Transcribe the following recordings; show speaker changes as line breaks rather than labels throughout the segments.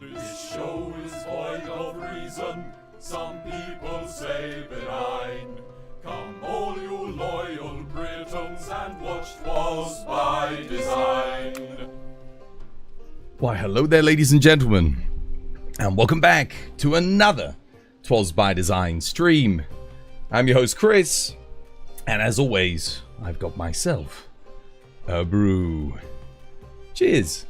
This show is void of reason, some people say benign. Come all you loyal Britons and watch 'Twas by Design.
Why, hello there, ladies and gentlemen, and welcome back to another 'Twas by Design stream. I'm your host, Chris, and as always, I've got myself a brew. Cheers.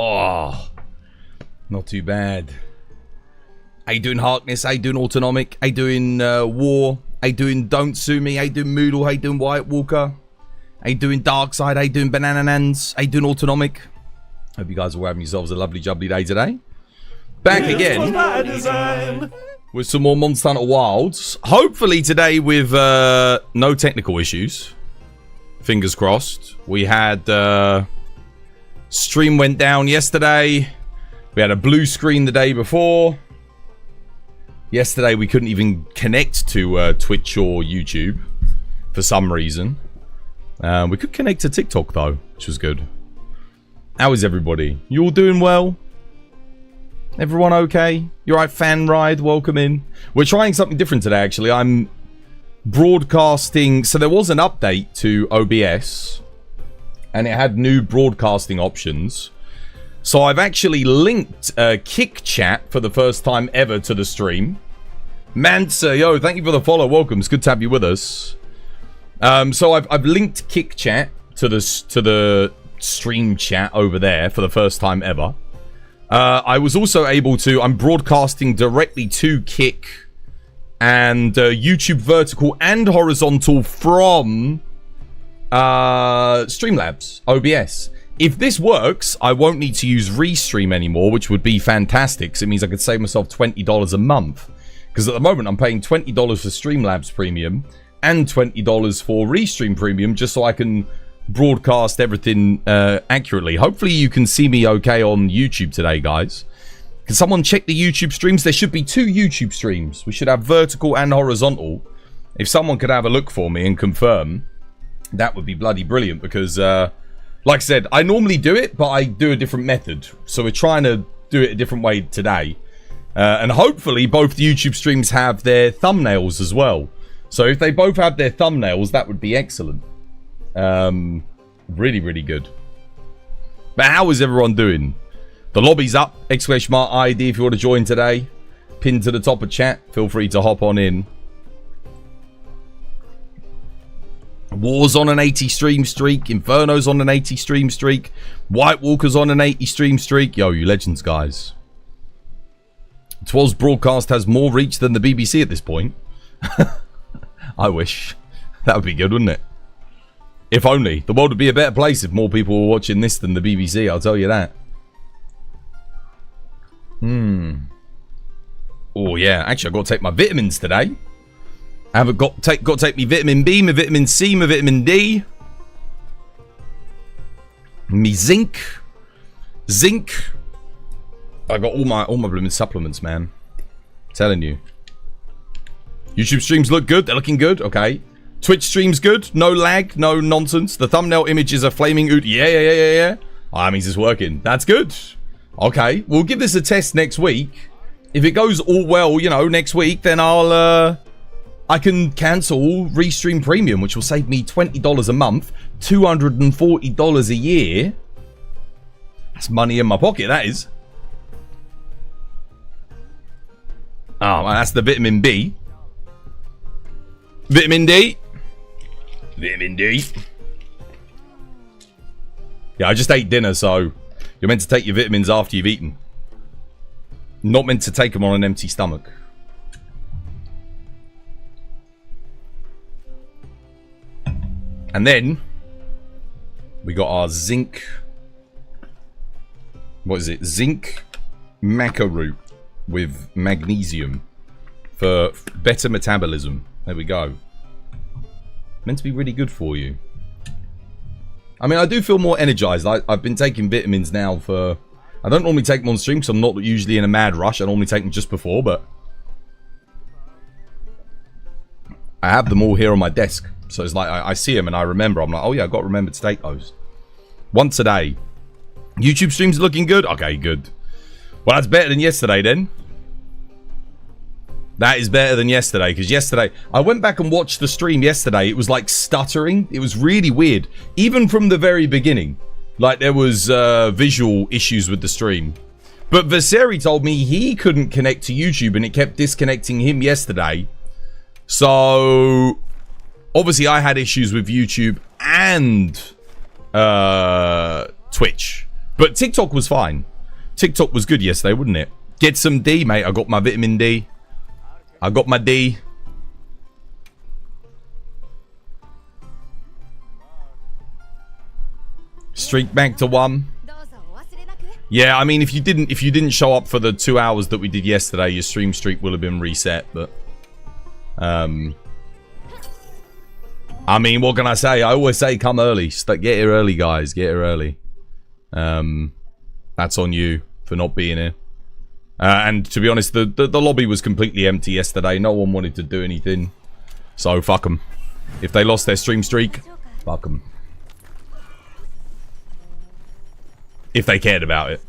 Oh, not too bad. How you doing, Harkness? How you doing, Autonomic? How you doing, War? How you doing, Don't Sue Me? How you doing, Moodle? How you doing, White Walker? How you doing, Darkside? How you doing, Banana Nans? How you doing, Autonomic? Hope you guys are having yourselves a lovely, jubbly day today. Back again with some more Monster Hunter Wilds. Hopefully today with no technical issues. Fingers crossed. We had... stream went down yesterday. We had a blue screen the day before. Yesterday we couldn't even connect to Twitch or YouTube for some reason. We could connect to TikTok though, which was good. How is everybody? You all doing well? Everyone okay? You alright, Fan Ride? Welcome in. We're trying something different today actually. I'm broadcasting. So there was an update to OBS. And it had new broadcasting options. So I've actually linked Kick Chat for the first time ever to the stream. Mansa, yo, thank you for the follow. Welcome. It's good to have you with us. So I've linked Kick Chat to the stream chat over there for the first time ever. I was also able to... I'm broadcasting directly to Kick and YouTube vertical and horizontal from... Streamlabs OBS. If this works, I won't need to use Restream anymore, which would be fantastic, because it means I could save myself $20 a month. Because at the moment I'm paying $20 for Streamlabs Premium and $20 for Restream Premium, just so I can broadcast everything accurately. Hopefully you can see me okay on YouTube today, guys. Can someone check the YouTube streams? There should be 2 YouTube streams. We should have vertical and horizontal. If someone could have a look for me and confirm, that would be bloody brilliant, because like I said, I normally do it, but I do a different method. So we're trying to do it a different way today. And hopefully both YouTube streams have their thumbnails as well. So if they both have their thumbnails, that would be excellent. Really, really good. But how is everyone doing? The lobby's up, !ID if you want to join today. Pinned to the top of chat. Feel free to hop on in. War's on an 80 stream streak. Inferno's on an 80 stream streak. White Walker's on an 80 stream streak. Yo, you legends, guys. 'Twas broadcast has more reach than the BBC at this point. I wish. That would be good, wouldn't it? If only. The world would be a better place if more people were watching this than the BBC, I'll tell you that. Oh, yeah. Actually, I've got to take my vitamins today. I haven't got to take me vitamin B, my vitamin C, my vitamin D. Me zinc. Zinc. I got all my blooming supplements, man. I'm telling you. YouTube streams look good. They're looking good. Okay. Twitch streams good. No lag. No nonsense. The thumbnail image is a flaming oot. Yeah. Oh, that means it's working. That's good. Okay. We'll give this a test next week. If it goes all well, you know, next week, then I can cancel Restream Premium, which will save me $20 a month, $240 a year. That's money in my pocket, that is. Oh, well, that's the vitamin B. Vitamin D. Vitamin D. Yeah, I just ate dinner, so you're meant to take your vitamins after you've eaten. Not meant to take them on an empty stomach. And then we got our zinc. What is it? Zinc maca root with magnesium for better metabolism. There we go. Meant to be really good for you. I mean, I do feel more energized. I've been taking vitamins now for... I don't normally take them on stream because I'm not usually in a mad rush. I normally take them just before, but... I have them all here on my desk. So it's like, I see them and I remember. I'm like, oh yeah, I've got to remember to take those. Once a day. YouTube streams looking good? Okay, good. Well, that's better than yesterday then. That is better than yesterday, because yesterday... I went back and watched the stream yesterday. It was like stuttering. It was really weird. Even from the very beginning. Like, there was visual issues with the stream. But Vaseri told me he couldn't connect to YouTube, and it kept disconnecting him yesterday. So... obviously, I had issues with YouTube and Twitch. But TikTok was fine. TikTok was good yesterday, wouldn't it? Get some D, mate. I got my vitamin D. I got my D. Streak back to 1. Yeah, I mean, if you didn't show up for the 2 hours that we did yesterday, your stream streak will have been reset. But I mean, what can I say? I always say come early. Get here early, guys. Get here early. That's on you for not being here. And to be honest, the lobby was completely empty yesterday. No one wanted to do anything. So, fuck them. If they lost their stream streak, fuck them. If they cared about it.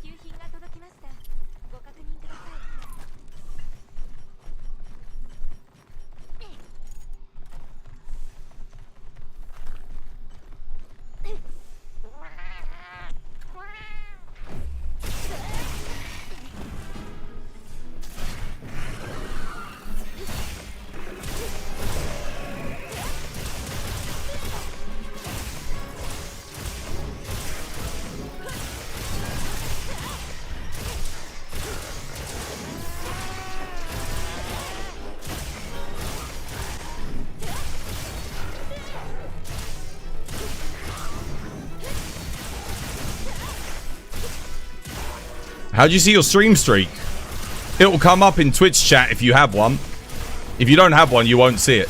How'd you see your stream streak? It will come up in Twitch chat if you have one. If you don't have one, you won't see it.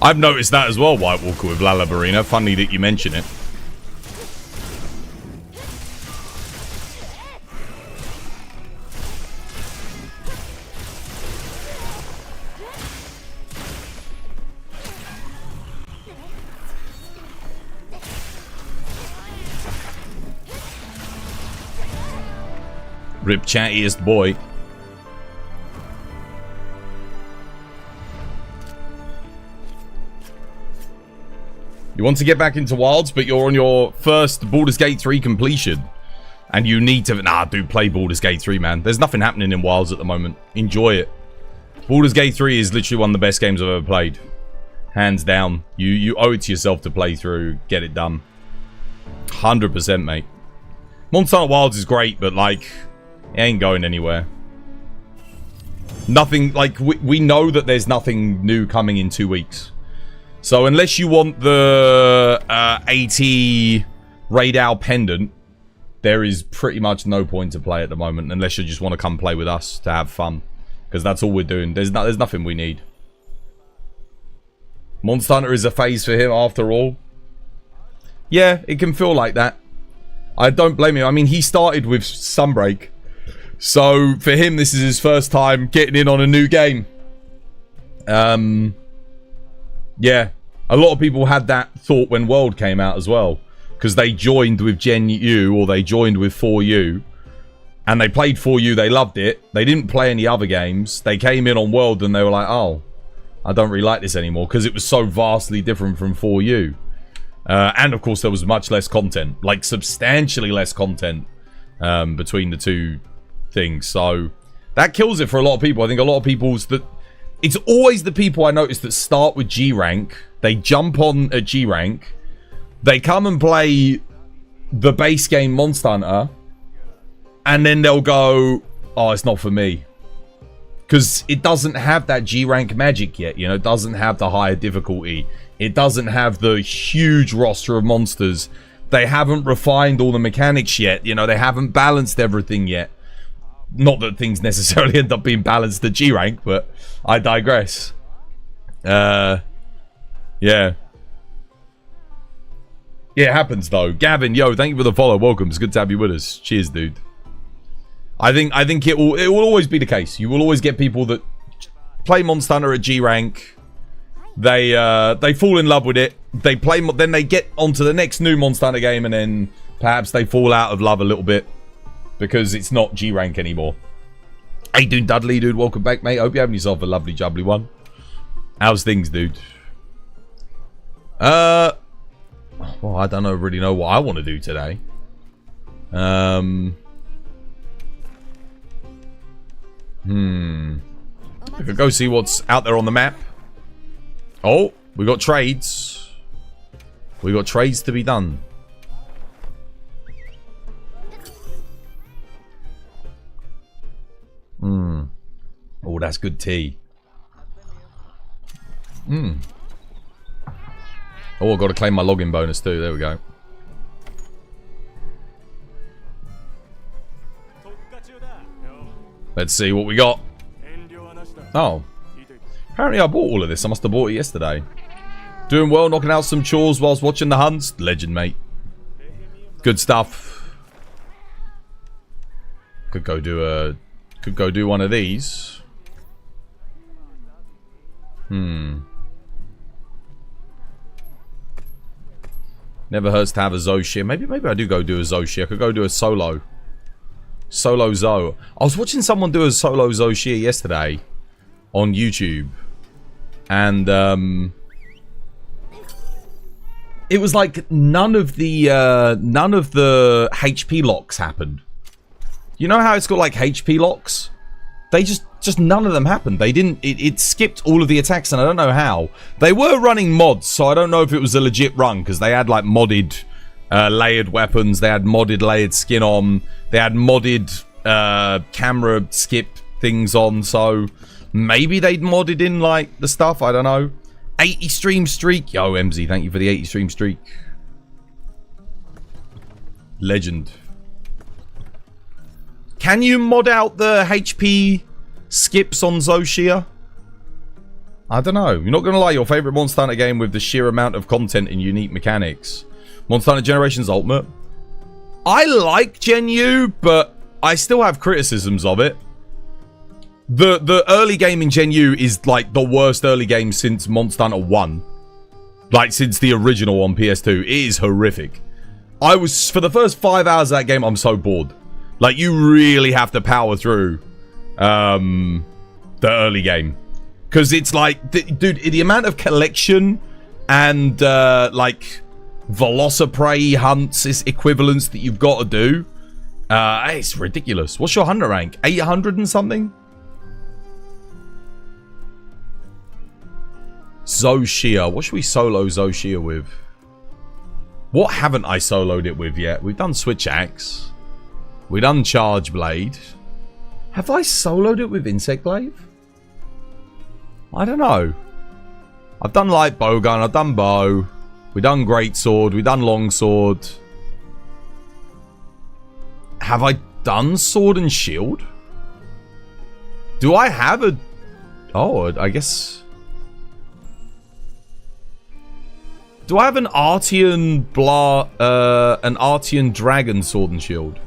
I've noticed that as well, White Walker, with Lalabarina. Funny that you mention it. Rip chattiest boy. You want to get back into Wilds, but you're on your first Baldur's Gate 3 completion. And you need to... Nah, dude, play Baldur's Gate 3, man. There's nothing happening in Wilds at the moment. Enjoy it. Baldur's Gate 3 is literally one of the best games I've ever played. Hands down. You owe it to yourself to play through, get it done. 100%, mate. Monster Hunter Wilds is great, but, like, it ain't going anywhere. Nothing... Like, we know that there's nothing new coming in 2 weeks. So, unless you want the 80 Raid Owl Pendant... There is pretty much no point to play at the moment unless you just want to come play with us to have fun. Because that's all we're doing. There's nothing we need. Monster Hunter is a phase for him after all. Yeah, it can feel like that. I don't blame him. I mean, he started with Sunbreak. So, for him, this is his first time getting in on a new game. Yeah. A lot of people had that thought when World came out as well. Because they joined with Gen U, or they joined with 4U. And they played 4U, they loved it. They didn't play any other games. They came in on World and they were like, oh, I don't really like this anymore. Because it was so vastly different from 4U. And of course, there was much less content. Like, substantially less content between the two things. So, that kills it for a lot of people. I think a lot of people's... It's always the people I notice that start with G rank. They jump on a G rank. They come and play the base game Monster Hunter, and then they'll go, oh, it's not for me. Because it doesn't have that G rank magic yet, you know, it doesn't have the higher difficulty. It doesn't have the huge roster of monsters. They haven't refined all the mechanics yet, you know, they haven't balanced everything yet. Not that things necessarily end up being balanced at G rank, but I digress. Yeah. Yeah, it happens though. Gavin, yo, thank you for the follow. Welcome. It's good to have you with us. Cheers, dude. I think it will always be the case. You will always get people that play Monster Hunter at G rank. They fall in love with it. They play, then they get onto the next new Monster Hunter game, and then perhaps they fall out of love a little bit because it's not G rank anymore. Hey, dude, Dudley, dude, welcome back, mate. Hope you're having yourself a lovely, jubbly one. How's things, dude? Well, I don't really know what I want to do today. We could go see what's out there on the map. Oh, we got trades. We got trades to be done. Oh, that's good tea. Oh, I've got to claim my login bonus too. There we go. Let's see what we got. Oh. Apparently I bought all of this. I must have bought it yesterday. Doing well, knocking out some chores whilst watching the hunts. Legend, mate. Good stuff. Could go do one of these. Never hurts to have a Zoshia. Maybe I do go do a Zoshia. I could go do a solo. Solo Zo. I was watching someone do a solo Zoshia yesterday on YouTube. And it was like none of the HP locks happened. You know how it's got like HP locks? They just none of them happened. They didn't. It skipped all of the attacks, and I don't know how. They were running mods, so I don't know if it was a legit run because they had like modded layered weapons. They had modded layered skin on. They had modded camera skip things on. So maybe they'd modded in like the stuff. I don't know. 80 stream streak. Yo, MZ, thank you for the 80 stream streak. Legend. Can you mod out the HP skips on Zoshia? I don't know. You're not going to lie. Your favourite Monster Hunter game with the sheer amount of content and unique mechanics. Monster Hunter Generations Ultimate. I like Gen U, but I still have criticisms of it. The early game in Gen U is like the worst early game since Monster Hunter 1. Like since the original on PS2. It is horrific. For the first 5 hours of that game, I'm so bored. Like, you really have to power through the early game. Because it's like, dude, the amount of collection and, like, Velociprey hunts is equivalents that you've got to do. It's ridiculous. What's your hunter rank? 800 and something? Zoshia. What should we solo Zoshia with? What haven't I soloed it with yet? We've done Switch Axe. We've done Charge Blade. Have I soloed it with Insect Glaive? I don't know. I've done Light Bowgun. I've done Bow. We've done Great Sword. We've done Long Sword. Have I done Sword and Shield? Do I have a... Oh, I guess... Do I have an Artian an Artian Dragon Sword and Shield?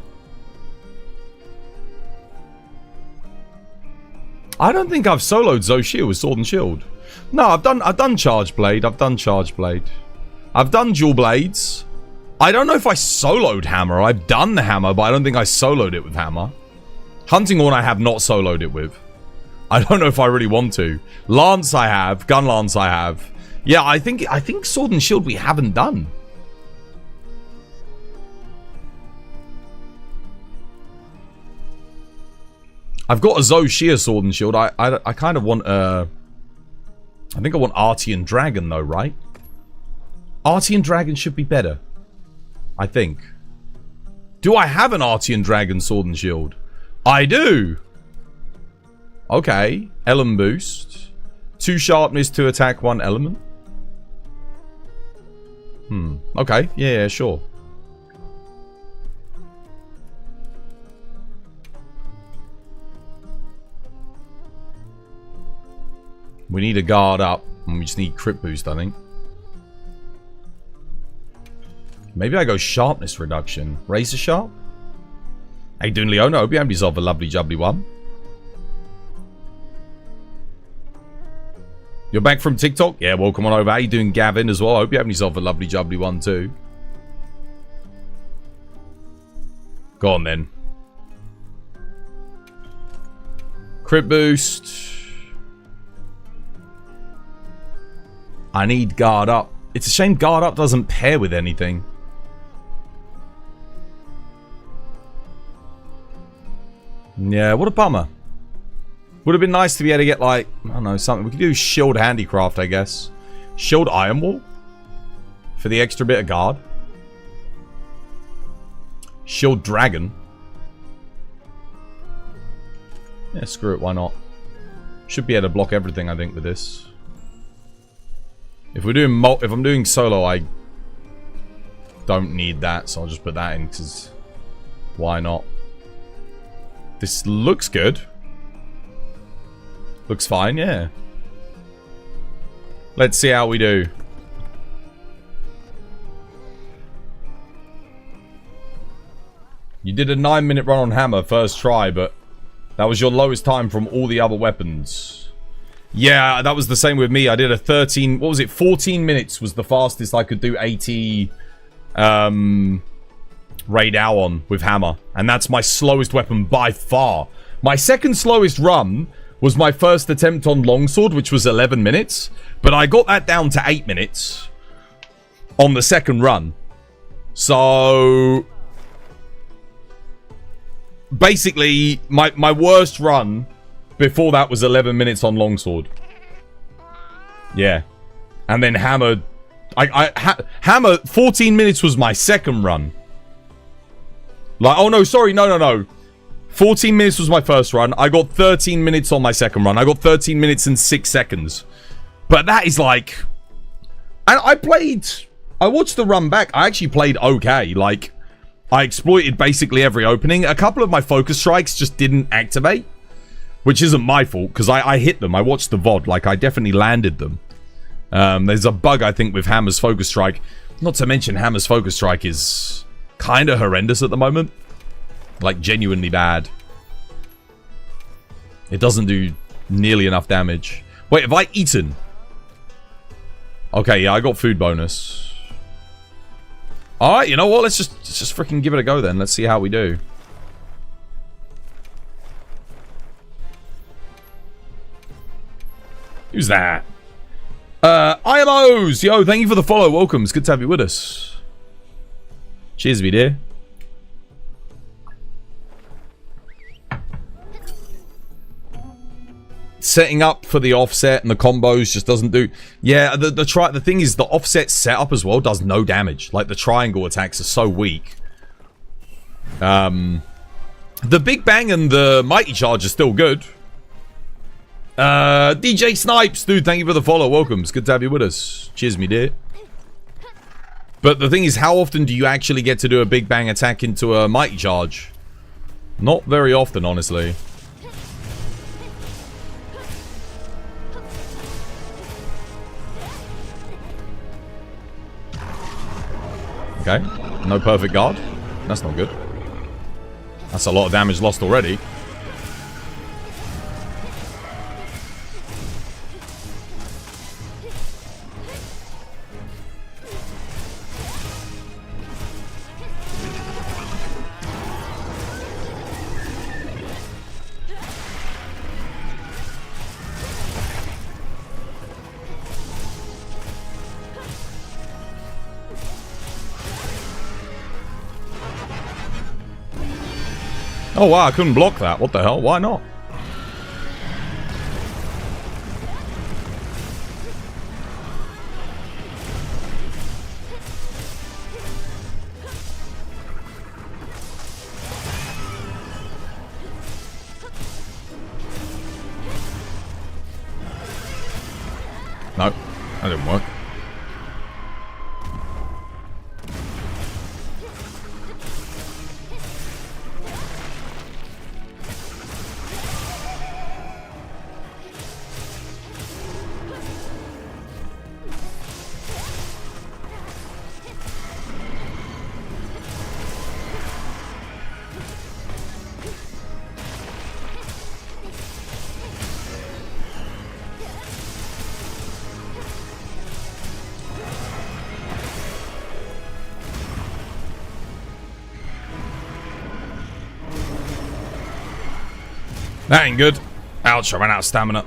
I don't think I've soloed Zoshia with Sword and Shield. No, I've done Charge Blade. I've done Charge Blade. I've done Dual Blades. I don't know if I soloed Hammer. I've done the Hammer, but I don't think I soloed it with Hammer. Hunting Horn I have not soloed it with. I don't know if I really want to. Lance I have. Gun Lance I have. Yeah, I think Sword and Shield we haven't done. I've got a Zoshia Sword and Shield. I kind of want I think I want Artian Dragon though, right? Artian Dragon should be better. I think. Do I have an Artian Dragon Sword and Shield? I do. Okay. Element boost. 2 sharpness, 2 attack, 1 element. Okay. Yeah, sure. We need a guard up, and we just need crit boost, I think. Maybe I go sharpness reduction. Razor sharp? Hey, doing Leona. Hope you have yourself a lovely jubbly one. You're back from TikTok? Yeah, welcome on over. How you doing, Gavin, as well? I hope you're having yourself a lovely jubbly one, too. Go on, then. Crit boost. I need guard up. It's a shame guard up doesn't pair with anything. Yeah, what a bummer. Would have been nice to be able to get, like, I don't know, something. We could do Shield Handicraft, I guess. Shield Iron Wall. For the extra bit of guard. Shield Dragon. Yeah, screw it, why not? Should be able to block everything, I think, with this. If we're doing if I'm doing solo, I don't need that, so I'll just put that in, because why not? This looks good. Looks fine, yeah. Let's see how we do. You did a 9-minute run on Hammer first try, but that was your lowest time from all the other weapons. Yeah, that was the same with me. I did a 13... What was it? 14 minutes was the fastest I could do 80... Raid Owl on with Hammer. And that's my slowest weapon by far. My second slowest run was my first attempt on Longsword, which was 11 minutes. But I got that down to 8 minutes on the second run. So... Basically, my worst run before that was 11 minutes on Longsword. Yeah. And then Hammer... Hammer, 14 minutes was my second run. Like, oh no, sorry, no. 14 minutes was my first run. I got 13 minutes on my second run. I got 13 minutes and 6 seconds. But that is like... And I watched the run back. I actually played okay. Like, I exploited basically every opening. A couple of my focus strikes just didn't activate. Which isn't my fault, because I hit them. I watched the VOD. Like, I definitely landed them. There's a bug, I think, with Hammer's focus strike. Not to mention, Hammer's focus strike is kind of horrendous at the moment. Like, genuinely bad. It doesn't do nearly enough damage. Wait, have I eaten? Okay, yeah, I got food bonus. Alright, you know what? Let's just freaking give it a go then. Let's see how we do. Who's that? IMOs! Yo, thank you for the follow. Welcome. It's good to have you with us. Cheers, me dear. Setting up for the offset and the combos just doesn't do... Yeah, the thing is, the offset setup as well does no damage. Like, the triangle attacks are so weak. The Big Bang and the Mighty Charge are still good. DJ Snipes, dude, thank you for the follow. Welcome. It's good to have you with us. Cheers, me dear. But the thing is, how often do you actually get to do a Big Bang attack into a Mighty Charge? Not very often, honestly. Okay. No perfect guard. That's not good. That's a lot of damage lost already. Oh wow, I couldn't block that. What the hell? Why not? No, that didn't work. That ain't good. Ouch, I ran out of stamina.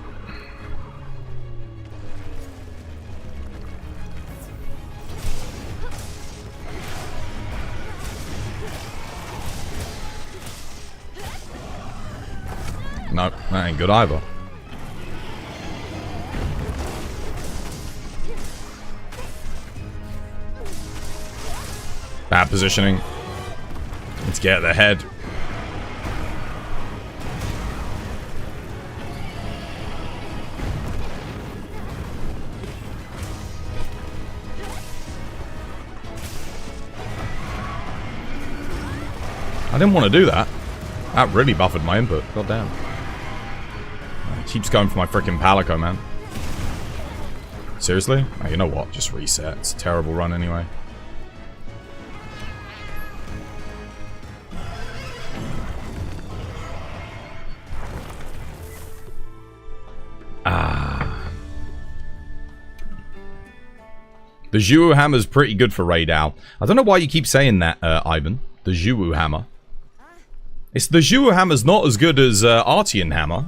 No, that ain't good either. Bad positioning. Let's get the head. I didn't want to do that. That really buffered my input. God damn. It keeps going for my freaking Palico, man. Seriously? Oh, you know what? Just reset. It's a terrible run anyway. The Zhuwu Hammer's pretty good for Raidao. I don't know why you keep saying that, Ivan. The Zhuwu Hammer. It's the Zhuwu Hammer's not as good as Artian Hammer.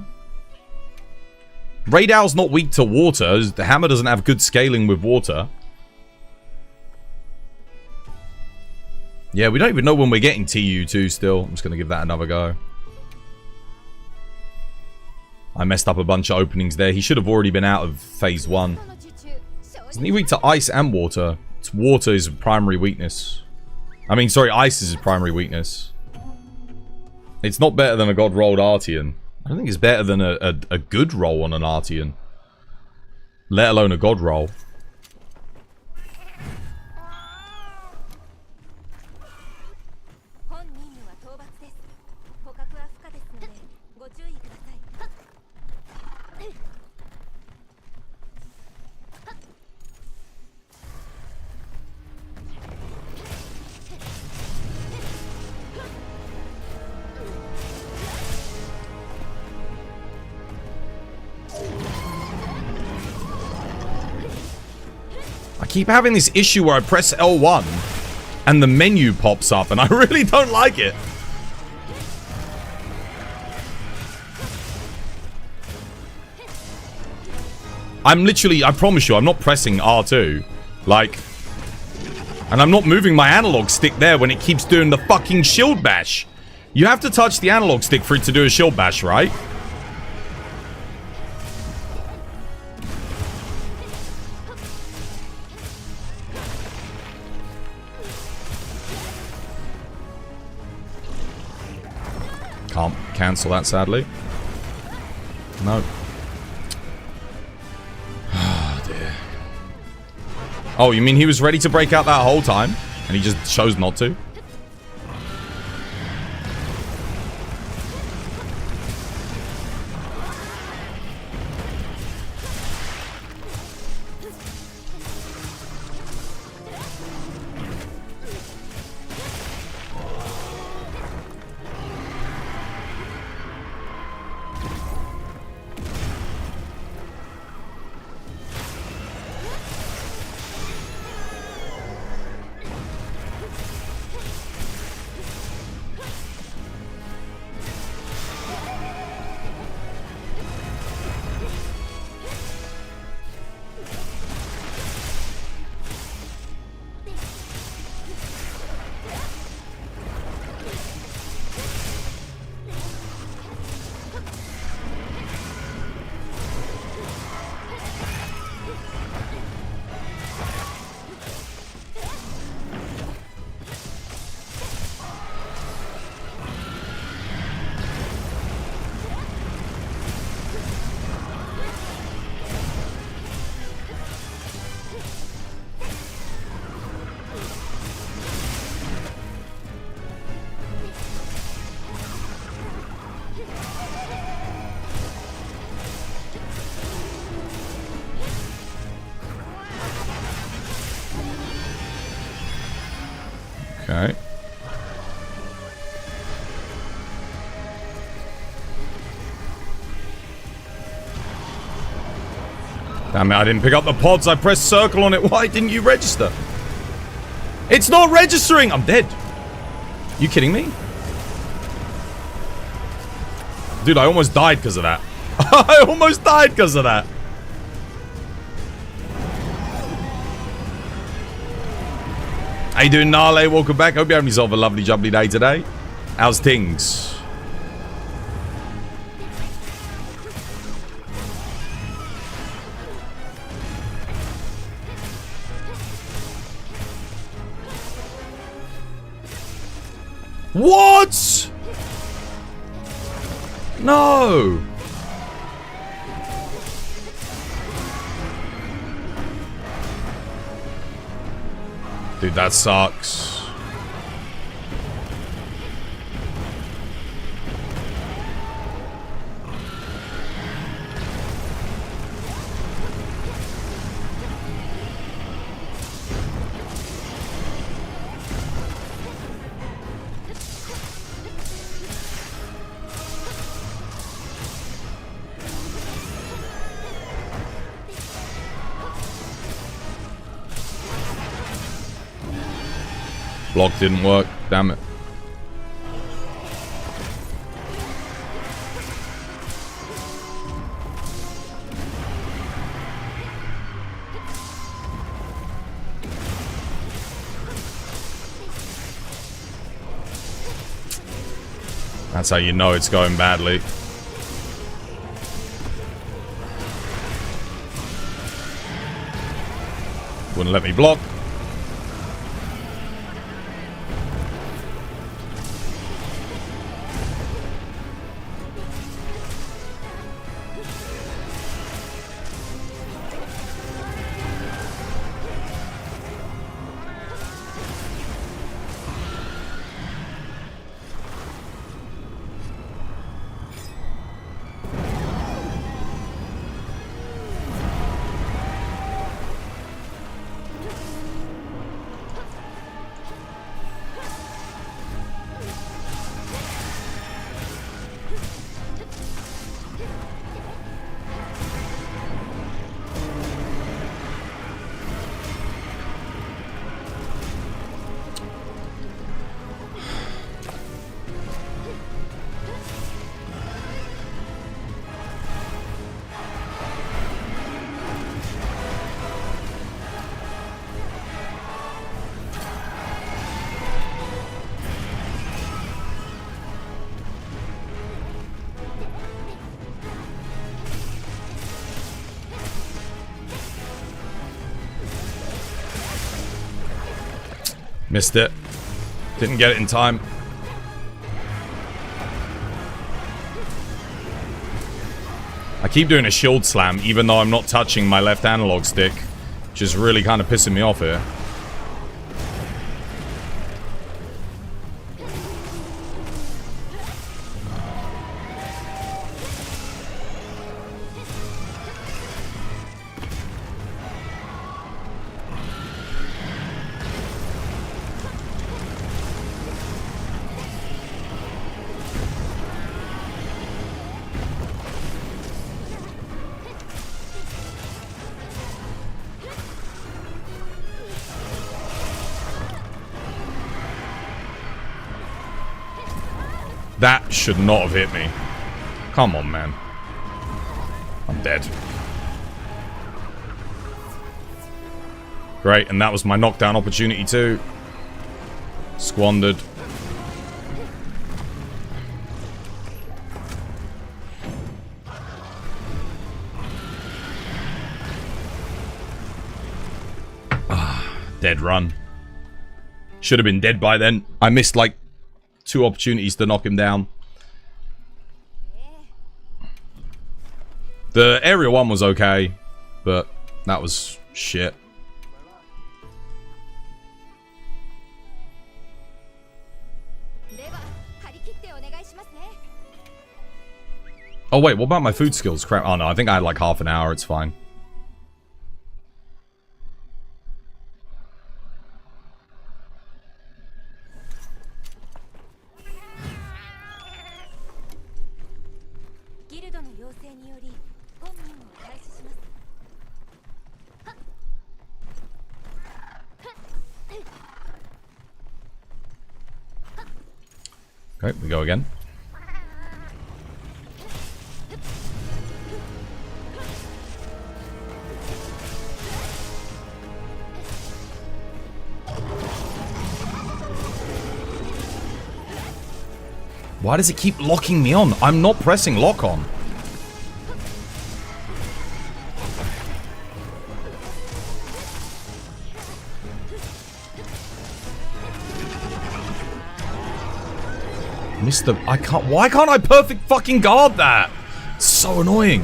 Raidao's not weak to water. The hammer doesn't have good scaling with water. Yeah, we don't even know when we're getting TU2 still. I'm just going to give that another go. I messed up a bunch of openings there. He should have already been out of phase 1. Isn't he weak to ice and water? It's water is primary weakness. I mean, sorry, ice is his primary weakness. It's not better than a god rolled Artian. I don't think it's better than a good roll on an Artian. Let alone a god roll. I keep having this issue where I press L1 and the menu pops up and I really don't like it. I'm literally, I promise you, I'm not pressing R2. Like, and I'm not moving my analog stick there when it keeps doing the fucking shield bash. You have to touch the analog stick for it to do a shield bash, right? Can't cancel that, sadly. No. Oh, dear. Oh, you mean he was ready to break out that whole time? And he just chose not to? Okay. Damn it, I didn't pick up the pods. I pressed circle on it. Why didn't you register? It's not registering! I'm dead. You kidding me? Dude, I almost died because of that. I almost died because of that. How you doing, Nale? Welcome back. Hope you're having yourself a lovely, jubbly day today. How's things? What? No. Dude, that sucks. Block didn't work. Damn it. That's how you know it's going badly. Wouldn't let me block. Missed it. Didn't get it in time. I keep doing a shield slam even though I'm not touching my left analog stick. Which is really kind of pissing me off here. That should not have hit me. Come on, man. I'm dead. Great, and that was my knockdown opportunity too. Squandered. Dead run. Should have been dead by then. I missed like 2 opportunities to knock him down. The area 1 was okay, but that was shit. Oh wait, what about my food skills? Crap. Oh no, I think I had like half an hour, it's fine. Okay, we go again. Why does it keep locking me on? I'm not pressing lock on. Mr. I can't. Why can't I perfect fucking guard that? It's so annoying.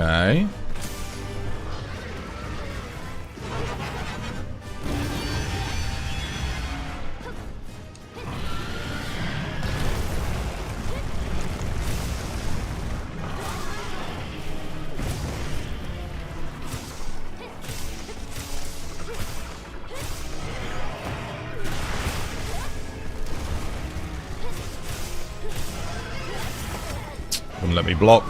Okay. Wouldn't let me block.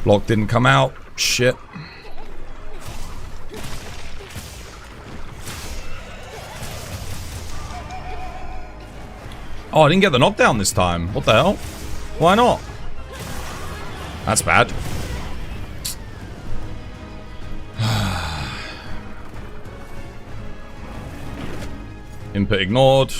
Block didn't come out. Shit. Oh, I didn't get the knockdown this time. What the hell? Why not? That's bad. Input ignored.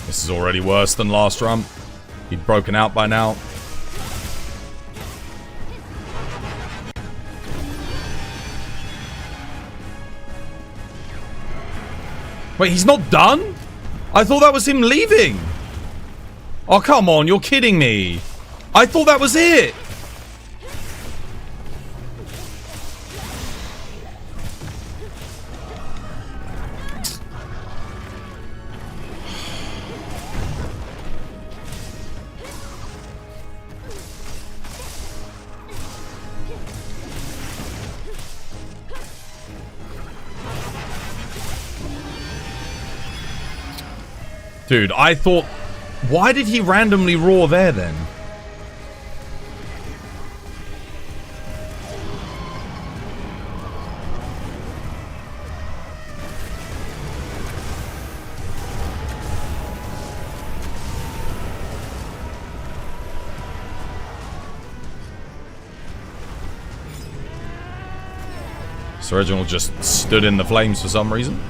This is already worse than last run. He'd broken out by now. Wait, he's not done? I thought that was him leaving. Oh, come on. You're kidding me. I thought that was it. Dude, I thought... Why did he randomly roar there, then? So Reginald just stood in the flames for some reason.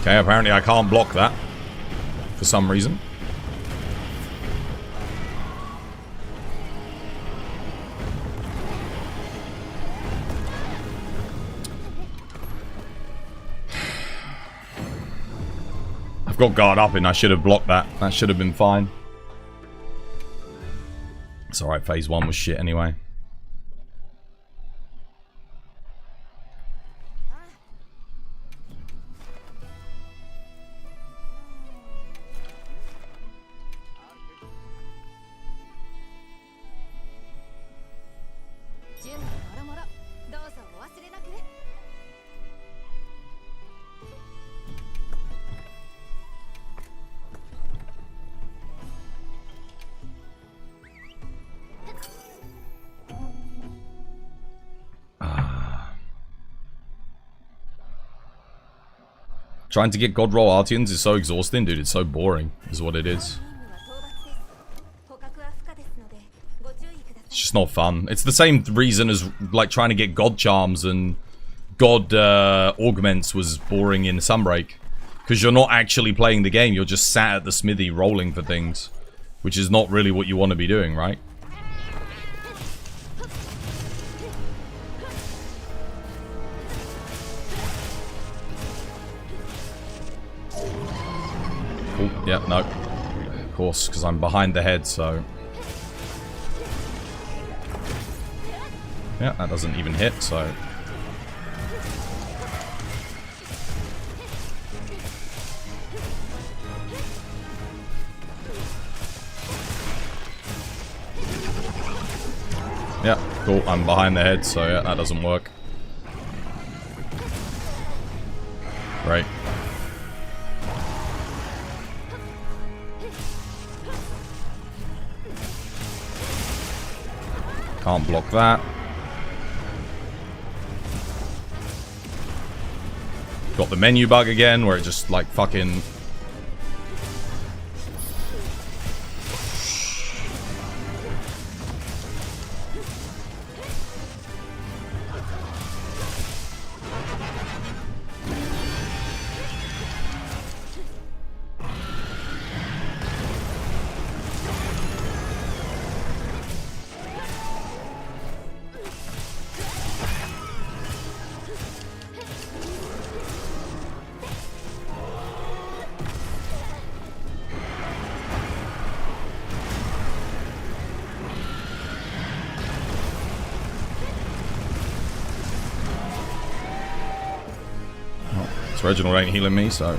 Okay, apparently I can't block that for some reason. I've got guard up and I should have blocked that. That should have been fine. It's alright, phase 1 was shit anyway. Trying to get God Roll Artians is so exhausting, dude. It's so boring, is what it is. It's just not fun. It's the same reason as, like, trying to get God Charms and God Augments was boring in Sunbreak. Because you're not actually playing the game. You're just sat at the smithy rolling for things. Which is not really what you want to be doing, right? Oh, yeah, no. Of course, because I'm behind the head, so... Yeah, that doesn't even hit, so... Yeah, cool. I'm behind the head, so yeah, that doesn't work. Right. Can't block that. Got the menu bug again, where it just, like, fucking... Reginald ain't healing me, so...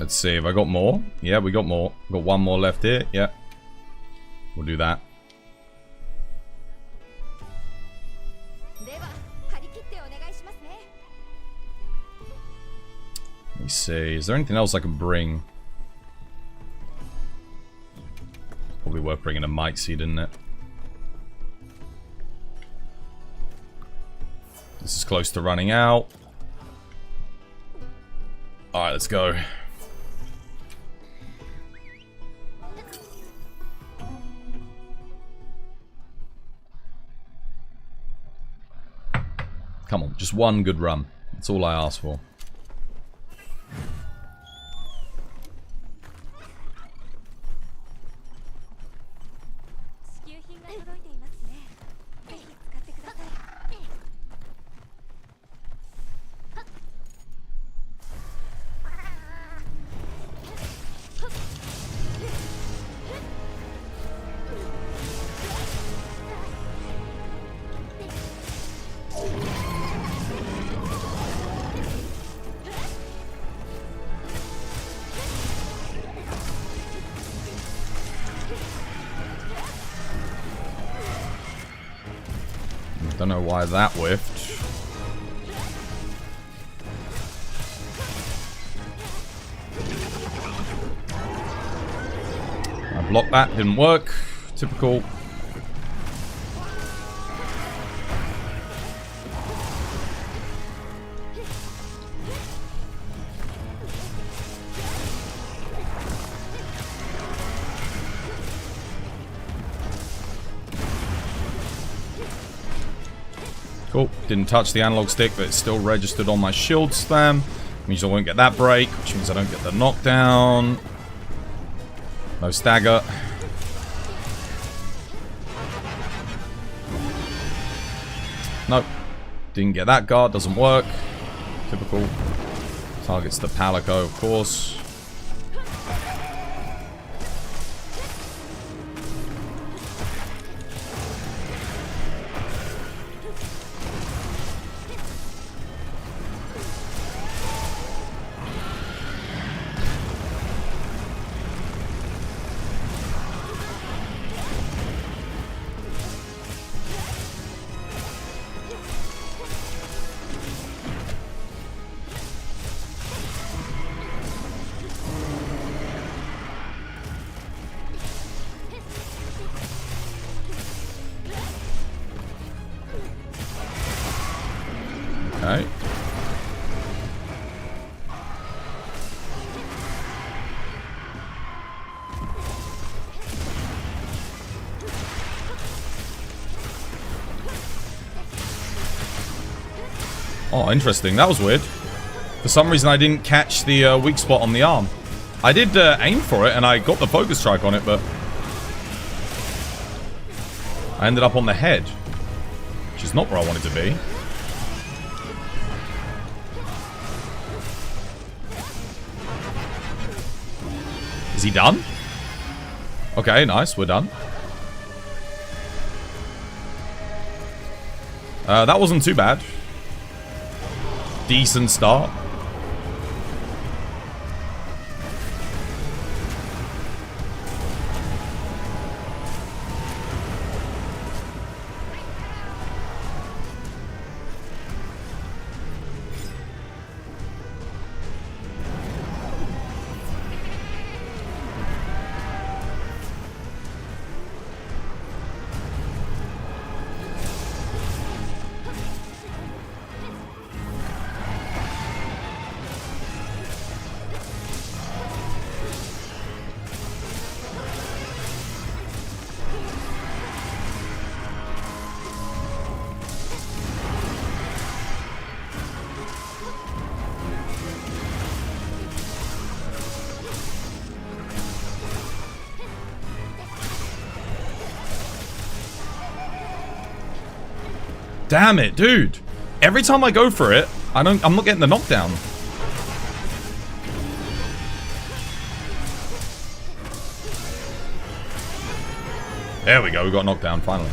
Let's see, have I got more? Yeah, we got more. Got one more left here. Yeah. We'll do that. Let me see. Is there anything else I can bring? Probably worth bringing a Might Seed, isn't it? This is close to running out. Alright, let's go. Come on, just one good run. That's all I ask for. Don't know why that whiffed. I blocked that, didn't work. Typical. Cool. Didn't touch the analog stick, but it's still registered on my shield spam. Means I won't get that break, which means I don't get the knockdown. No stagger. Nope. Didn't get that guard, doesn't work. Typical. Targets the Palico, of course. Okay. Oh, interesting. That was weird. For some reason, I didn't catch the weak spot on the arm. I did aim for it, and I got the focus strike on it, but I ended up on the head, which is not where I wanted to be. Is he done? Okay, nice. We're done. That wasn't too bad. Decent start. Damn it, dude. Every time I go for it, I'm not getting the knockdown. There we go, we got knocked down finally.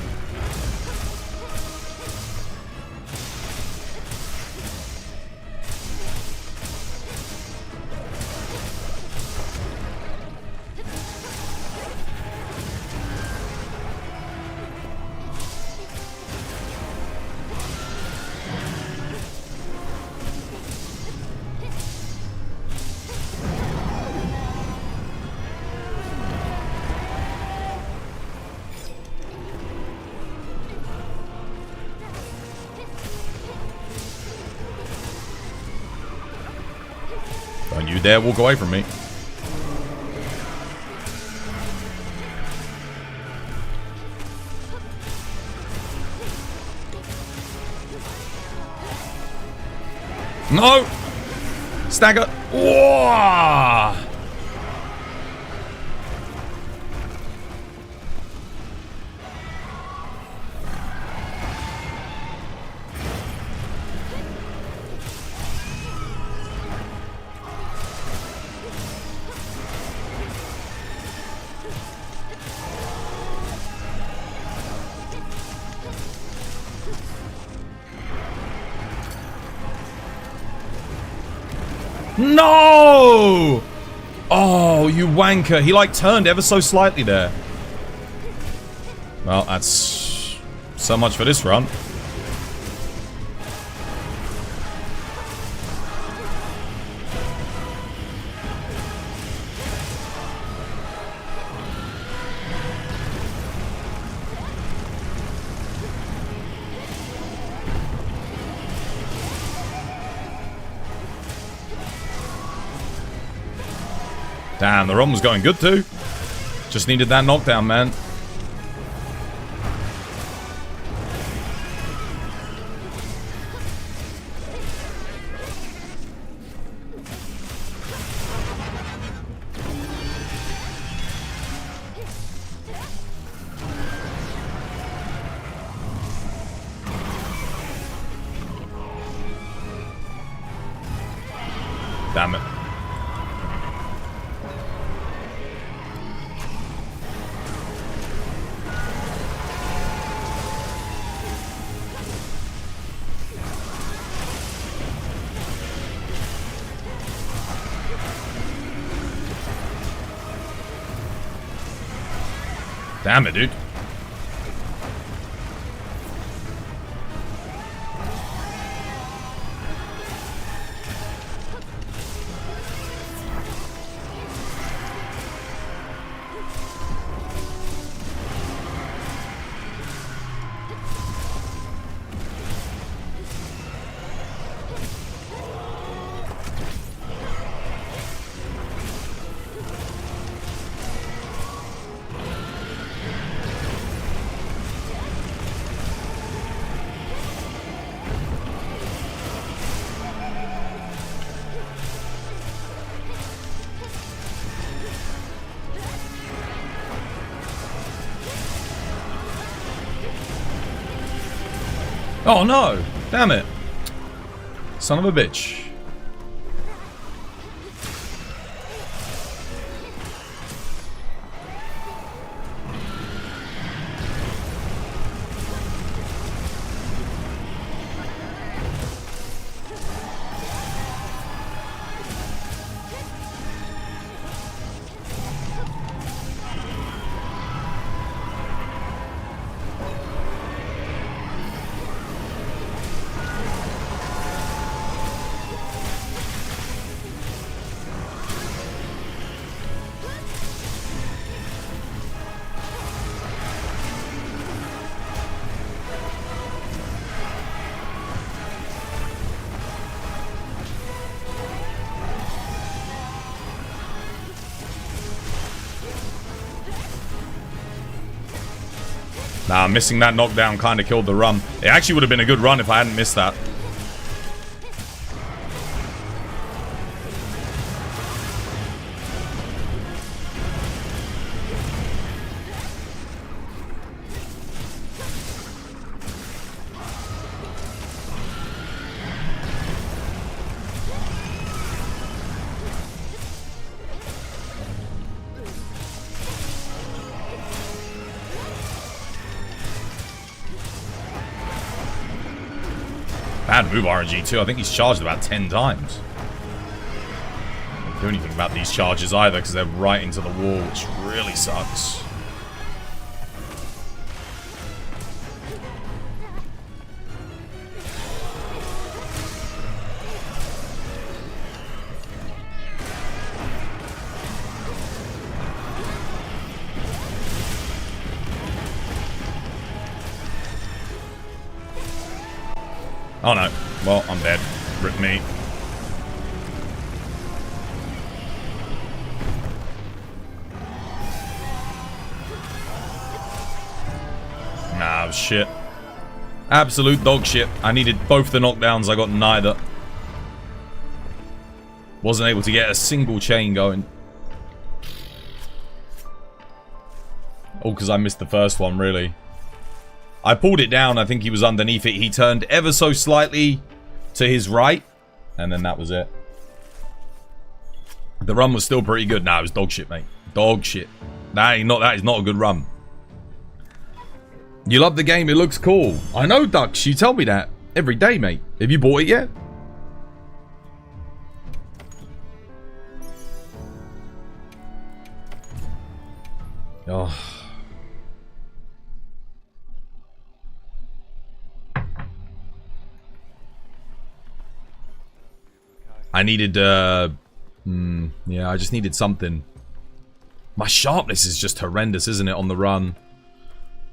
you dare walk away from me. No! Stagger. Whoa! No! Oh, you wanker. He, like, turned ever so slightly there. Well, that's so much for this run. Damn, the run was going good too. Just needed that knockdown, man. Damn it. Damn it, dude. Oh no! Damn it! Son of a bitch. Nah, missing that knockdown kind of killed the run. It actually would have been a good run if I hadn't missed that. Bad move RNG too. I think he's charged about 10 times. Don't do anything about these charges either because they're right into the wall, which really sucks. Oh no. Well, I'm dead. Rip me. was shit. Absolute dog shit. I needed both the knockdowns. I got neither. Wasn't able to get a single chain going. Oh, because I missed the first one, really. I pulled it down. I think he was underneath it. He turned ever so slightly to his right. And then that was it. The run was still pretty good. Nah, it was dog shit, mate. Dog shit. That is not a good run. You love the game. It looks cool. I know, Dux. You tell me that every day, mate. Have you bought it yet? Oh. I needed, yeah, I just needed something. My sharpness is just horrendous, isn't it, on the run?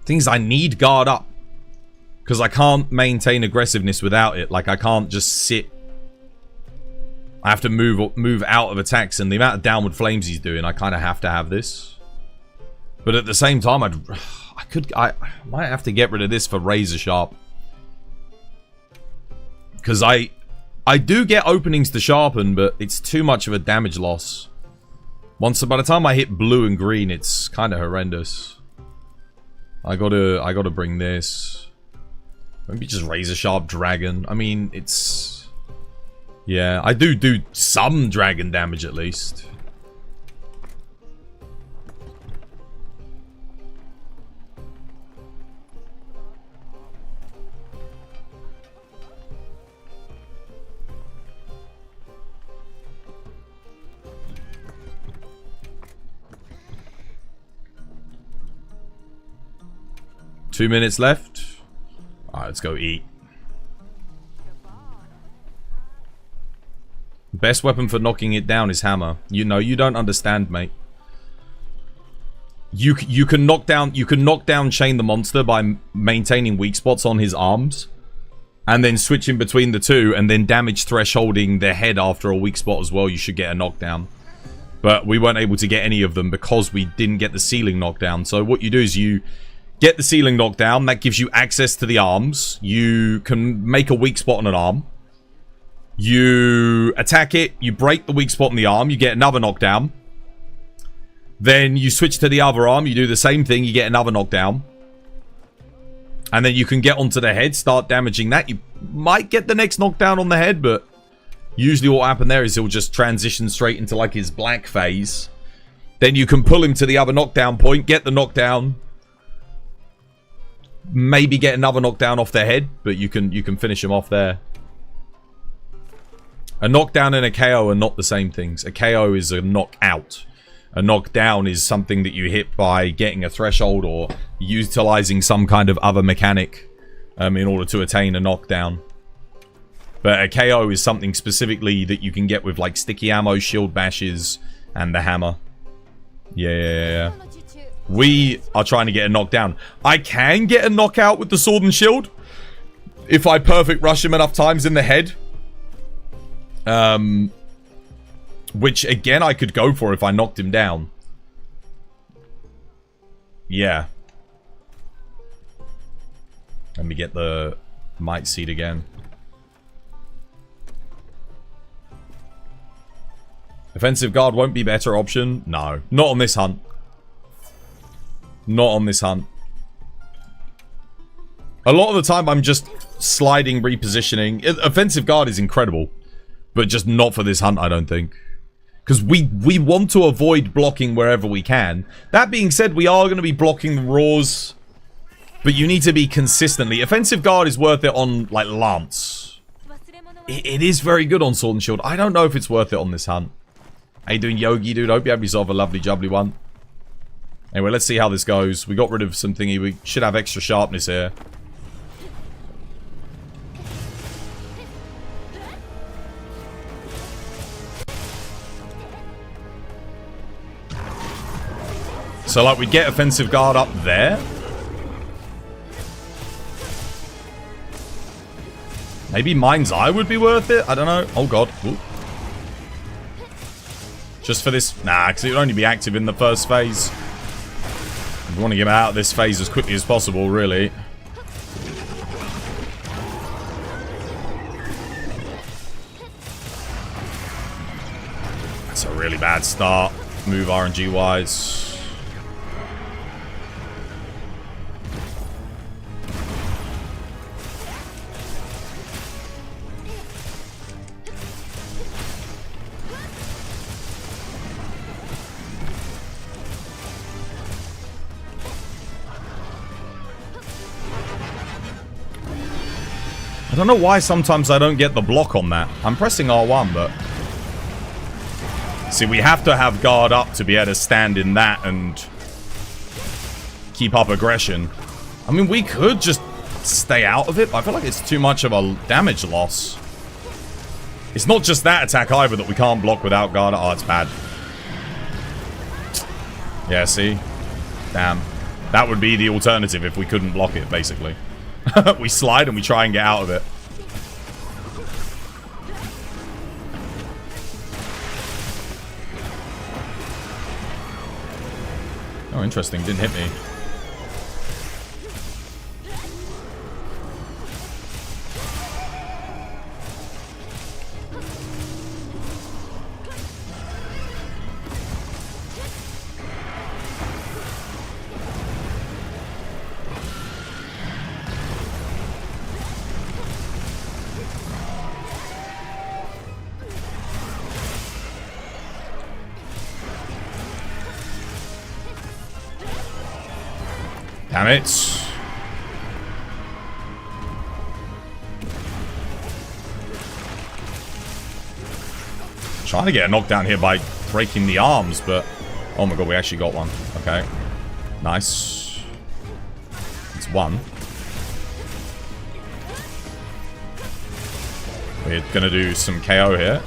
Things I need guard up. Because I can't maintain aggressiveness without it. Like, I can't just sit. I have to move out of attacks, and the amount of downward flames he's doing, I kind of have to have this. But at the same time, I might have to get rid of this for Razor Sharp. Because I do get openings to sharpen, but it's too much of a damage loss. By the time I hit blue and green, it's kind of horrendous. I gotta bring this. Maybe just Razor Sharp Dragon. I mean, it's... Yeah, I do some dragon damage at least. Two minutes left. Alright, let's go eat. Best weapon for knocking it down is hammer. You know, you don't understand, mate. You can knock down Chain the monster by maintaining weak spots on his arms, and then switching between the two, and then damage thresholding their head after a weak spot as well. You should get a knockdown. But we weren't able to get any of them because we didn't get the ceiling knockdown. So what you do is you get the ceiling knockdown. That gives you access to the arms. You can make a weak spot on an arm. You attack it. You break the weak spot on the arm. You get another knockdown. Then you switch to the other arm. You do the same thing. You get another knockdown. And then you can get onto the head. Start damaging that. You might get the next knockdown on the head. But usually what will happen there is he'll just transition straight into like his black phase. Then you can pull him to the other knockdown point. Get the knockdown. Maybe get another knockdown off their head, but you can finish them off there. A knockdown and a KO are not the same things. A KO is a knockout. A knockdown is something that you hit by getting a threshold or utilizing some kind of other mechanic in order to attain a knockdown. But a KO is something specifically that you can get with like sticky ammo, shield bashes, and the hammer. Yeah. We are trying to get a knockdown. I can get a knockout with the sword and shield if I perfect rush him enough times in the head. Which, again, I could go for if I knocked him down. Yeah. Let me get the Might Seed again. Offensive guard won't be better option? No. Not on this hunt. Not on this hunt. A lot of the time, I'm just sliding, repositioning. Offensive guard is incredible. But just not for this hunt, I don't think. Because we want to avoid blocking wherever we can. That being said, we are going to be blocking the Raws. But you need to be consistently. Offensive guard is worth it on, like, Lance. It is very good on Sword and Shield. I don't know if it's worth it on this hunt. How you doing, Yogi, dude? Hope you have yourself a lovely, jubbly one. Anyway, let's see how this goes. We got rid of some thingy. We should have extra sharpness here. So, like, we get offensive guard up there. Maybe Mind's Eye would be worth it? I don't know. Oh, God. Ooh. Just for this? Nah, because it would only be active in the first phase. We want to get out of this phase as quickly as possible, really. really bad start, move RNG wise. I don't know why sometimes I don't get the block on that. I'm pressing R1, but... See, we have to have guard up to be able to stand in that and keep up aggression. I mean, we could just stay out of it, but I feel like it's too much of a damage loss. It's not just that attack either that we can't block without guard. Oh, it's bad. Yeah, see? Damn. That would be the alternative if we couldn't block it, basically. We slide and we try and get out of it. Oh, interesting. Didn't hit me. Damn it. Trying to get a knockdown here by breaking the arms, but... Oh my god, we actually got one. Okay. Nice. It's one. We're gonna do some KO here.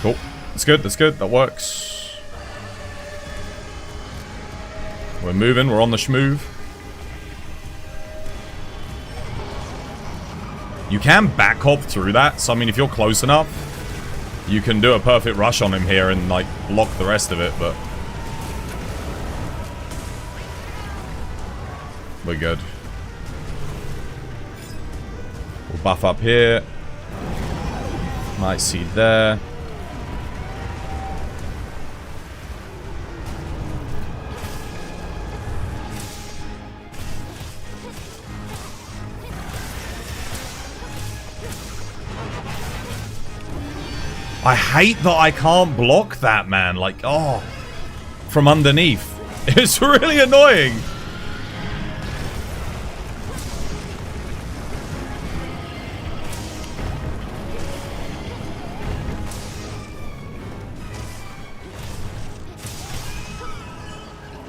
Cool. That's good, that's good. That works. We're moving, we're on the schmoove. You can back hop through that, so I mean if you're close enough, you can do a perfect rush on him here and like block the rest of it, but... We're good. We'll buff up here. Might see there. I hate that I can't block that, man. Like, oh. From underneath. It's really annoying.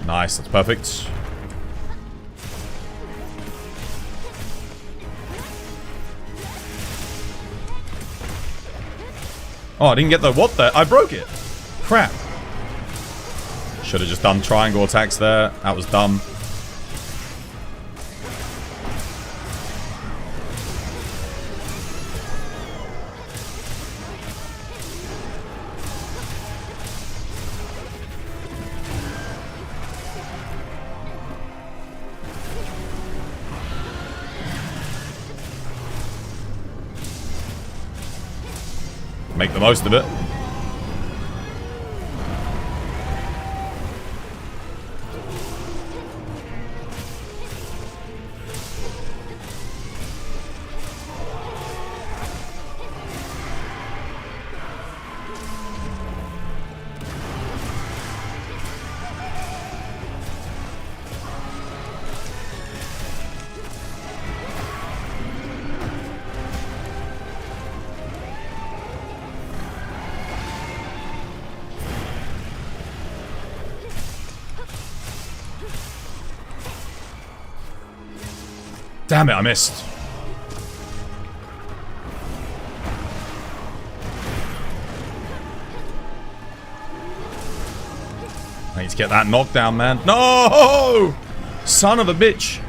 Nice, that's perfect. Oh, I didn't get the... What the... I broke it. Crap. Should have just done triangle attacks there. That was dumb. Make the most of it. Damn it, I missed. I need to get that knockdown, man. No! Son of a bitch.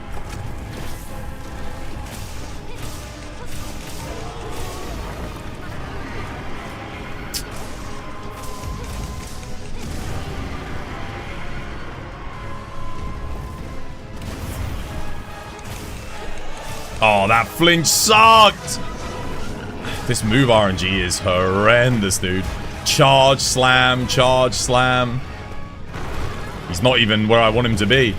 Oh, that flinch sucked! This move RNG is horrendous, dude. Charge, slam, charge, slam. He's not even where I want him to be.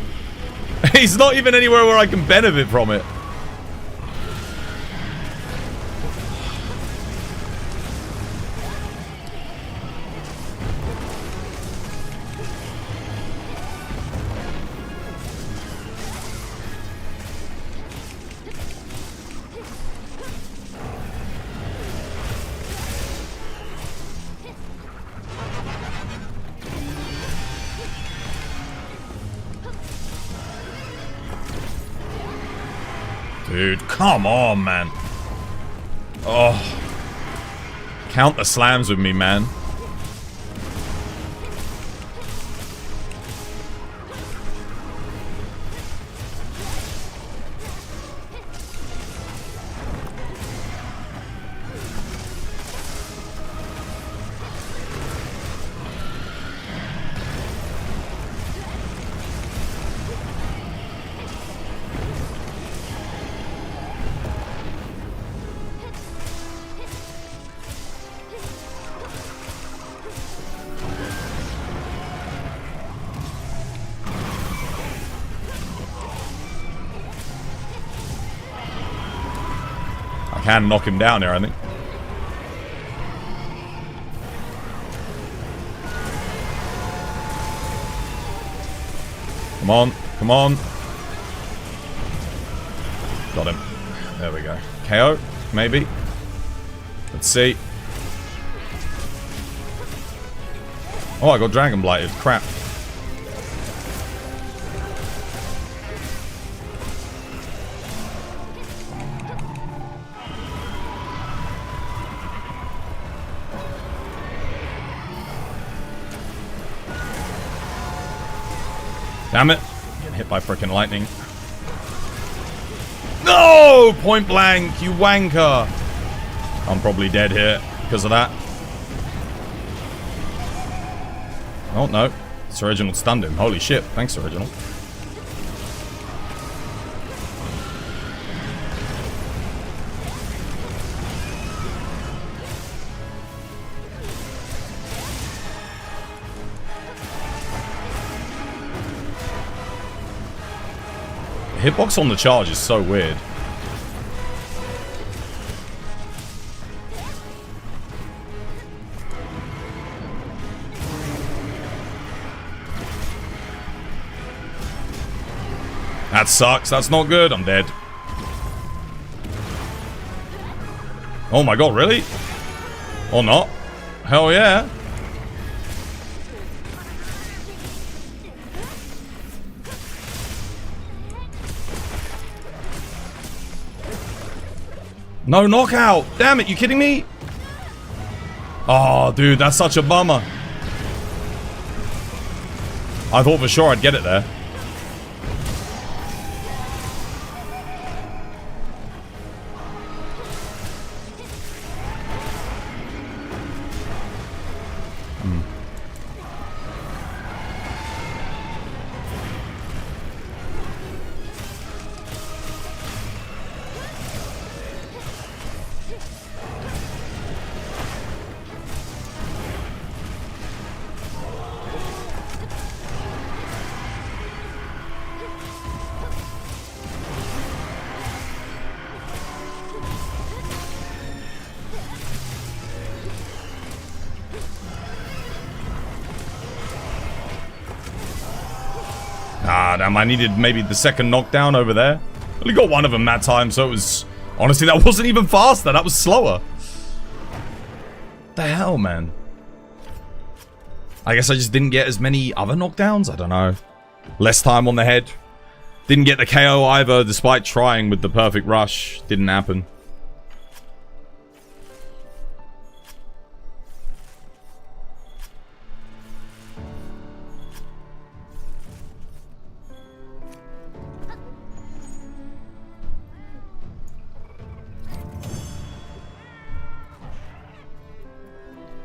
He's not even anywhere where I can benefit from it. Dude, come on, man. Oh. Count the slams with me, man. Can knock him down there, I think. Come on, come on. Got him. There we go. KO, maybe. Let's see. Oh, I got Dragon Blighted. Crap. Damn it. Getting hit by frickin' lightning. No! Point blank, you wanker. I'm probably dead here because of that. Oh, no. Sir Reginald stunned him. Holy shit. Thanks, Sir Reginald. Hitbox on the charge is so weird. That sucks. That's not good. I'm dead. Oh my god, really? Or not? Hell yeah. No knockout! Damn it, you kidding me? Oh, dude, that's such a bummer. I thought for sure I'd get it there. Ah, damn, I needed maybe the second knockdown over there. Only got one of them that time, so it was... Honestly, that wasn't even faster. That was slower. The hell, man? I guess I just didn't get as many other knockdowns? I don't know. Less time on the head. Didn't get the KO either, despite trying with the perfect rush. Didn't happen.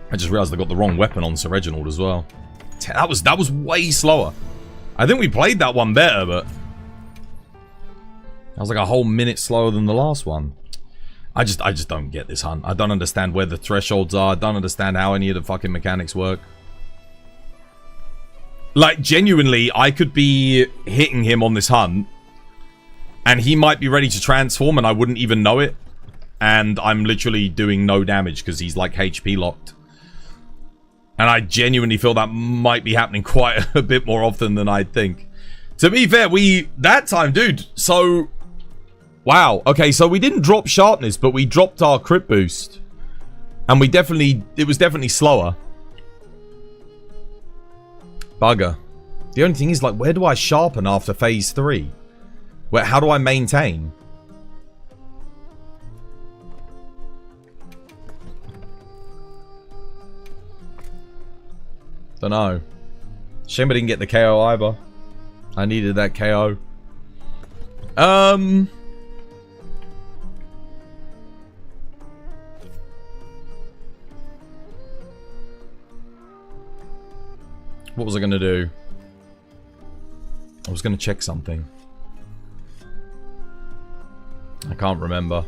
I just realized I got the wrong weapon on Sir Reginald as well. That was way slower. I think we played that one better, but...
I was like a whole minute slower than the last one. I just don't get this hunt. I don't understand where the thresholds are. I don't understand how any of the fucking mechanics work. Like, genuinely, I could be hitting him on this hunt, and he might be ready to transform, and I wouldn't even know it. And I'm literally doing no damage because he's, like, HP locked. And I genuinely feel that might be happening quite a bit more often than I'd think. To be fair, that time, dude, so... Wow, okay, so we didn't drop sharpness, but we dropped our crit boost. And it was definitely slower. Bugger. The only thing is, like, where do I sharpen after phase 3? How do I maintain? Don't know. Shame I didn't get the KO either. I needed that KO. What was I going to do? I was going to check something. I can't remember.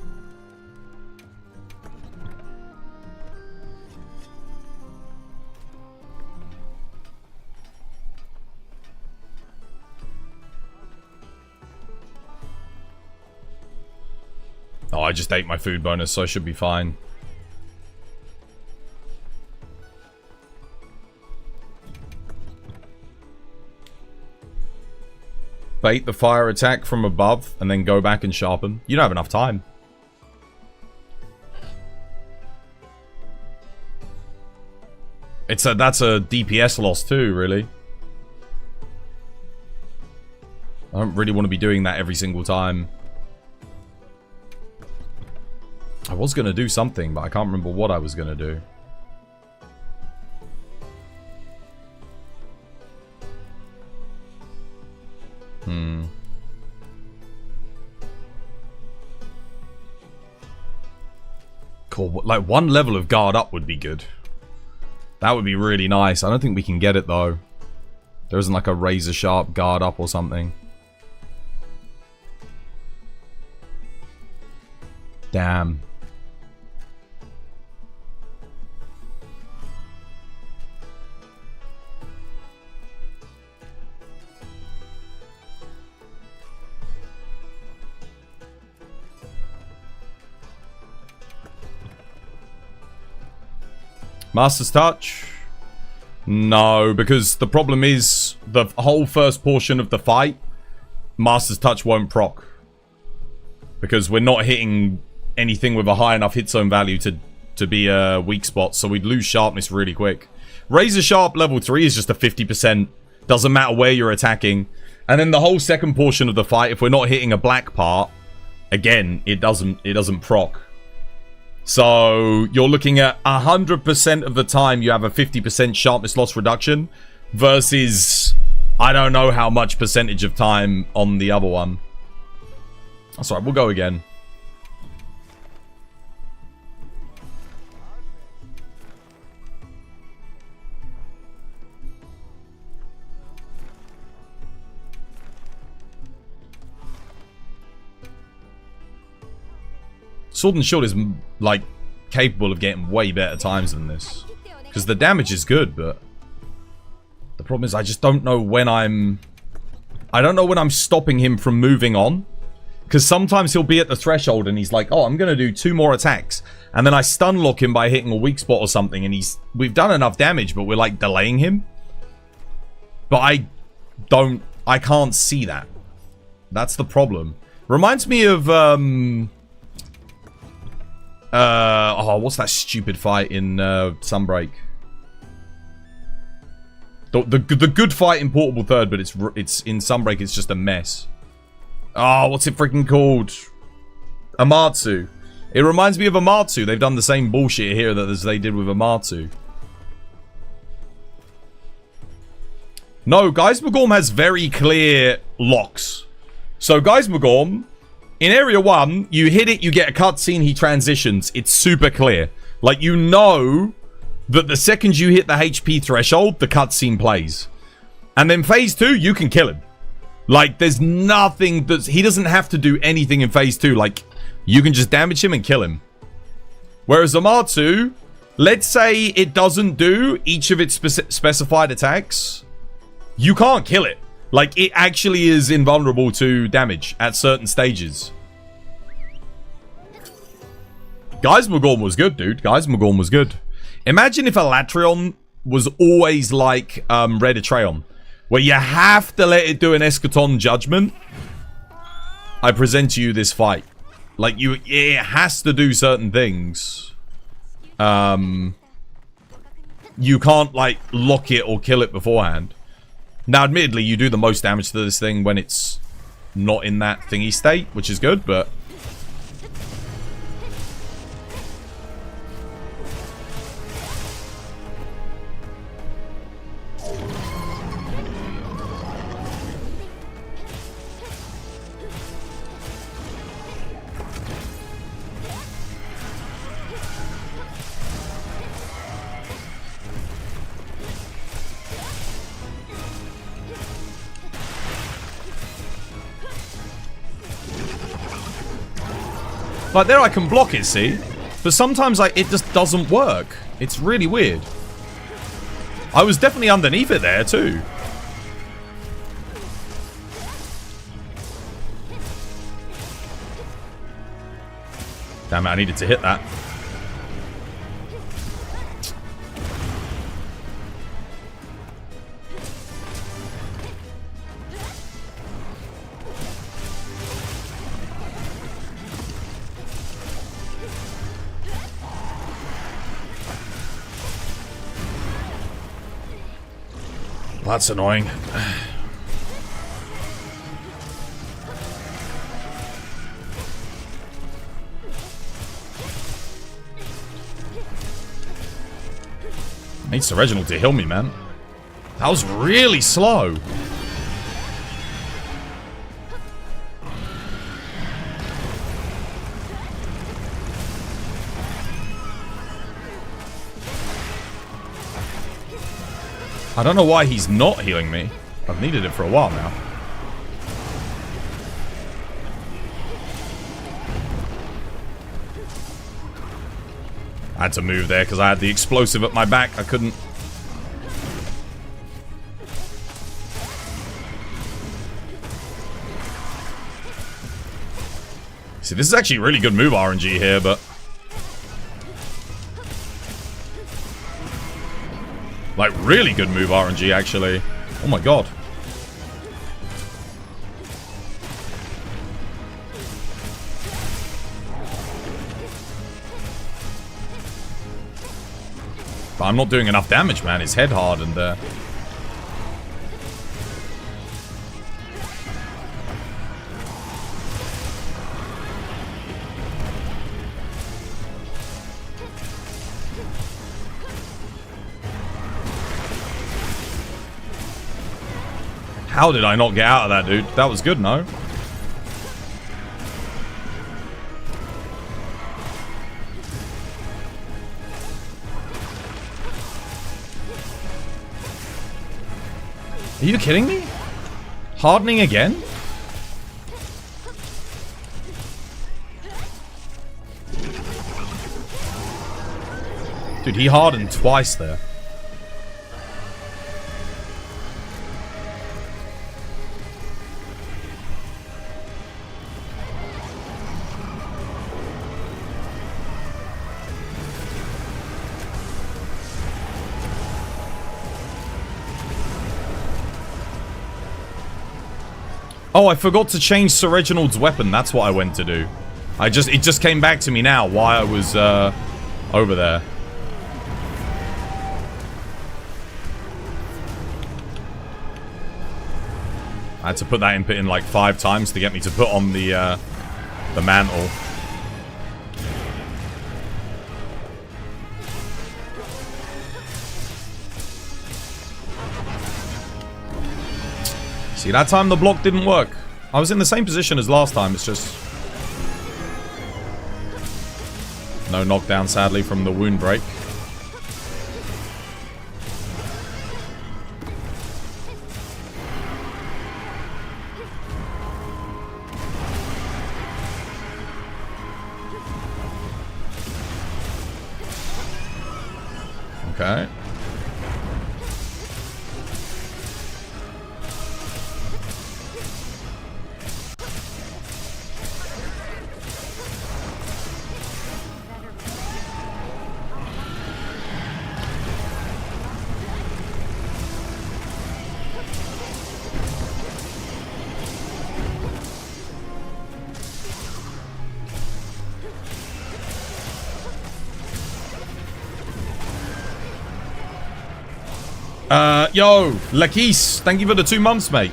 Oh, I just ate my food bonus, so I should be fine. Bait the fire attack from above and then go back and sharpen. You don't have enough time. That's a DPS loss too, really. I don't really want to be doing that every single time. I was going to do something, but I can't remember what I was going to do. Cool. Like, one level of guard up would be good. That would be really nice. I don't think we can get it, though. There isn't like a razor sharp guard up or something. Damn. Master's Touch? No, because the problem is the whole first portion of the fight, Master's Touch won't proc. Because we're not hitting anything with a high enough hit zone value to be a weak spot, so we'd lose sharpness really quick. Razor Sharp level 3 is just a 50%. Doesn't matter where you're attacking. And then the whole second portion of the fight, if we're not hitting a black part, again, it doesn't proc. So you're looking at 100% of the time you have a 50% sharpness loss reduction versus I don't know how much percentage of time on the other one. That's alright, we'll go again. Sword and Shield is, like, capable of getting way better times than this. Because the damage is good, but... the problem is I just don't know when I'm... I don't know when I'm stopping him from moving on. Because sometimes he'll be at the threshold and he's like, oh, I'm going to do 2 more attacks. And then I stun lock him by hitting a weak spot or something. And we've done enough damage, but we're, like, delaying him. But I can't see that. That's the problem. Reminds me of, oh, what's that stupid fight in Sunbreak? The good fight in Portable Third, but it's in Sunbreak. It's just a mess. Oh, what's it freaking called? Amatsu. It reminds me of Amatsu. They've done the same bullshit here as they did with Amatsu. No, Geismagorm has very clear locks. So Geismagorm, in Area 1, you hit it, you get a cutscene, he transitions. It's super clear. Like, you know that the second you hit the HP threshold, the cutscene plays. And then Phase 2, you can kill him.
Like, there's nothing that's... He doesn't have to do anything in phase 2. Like, you can just damage him and kill him. Whereas Amatsu, let's say it doesn't do each of its specified attacks. You can't kill it. Like, it actually is invulnerable to damage at certain stages. Geismagorn was good, dude. Geismagorn was good. Imagine if Alatreon was always like Red Atreon, where you have to let it do an Eschaton Judgment. I present to you this fight. Like, it has to do certain things. You can't, like, lock it or kill it beforehand. Now, admittedly, you do the most damage to this thing when it's not in that thingy state, which is good, but... Like, there I can block it, see? But sometimes, like, it just doesn't work. It's really weird. I was definitely underneath it there, too. Damn it, I needed to hit that. That's annoying. I need Sir Reginald to heal me, man. That was really slow. I don't know why he's not healing me. I've needed it for a while now. I had to move there because I had the explosive at my back. I couldn't... See, this is actually really good move RNG here, but... Like, really good move RNG, actually. Oh my god. But I'm not doing enough damage, man. His head hardened there. How did I not get out of that, dude? That was good, no? Are you kidding me? Hardening again? Dude, he hardened twice there. Oh, I forgot to change Sir Reginald's weapon. That's what I went to do. It just came back to me now while I was over there. I had to put that input in like 5 times to get me to put on the mantle. See, that time the block didn't work. I was in the same position as last time, it's just... No knockdown, sadly, from the wound break. Okay. Yo, Lakis, thank you for the 2 months, mate.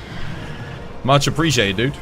Much appreciated, dude.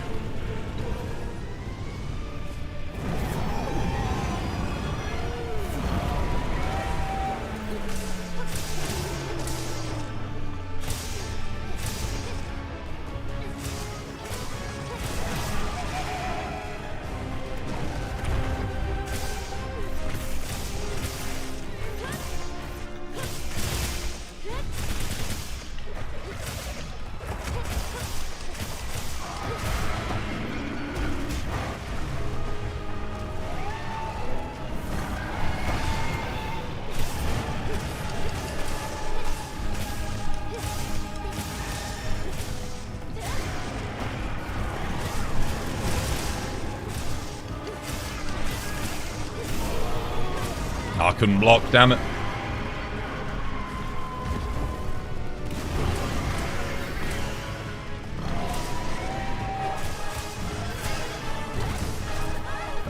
I couldn't block, damn it.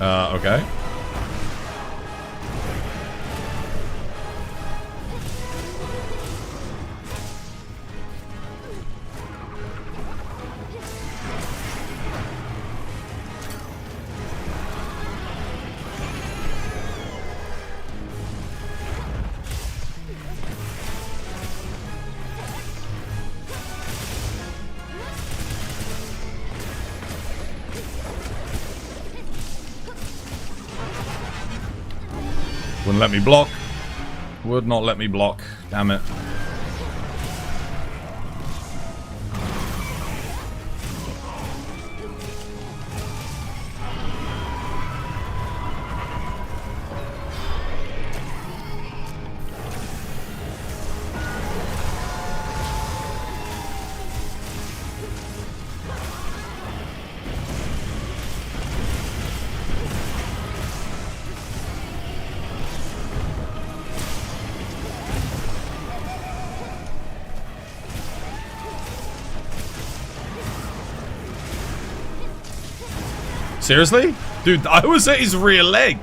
Okay. Wouldn't let me block. Would not let me block. Damn it. Seriously? Dude, I was at his rear leg.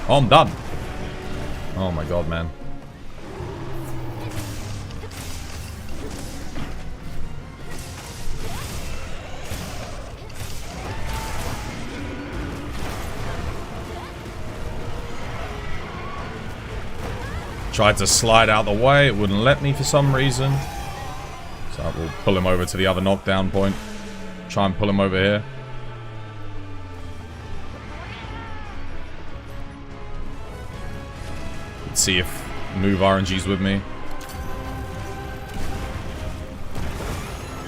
Oh, I'm done. Oh my god, man. Tried to slide out the way, it wouldn't let me for some reason. So we'll pull him over to the other knockdown point. Try and pull him over here. Let's see if Move RNG's with me.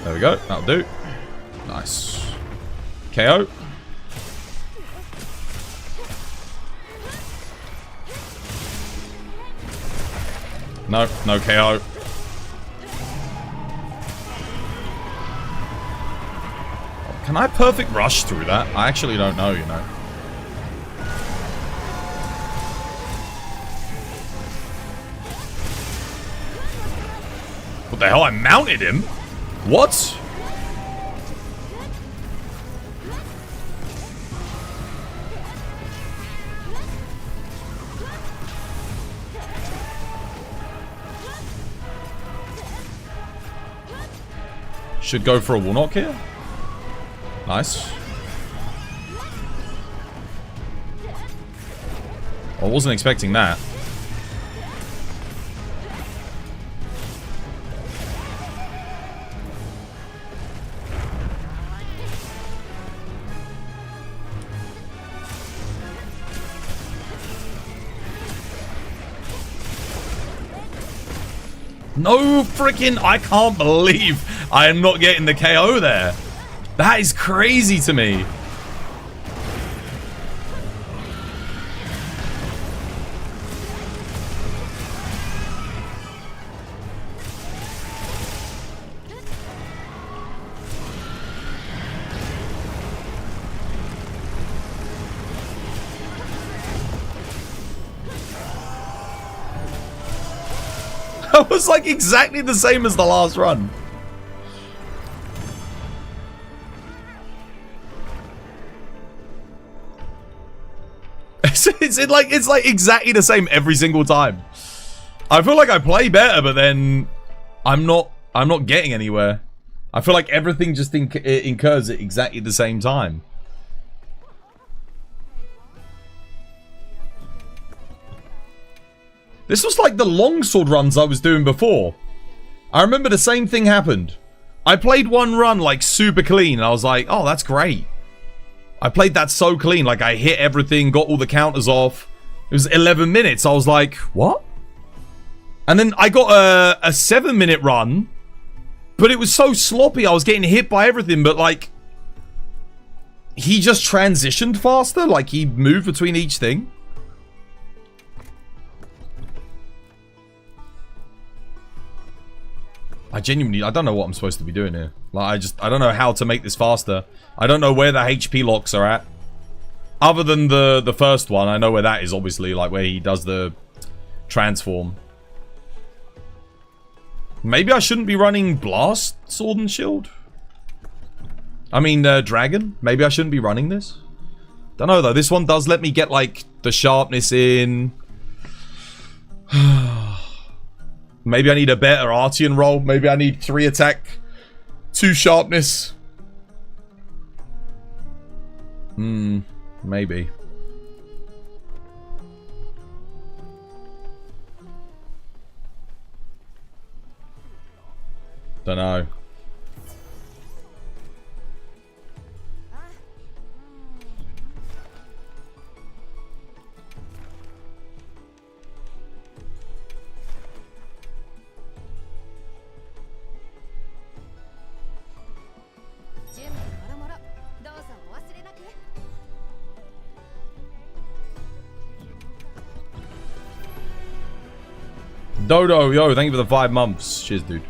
There we go. That'll do. Nice. KO. No, no KO. Can I perfect rush through that? I actually don't know, you know. What the hell? I mounted him? What? Should go for a wall knock here. Nice. I wasn't expecting that. No freaking... I can't believe I am not getting the KO there. That is crazy to me. That was like exactly the same as the last run. It's like exactly the same every single time. I feel like I play better, but then I'm not getting anywhere. I feel like everything just incurs at exactly the same time. This was like the longsword runs I was doing before. I remember the same thing happened. I played one run like super clean and I was like, oh, that's great. I played that so clean. Like I hit everything, got all the counters off. It was 11 minutes. I was like, what? And then I got a 7-minute run, but it was so sloppy. I was getting hit by everything, but like he just transitioned faster. Like he moved between each thing. I don't know what I'm supposed to be doing here. Like, I don't know how to make this faster. I don't know where the HP locks are at. Other than the first one, I know where that is, obviously, like where he does the transform. Maybe I shouldn't be running Blast, Sword and Shield? I mean, Dragon? Maybe I shouldn't be running this? Don't know, though. This one does let me get, like, the sharpness in. Maybe I need a better Artian roll. Maybe I need 3 attack, 2 sharpness. Maybe. Don't know. Dodo, yo, thank you for the 5 months. Cheers, dude.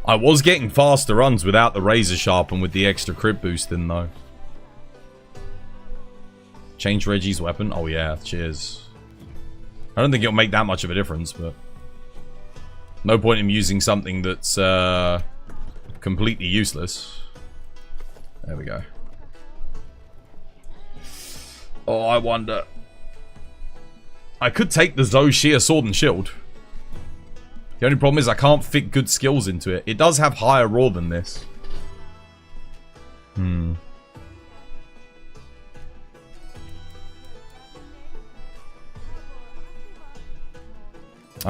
I was getting faster runs without the Razor Sharp and with the extra crit boost in, though. Change Reggie's weapon? Oh, yeah, cheers. I don't think it'll make that much of a difference, but... no point in using something that's, completely useless. There we go. Oh, I wonder. I could take the Zoshia Sword and Shield. The only problem is I can't fit good skills into it. It does have higher raw than this. I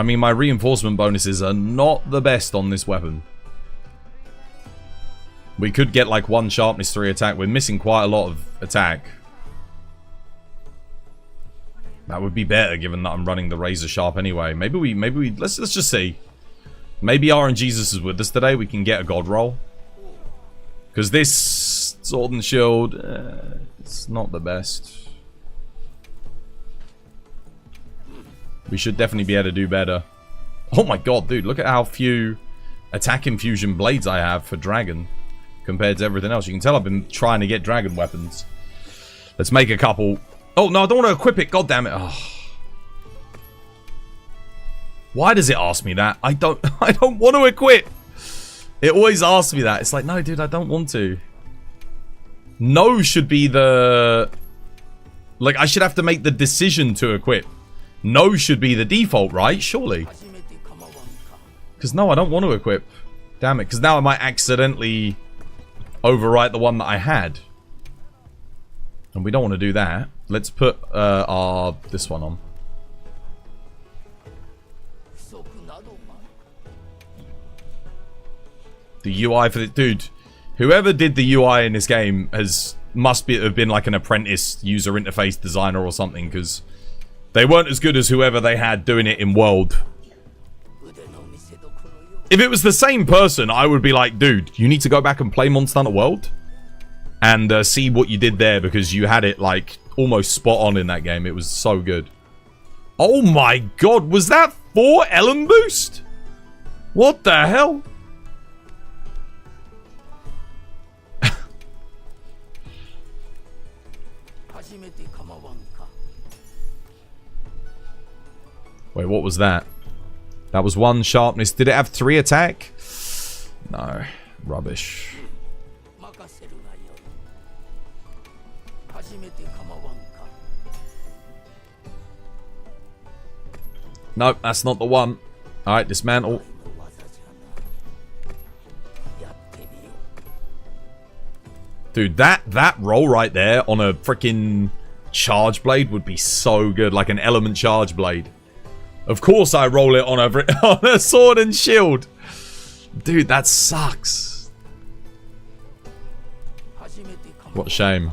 mean, my reinforcement bonuses are not the best on this weapon. We could get like 1 sharpness, 3 attack. We're missing quite a lot of attack. That would be better given that I'm running the Razor Sharp anyway. Maybe we let's just see. Maybe RNGesus is with us today. We can get a god roll. Because this Sword and Shield, it's not the best. We should definitely be able to do better. Oh my god, dude, look at how few attack infusion blades I have for Dragon compared to everything else. You can tell I've been trying to get Dragon weapons. Let's make a couple. Oh, no, I don't want to equip it. God damn it. Oh. Why does it ask me that? I don't want to equip. It always asks me that. It's like, no, dude, I don't want to. No should be the... like, I should have to make the decision to equip. No should be the default, right? Surely. Because, no, I don't want to equip. Damn it. Because now I might accidentally overwrite the one that I had. And we don't want to do that. Let's put this one on. The UI for the dude, whoever did the UI in this game must have been like an apprentice user interface designer or something, because they weren't as good as whoever they had doing it in World. If it was the same person, I would be like, dude, you need to go back and play Monster Hunter World and see what you did there, because you had it like almost spot on in that game. It was so good. Oh my god, was that 4 Ellen boost? What the hell? Wait, what was that? That was 1 sharpness. Did it have 3 attack? No. Rubbish. Nope, that's not the one. Alright, dismantle. Dude, that roll right there on a freaking charge blade would be so good. Like an element charge blade. Of course I roll it on on a sword and shield. Dude, that sucks. What a shame.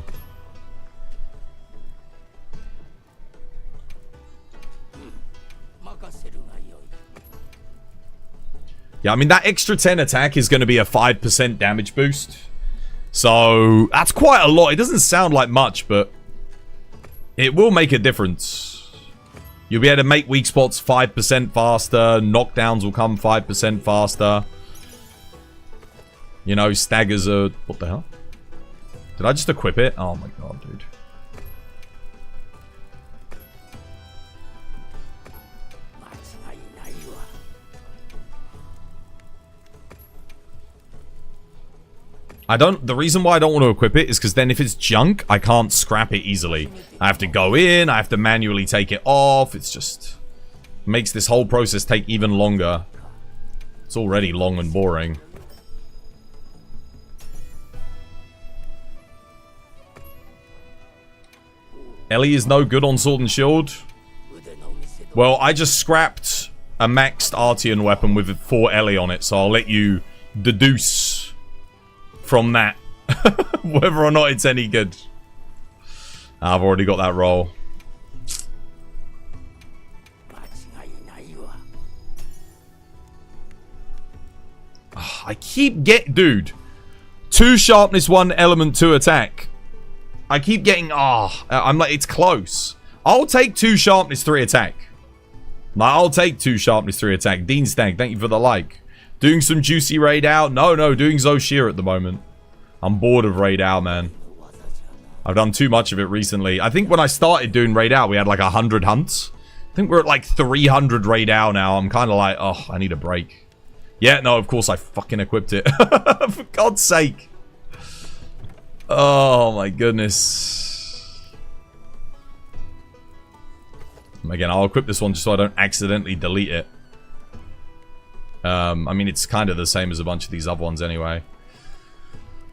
Yeah, I mean, that extra 10 attack is going to be a 5% damage boost. So, that's quite a lot. It doesn't sound like much, but it will make a difference. You'll be able to make weak spots 5% faster. Knockdowns will come 5% faster. You know, staggers are... What the hell? Did I just equip it? Oh my god, dude. The reason why I don't want to equip it is because then if it's junk, I can't scrap it easily. I have to go in, I have to manually take it off. It's just... makes this whole process take even longer. It's already long and boring. Ellie is no good on Sword and Shield. Well, I just scrapped a maxed Artian weapon with 4 Ellie on it, so I'll let you deduce from that whether or not it's any good. I've already got that roll. I keep dude, 2 sharpness, 1 element, 2 attack. I keep getting I'm like, it's close. I'll take 2 sharpness, 3 attack. I'll take 2 sharpness, 3 attack. Dean Stank, thank you for the like. Doing some juicy raid out? No, doing Zoshir at the moment. I'm bored of raid out, man. I've done too much of it recently. I think when I started doing raid out, we had like 100 hunts. I think we're at like 300 raid out now. I'm kind of like, oh, I need a break. Yeah, no, of course I fucking equipped it. For God's sake. Oh my goodness. Again, I'll equip this one just so I don't accidentally delete it. I mean, it's kind of the same as a bunch of these other ones anyway.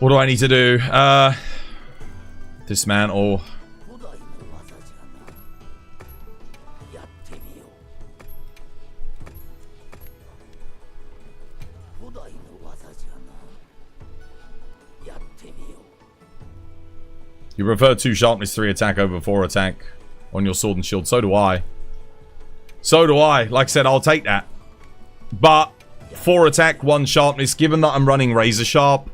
What do I need to do? Dismantle. You prefer 2 sharpness, 3 attack over 4 attack on your sword and shield. So do I. So do I. Like I said, I'll take that. But 4 attack, 1 sharpness, given that I'm running Razor Sharp,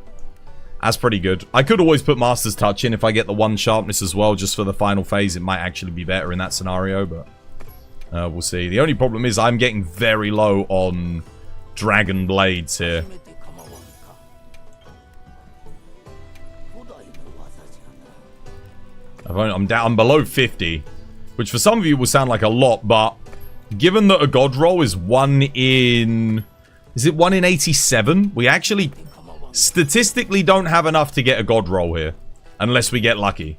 that's pretty good. I could always put Master's Touch in if I get the 1 sharpness as well, just for the final phase. It might actually be better in that scenario, but we'll see. The only problem is I'm getting very low on Dragon Blades here. I'm below 50, which for some of you will sound like a lot, but given that a god roll is 1 in... Is it 1 in 87? We actually statistically don't have enough to get a god roll here. Unless we get lucky.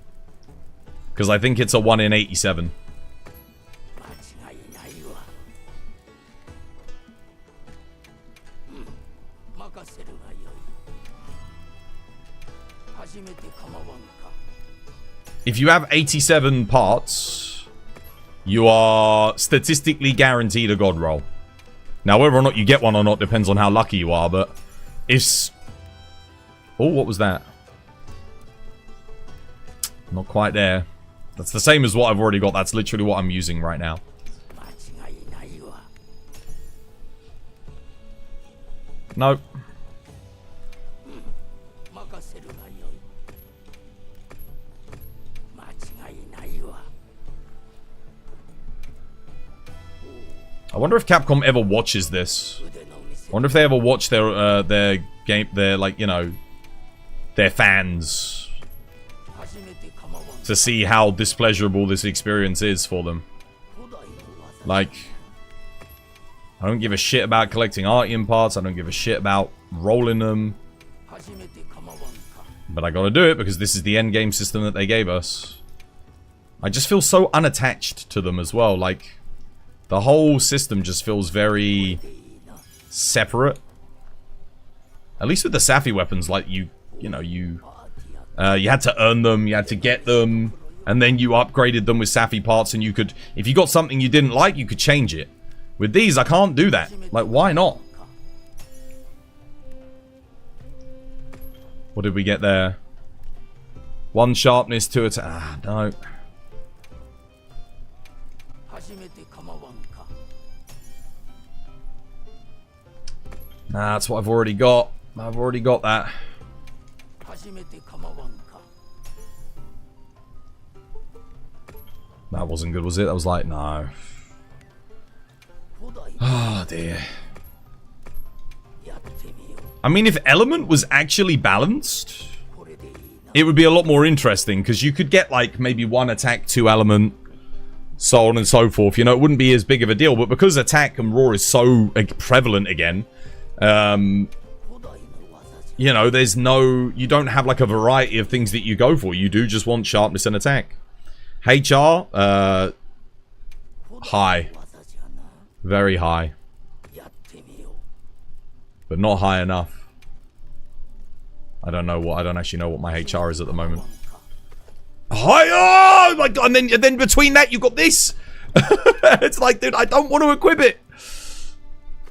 Because I think it's a 1 in 87. If you have 87 parts, you are statistically guaranteed a god roll. Now, whether or not you get one or not depends on how lucky you are, but it's... Oh, what was that? Not quite there. That's the same as what I've already got. That's literally what I'm using right now. Nope. I wonder if Capcom ever watches this. I wonder if they ever watch their game, like, you know, their fans, to see how displeasurable this experience is for them. Like, I don't give a shit about collecting Artium parts. I don't give a shit about rolling them. But I gotta do it because this is the end game system that they gave us. I just feel so unattached to them as well. Like, the whole system just feels very separate. At least with the Safi weapons, like you had to earn them, you had to get them, and then you upgraded them with Safi parts, and you could, if you got something you didn't like, you could change it. With these, I can't do that. Like, why not? What did we get there? 1 sharpness, 2 attack. Ah, no. Nah, that's what I've already got. I've already got that. That wasn't good, was it? That was like, no. Oh, dear. I mean, if Element was actually balanced, it would be a lot more interesting, because you could get, like, maybe 1 attack, 2 element, so on and so forth. You know, it wouldn't be as big of a deal, but because attack and raw is so prevalent again, you know, there's no... You don't have, like, a variety of things that you go for. You do just want sharpness and attack. HR, high. Very high. But not high enough. I don't actually know what my HR is at the moment. High! Oh my god! And then between that, you got this! It's like, dude, I don't want to equip it!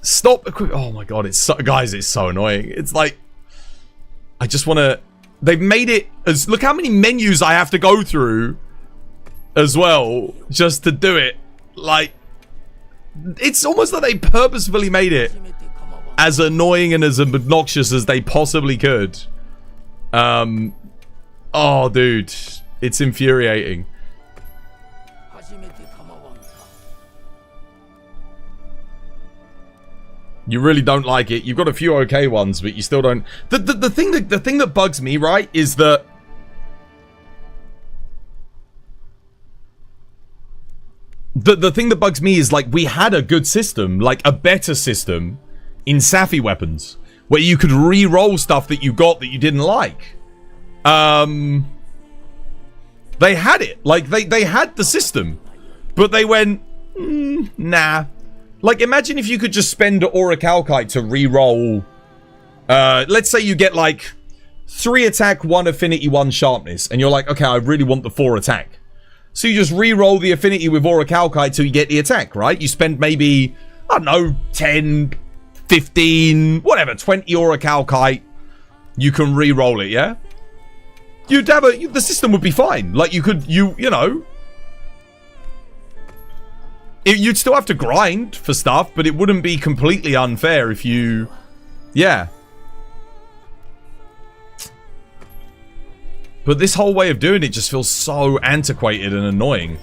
Stop equip... Oh my god, it's so... Guys, it's so annoying. It's like... I just want to... They've made it as... Look how many menus I have to go through as well, just to do it. Like... It's almost like they purposefully made it as annoying and as obnoxious as they possibly could. Oh, dude. It's infuriating. You really don't like it. You've got a few okay ones, but you still don't... The thing that bugs me, right, is that... The thing that bugs me is, like, we had a good system, like, a better system in Safi weapons, where you could re-roll stuff that you got that you didn't like. They had it. Like, they had the system, but they went, nah. Like, imagine if you could just spend Orichalcite to re-roll, let's say you get, like, 3 attack, 1 affinity, 1 sharpness, and you're like, okay, I really want the 4 attack. So you just re-roll the affinity with Orichalcite till you get the attack, right? You spend maybe, I don't know, 10, 15, whatever, 20 Orichalcite. You can re-roll it, yeah? You'd have the system would be fine. Like, you could, you know. You'd still have to grind for stuff, but it wouldn't be completely unfair if you, yeah. But this whole way of doing it just feels so antiquated and annoying.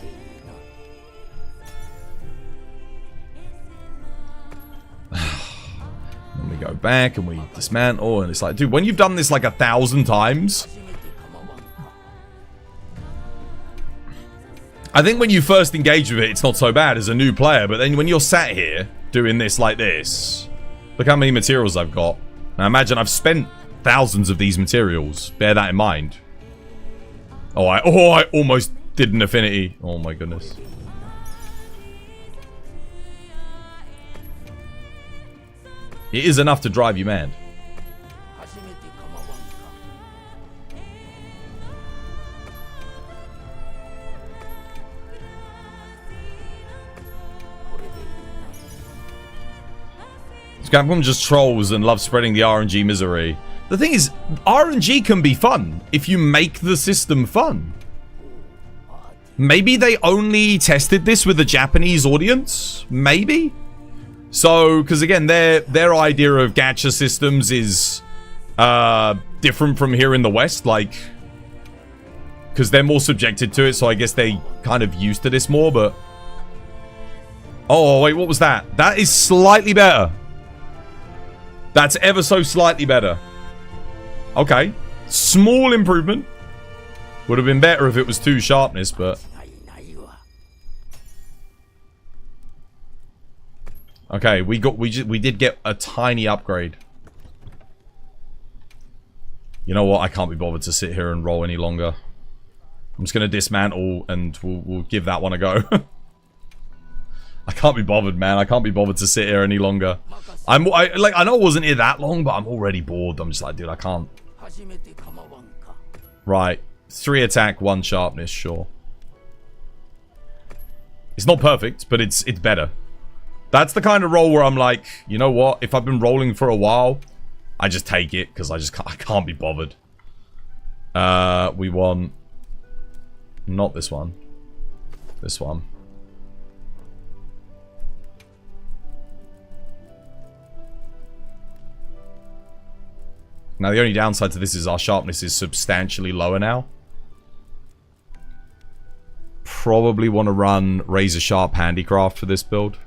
Then we go back and we dismantle, and it's like, dude, when you've done this like 1,000 times... I think when you first engage with it, it's not so bad as a new player, but then when you're sat here doing this like this, look how many materials I've got. Now imagine I've spent thousands of these materials. Bear that in mind. Oh, I almost did an affinity. Oh my goodness. It is enough to drive you mad. Capcom just trolls and loves spreading the RNG misery. The thing is, RNG can be fun if you make the system fun. Maybe they only tested this with a Japanese audience? Maybe? So, because again, their idea of gacha systems is different from here in the West, like... Because they're more subjected to it, so I guess they kind of used to this more, but... Oh, wait, what was that? That is slightly better. That's ever so slightly better. Okay. Small improvement. Would have been better if it was 2 sharpness, but... Okay, we did get a tiny upgrade. You know what? I can't be bothered to sit here and roll any longer. I'm just gonna dismantle and we'll give that one a go. I can't be bothered, man. I can't be bothered to sit here any longer. I know it wasn't here that long, but I'm already bored. I'm just like, dude, I can't. Right. 3 attack, 1 sharpness, sure. It's not perfect, but it's better. That's the kind of roll where I'm like, you know what? If I've been rolling for a while, I just take it because I can't be bothered. We want not this one. This one. Now the only downside to this is our sharpness is substantially lower now. Probably want to run Razor Sharp Handicraft for this build.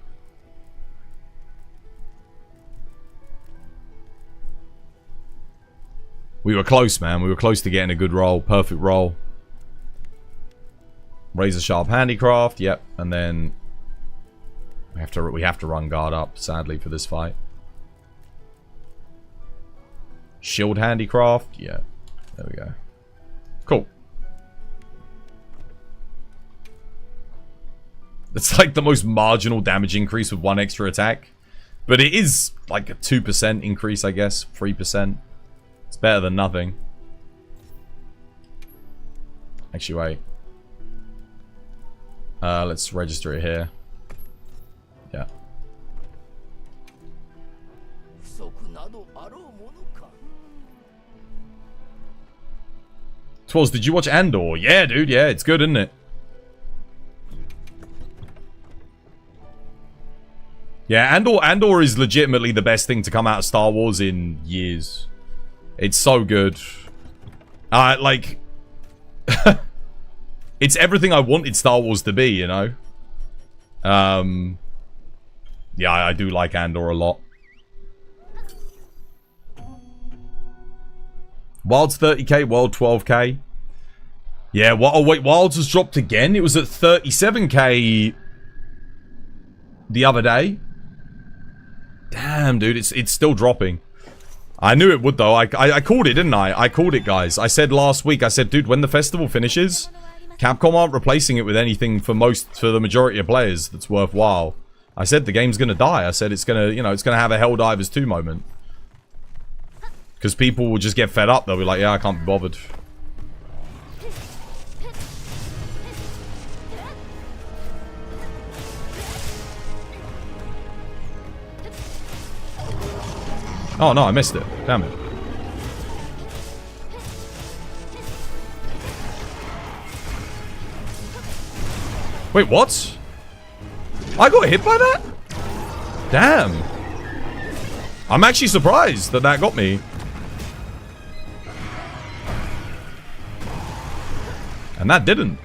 We were close, man. We were close to getting a good roll. Perfect roll. Razor Sharp Handicraft, yep. And then we have to run guard up, sadly, for this fight. Shield Handicraft, yeah. There we go. Cool. It's like the most marginal damage increase with 1 extra attack. But it is like a 2% increase, I guess. 3%. It's better than nothing. Actually, wait. Let's register it here. Yeah. Twas, did you watch Andor? Yeah, dude, yeah, it's good, isn't it? Yeah, Andor is legitimately the best thing to come out of Star Wars in years. It's so good. Like... it's everything I wanted Star Wars to be, you know? Yeah, I do like Andor a lot. Wild's 30k, Wild 12k. Yeah, oh wait, Wild's has dropped again? It was at 37k the other day. Damn, dude, it's still dropping. I knew it would, though. I called it, didn't I? I called it, guys. I said last week, I said, dude, when the festival finishes, Capcom aren't replacing it with anything for the majority of players that's worthwhile. I said the game's gonna die. I said it's gonna, you know, it's gonna have a Helldivers 2 moment. Because people will just get fed up. They'll be like, yeah, I can't be bothered. Oh, no, I missed it. Damn it. Wait, what? I got hit by that? Damn. I'm actually surprised that that got me. And that didn't.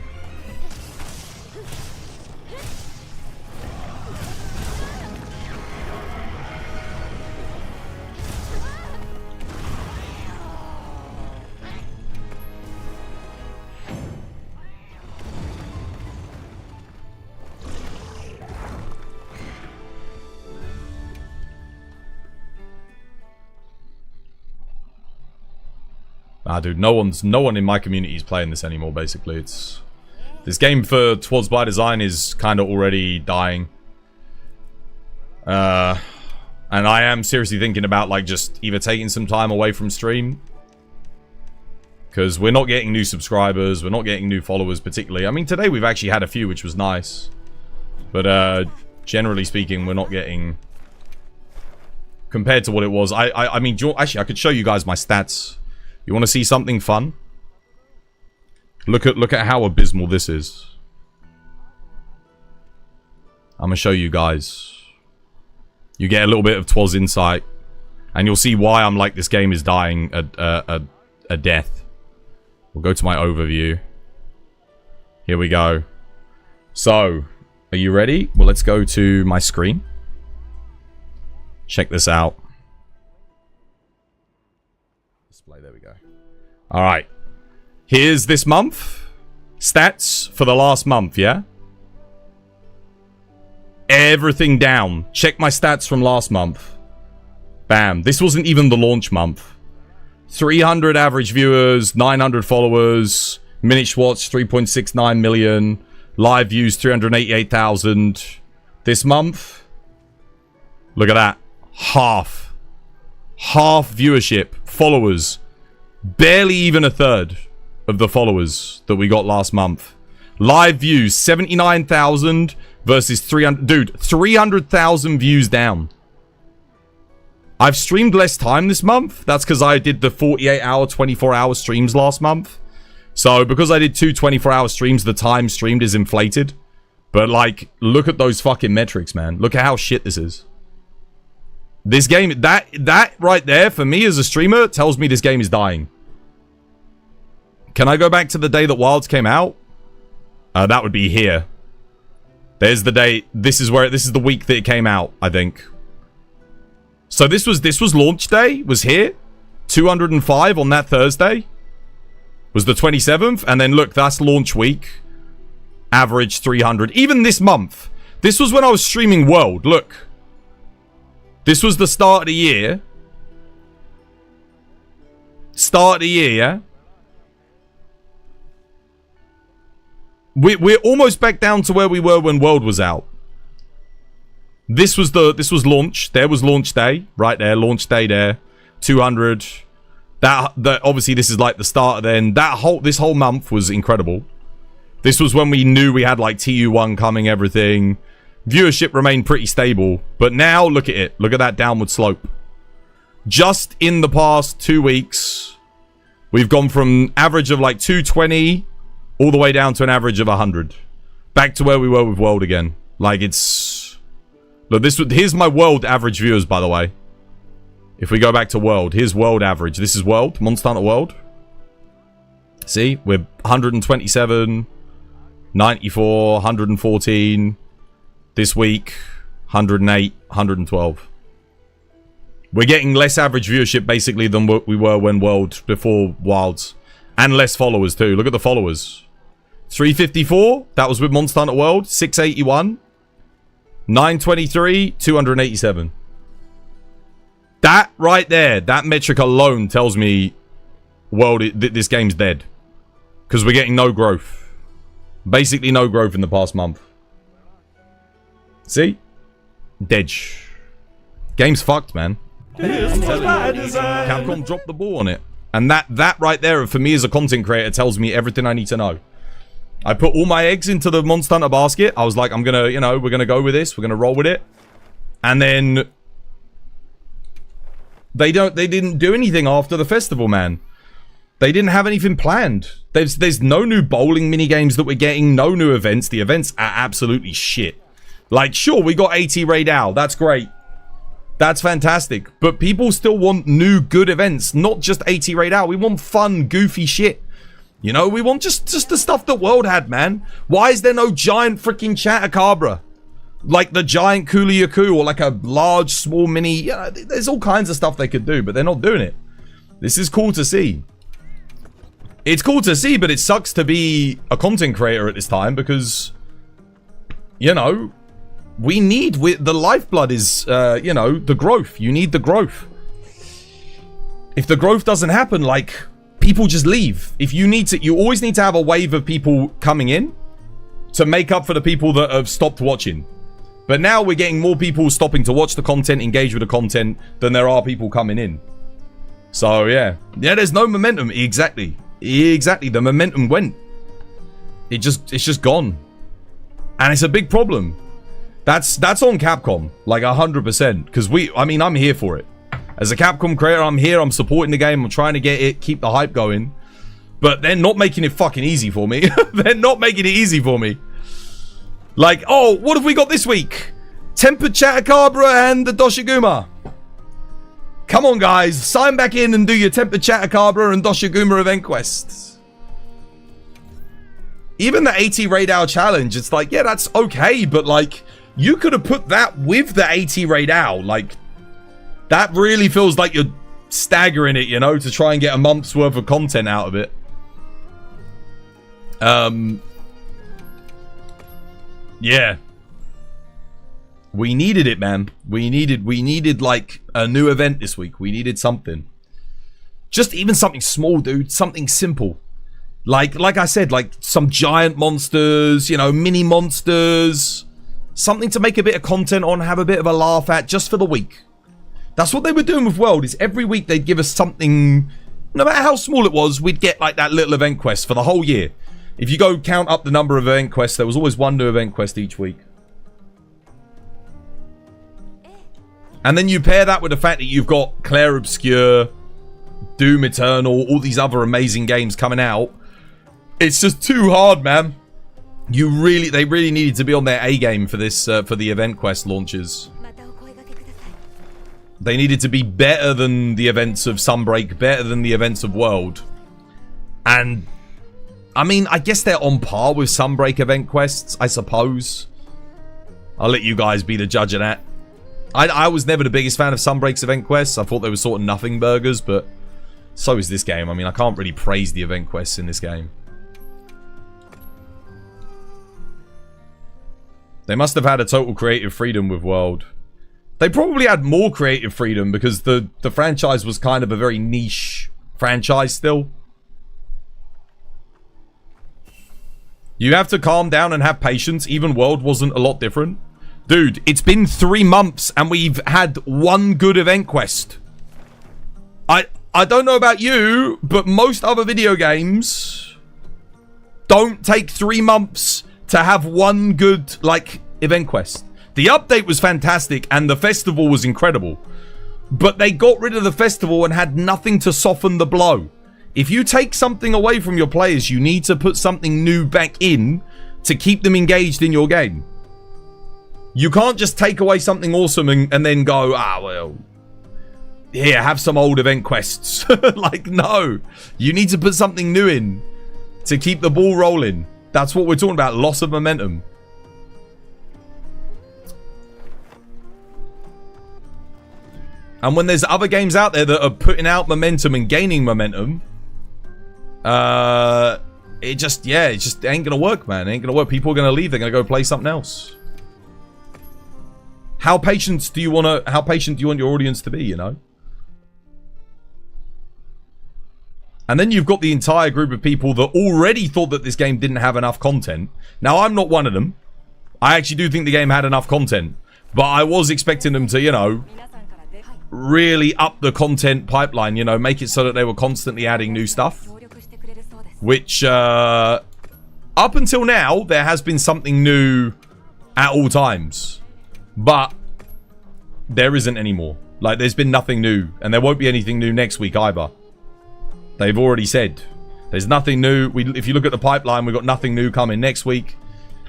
Nah, dude, no one in my community is playing this anymore, basically. It's... This game for Twas by Design is kind of already dying. And I am seriously thinking about, like, just either taking some time away from stream. Because we're not getting new subscribers, we're not getting new followers particularly. I mean, today we've actually had a few, which was nice. But, generally speaking, we're not getting... Compared to what it was, I mean, actually, I could show you guys my stats. You want to see something fun? Look at how abysmal this is. I'm gonna show you guys. You get a little bit of Twas insight, and you'll see why I'm like this game is dying a death. We'll go to my overview. Here we go. So, are you ready? Well, let's go to my screen. Check this out. Display, there we go. Alright. Here's this month. Stats for the last month, yeah?
Everything down. Check my stats from last month. Bam. This wasn't even the launch month. 300 average viewers, 900 followers, minutes watched 3.69 million, live views 388,000. This month, look at that. Half viewership, followers. Barely even a third of the followers that we got last month. Live views, 79,000 versus 300. Dude, 300,000 views down. I've streamed less time this month. That's because I did the 48-hour, 24-hour streams last month. So, because I did 2 24-hour streams, the time streamed is inflated. But, like, look at those fucking metrics, man. Look at how shit this is. This game, that right there, for me as a streamer, tells me this game is dying. Can I go back to the day that Wilds came out? That would be here. There's the day. This is the week that it came out, I think. So this was launch day, was here. 205 on that Thursday. Was the 27th. And then look, that's launch week. Average 300. Even this month. This was when I was streaming World. Look. This was the start of the year. Start of the year, yeah? We're almost back down to where we were when World was out. This was launch. There was launch day. Right there. Launch day there. 200. That obviously this is like the start of then. This whole month was incredible. This was when we knew we had like TU1 coming, everything. Viewership remained pretty stable. But now look at it. Look at that downward slope. Just in the past 2 weeks, we've gone from average of like 220 all the way down to an average of 100. Back to where we were with World again. Like it's... Look, here's my World average viewers, by the way. If we go back to World, here's World average. This is World, Monster Hunter World. See, we're 127, 94, 114. This week, 108, 112. We're getting less average viewership, basically, than what we were when World, before Wilds. And less followers, too. Look at the followers. 354, that was with Monster Hunter World. 681. 923, 287. That right there, that metric alone tells me this game's dead. Because we're getting no growth. Basically no growth in the past month. See? Dead. Game's fucked, man. Capcom dropped the ball on it. And that right there, for me as a content creator, tells me everything I need to know. I put all my eggs into the Monster Hunter basket. I was like, I'm gonna, you know, we're gonna go with this. We're gonna roll with it. And then they didn't do anything after the festival, man. They didn't have anything planned. There's no new bowling mini games that we're getting. No new events. The events are absolutely shit. Like, sure, we got AT Raid Owl. That's great. That's fantastic. But people still want new good events, not just AT Raid Owl. We want fun, goofy shit. You know, we want just the stuff that World had, man. Why is there no giant freaking Chatacabra? Like the giant Kuliaku or like a large, small mini. Yeah, there's all kinds of stuff they could do, but they're not doing it. This is cool to see. It's cool to see, but it sucks to be a content creator at this time because, you know, we need... the lifeblood is, you know, the growth. You need the growth. If the growth doesn't happen, like... people just leave. If you need to, you always need to have a wave of people coming in to make up for the people that have stopped watching. But now we're getting more people stopping to watch the content, engage with the content, than there are people coming in. So yeah, there's no momentum. Exactly. The momentum went. It's just gone, and it's a big problem. That's on Capcom, like 100%. Because I mean, I'm here for it. As a Capcom creator, I'm here, I'm supporting the game, I'm trying to get it, keep the hype going. But they're not making it fucking easy for me. They're not making it easy for me. Like, oh, what have we got this week? Tempered Chatacabra and the Doshiguma. Come on, guys, sign back in and do your Tempered Chatacabra and Doshiguma event quests. Even the AT Raid Owl challenge, it's like, yeah, that's okay, but like, you could have put that with the AT Raid Owl, like... that really feels like you're staggering it, you know, to try and get a month's worth of content out of it. Yeah. We needed it, man. We needed like a new event this week. We needed something. Just even something small, dude. Something simple. Like I said, like some giant monsters, you know, mini monsters. Something to make a bit of content on, have a bit of a laugh at just for the week. That's what they were doing with World, is every week they'd give us something, no matter how small it was, we'd get like that little event quest for the whole year. If you go count up the number of event quests, there was always one new event quest each week. And then you pair that with the fact that you've got Clair Obscur, Doom Eternal, all these other amazing games coming out. It's just too hard, man. They really needed to be on their A game for this, for the event quest launches. They needed to be better than the events of Sunbreak, better than the events of World. And, I mean, I guess they're on par with Sunbreak event quests, I suppose. I'll let you guys be the judge of that. I was never the biggest fan of Sunbreak's event quests. I thought they were sort of nothing burgers, but so is this game. I mean, I can't really praise the event quests in this game. They must have had a total creative freedom with World. They probably had more creative freedom because the franchise was kind of a very niche franchise still. You have to calm down and have patience. Even World wasn't a lot different. Dude, it's been 3 months and we've had one good event quest. I don't know about you, but most other video games don't take 3 months to have one good, like, event quest. The update was fantastic and the festival was incredible. But they got rid of the festival and had nothing to soften the blow. If you take something away from your players, you need to put something new back in to keep them engaged in your game. You can't just take away something awesome and then go, well, here, have some old event quests. Like, no. You need to put something new in to keep the ball rolling. That's what we're talking about, loss of momentum. And when there's other games out there that are putting out momentum and gaining momentum, it just ain't gonna work, man. It ain't gonna work. People are gonna leave. They're gonna go play something else. How patient do you want your audience to be, you know? And then you've got the entire group of people that already thought that this game didn't have enough content. Now, I'm not one of them. I actually do think the game had enough content. But I was expecting them to, you know, really up the content pipeline, you know, make it so that they were constantly adding new stuff. Which, up until now, there has been something new at all times. But there isn't anymore. Like, there's been nothing new. And there won't be anything new next week either. They've already said there's nothing new. If you look at the pipeline, we've got nothing new coming next week.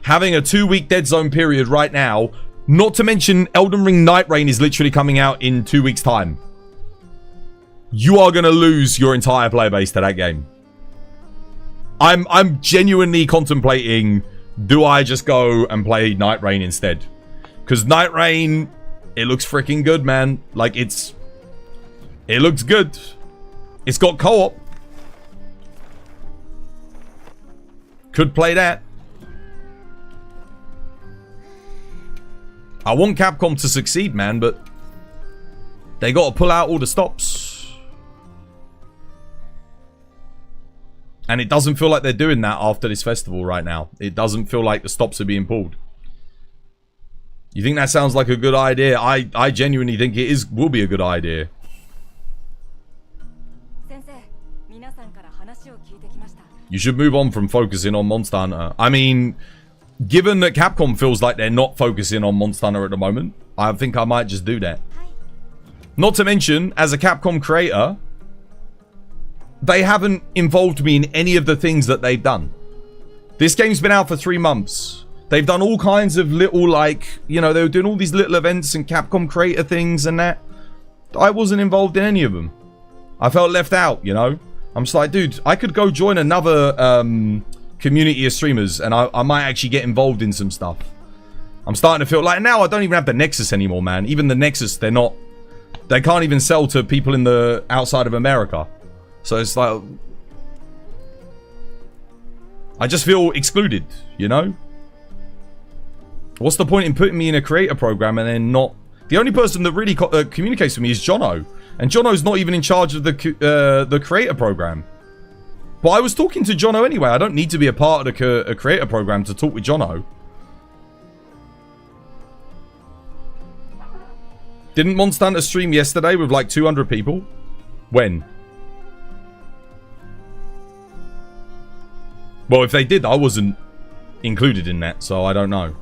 Having a 2-week dead zone period right now, not to mention Elden Ring Night Rain is literally coming out in 2 weeks' time. You are going to lose your entire player base to that game. I'm genuinely contemplating, do I just go and play Night Rain instead? Because Night Rain, it looks freaking good, man. Like, it looks good. It's got co-op. Could play that. I want Capcom to succeed, man, but they got to pull out all the stops. And it doesn't feel like they're doing that after this festival right now. It doesn't feel like the stops are being pulled. You think that sounds like a good idea? I genuinely think it will be a good idea. You should move on from focusing on Monster Hunter. I mean, given that Capcom feels like they're not focusing on Monster Hunter at the moment, I think I might just do that. Not to mention, as a Capcom creator, they haven't involved me in any of the things that they've done. This game's been out for 3 months. They've done all kinds of little, like, you know, they were doing all these little events and Capcom creator things and that. I wasn't involved in any of them. I felt left out, you know? I'm just like, dude, I could go join another community of streamers and I might actually get involved in some stuff. I'm starting to feel like now I don't even have the Nexus anymore, man. Even the Nexus, they can't even sell to people in the outside of America. So it's like, I just feel excluded, you know? What's the point in putting me in a creator program and then not... The only person that really communicates with me is Jono. And Jono's not even in charge of the creator program. But I was talking to Jono anyway. I don't need to be a part of the creator program to talk with Jono. Didn't Monster Hunter stream yesterday with like 200 people? When? Well, if they did, I wasn't included in that, so I don't know.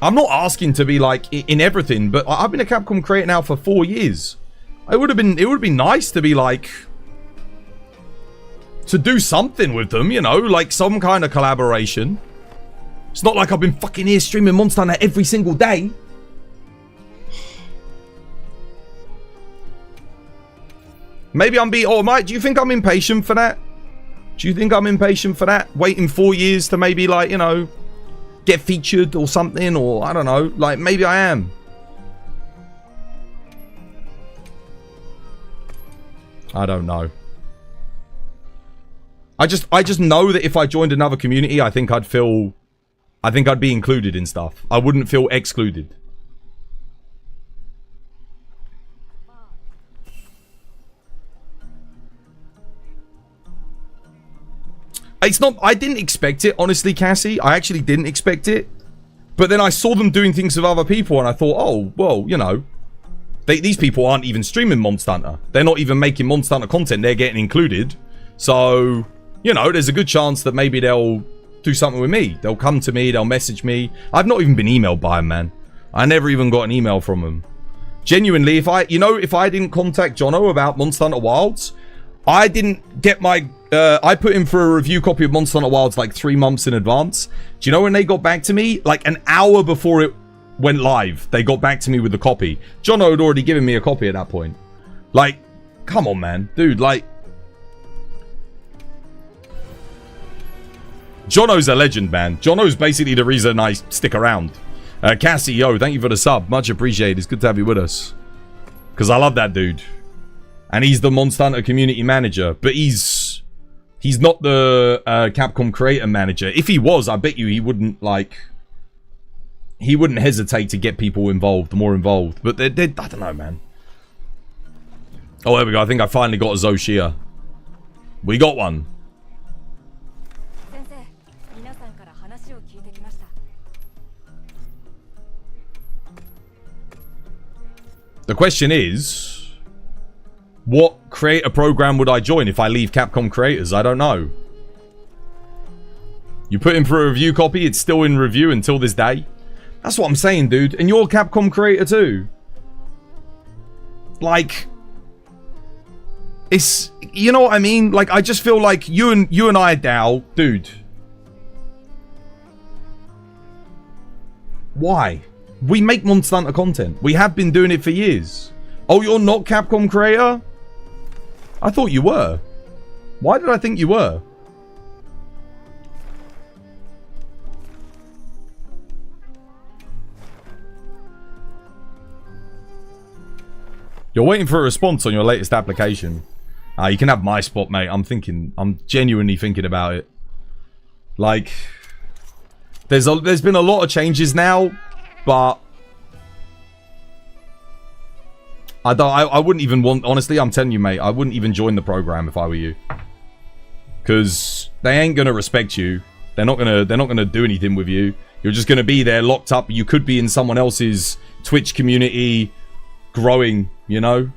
I'm not asking to be like in everything, but I've been a Capcom creator now for 4 years. It would have been nice to be like, to do something with them, you know, like some kind of collaboration. It's not like I've been fucking here streaming Monster Hunter every single day. Maybe I'm being... Oh, Mike, do you think I'm impatient for that? Do you think I'm impatient for that? Waiting 4 years to maybe, like, you know, get featured or something? Or, I don't know. Like, maybe I am. I don't know. I just know that if I joined another community, I think I'd be included in stuff. I wouldn't feel excluded. It's not... I didn't expect it, honestly, Cassie. I actually didn't expect it. But then I saw them doing things with other people and I thought, oh, well, you know. These people aren't even streaming Monster Hunter. They're not even making Monster Hunter content. They're getting included. So, you know, there's a good chance that maybe they'll do something with me. They'll come to me. They'll message me. I've not even been emailed by them, man. I never even got an email from them. Genuinely, if I didn't contact Jono about Monster Hunter Wilds, I didn't get my... I put in for a review copy of Monster Hunter Wilds like 3 months in advance. Do you know when they got back to me? Like an hour before it went live, they got back to me with the copy. Jono had already given me a copy at that point. Like, come on, man. Dude, like... Jono's a legend, man. Jono's basically the reason I stick around. Cassie, yo, thank you for the sub. Much appreciated. It's good to have you with us. Because I love that dude. And he's the Monster Hunter community manager. But he's not the Capcom creator manager. If he was, I bet you he wouldn't, like... He wouldn't hesitate to get people involved, more involved. But I don't know, man. Oh, there we go. I think I finally got a Zoshia. We got one. The question is, what creator program would I join if I leave Capcom Creators? I don't know. You put in for a review copy, it's still in review until this day. That's what I'm saying, dude. And you're a Capcom creator too. Like, it's, you know what I mean? Like, I just feel like you and I, Dao, dude. Why? We make Monster Hunter content. We have been doing it for years. Oh, you're not Capcom creator? I thought you were. Why did I think you were? You're waiting for a response on your latest application. You can have my spot, mate. I'm genuinely thinking about it. Like, there's been a lot of changes now, but I wouldn't even want, honestly, I'm telling you, mate, I wouldn't even join the program if I were you. Cause they ain't gonna respect you. They're not gonna do anything with you. You're just gonna be there locked up. You could be in someone else's Twitch community growing, you know?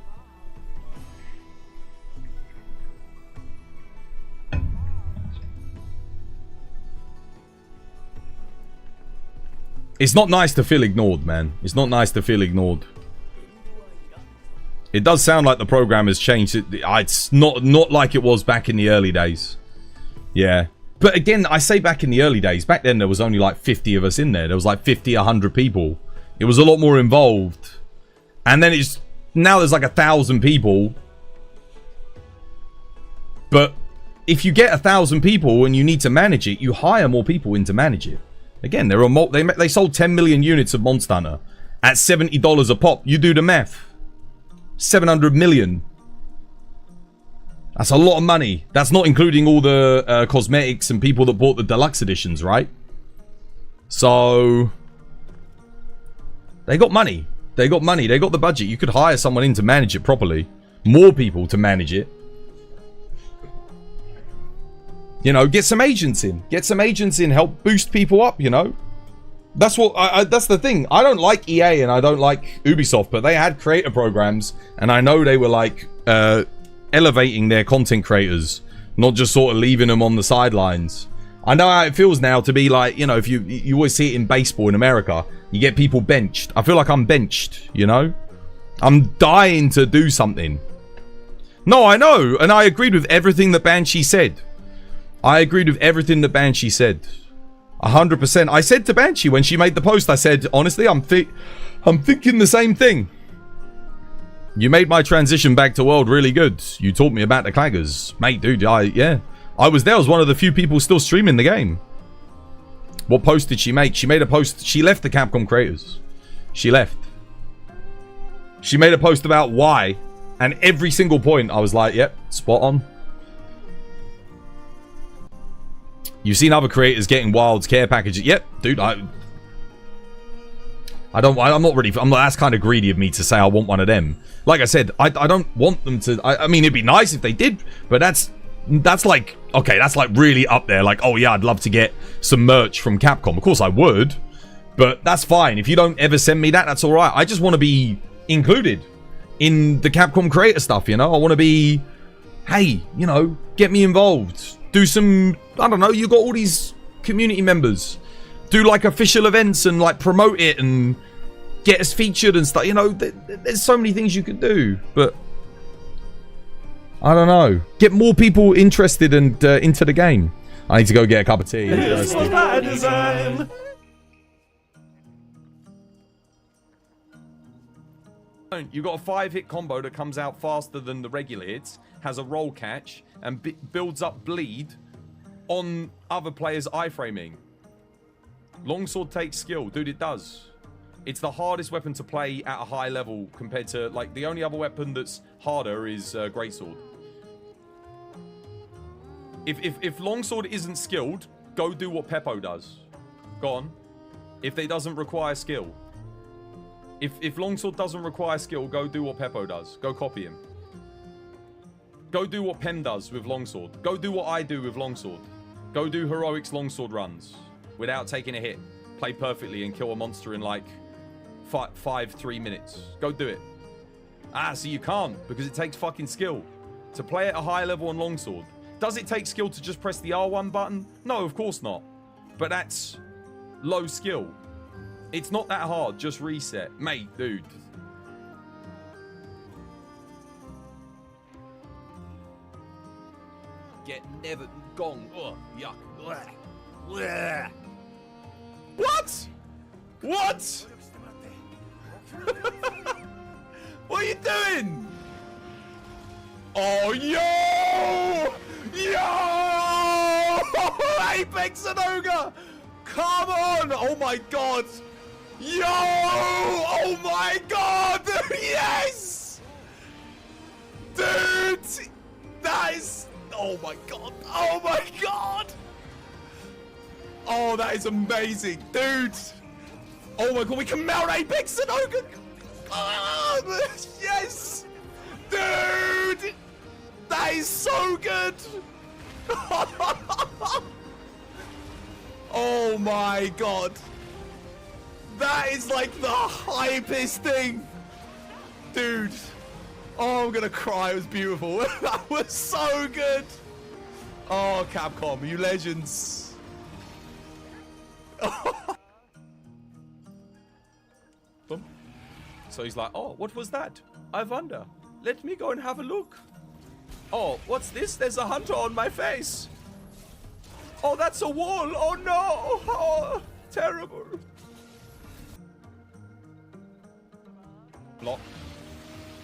It's not nice to feel ignored, man. It's not nice to feel ignored. It does sound like the program has changed. It's not like it was back in the early days. Yeah. But again, I say back in the early days. Back then, there was only like 50 of us in there. There was like 50, 100 people. It was a lot more involved. And then it's... Now there's like 1,000 people. But if you get 1,000 people and you need to manage it, you hire more people in to manage it. Again, they sold 10 million units of Monster Hunter at $70 a pop. You do the math. 700 million. That's a lot of money. That's not including all the cosmetics and people that bought the deluxe editions, right? So they got money. They got money. They got the budget. You could hire someone in to manage it properly. More people to manage it. You know, get some agents in. Get some agents in. Help boost people up, you know. That's what that's the thing. I don't like EA and I don't like Ubisoft, but they had creator programs and I know they were like elevating their content creators, not just sort of leaving them on the sidelines. I know how it feels now to be like, you know, if you always see it in baseball in America, you get people benched. I feel like I'm benched, you know? I'm dying to do something. No, I know, and I agreed with everything that Banshee said. I agreed with everything that Banshee said. 100%. I said to Banshee when she made the post, I said, honestly, I'm thinking the same thing. You made my transition back to World really good. You taught me about the claggers. Mate, dude, yeah. I was there. I was one of the few people still streaming the game. What post did she make? She made a post. She left the Capcom creators. She left. She made a post about why. And every single point, I was like, yep, spot on. You've seen other creators getting wild care packages. Yep, dude, I'm not really, that's kind of greedy of me to say I want one of them. Like I said, I don't want them to, I mean, it'd be nice if they did, but that's like, okay, that's like really up there. Like, oh yeah, I'd love to get some merch from Capcom. Of course I would, but that's fine. If you don't ever send me that, that's all right. I just want to be included in the Capcom creator stuff, you know? I want to be, hey, you know, get me involved. Do some, I don't know, you got all these community members. Do like official events and like promote it and get us featured and stuff. You know, there's so many things you could do, but I don't know. Get more people interested and into the game. I need to go get a cup of tea.
This was my design.
You got a 5-hit combo that comes out faster than the regular hits, has a roll catch, and builds up bleed on other players' iframing. Longsword takes skill. Dude, it does. It's the hardest weapon to play at a high level compared to, like, the only other weapon that's harder is Greatsword. If Longsword isn't skilled, go do what Peppo does. Go on. If it doesn't require skill. If Longsword doesn't require skill, go do what Peppo does. Go copy him. Go do what Pen does with Longsword. Go do what I do with Longsword. Go do Heroic's Longsword runs without taking a hit. Play perfectly and kill a monster in like 3 minutes. Go do it. Ah, so you can't because it takes fucking skill to play at a high level on Longsword. Does it take skill to just press the R1 button? No, of course not. But that's low skill. It's not that hard. Just reset. Mate, dude. Get never gong. Ugh, yuck. Blech. Blech. What? What? What are you doing? Oh, yo! Yo! Apex and Ogre! Come on! Oh my god! Yo! Oh my god! Yes! Dude! That is... Oh my god! Oh my god! Oh, that is amazing! Dude! Oh my god, we can mount Apex and Ogre! Oh, yes! Dude! That is so good! Oh my god! That is like the hypest thing! Dude! Oh, I'm gonna cry, it was beautiful. That was so good! Oh, Capcom, you legends! So he's like, oh, what was that? I wonder. Let me go and have a look. Oh, what's this? There's a hunter on my face. Oh, that's a wall. Oh, no. Oh, terrible. Block.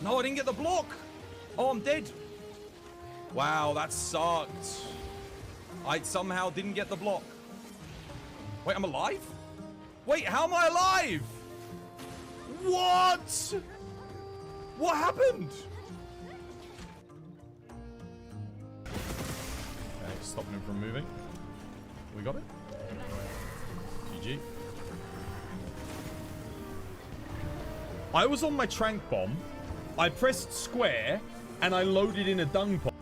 No, I didn't get the block. Oh, I'm dead. Wow, that sucked. I somehow didn't get the block. Wait, I'm alive? Wait, how am I alive? What? What happened?
Stopping him from moving. We got it. GG. I was on my trank bomb. I pressed square, and I loaded in a dung pot.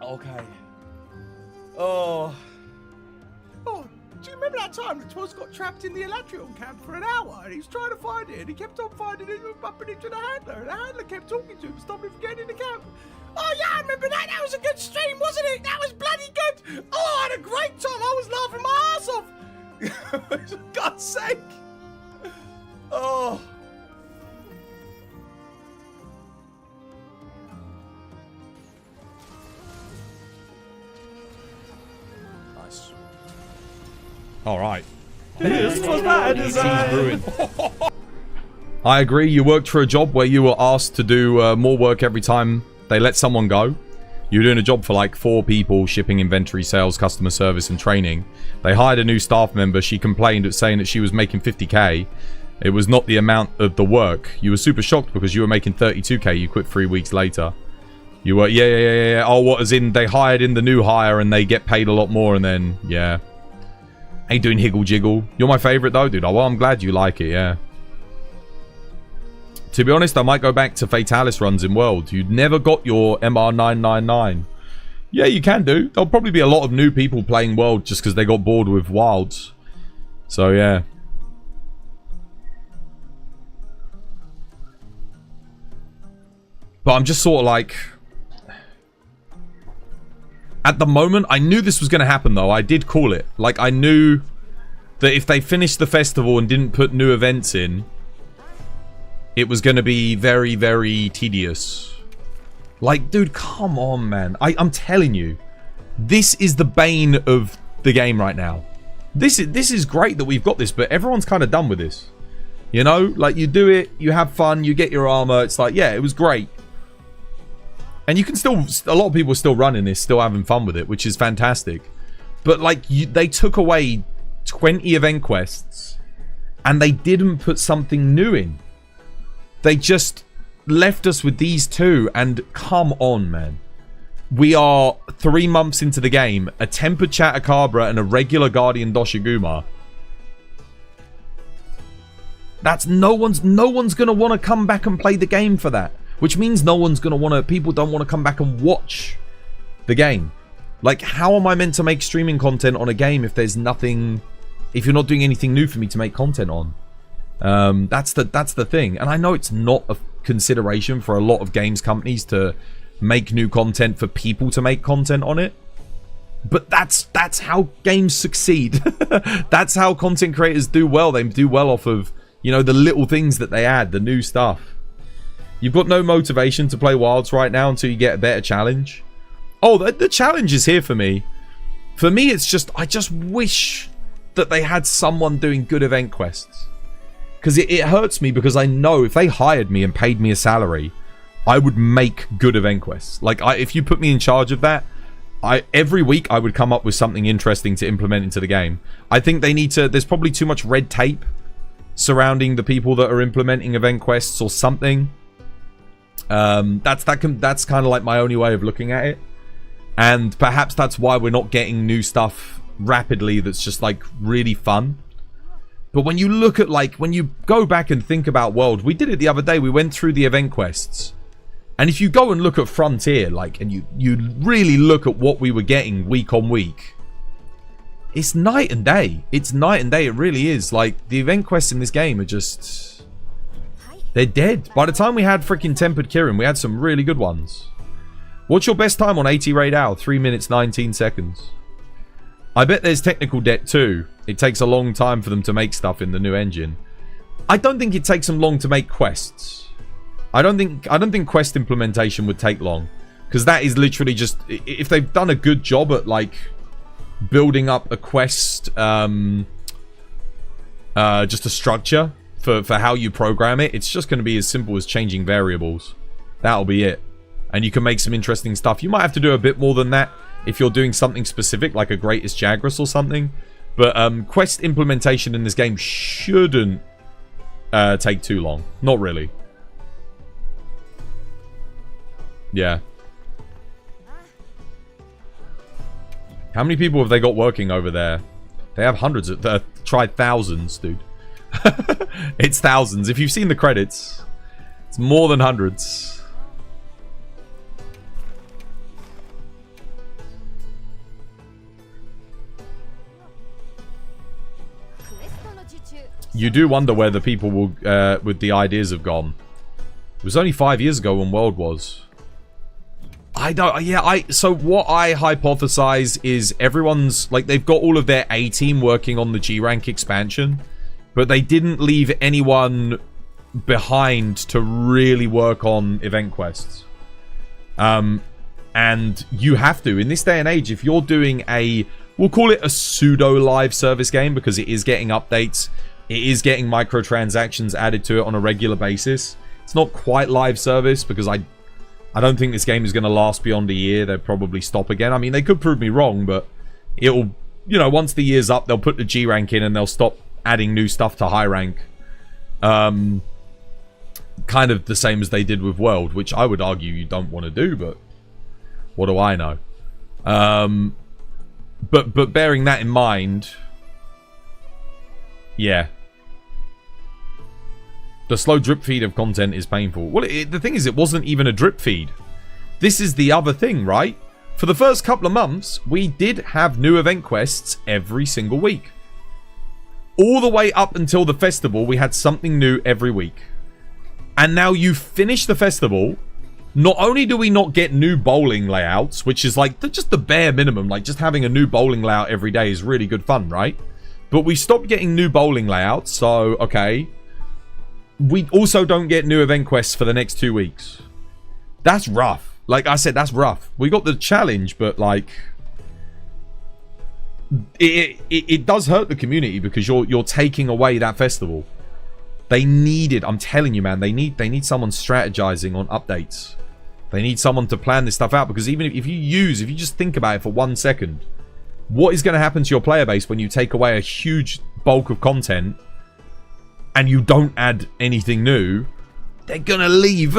Okay. Oh, do you remember that time that Twas got trapped in the Elatrion camp for an hour and he was trying to find it and he kept on finding it and bumping into the handler and the handler kept talking to him, stopping him from getting in the camp? Oh yeah, I remember that. That was a good stream, wasn't it? That was bloody good. Oh, I had a great time. I was laughing my ass off. For God's sake. Oh.
Nice. All right.
This was my design.
I agree. You worked for a job where you were asked to do more work every time they let someone go. You were doing a job for like 4 people, shipping, inventory, sales, customer service, and training. They hired a new staff member. She complained at saying that she was making 50k. It was not the amount of the work. You were super shocked because you were making 32k. You quit 3 weeks later. You were, yeah. Oh, what, as in they hired in the new hire and they get paid a lot more and then, yeah. Ain't doing higgle jiggle. You're my favorite though, dude. Oh, well, I'm glad you like it, yeah. To be honest, I might go back to Fatalis runs in World. You never got your MR999. Yeah, you can do. There'll probably be a lot of new people playing World just because they got bored with Wilds. So, yeah. But I'm just sort of like... At the moment, I knew this was going to happen, though. I did call it. Like, I knew that if they finished the festival and didn't put new events in, it was going to be very, very tedious. Like, dude, come on, man. I'm telling you. This is the bane of the game right now. This is great that we've got this, but everyone's kind of done with this. You know? Like, you do it, you have fun, you get your armor. It's like, yeah, it was great. And you can still... A lot of people are still running this, still having fun with it, which is fantastic. But, like, they took away 20 event quests, and they didn't put something new in. They just left us with these 2, and come on, man. We are 3 months into the game. A Tempered Chatacabra and a regular Guardian Doshiguma. That's... No one's going to want to come back and play the game for that. Which means no one's going to want to... People don't want to come back and watch the game. Like, how am I meant to make streaming content on a game if there's nothing... If you're not doing anything new for me to make content on? That's the thing. And I know it's not a consideration for a lot of games companies to make new content for people to make content on it. But that's how games succeed. That's how content creators do well. They do well off of, you know, the little things that they add, the new stuff. You've got no motivation to play Wilds right now until you get a better challenge. Oh, the challenge is here for me. For me, it's just... I just wish that they had someone doing good event quests. Because it hurts me because I know if they hired me and paid me a salary, I would make good event quests. Like, if you put me in charge of that, every week I would come up with something interesting to implement into the game. I think they need to... There's probably too much red tape surrounding the people that are implementing event quests or something. That's kind of like my only way of looking at it. And perhaps that's why we're not getting new stuff rapidly that's just like really fun. But when you look at, like, when you go back and think about World, we did it the other day, we went through the event quests. And if you go and look at Frontier, like, and you really look at what we were getting week on week, it's night and day. It's night and day, it really is. Like, the event quests in this game are just... They're dead. By the time we had freaking Tempered Kirin, we had some really good ones. What's your best time on 80 Raid Hour? 3 minutes, 19 seconds. I bet there's technical debt too. It takes a long time for them to make stuff in the new engine. I don't think it takes them long to make quests. I don't think quest implementation would take long. Because that is literally just... If they've done a good job at, like, building up a quest... just a structure... For how you program it, it's just going to be as simple as changing variables. That'll be it. And you can make some interesting stuff. You might have to do a bit more than that if you're doing something specific, like a Greatest Jagras or something. But quest implementation in this game shouldn't take too long. Not really. Yeah. How many people have they got working over there? They have hundreds. Tried thousands, dude. It's thousands. If you've seen the credits, it's more than hundreds. You do wonder where the people will, with the ideas have gone. It was only 5 years ago when World was. So what I hypothesize is everyone's, like, they've got all of their A team working on the G rank expansion, but they didn't leave anyone behind to really work on event quests. And you have to, in this day and age, if you're doing we'll call it a pseudo live service game, because it is getting updates, it is getting microtransactions added to it on a regular basis. It's not quite live service, because I don't think this game is going to last beyond a year. They'll probably stop again. I mean, they could prove me wrong, but it'll, you know, once the year's up, they'll put the G rank in and they'll stop adding new stuff to high rank. Kind of the same as they did with World, which I would argue you don't want to do, but what do I know? But bearing that in mind, yeah. The slow drip feed of content is painful. Well, the thing is, it wasn't even a drip feed. This is the other thing, right? For the first couple of months, we did have new event quests every single week. All the way up until the festival, we had something new every week. And now you finish the festival, not only do we not get new bowling layouts, which is like just the bare minimum, like just having a new bowling layout every day is really good fun, right? But we stopped getting new bowling layouts, so okay. We also don't get new event quests for the next 2 weeks. That's rough. Like I said, that's rough. We got the challenge, but like it does hurt the community, because you're taking away that festival. They needed, I'm telling you, man, they need someone strategizing on updates. They need someone to plan this stuff out, because even if you just think about it for 1 second, what is going to happen to your player base when you take away a huge bulk of content and you don't add anything new? They're gonna leave.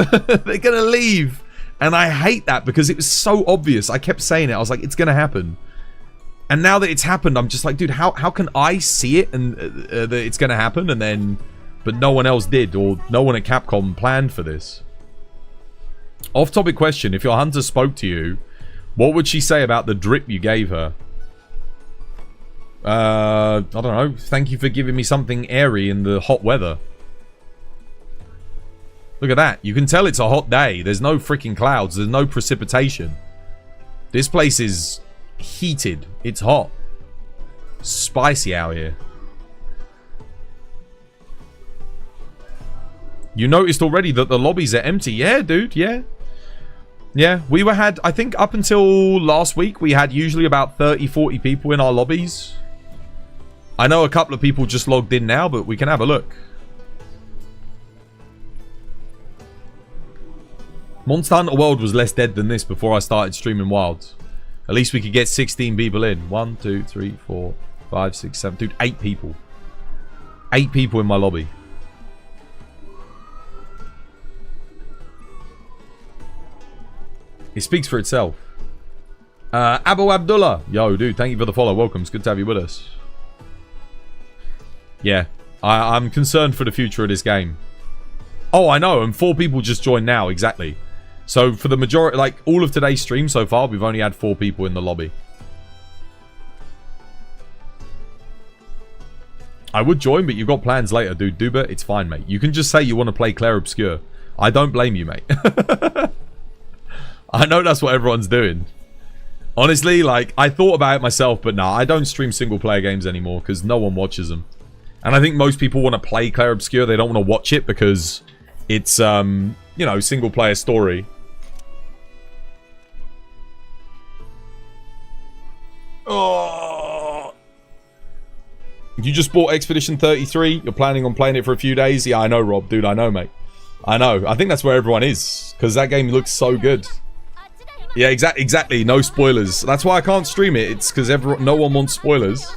They're gonna leave. And I hate that, because it was so obvious. I kept saying it. I was like, it's gonna happen. And now that it's happened, I'm just like, dude, how can I see it and that it's gonna happen, and then, but no one else did, or no one at Capcom planned for this. Off-topic question: if your hunter spoke to you, what would she say about the drip you gave her? I don't know. Thank you for giving me something airy in the hot weather. Look at that. You can tell it's a hot day. There's no freaking clouds. There's no precipitation. This place is heated. It's hot. Spicy out here. You noticed already that the lobbies are empty. Yeah, dude. Yeah. Yeah. We had, I think up until last week, we had usually about 30-40 people in our lobbies. I know a couple of people just logged in now, but we can have a look. Monster Hunter World was less dead than this before I started streaming Wilds. At least we could get 16 people in. 1, 2, 3, 4, 5, 6, 7. Dude, 8 people. 8 people in my lobby. It speaks for itself. Abu Abdullah. Yo, dude, thank you for the follow. Welcome. It's good to have you with us. Yeah, I'm concerned for the future of this game. Oh, I know, and 4 people just joined now, exactly. So for the majority, like all of today's stream so far, we've only had 4 people in the lobby. I would join, but you've got plans later, dude. Duba, it's fine, mate. You can just say you want to play Clair Obscur. I don't blame you, mate. I know that's what everyone's doing. Honestly, like, I thought about it myself, but nah, I don't stream single-player games anymore because no one watches them. And I think most people want to play Clair Obscur. They don't want to watch it because it's, you know, single-player story. Oh. You just bought Expedition 33. You're planning on playing it for a few days. Yeah, I know, Rob. Dude, I know, mate. I know. I think that's where everyone is because that game looks so good. Yeah, exactly. No spoilers. That's why I can't stream it. It's because no one wants spoilers.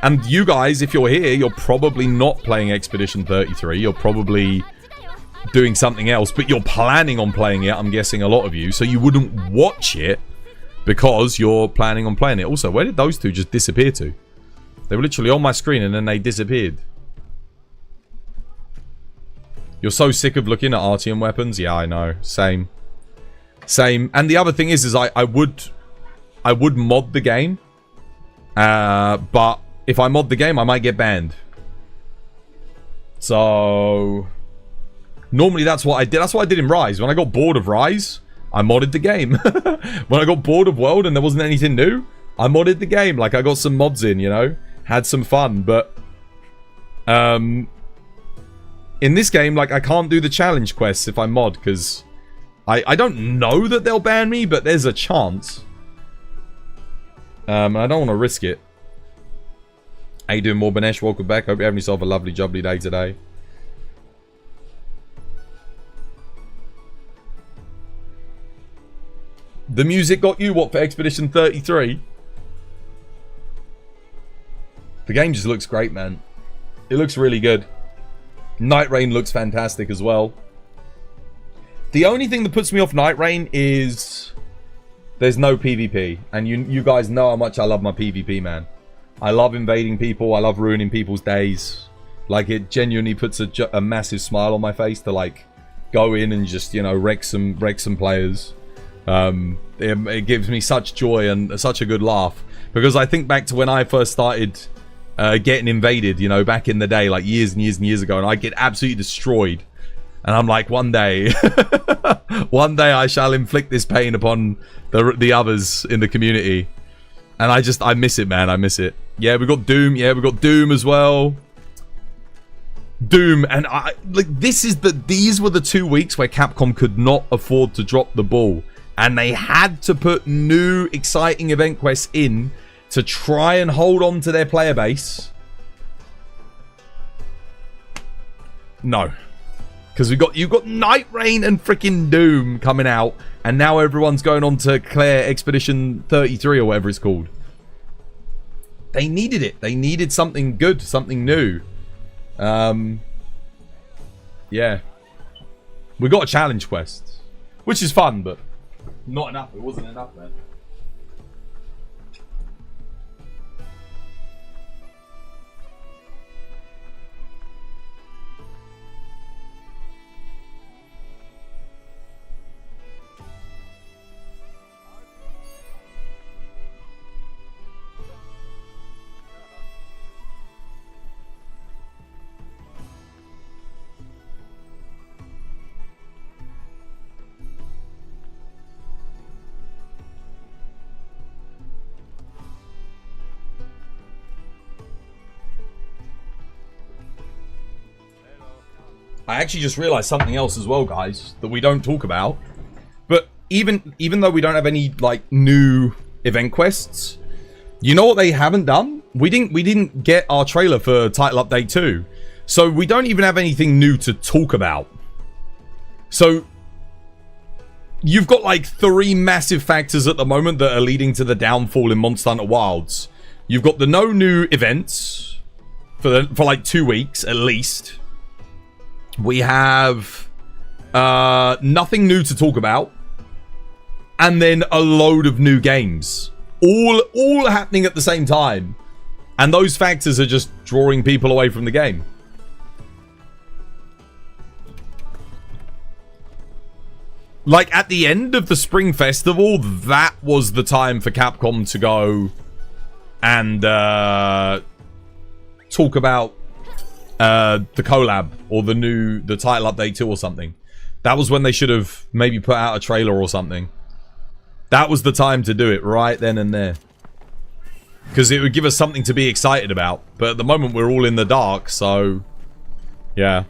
And you guys, if you're here, you're probably not playing Expedition 33. You're probably
doing something else, but you're planning on playing it, I'm guessing a lot of you, so you wouldn't watch it because you're planning on playing it. Also, where did those two just disappear to? They were literally on my screen and then they disappeared. You're so sick of looking at Artyom weapons? Yeah, I know. Same. Same. And the other thing is I would mod the game. But if I mod the game, I might get banned. So normally that's what I did. That's what I did in Rise. When I got bored of Rise, I modded the game. When I got bored of World and there wasn't anything new, I modded the game. Like, I got some mods in, you know? Had some fun, but in this game, like, I can't do the challenge quests if I mod, because I don't know that they'll ban me, but there's a chance. I don't want to risk it. How you doing, Morbanesh? Welcome back. Hope you're having yourself a lovely, jubbly day today. The music got you, what, for Expedition 33? The game just looks great, man. It looks really good. Night Rain looks fantastic as well. The only thing that puts me off Night Rain is there's no PvP. And you guys know how much I love my PvP, man. I love invading people. I love ruining people's days. Like, it genuinely puts a massive smile on my face to, like, go in and just, you know, wreck some players. It gives me such joy and such a good laugh. Because I think back to when I first started getting invaded, you know, back in the day, like years and years and years ago, and I get absolutely destroyed. And I'm like, one day, one day I shall inflict this pain upon the others in the community. And I miss it, man. I miss it. Yeah, we got Doom. Yeah, we got Doom as well. Doom, and these were the 2 weeks where Capcom could not afford to drop the ball, and they had to put new exciting event quests in to try and hold on to their player base. No, because you've got Night Rain and freaking Doom coming out, and now everyone's going on to Claire Expedition 33 or whatever it's called. They needed it. They needed something good, something new. Yeah. We got a challenge quest, which is fun, but not enough. It wasn't enough, man. I actually just realized something else as well, guys, that we don't talk about. But even though we don't have any like new event quests, you know what they haven't done? We didn't get our trailer for Title Update 2. So we don't even have anything new to talk about. So you've got like 3 massive factors at the moment that are leading to the downfall in Monster Hunter Wilds. You've got the no new events for like 2 weeks at least. We have nothing new to talk about, and then a load of new games, all happening at the same time, and those factors are just drawing people away from the game. Like, at the end of the Spring Festival, that was the time for Capcom to go and talk about the collab or the Title Update 2 or something. That was when they should have maybe put out a trailer or something. That was the time to do it, right then and there, because it would give us something to be excited about. But at the moment we're all in the dark, so yeah.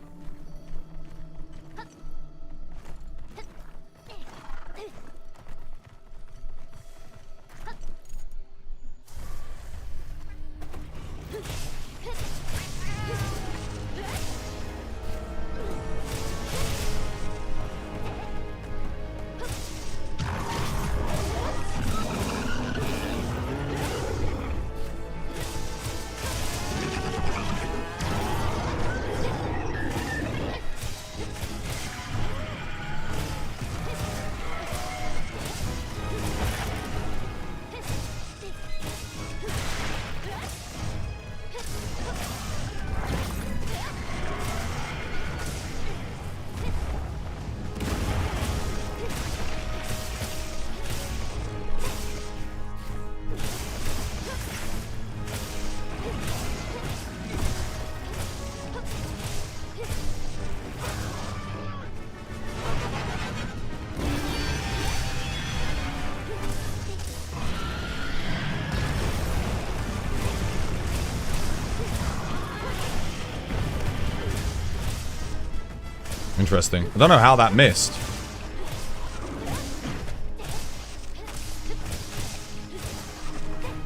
interesting. I don't know how that missed.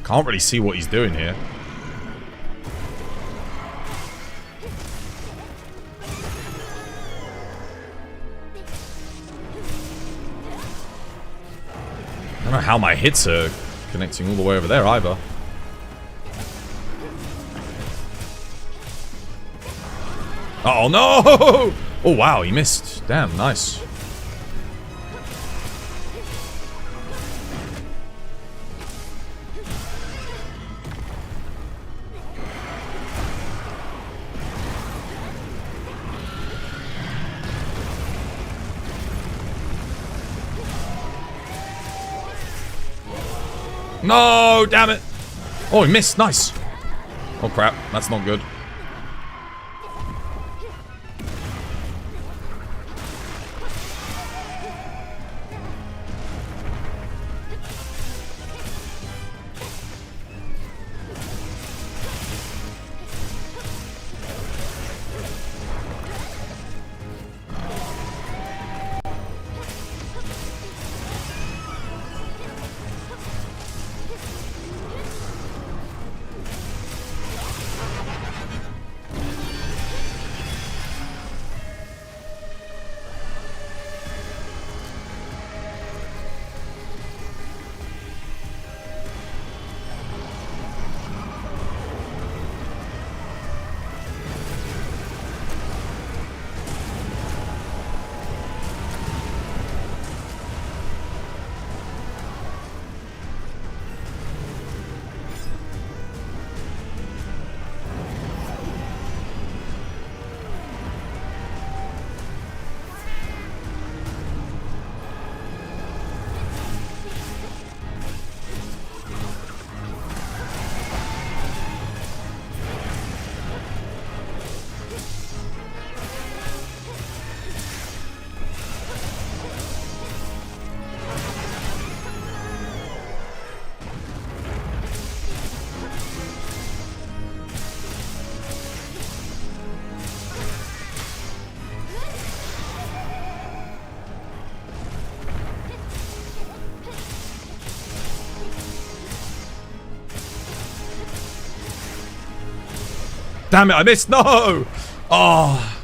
Can't really see what he's doing here. I don't know how my hits are connecting all the way over there either. Oh no! Oh wow, he missed. Damn, nice. No, damn it. Oh, he missed. Nice. Oh, crap. That's not good. Damn it, I missed. No! Oh.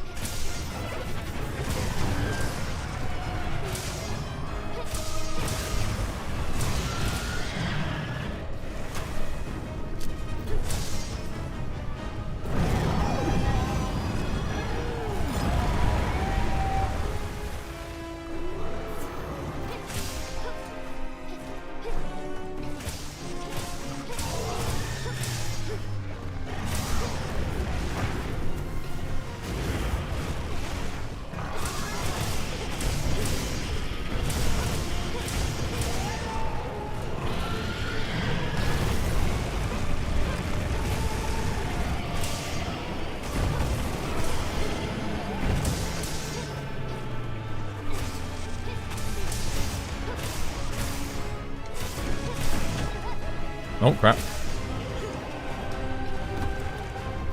Oh, crap.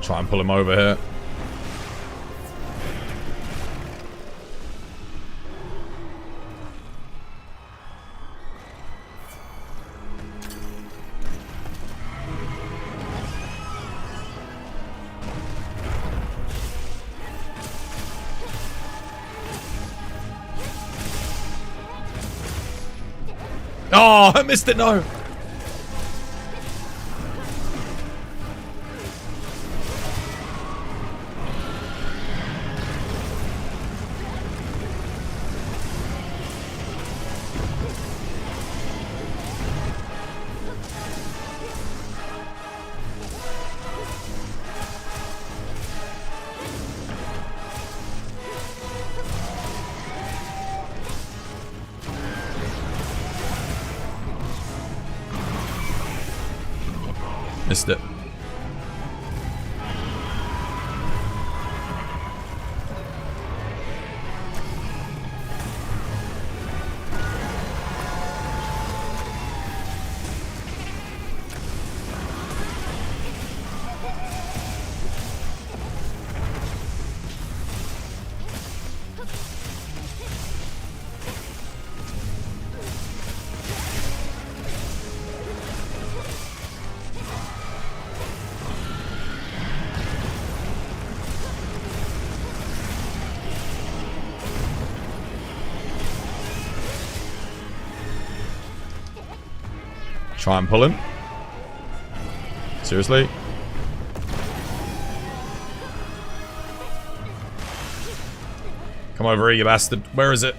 Try and pull him over here. Oh, I missed it, no. Missed it. Try and pull him. Seriously? Come over here, you bastard. Where is it?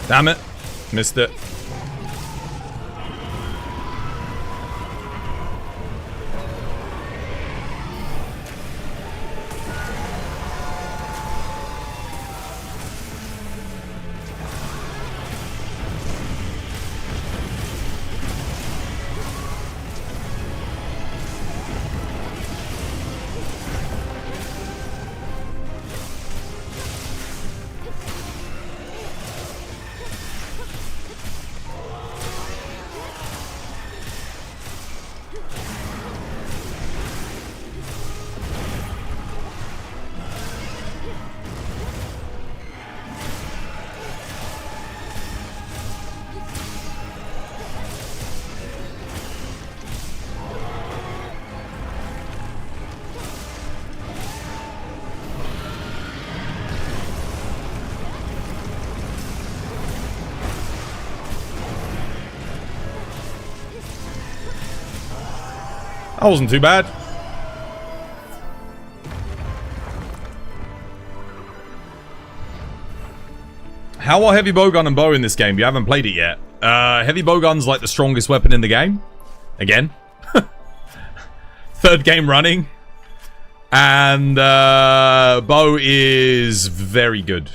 Damn it. Missed it. That wasn't too bad. How are heavy bowgun and bow in this game? You haven't played it yet. Heavy bowgun's like the strongest weapon in the game. Again. Third game running. And bow is very good.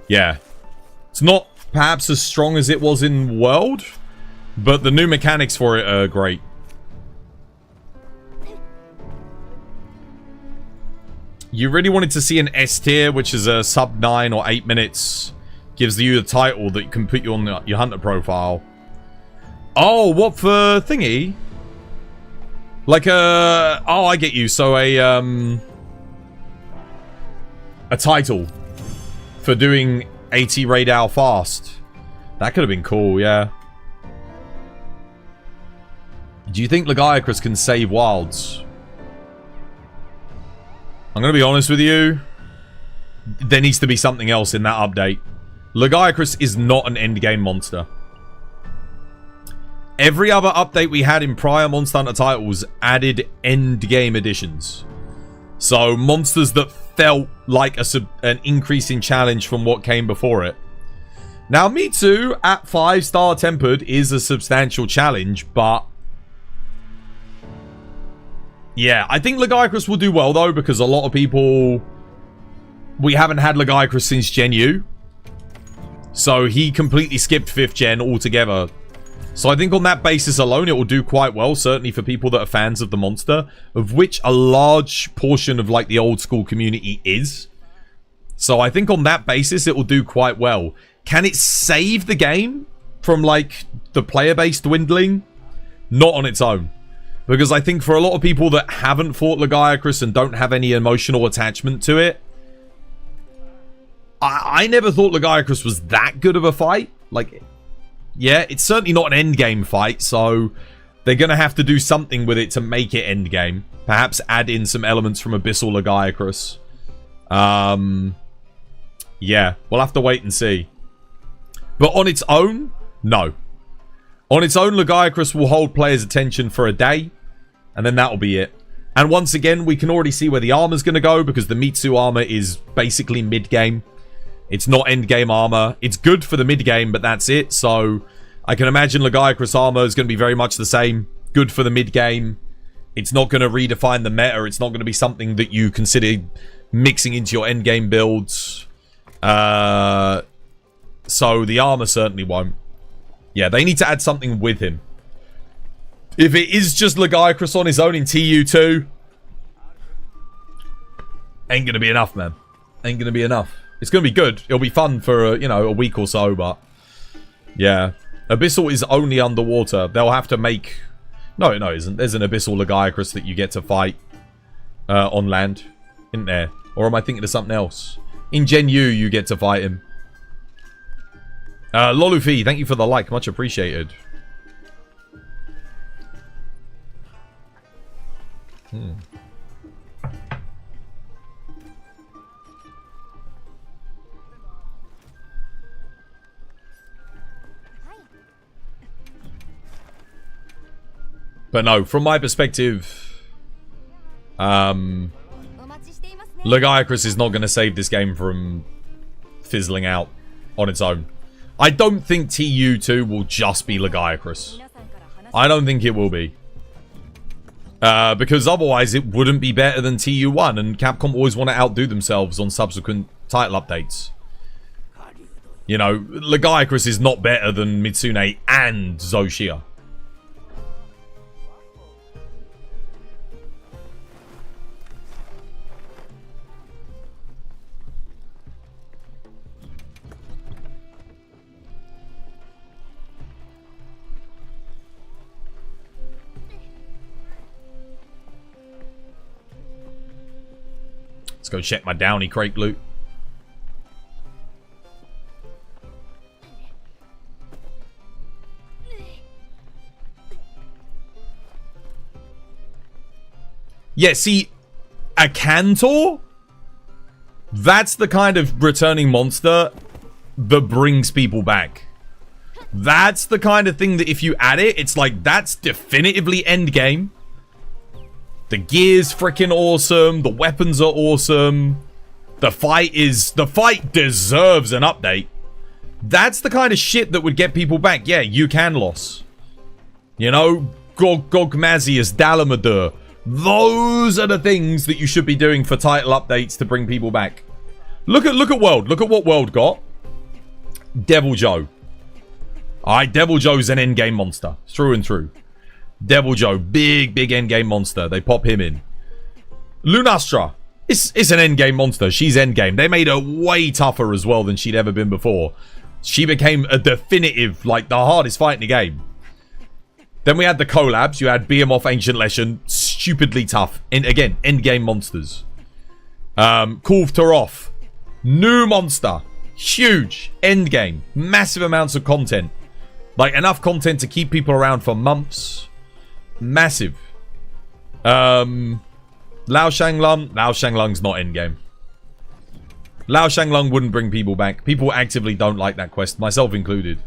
Yeah. It's not perhaps as strong as it was in World, but the new mechanics for it are great. You really wanted to see an S tier, which is a sub 9 or 8 minutes. Gives you the title that can put you on your hunter profile. Oh, what for thingy? Like a... Oh, I get you. So a title for doing 80 raid hour fast. That could have been cool, yeah. Do you think Lagiacrus can save wilds? I'm going to be honest with you. There needs to be something else in that update. Lagiacrus is not an endgame monster. Every other update we had in prior Monster Hunter titles added endgame additions. So monsters that felt like an increasing challenge from what came before it. Now Mitsu at 5-star tempered is a substantial challenge, but... yeah, I think Lagiacrus will do well though, because a lot of people... we haven't had Lagiacrus since Gen U. So he completely skipped 5th gen altogether. So I think on that basis alone it will do quite well, certainly for people that are fans of the monster, of which a large portion of like the old school community is. So I think on that basis it will do quite well. Can it save the game from like the player base dwindling? Not on its own. Because I think for a lot of people that haven't fought Lagiacrus and don't have any emotional attachment to it, I never thought Lagiacrus was that good of a fight. Like, yeah, it's certainly not an endgame fight, so they're going to have to do something with it to make it endgame. Perhaps add in some elements from Abyssal Lagiacrus. Yeah, we'll have to wait and see. But on its own, no. On its own, Lagiacrus will hold players' attention for a day, and then that'll be it. And once again, we can already see where the armor's going to go, because the Mitsu armor is basically mid-game. It's not end-game armor. It's good for the mid-game, but that's it. So, I can imagine Lagiacrus armor is going to be very much the same. Good for the mid-game. It's not going to redefine the meta. It's not going to be something that you consider mixing into your end-game builds. So, the armor certainly won't. Yeah, they need to add something with him. If it is just Lagiacrus on his own in TU2, ain't going to be enough, man. Ain't going to be enough. It's going to be good. It'll be fun for, you know, a week or so, but... yeah. Abyssal is only underwater. They'll have to make... no, it isn't. There's an Abyssal Lagiacrus that you get to fight on land. Isn't there? Or am I thinking of something else? In Gen U, you get to fight him. Lolufi, thank you for the like. Much appreciated. But no, from my perspective, Lagiacrus is not going to save this game from fizzling out on its own. I don't think TU2 will just be Lagiacrus. I don't think it will be. Because otherwise it wouldn't be better than TU1, and Capcom always want to outdo themselves on subsequent title updates. You know, Lagiacrus is not better than Mitsune and Zoshia. Let's go check my Downy crate loot. Yeah, see, a Cantor? That's the kind of returning monster that brings people back. That's the kind of thing that if you add it, it's like, that's definitively endgame. The gear's freaking awesome. The weapons are awesome. The fight deserves an update. That's the kind of shit that would get people back. Yeah, you can loss. You know, Gogmazius, Dalamadur. Those are the things that you should be doing for title updates to bring people back. Look at World. Look at what World got. Devil Joe. Alright, Devil Joe's an endgame monster. Through and through. Devil Joe, big endgame monster. They pop him in. Lunastra. It's an endgame monster. She's endgame. They made her way tougher as well than she'd ever been before. She became a definitive, like, the hardest fight in the game. Then we had the collabs. You had Behemoth, Ancient Leshen. Stupidly tough. And again, endgame monsters. Kulv Taroth. New monster. Huge. Endgame. Massive amounts of content. Like, enough content to keep people around for months. Massive. Lao Shanglung. Lao Shanglung's not endgame. Lao Shanglung wouldn't bring people back. People actively don't like that quest, myself included.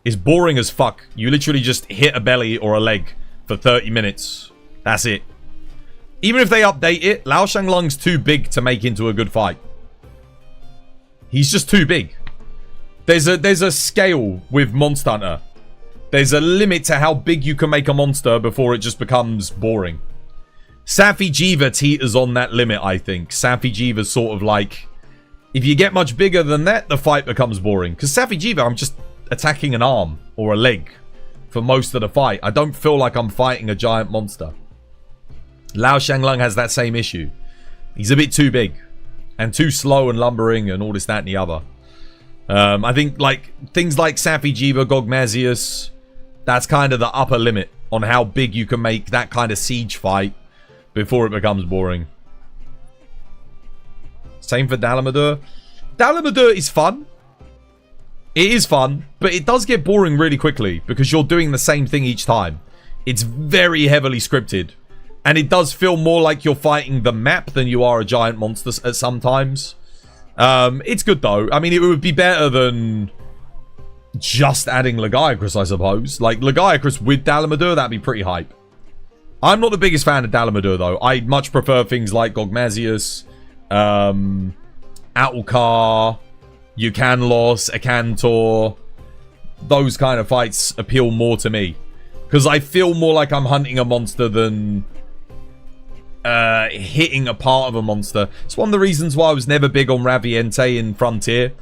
It's boring as fuck. You literally just hit a belly or a leg for 30 minutes. That's it. Even if they update it, Lao Shanglung's too big to make into a good fight. He's just too big. There's a scale with Monster Hunter. There's a limit to how big you can make a monster before it just becomes boring. Safi Jiva teeters on that limit, I think. Safi Jiva's sort of like, if you get much bigger than that, the fight becomes boring. Because Safi Jiva, I'm just attacking an arm or a leg for most of the fight. I don't feel like I'm fighting a giant monster. Lao Shanglung has that same issue. He's a bit too big. And too slow and lumbering and all this, that, and the other. I think like things like Safi Jiva, Gogmazius, that's kind of the upper limit on how big you can make that kind of siege fight before it becomes boring. Same for Dalamadur. Dalamadur is fun. It is fun, but it does get boring really quickly because you're doing the same thing each time. It's very heavily scripted. And it does feel more like you're fighting the map than you are a giant monster at some times. It's good though. I mean, it would be better than just adding Lagiacrus, I suppose. Like, Lagiacrus with Dalamadur, that'd be pretty hype. I'm not the biggest fan of Dalamadur though. I much prefer things like Gogmazius, Atlkar, Yukanlos, Akantor. Those kind of fights appeal more to me. Because I feel more like I'm hunting a monster than hitting a part of a monster. It's one of the reasons why I was never big on Raviente in Frontier.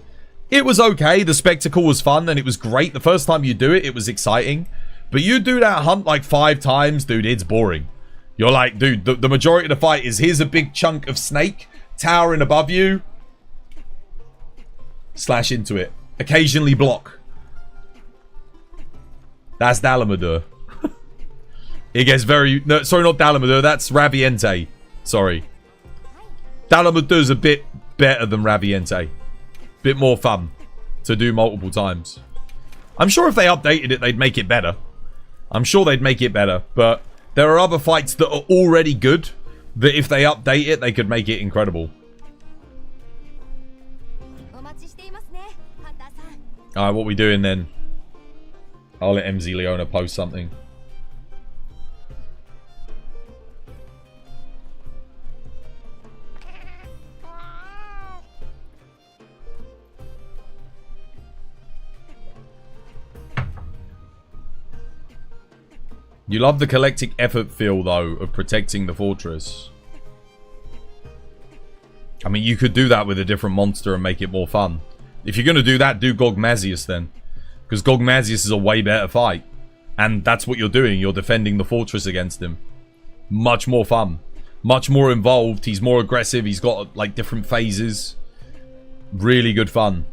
It was okay, the spectacle was fun, and it was great. The first time you do it, it was exciting. But you do that hunt like 5 times, dude, it's boring. You're like, dude, the majority of the fight is here's a big chunk of snake towering above you. Slash into it. Occasionally block. That's Dalamadur. It gets very... No, sorry, not Dalamadur. That's Raviente. Sorry. Dalamutu's a bit better than Raviente. Bit more fun to do multiple times. I'm sure if they updated it, they'd make it better. I'm sure they'd make it better, but there are other fights that are already good that if they update it, they could make it incredible. Alright, what we doing then? I'll let MZ Leona post something. You love the collective effort feel, though, of protecting the fortress. I mean, you could do that with a different monster and make it more fun. If you're going to do that, do Gogmazius then. Because Gogmazius is a way better fight. And that's what you're doing. You're defending the fortress against him. Much more fun. Much more involved. He's more aggressive. He's got, like, different phases. Really good fun.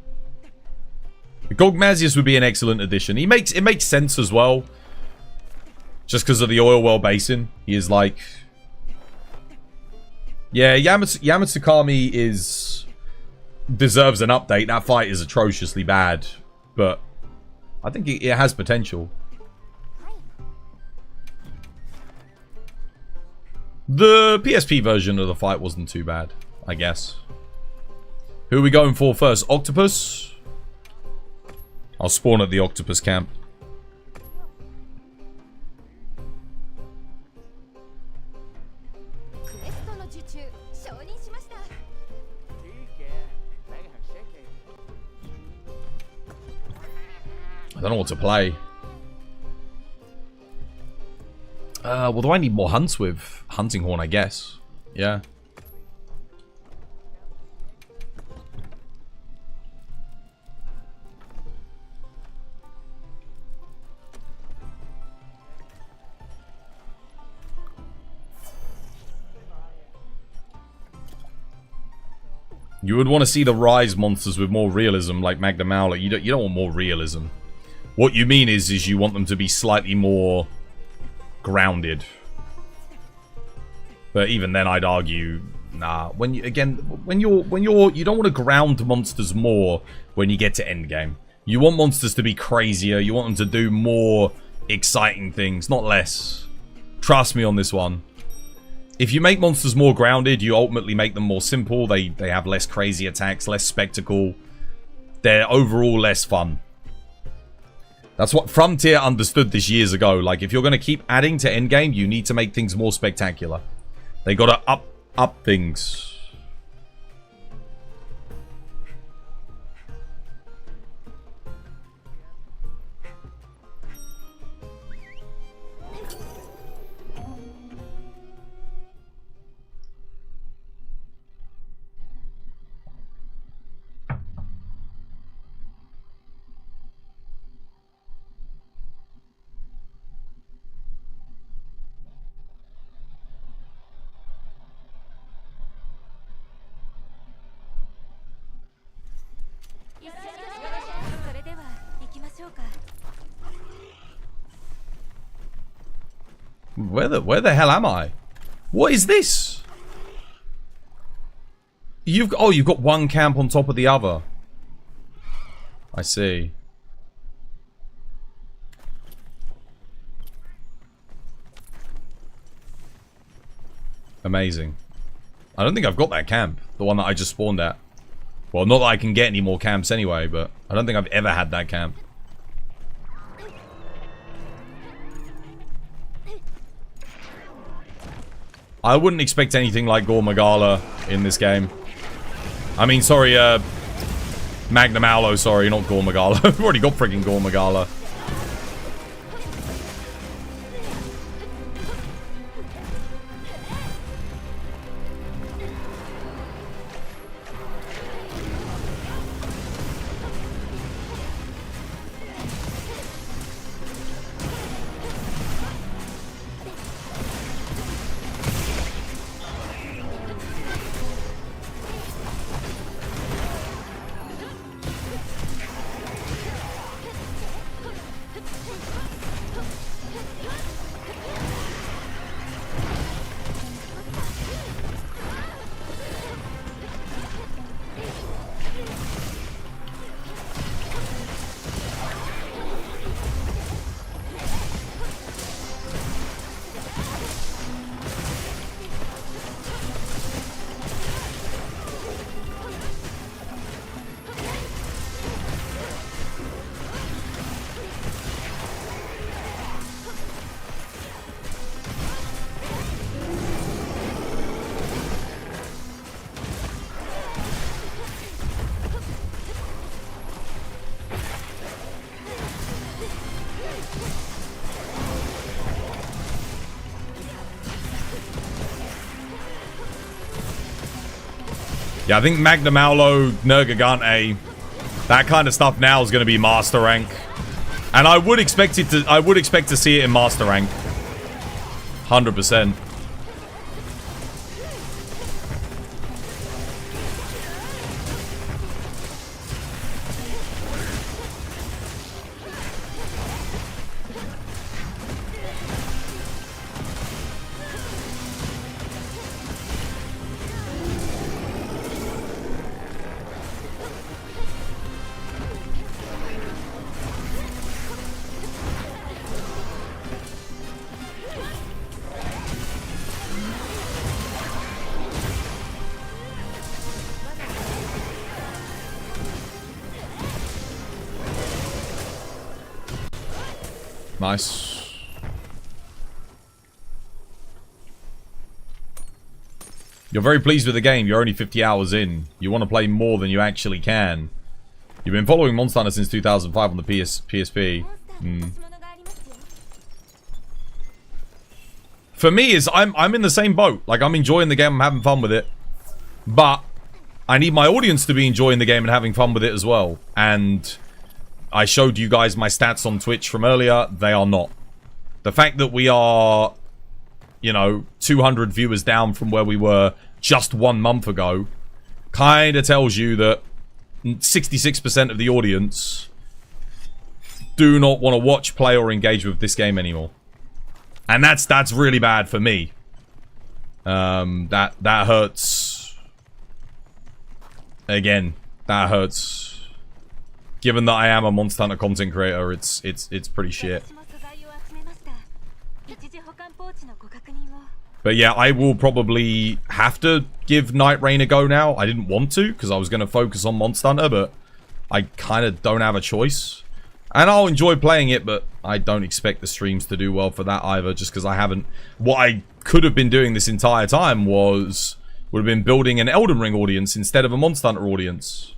Gogmazius would be an excellent addition. It makes sense as well. Just because of the oil well basin. He is like... Yeah, Yamatsukami deserves an update. That fight is atrociously bad. But I think it has potential. The PSP version of the fight wasn't too bad, I guess. Who are we going for first? Octopus? I'll spawn at the Octopus camp. I don't know what to play. Well, do I need more hunts with Hunting Horn, I guess? Yeah. You would want to see the Rise monsters with more realism, like Magna Mauler. You don't want more realism. What you mean is you want them to be slightly more grounded. But even then, I'd argue, nah. You don't want to ground monsters more when you get to endgame. You want monsters to be crazier. You want them to do more exciting things, not less. Trust me on this one. If you make monsters more grounded, you ultimately make them more simple. They have less crazy attacks, less spectacle. They're overall less fun. That's what Frontier understood this years ago. Like, if you're going to keep adding to endgame, you need to make things more spectacular. They got to up things. Where the hell am I? What is this? You've got one camp on top of the other. I see. Amazing. I don't think I've got that camp. The one that I just spawned at. Well, not that I can get any more camps anyway, but I don't think I've ever had that camp. I wouldn't expect anything like Gore Magala in this game. I mean, sorry, Magna Maulo, sorry, not Gore Magala. We've already got freaking Gore Magala. Yeah, I think Magnum Aulo, Nergigante, that kind of stuff now is going to be Master Rank. And I would expect it to, I would expect to see it in Master Rank. 100%. Nice. You're very pleased with the game. You're only 50 hours in. You want to play more than you actually can. You've been following Monster Hunter since 2005 on the PSP. For me, is I'm in the same boat. Like, I'm enjoying the game. I'm having fun with it. But I need my audience to be enjoying the game and having fun with it as well. And I showed you guys my stats on Twitch from earlier. They are not. The fact that we are, you know, 200 viewers down from where we were just 1 month ago kind of tells you that 66% of the audience do not want to watch, play, or engage with this game anymore. And that's really bad for me. That hurts. Again, that hurts. Given that I am a Monster Hunter content creator, it's pretty shit. But yeah, I will probably have to give Night Rain a go now. I didn't want to, because I was going to focus on Monster Hunter, but I kind of don't have a choice. And I'll enjoy playing it, but I don't expect the streams to do well for that either, just because I haven't... What I could have been doing this entire time would have been building an Elden Ring audience instead of a Monster Hunter audience.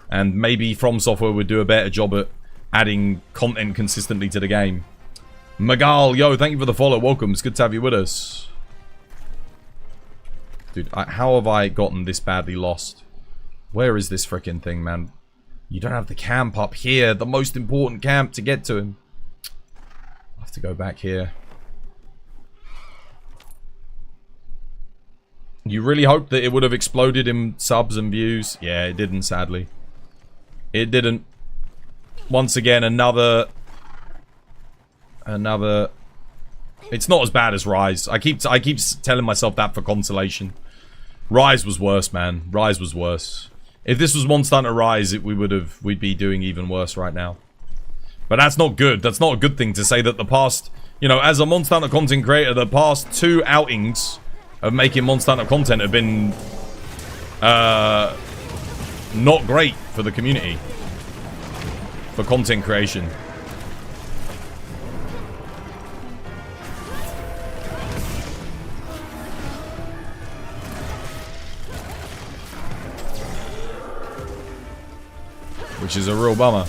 And maybe From Software would do a better job at adding content consistently to the game. Magal, yo, thank you for the follow. Welcome. It's good to have you with us. Dude, how have I gotten this badly lost? Where is this freaking thing, man? You don't have the camp up here. The most important camp to get to him. I have to go back here. You really hoped that it would have exploded in subs and views? Yeah, it didn't, sadly. It didn't. Once again, another... It's not as bad as Rise. I keep telling myself that for consolation. Rise was worse, man. Rise was worse. If this was Monster Hunter Rise, we'd be doing even worse right now. But that's not good. That's not a good thing to say that the past... You know, as a Monster Hunter content creator, the past 2 outings of making Monster Hunter content have been... not great for the community. For content creation. Which is a real bummer.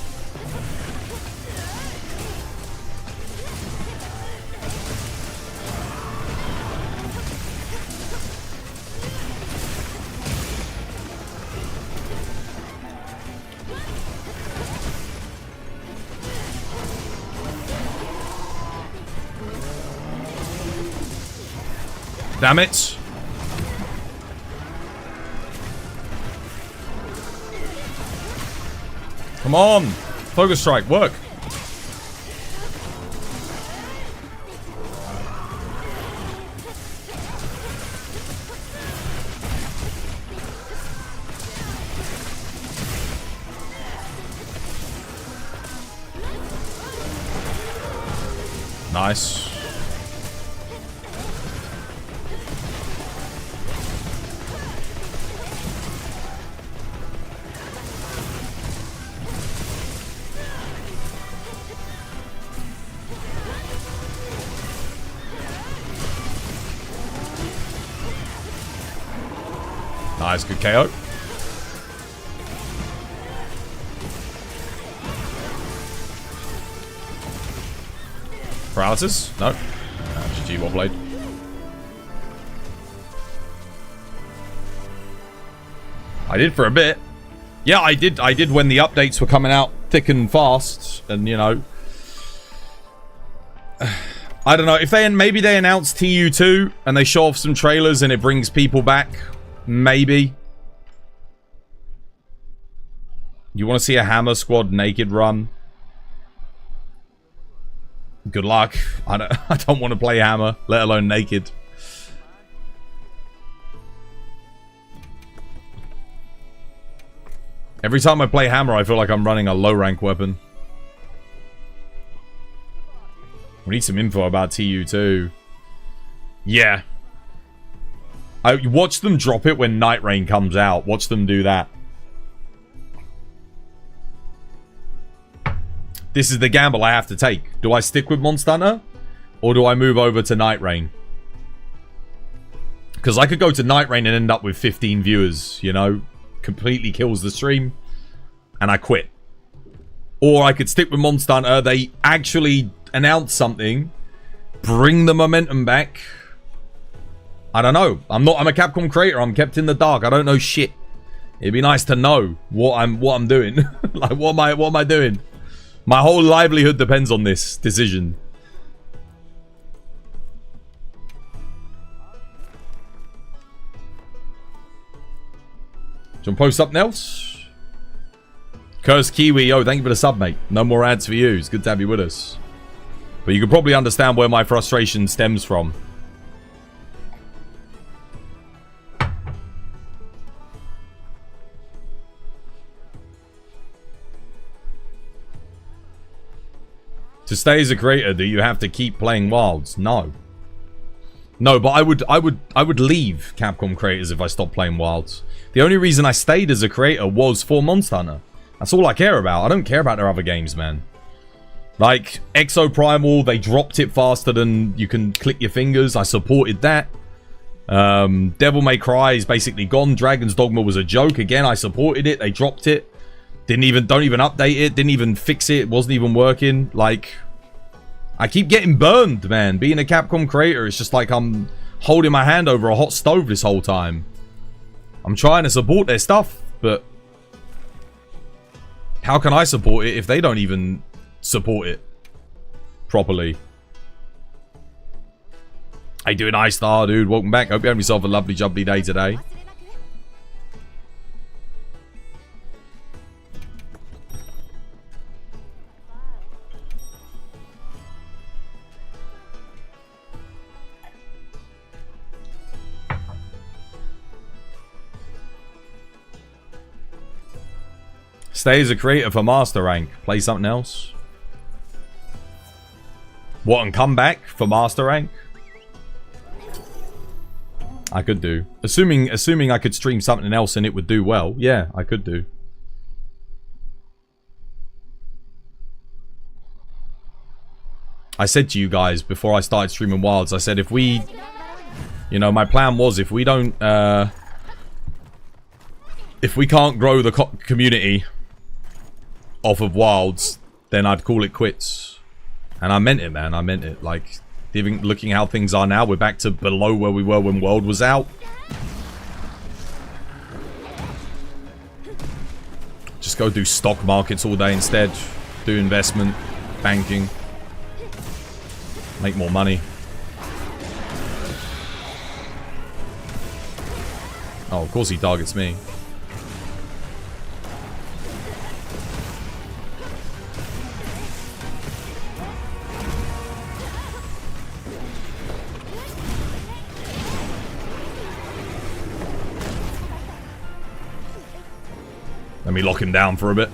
Damn it. Come on. Focus strike. Work. Nice. Nice, good KO. Paralysis? No. GG, well played. I did for a bit. Yeah, I did when the updates were coming out thick and fast, and you know, I don't know if maybe they announce TU2 and they show off some trailers and it brings people back. Maybe. You want to see a Hammer Squad naked run? Good luck. I don't want to play Hammer, let alone naked. Every time I play Hammer, I feel like I'm running a low-rank weapon. We need some info about TU2. Yeah. I watch them drop it when Night Rain comes out. Watch them do that. This is the gamble I have to take. Do I stick with Monster Hunter? Or do I move over to Night Rain? Because I could go to Night Rain and end up with 15 viewers, you know? Completely kills the stream. And I quit. Or I could stick with Monster Hunter. They actually announce something. Bring the momentum back. I don't know. I'm a Capcom creator. I'm kept in the dark. I don't know shit. It'd be nice to know what I'm doing. Like what am I doing? My whole livelihood depends on this decision. Do you want to post something else? Curse Kiwi, yo, thank you for the sub, mate. No more ads for you. It's good to have you with us. But you can probably understand where my frustration stems from. To stay as a creator, do you have to keep playing Wilds? No. No, but I would leave Capcom creators if I stopped playing Wilds. The only reason I stayed as a creator was for Monster Hunter. That's all I care about. I don't care about their other games, man. Like, Exo Primal, they dropped it faster than you can click your fingers. I supported that. Devil May Cry is basically gone. Dragon's Dogma was a joke. Again, I supported it. They dropped it. Don't even update it. Didn't even fix it. It wasn't even working. Like, I keep getting burned, man. Being a Capcom creator, it's just like I'm holding my hand over a hot stove this whole time. I'm trying to support their stuff, but how can I support it if they don't even support it properly? How you doing, iStar, dude? Welcome back. Hope you have yourself a lovely, jubbly day today. Stay as a creator for Master Rank. Play something else. What, and come back for Master Rank? I could do. Assuming I could stream something else and it would do well. Yeah, I could do. I said to you guys before I started streaming Wilds, I said if we... You know, my plan was if we don't... if we can't grow the community off of Wilds, then I'd call it quits. And I meant it, man. I meant it. Like, even looking how things are now, we're back to below where we were when World was out. Just go do stock markets all day instead. Do investment, banking. Make more money. Oh, of course he targets me. Let me lock him down for a bit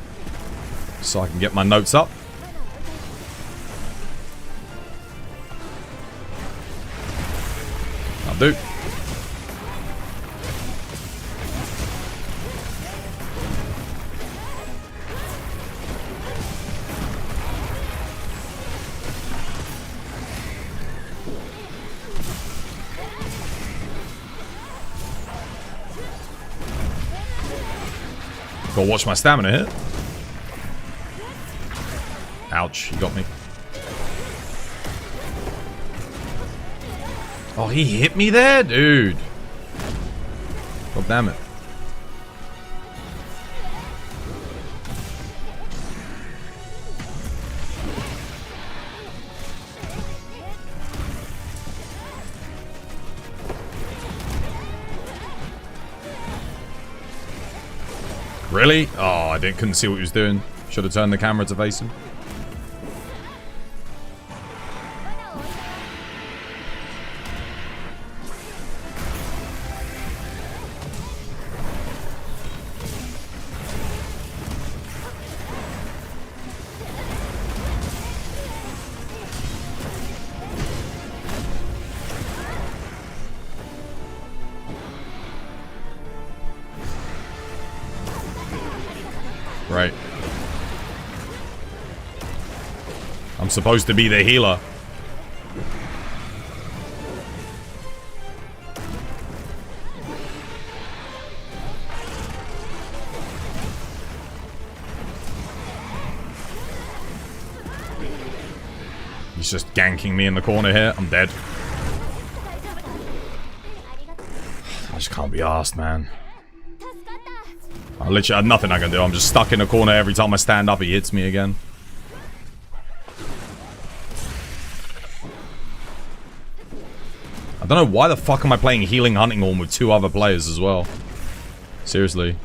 so I can get my notes up. I'll do. Gotta watch my stamina hit. Ouch, he got me. Oh, he hit me there? Dude. God damn it. Really? Oh, I couldn't see what he was doing. Should have turned the camera to face him. Right. I'm supposed to be the healer. He's just ganking me in the corner here. I'm dead. I just can't be arsed, man. I literally have nothing I can do. I'm just stuck in a corner every time I stand up. He hits me again. I don't know why the fuck am I playing Healing Hunting Horn with 2 other players as well. Seriously.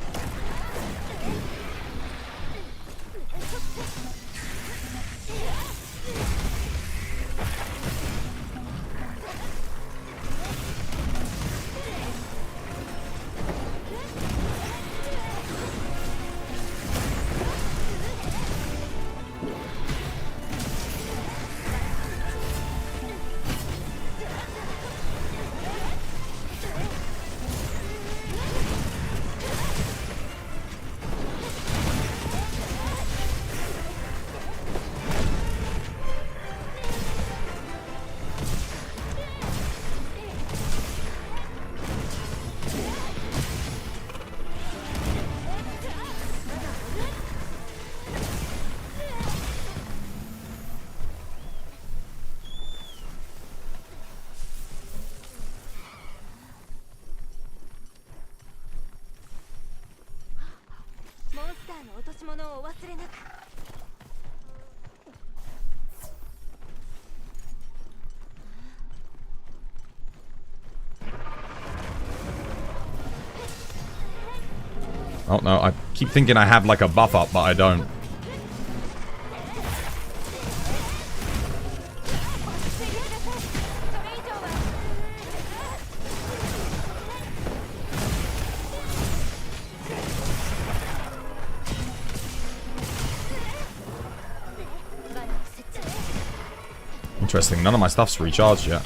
Oh no, I keep thinking I have like a buff up, but I don't. Interesting, none of my stuff's recharged yet.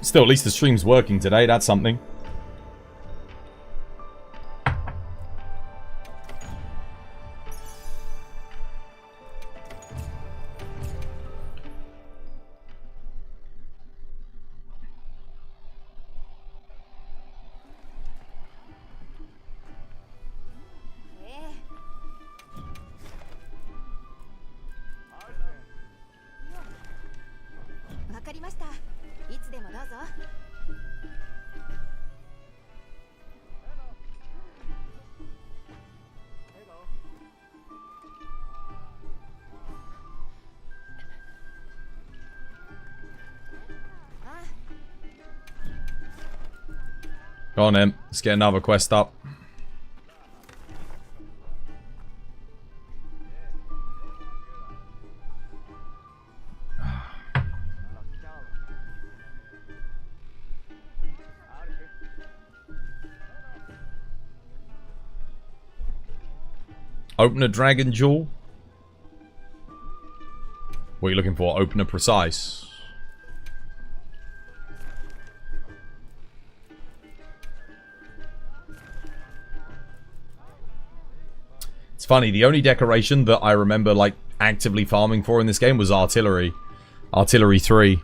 Still, at least the stream's working today. That's something. Go on then, let's get another quest up. Open a Dragon Jewel. What are you looking for? Open a Precise. It's funny, the only decoration that I remember like actively farming for in this game was Artillery. Artillery 3.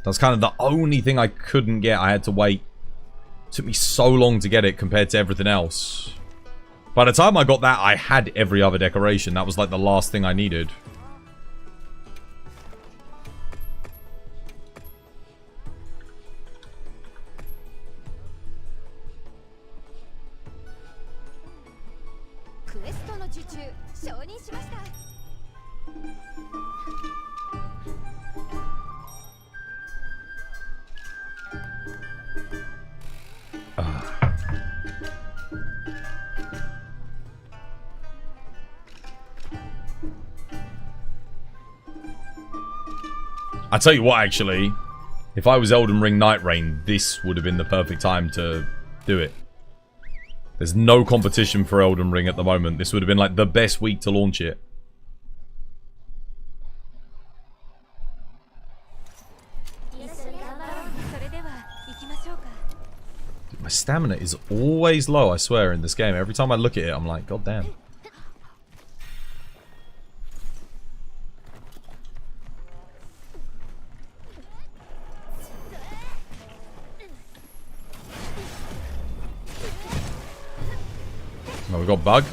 That's kind of the only thing I couldn't get. I had to wait. It took me so long to get it compared to everything else. By the time I got that, I had every other decoration. That was like the last thing I needed. I tell you what, actually, if I was Elden Ring Night Rain, this would have been the perfect time to do it. There's no competition for Elden Ring at the moment. This would have been like the best week to launch it. My stamina is always low, I swear, in this game. Every time I look at it, I'm like, God damn. Oh, we got bug.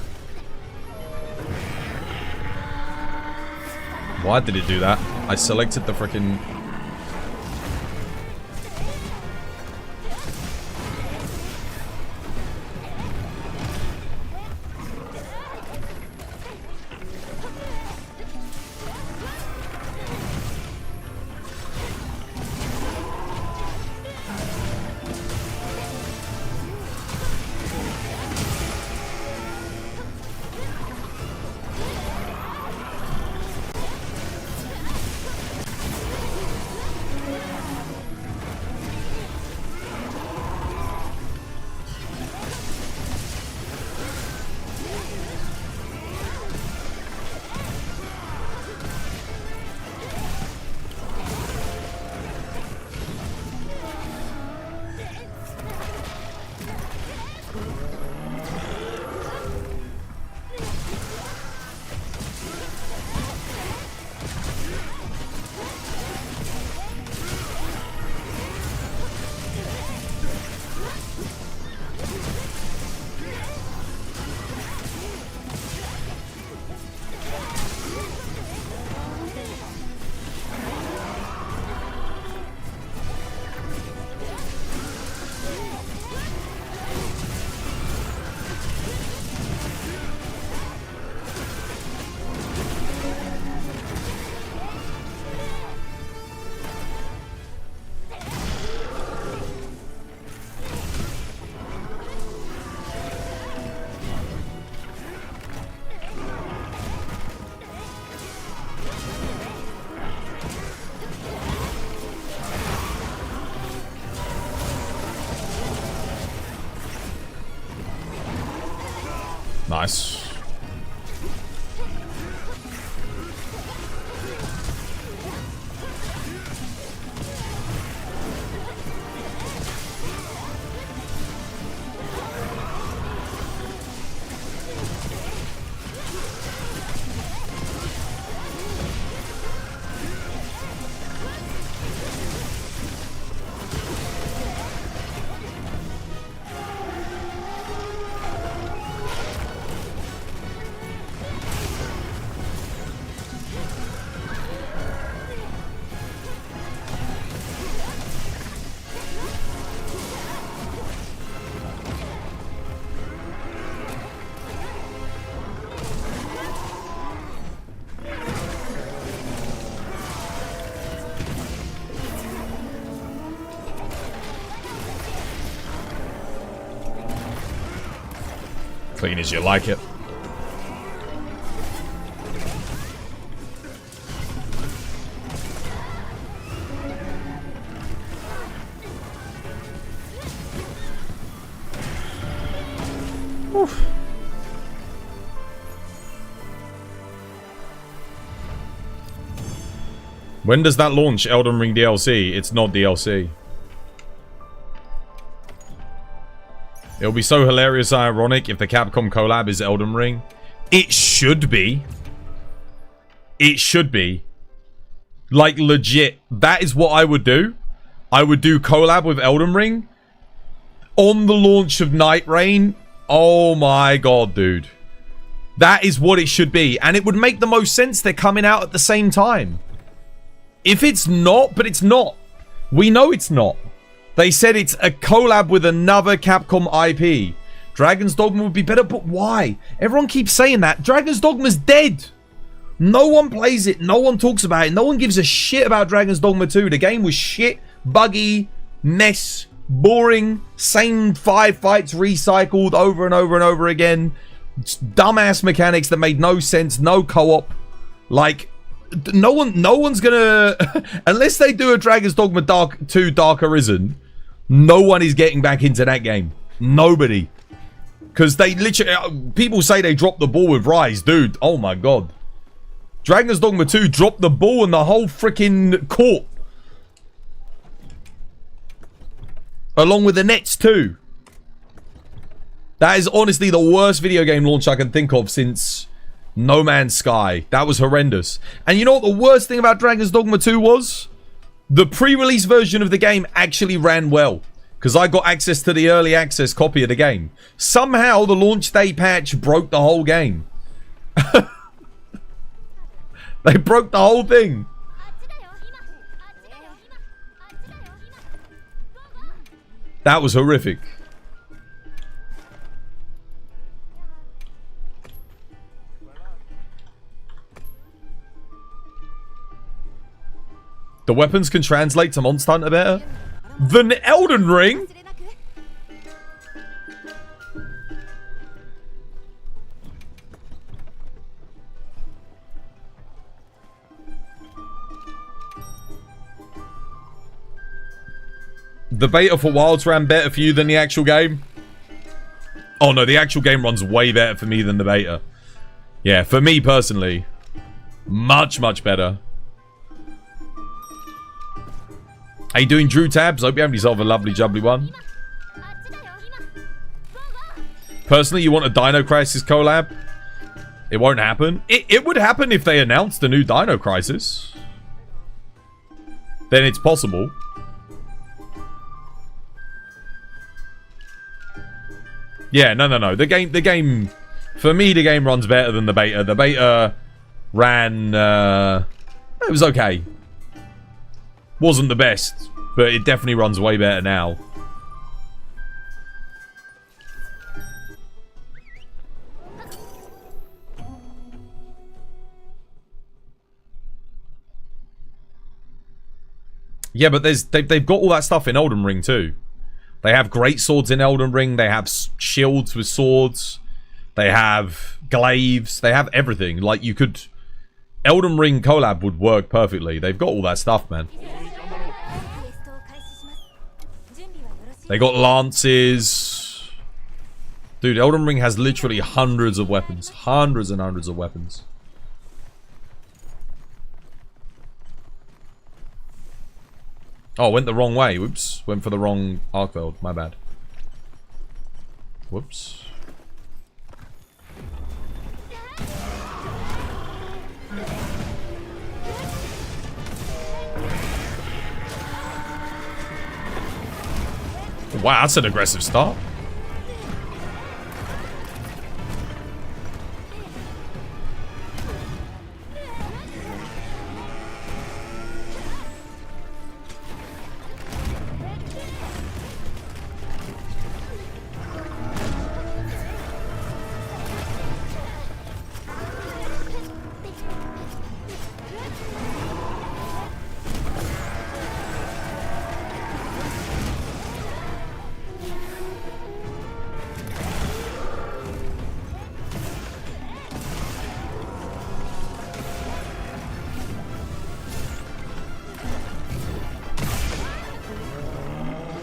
Why did it do that? I selected the frickin'... Nice. Clean as you like it. Oof. When does that launch, Elden Ring DLC? It's not DLC. It'll be so hilarious and ironic if the Capcom collab is Elden Ring. It should be. It should be. Like, legit. That is what I would do. I would do collab with Elden Ring on the launch of Night Rain. Oh my god, dude. That is what it should be. And it would make the most sense they're coming out at the same time. If it's not, but it's not. We know it's not. They said it's a collab with another Capcom IP. Dragon's Dogma would be better, but why? Everyone keeps saying that. Dragon's Dogma's dead. No one plays it. No one talks about it. No one gives a shit about Dragon's Dogma 2. The game was shit, buggy, mess, boring, same 5 fights recycled over and over and over again. Dumbass mechanics that made no sense, no co-op. Like,
no one's gonna unless they do a Dragon's Dogma 2 Dark Arisen. No one is getting back into that game. Nobody, because they literally people say they dropped the ball with Rise, dude. Oh my god, Dragon's Dogma 2 dropped the ball in the whole freaking court, along with the Nets too. That is honestly the worst video game launch I can think of since No Man's Sky. That was horrendous. And you know what the worst thing about Dragon's Dogma 2 was? The pre-release version of the game actually ran well, because I got access to the early access copy of the game. Somehow the launch day patch broke the whole game. They broke the whole thing. That was horrific. The weapons can translate to Monster Hunter better than Elden Ring. The beta for Wilds ran better for you than the actual game? Oh no, the actual game runs way better for me than the beta. Yeah, for me personally, much better. How you doing, Drew Tabs? Hope you have yourself a lovely jubbly one. Personally, you want a Dino Crisis collab? It won't happen. It would happen if they announced a new Dino Crisis. Then it's possible. Yeah, no. The game, for me, the game runs better than the beta. The beta ran, it was okay. Wasn't the best, but it definitely runs way better now. Yeah, but they've got all that stuff in Elden Ring too. They have great swords in Elden Ring. They have shields with swords. They have glaives. They have everything. Like, you could... Elden Ring collab would work perfectly. They've got all that stuff, man. They got lances. Dude, Elden Ring has literally hundreds of weapons. Hundreds and hundreds of weapons. Oh, went the wrong way. Whoops. Went for the wrong Arcveld. My bad. Whoops. Wow, that's an aggressive start.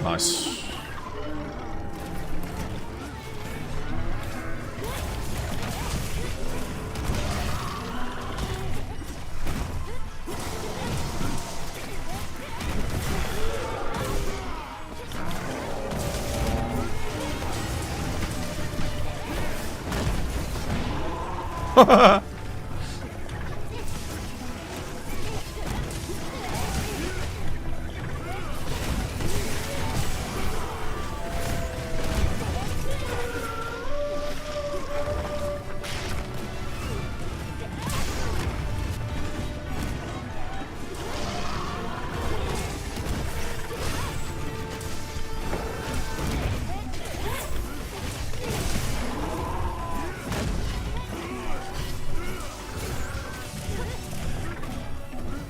Nice.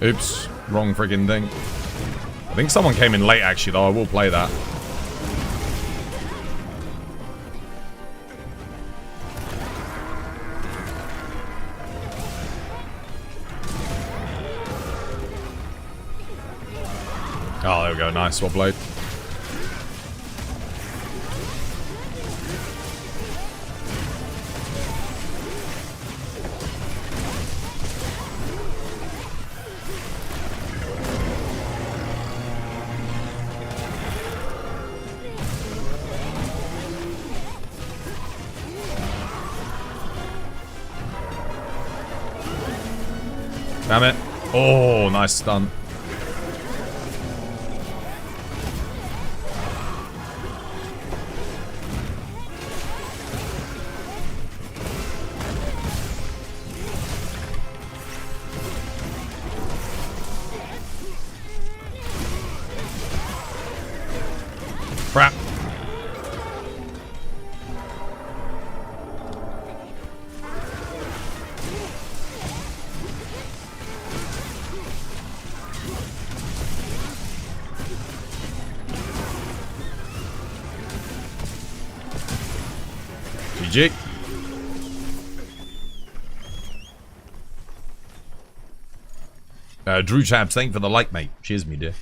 Oops, wrong friggin' thing. I think someone came in late actually though, I will play that.
Oh, there we go. Nice. Swap blade. Damn it. Oh, nice stun. Crap. GG. Drew Champs, thank you for the like, mate. Cheers, me dear.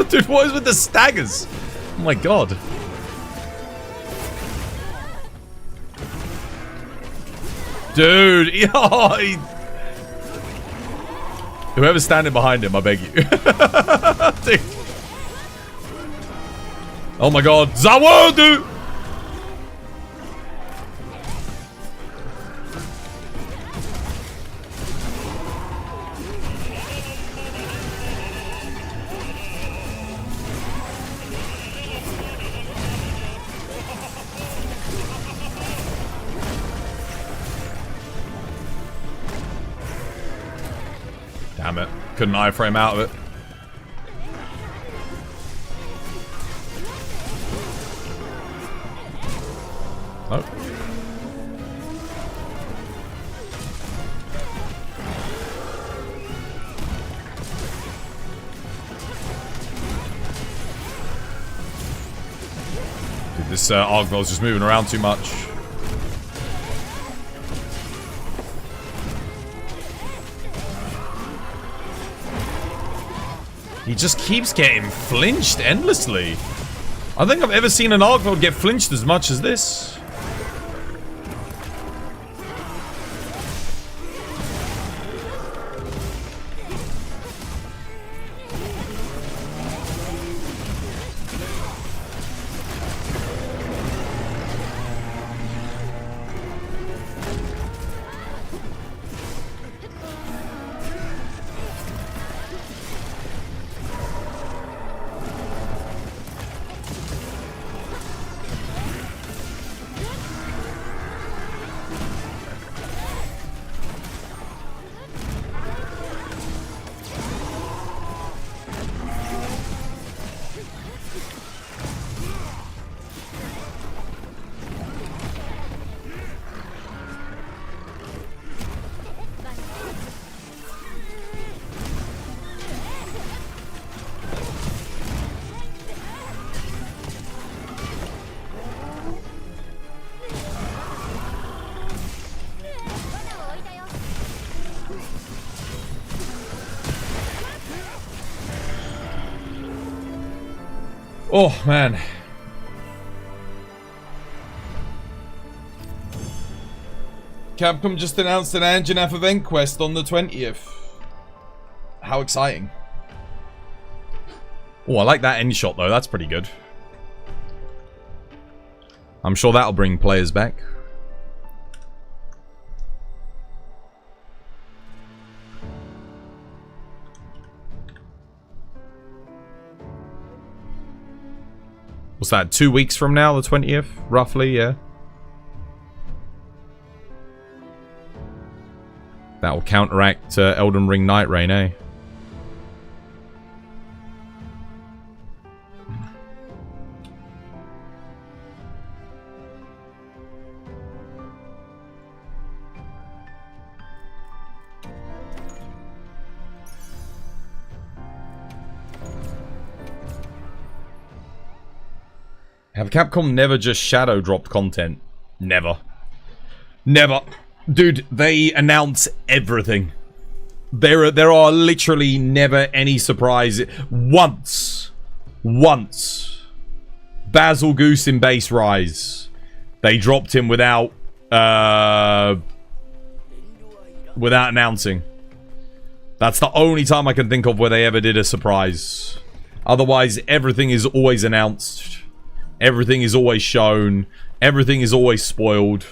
Dude, what is with the staggers? Oh my god. Dude, whoever's standing behind him, I beg you. Dude. Oh my god, Zawadu! Damn it. Couldn't iframe out of it. Oh. Dude, this Argvel's just moving around too much. He just keeps getting flinched endlessly. I don't think I've ever seen an Argvel get flinched as much as this. Oh, man.
Capcom just announced an Anjanath event quest on the 20th. How exciting.
Oh, I like that end shot though. That's pretty good. I'm sure that'll bring players back. What's that, 2 weeks from now, the 20th? Roughly, yeah. That will counteract Elden Ring Night Rain, eh? Have Capcom never just shadow dropped content? Never. Never. Dude, they announce everything. There are literally never any surprise. Once. Basil Goose in Base Rise. They dropped him without announcing. That's the only time I can think of where they ever did a surprise. Otherwise, everything is always announced. Everything is always shown. Everything is always spoiled.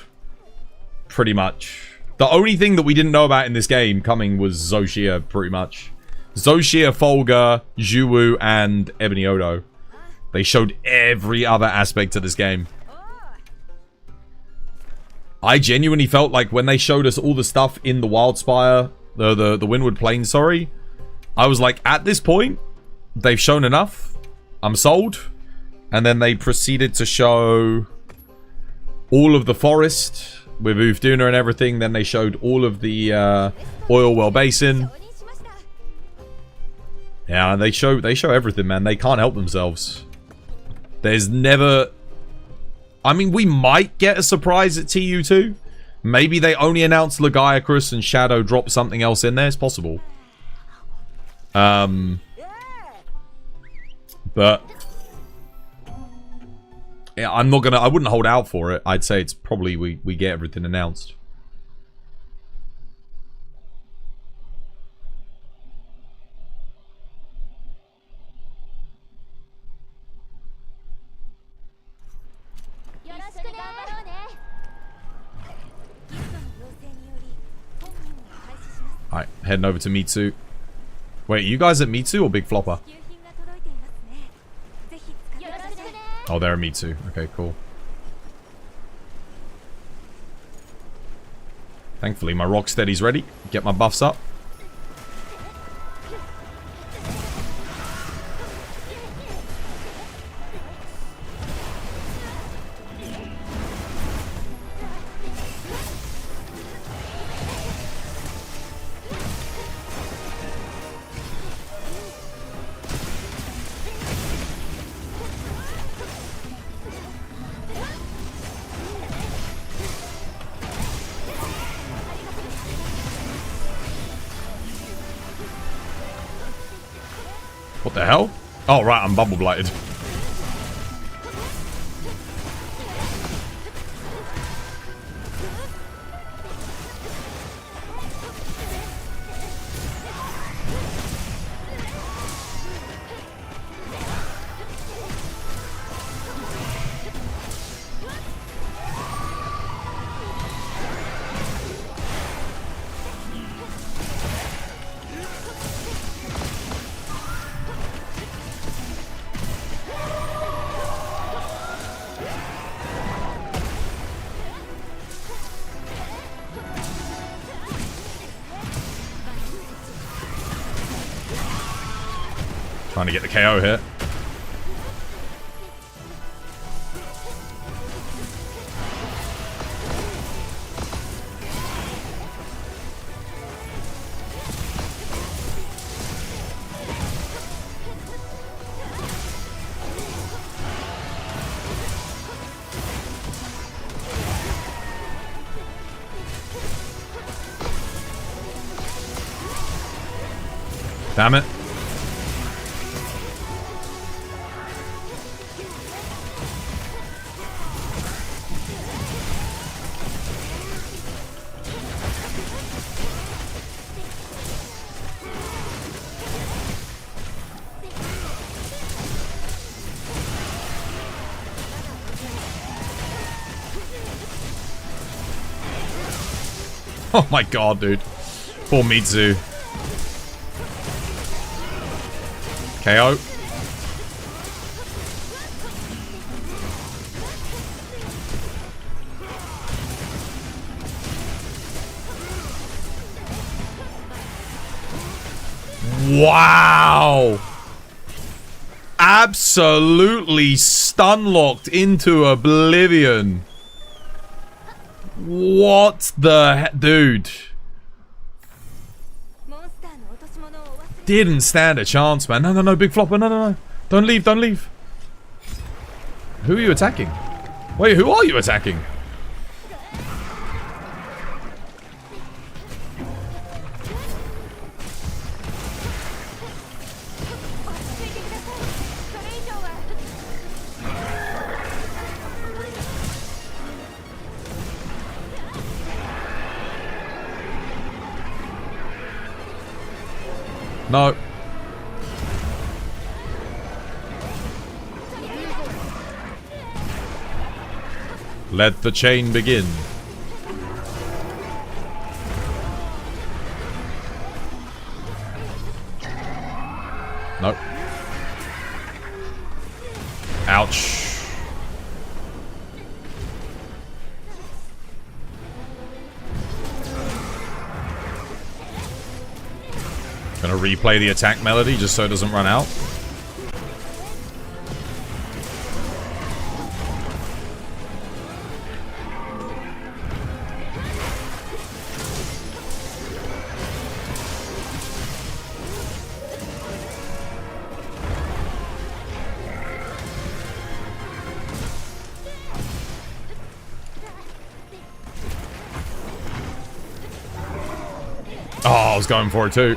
Pretty much. The only thing that we didn't know about in this game coming was Zoshia, pretty much. Zoshia, Folga, Zhuwu, and Ebony Odo. They showed every other aspect of this game. I genuinely felt like when they showed us all the stuff in the Wildspire, the Windward Plains, sorry, I was like, at this point, they've shown enough. I'm sold. And then they proceeded to show all of the forest with Ufduna and everything. Then they showed all of the oil well basin. Yeah, they show everything, man. They can't help themselves. There's never... I mean, we might get a surprise at TU2. Maybe they only announced Lagiacrus and Shadow drop something else in there. It's possible. But... yeah, I wouldn't hold out for it. I'd say it's probably we get everything announced. Alright, heading over to Mitsu. Wait, you guys at Mitsu or Big Flopper? Oh, they're a Mitsu. Okay, cool. Thankfully, my Rocksteady's ready. Get my buffs up. What the hell? Oh, right, I'm bubble blighted. Trying to get the KO here. Damn it. Oh my god, dude. Poor Mitsu. KO. Wow! Absolutely stun-locked into oblivion. What the dude? Didn't stand a chance, man. No, no, no, Big Flopper. No, no, no. Don't leave, don't leave. Who are you attacking? Wait, who are you attacking? No. Let the chain begin. No. Ouch. Gonna replay the attack melody just so it doesn't run out. Oh, I was going for it too.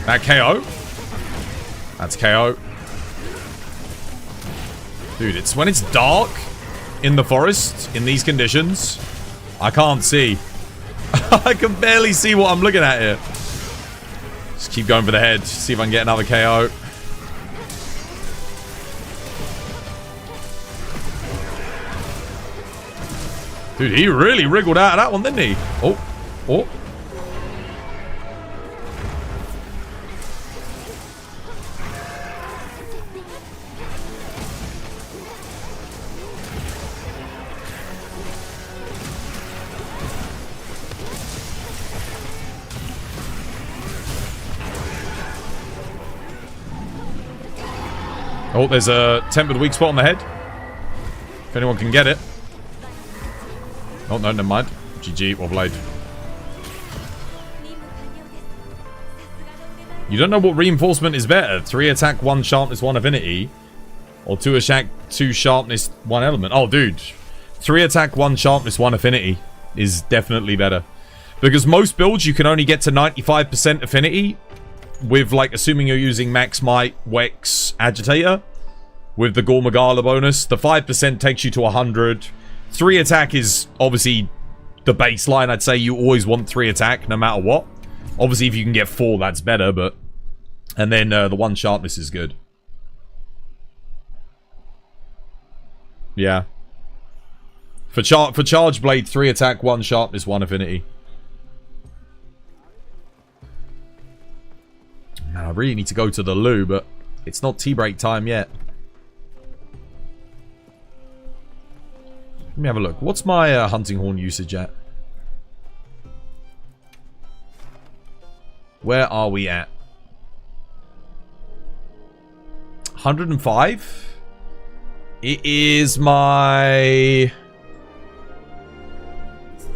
That KO? That's KO. Dude, it's when it's dark in the forest, in these conditions, I can't see. I can barely see what I'm looking at here. Just keep going for the head. See if I can get another KO. Dude, he really wriggled out of that one, didn't he? Oh. Oh. Oh, there's a tempered weak spot on the head. If anyone can get it. Oh, no, never mind. GG, well played. You don't know what reinforcement is better. 3 attack, 1 sharpness, 1 affinity. Or 2 attack, 2 sharpness, 1 element. Oh, dude. 3 attack, 1 sharpness, 1 affinity is definitely better. Because most builds, you can only get to 95% affinity. With, like, assuming you're using Max Might, Wex, Agitator. With the Gormagala bonus. The 5% takes you to 100. 3 attack is obviously the baseline. I'd say you always want 3 attack, no matter what. Obviously, if you can get 4, that's better, but... And then the 1 sharpness is good. Yeah. For Charge Blade, 3 attack, 1 sharpness, 1 affinity. Man, I really need to go to the loo, but it's not tea break time yet. Let me have a look. What's my hunting horn usage at? Where are we at? 105? It is my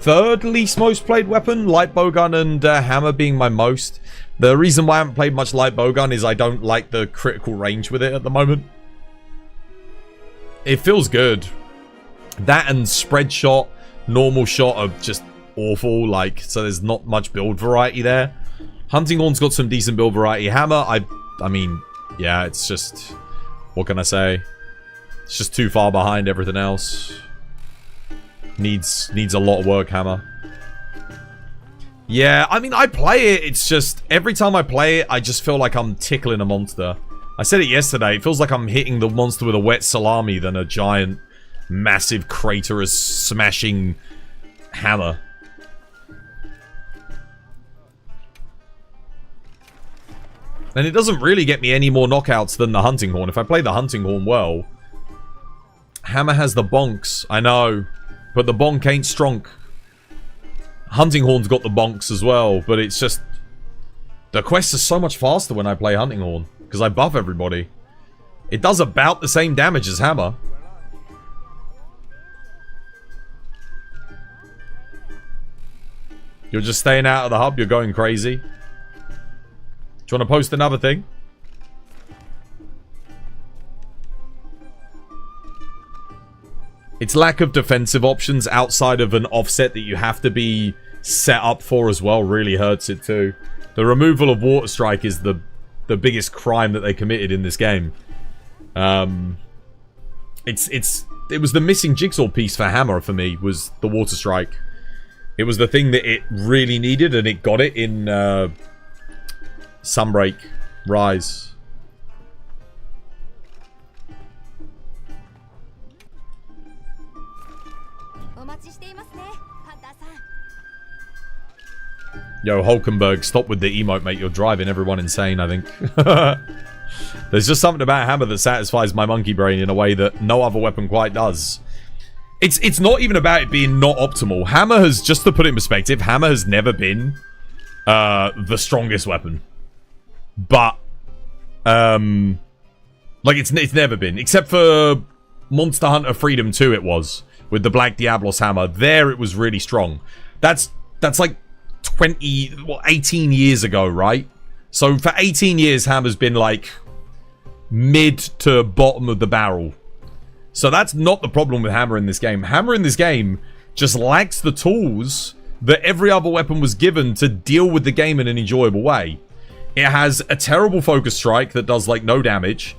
3rd least most played weapon. Light bowgun and hammer being my most. The reason why I haven't played much light bowgun is I don't like the critical range with it at the moment. It feels good. That and spread shot, normal shot are just awful. Like, so there's not much build variety there. Hunting horn's got some decent build variety. Hammer, I mean, yeah, it's just, what can I say? It's just too far behind everything else. Needs a lot of work, hammer. Yeah, I mean, I play it. It's just, every time I play it, I just feel like I'm tickling a monster. I said it yesterday. It feels like I'm hitting the monster with a wet salami than a giant, massive, craterous, smashing hammer. And it doesn't really get me any more knockouts than the hunting horn. If I play the hunting horn well... Hammer has the bonks, I know. But the bonk ain't strong. Hunting horn's got the bonks as well, but it's just... The quests are so much faster when I play hunting horn. Because I buff everybody. It does about the same damage as hammer. You're just staying out of the hub, you're going crazy. Do you want to post another thing? Its lack of defensive options outside of an offset that you have to be set up for as well really hurts it too. The removal of Water Strike is the biggest crime that they committed in this game. It was the missing jigsaw piece for Hammer for me, was the Water Strike. It was the thing that it really needed, and it got it in Sunbreak Rise. Yo, Hulkenberg, stop with the emote, mate. You're driving everyone insane, I think. There's just something about Hammer that satisfies my monkey brain in a way that no other weapon quite does. It's not even about it being not optimal. Hammer has, just to put it in perspective, Hammer has never been the strongest weapon. But, like, it's never been. Except for Monster Hunter Freedom 2 it was. With the Black Diablos hammer. There it was really strong. That's like 18 years ago, right? So for 18 years, Hammer's been like mid to bottom of the barrel. So that's not the problem with Hammer in this game. Hammer in this game just lacks the tools that every other weapon was given to deal with the game in an enjoyable way. It has a terrible focus strike that does like no damage.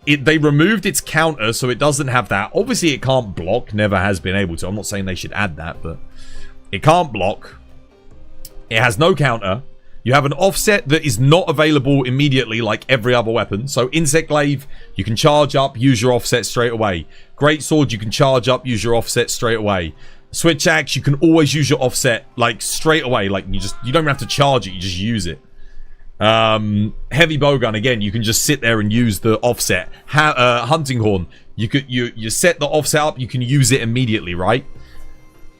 They removed its counter, so it doesn't have that. Obviously, it can't block. Never has been able to. I'm not saying they should add that, but it can't block. It has no counter. You have an offset that is not available immediately like every other weapon. So Insect Glaive, you can charge up, use your offset straight away. Great Sword, you can charge up, use your offset straight away. Switch Axe, you can always use your offset like straight away. Like you don't even have to charge it, you just use it. Heavy Bowgun, again, you can just sit there and use the offset. Hunting Horn, you set the offset up, you can use it immediately, right?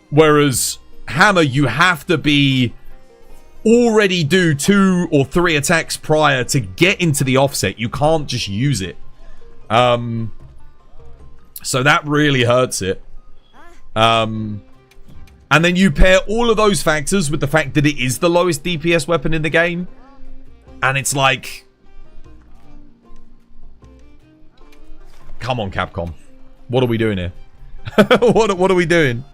Whereas Hammer, you have to be already do 2 or 3 attacks prior to get into the offset. You can't just use it. So that really hurts it. And then you pair all of those factors with the fact that it is the lowest DPS weapon in the game. And it's like... Come on, Capcom. What are we doing here? What are we doing?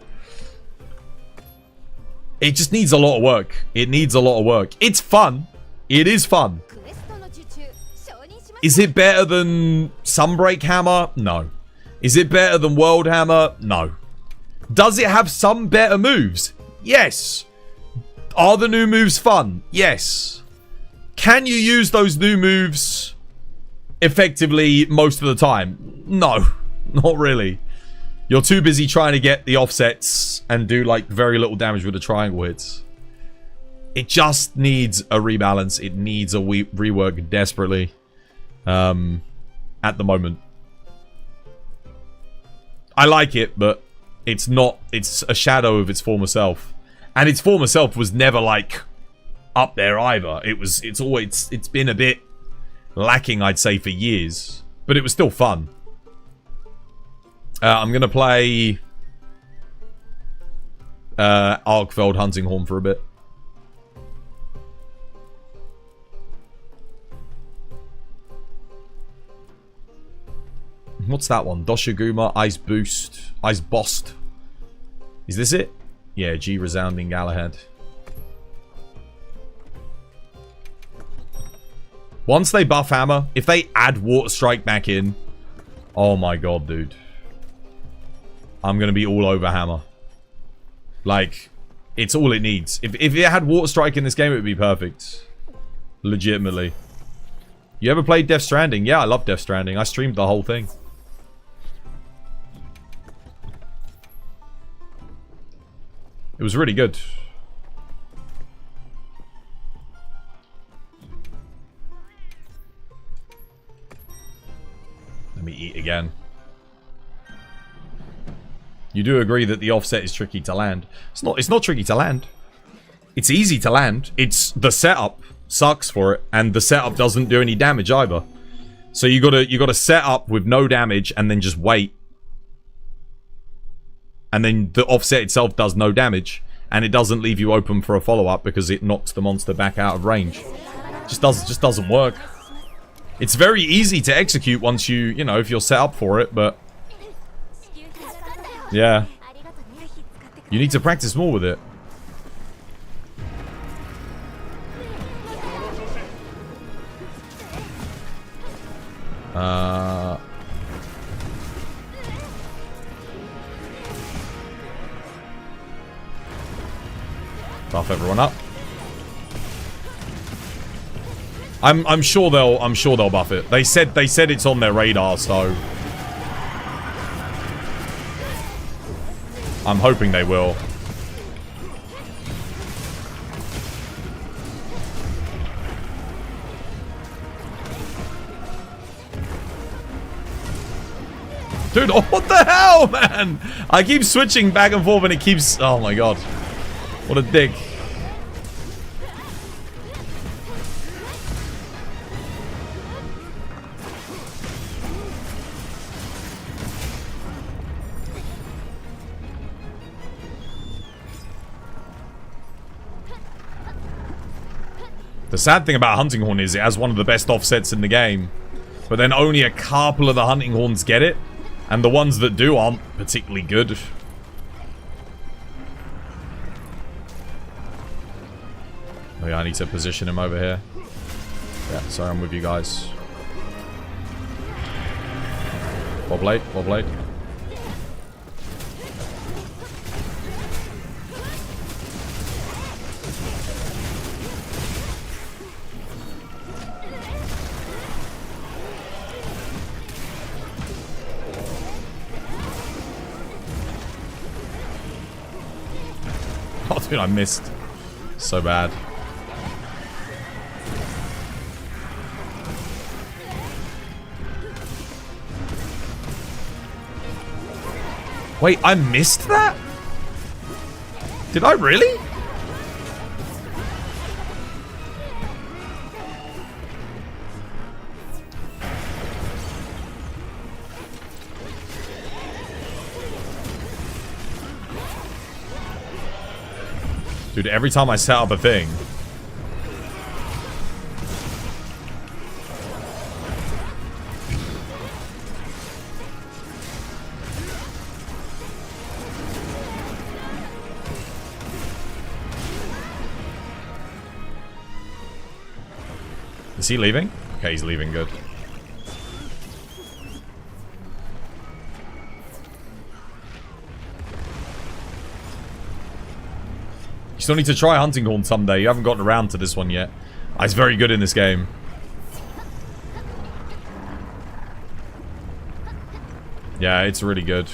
It just needs a lot of work. It needs a lot of work. It's fun. It is fun. Is it better than Sunbreak Hammer? No. Is it better than World Hammer? No. Does it have some better moves? Yes. Are the new moves fun? Yes. Can you use those new moves effectively most of the time? No. Not really. You're too busy trying to get the offsets and do like very little damage with the triangle hits. It just needs a rebalance. It needs a rework desperately at the moment. I like it, but it's not. It's a shadow of its former self. And its former self was never like up there either. It's been a bit lacking, I'd say, for years. But it was still fun. I'm going to play Arkfeld Hunting Horn for a bit. What's that one? Doshiguma, Ice Boost, Ice Bost. Is this it? Yeah, G Resounding Galahad. Once they buff Hammer, if they add Water Strike back in, oh my god, dude. I'm going to be all over Hammer. Like, It's all it needs. If it had Water Strike in this game, it would be perfect. Legitimately. You ever played Death Stranding? Yeah, I love Death Stranding. I streamed the whole thing. It was really good. Let me eat again. You do agree that the offset is tricky to land. It's not tricky to land. It's easy to land. It's the setup sucks for it, and the setup doesn't do any damage either. So you gotta set up with no damage and then just wait. And then the offset itself does no damage, and it doesn't leave you open for a follow-up because it knocks the monster back out of range. Just doesn't work. It's very easy to execute once you know, if you're set up for it, but yeah. You need to practice more with it. Buff everyone up. I'm sure they'll buff it. They said it's on their radar, so I'm hoping they will. Dude, oh, what the hell, man? I keep switching back and forth and it keeps... Oh my god. What a dick. The sad thing about Hunting Horn is it has one of the best offsets in the game. But then only a couple of the Hunting Horns get it. And the ones that do aren't particularly good. Oh yeah, I need to position him over here. Yeah, sorry, I'm with you guys. Boblade, Boblade. Oh, dude, I missed. So bad. Wait, I missed that? Did I really? Dude, every time I set up a thing... Is he leaving? Okay, he's leaving, good. You still need to try Hunting Horn someday. You haven't gotten around to this one yet. It's very good in this game. Yeah, it's really good.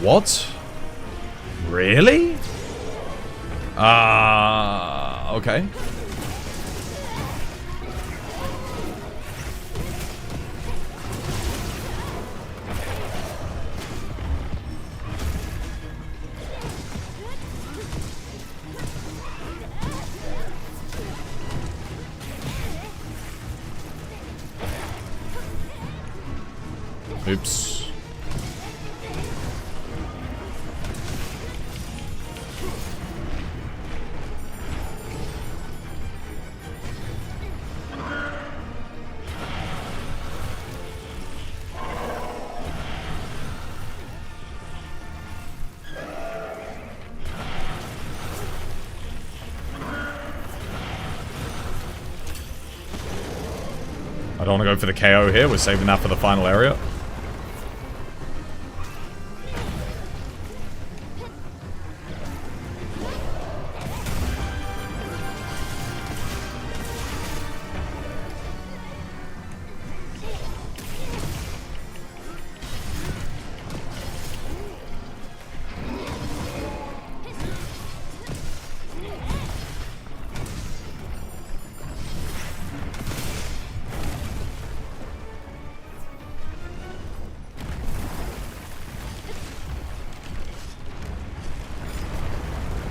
What? Really? Okay. Oops. I don't want to go for the KO here. We're saving that for the final area.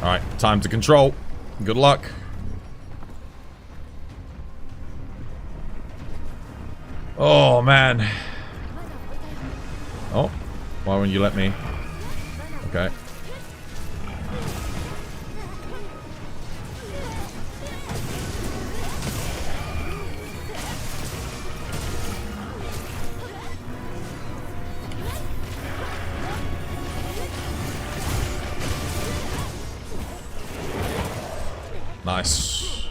Alright, time to control. Good luck. Oh, man. Oh, why won't you let me? Okay. Nice.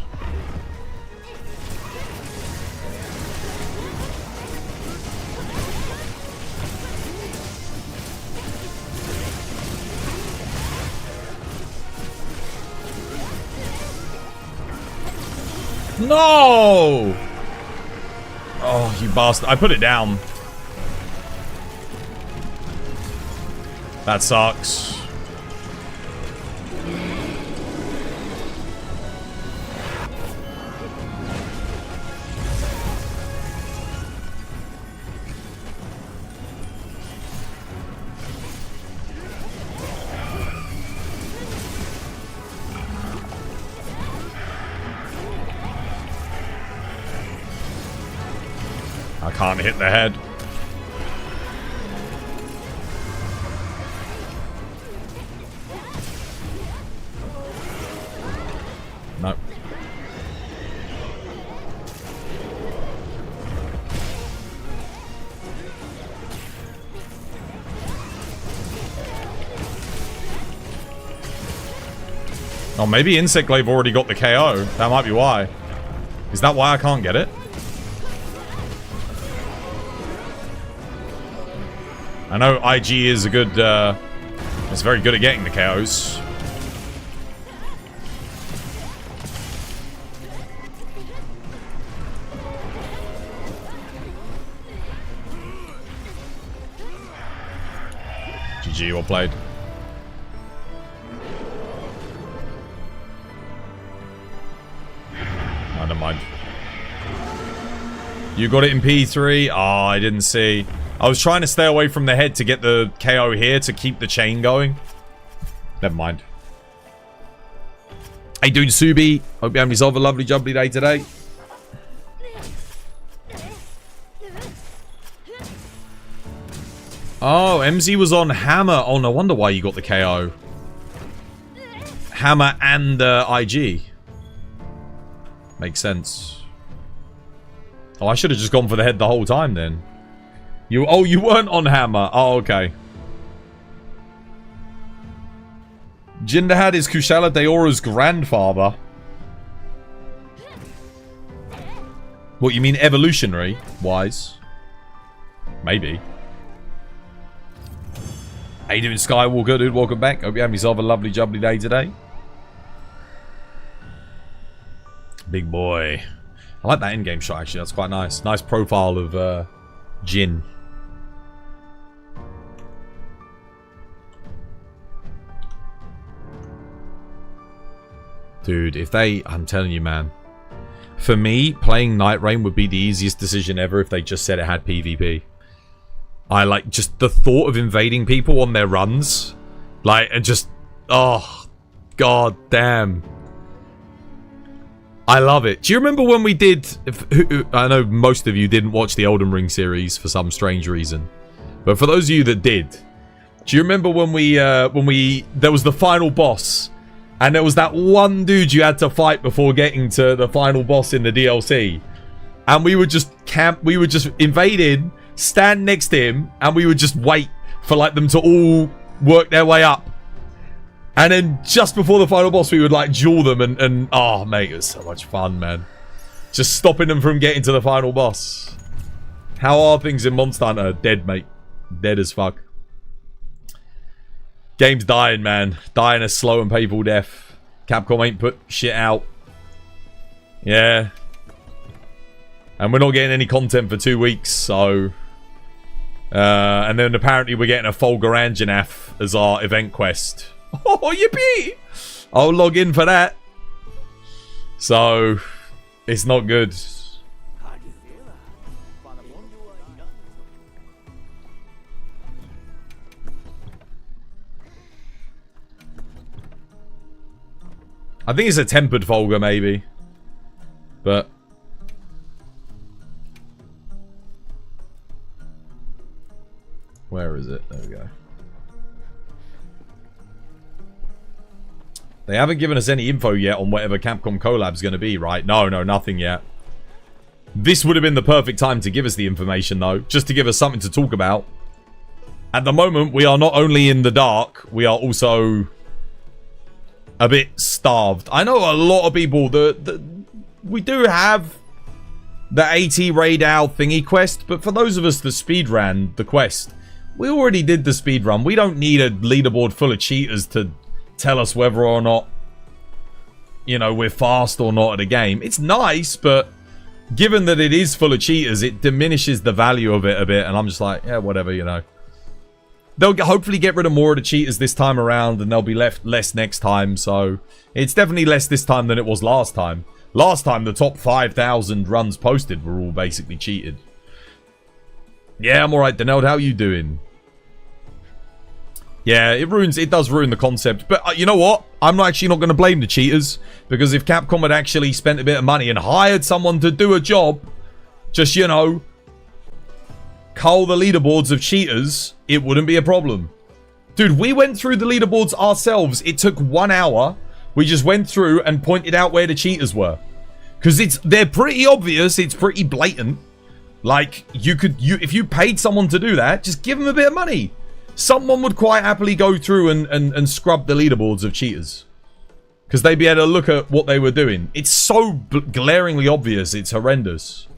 No! Oh, you bastard. I put it down. That sucks. I can't hit the head. No. Oh, maybe Insect Glaive already got the KO. That might be why. Is that why I can't get it? I know IG is a good, it's very good at getting the KOs. GG, well played. Oh, never mind. You got it in P3? Oh, I didn't see. I was trying to stay away from the head to get the KO here to keep the chain going. Never mind. Hey, dude, Subi. Hope you're having yourself a lovely, jubbly day today. Oh, MZ was on Hammer. Oh, no wonder why you got the KO. Hammer and IG. Makes sense. Oh, I should have just gone for the head the whole time then. Oh, you weren't on Hammer. Oh, okay. Jindahad is Kushala Daora's grandfather. What, you mean evolutionary wise? Maybe. How you doing, Skywalker, dude? Welcome back. Hope you have yourself a lovely, jubbly day today. Big boy. I like that in-game shot, actually. That's quite nice. Nice profile of Jin. Dude, if they... I'm telling you, man. For me, playing Night Rain would be the easiest decision ever if they just said it had PvP. I like just the thought of invading people on their runs. Like, and just... Oh, god damn. I love it. Do you remember when we did... I know most of you didn't watch the Elden Ring series for some strange reason. But for those of you that did... Do you remember when we... There was the final boss... And there was that one dude you had to fight before getting to the final boss in the DLC. And we would just we would just invade in, stand next to him, and we would just wait for like them to all work their way up. And then just before the final boss, we would like duel them and oh mate, it was so much fun, man. Just stopping them from getting to the final boss. How are things in Monster Hunter? Dead, mate. Dead as fuck. Game's dying, man. Dying a slow and painful death. Capcom ain't put shit out. Yeah. And we're not getting any content for 2 weeks, so... and then apparently we're getting a Folgaranjanath as our event quest. Oh, yippee! I'll log in for that. So, it's not good. I think it's a tempered Folga, maybe. But... where is it? There we go. They haven't given us any info yet on whatever Capcom collab's going to be, right? No, nothing yet. This would have been the perfect time to give us the information, though. Just to give us something to talk about. At the moment, we are not only in the dark, we are also a bit starved. I know a lot of people, we do have the AT Raid Owl thingy quest, but for those of us that speedran the quest, we already did the speedrun. We don't need a leaderboard full of cheaters to tell us whether or not, you know, we're fast or not at a game. It's nice, but given that it is full of cheaters, it diminishes the value of it a bit, and I'm just like, yeah, whatever, you know. They'll hopefully get rid of more of the cheaters this time around, and they'll be left less next time, so it's definitely less this time than it was last time. Last time, the top 5,000 runs posted were all basically cheated. Yeah, I'm alright, Deneld. How you doing? Yeah, it does ruin the concept. But you know what? I'm actually not going to blame the cheaters. Because if Capcom had actually spent a bit of money and hired someone to do a job, just, you know, cull the leaderboards of cheaters, it wouldn't be a problem. Dude, we went through the leaderboards ourselves. It took 1 hour. We just went through and pointed out where the cheaters were. Because they're pretty obvious. It's pretty blatant. Like, if you paid someone to do that, just give them a bit of money. Someone would quite happily go through and scrub the leaderboards of cheaters. Because they'd be able to look at what they were doing. It's so glaringly obvious. It's horrendous.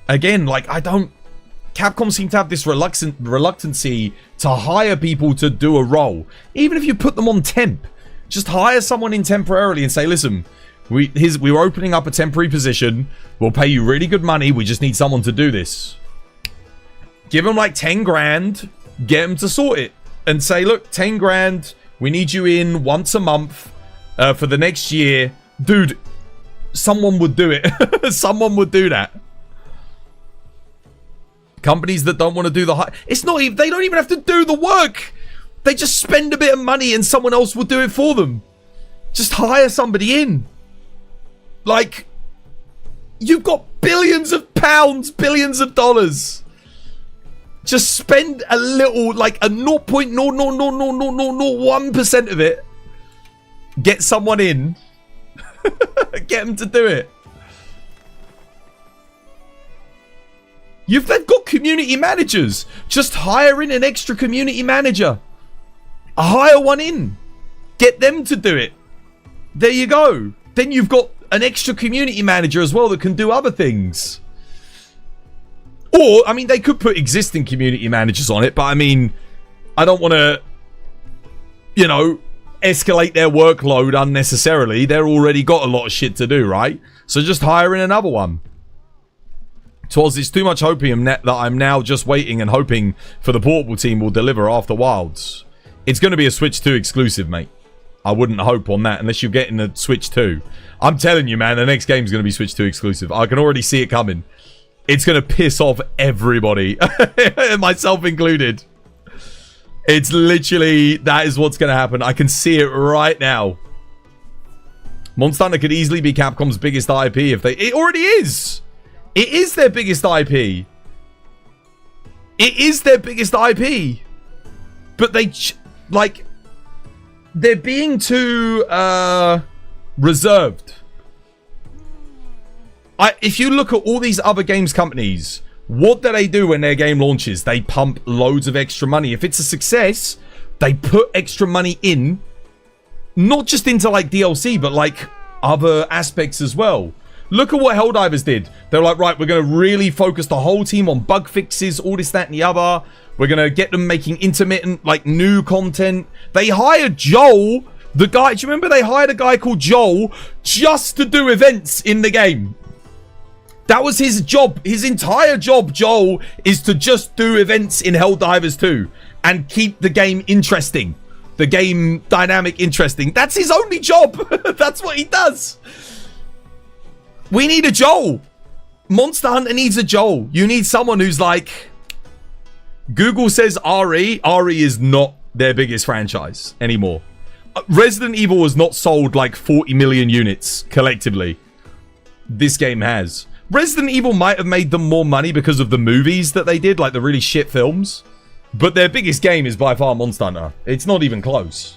Again, like, Capcom seem to have this reluctancy to hire people to do a role. Even if you put them on temp. Just hire someone in temporarily and say, listen, we were opening up a temporary position. We'll pay you really good money. We just need someone to do this. Give them like 10 grand. Get them to sort it. And say, look, 10 grand. We need you in once a month for the next year. Dude, someone would do it. Someone would do that. Companies that don't want to do the it's not even, they don't even have to do the work. They just spend a bit of money and someone else will do it for them. Just hire somebody in. Like, you've got billions of pounds, billions of dollars. Just spend a little, like a 0.0000001% of it. Get someone in. Get them to do it. They've got community managers. Just hire in an extra community manager. Hire one in. Get them to do it. There you go. Then you've got an extra community manager as well that can do other things. Or, I mean, they could put existing community managers on it, but I mean, I don't want to, you know, escalate their workload unnecessarily. They're already got a lot of shit to do, right? So just hire in another one. It's too much hopium that I'm now just waiting and hoping for the portable team will deliver after Wilds. It's going to be a Switch 2 exclusive, mate. I wouldn't hope on that unless you're getting a Switch 2. I'm telling you, man, the next game is going to be Switch 2 exclusive. I can already see it coming. It's going to piss off everybody. Myself included. It's literally, that is what's going to happen. I can see it right now. Monster Hunter could easily be Capcom's biggest IP if they... It already is! It is their biggest IP. It is their biggest IP. But they... Like... They're being too... reserved. If you look at all these other games companies, what do they do when their game launches? They pump loads of extra money. If it's a success, they put extra money in, not just into like DLC, but like other aspects as well.
Look at what Helldivers did. They're like, right, we're going to really focus the whole team on bug fixes, all this, that, and the other. We're going to get them making intermittent, like, new content. They hired Joel, the guy. Do you remember they hired a guy called Joel just to do events in the game? That was his job. His entire job, Joel, is to just do events in Helldivers 2 and keep the game interesting. The game dynamic interesting. That's his only job. That's what he does. We need a Joel. Monster Hunter needs a Joel. You need someone who's like... Google says RE. RE is not their biggest franchise anymore. Resident Evil has not sold like 40 million units collectively. This game has. Resident Evil might have made them more money because of the movies that they did, like the really shit films. But their biggest game is by far Monster Hunter. It's not even close.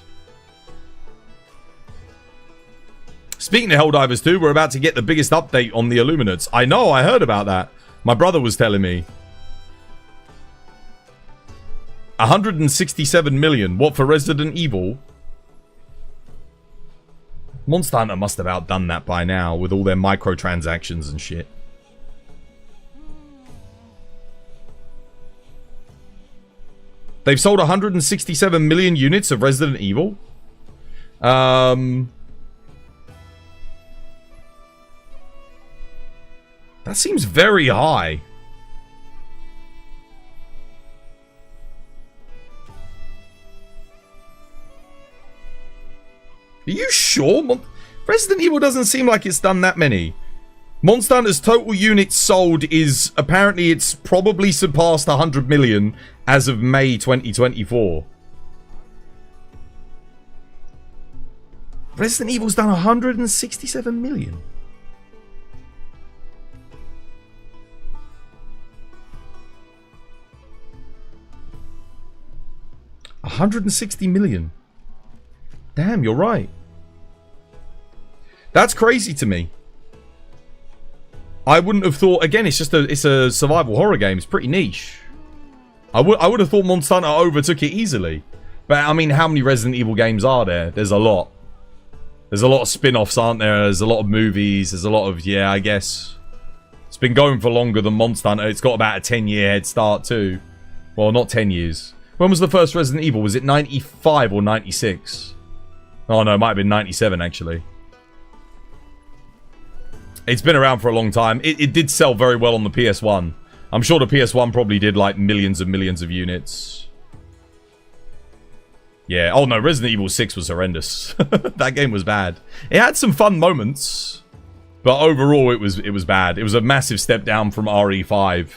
Speaking of Helldivers 2, we're about to get the biggest update on the Illuminates. I know, I heard about that. My brother was telling me. 167 million. What, for Resident Evil? Monster Hunter must have outdone that by now with all their microtransactions and shit. They've sold 167 million units of Resident Evil. That seems very high. Are you sure? Resident Evil doesn't seem like it's done that many. Monster Hunter's total units sold is... Apparently, it's probably surpassed 100 million as of May 2024. Resident Evil's done 167 million. $160 million. Damn, you're right. That's crazy to me. I wouldn't have thought. Again, it's a survival horror game. It's pretty niche. I would have thought Monster Hunter overtook it easily. But I mean, how many Resident Evil games are there? There's a lot. There's a lot of spin-offs, aren't there? There's a lot of movies. There's a lot of, yeah, I guess. It's been going for longer than Monster Hunter. It's got about a 10-year head start too. Well, not 10 years. When was the first Resident Evil? Was it 95 or 96? Oh no, it might have been 97 actually. It's been around for a long time. It did sell very well on the PS1. I'm sure the PS1 probably did like millions and millions of units. Yeah. Oh no, Resident Evil 6 was horrendous. That game was bad. It had some fun moments, but overall it was bad. It was a massive step down from RE5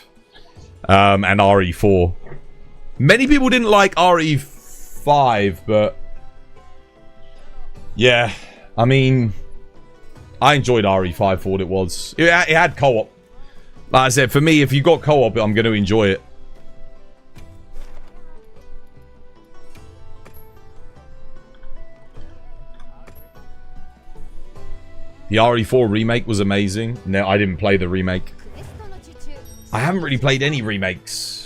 and RE4. Many people didn't like RE5, but yeah, I mean, I enjoyed RE5 for what it was. It had co-op. Like I said, for me, if you got co-op, I'm going to enjoy it. The RE4 remake was amazing. No, I didn't play the remake. I haven't really played any remakes.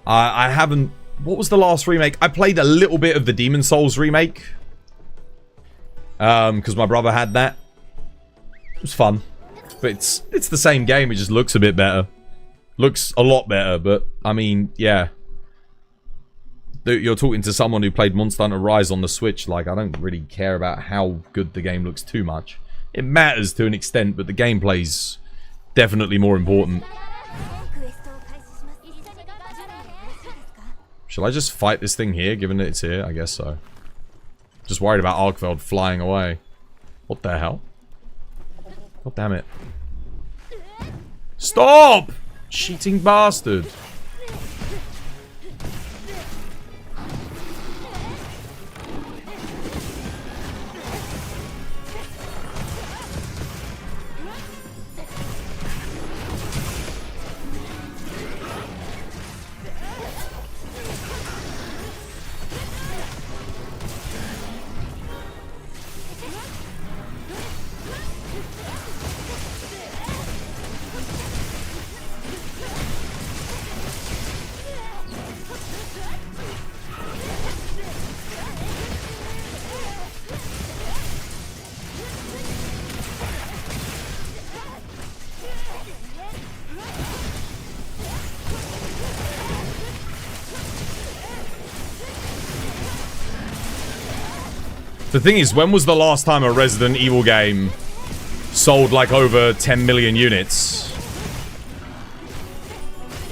I haven't... What was the last remake? I played a little bit of the Demon's Souls remake. Because my brother had that. It was fun. But it's the same game, it just looks a bit better. Looks a lot better, but, I mean, yeah. You're talking to someone who played Monster Hunter Rise on the Switch. Like, I don't really care about how good the game looks too much. It matters to an extent, but the gameplay's definitely more important. Shall I just fight this thing here, given that it's here? I guess so. Just worried about Arkfeld flying away. What the hell? God damn it. Stop! Cheating bastard.
The thing is, when was the last time a Resident Evil game sold like over 10 million units?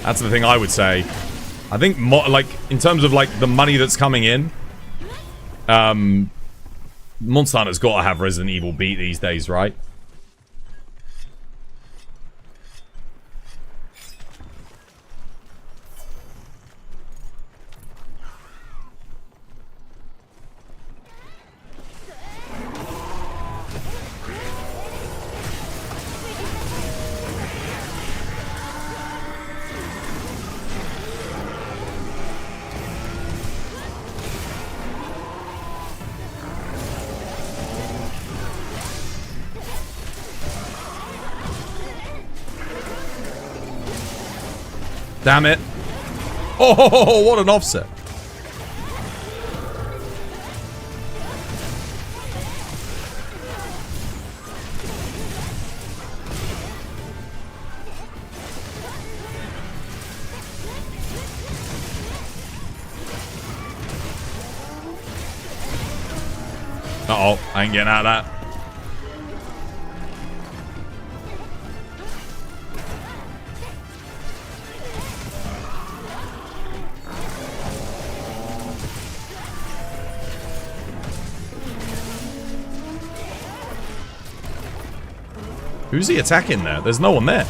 That's the thing I would say. I think, like, in terms of, like, the money that's coming in, Monster Hunter's got to have Resident Evil beat these days, right? Damn it. Oh, what an offset. Uh-oh, I ain't getting out of that. Who's he attacking there? There's no one there.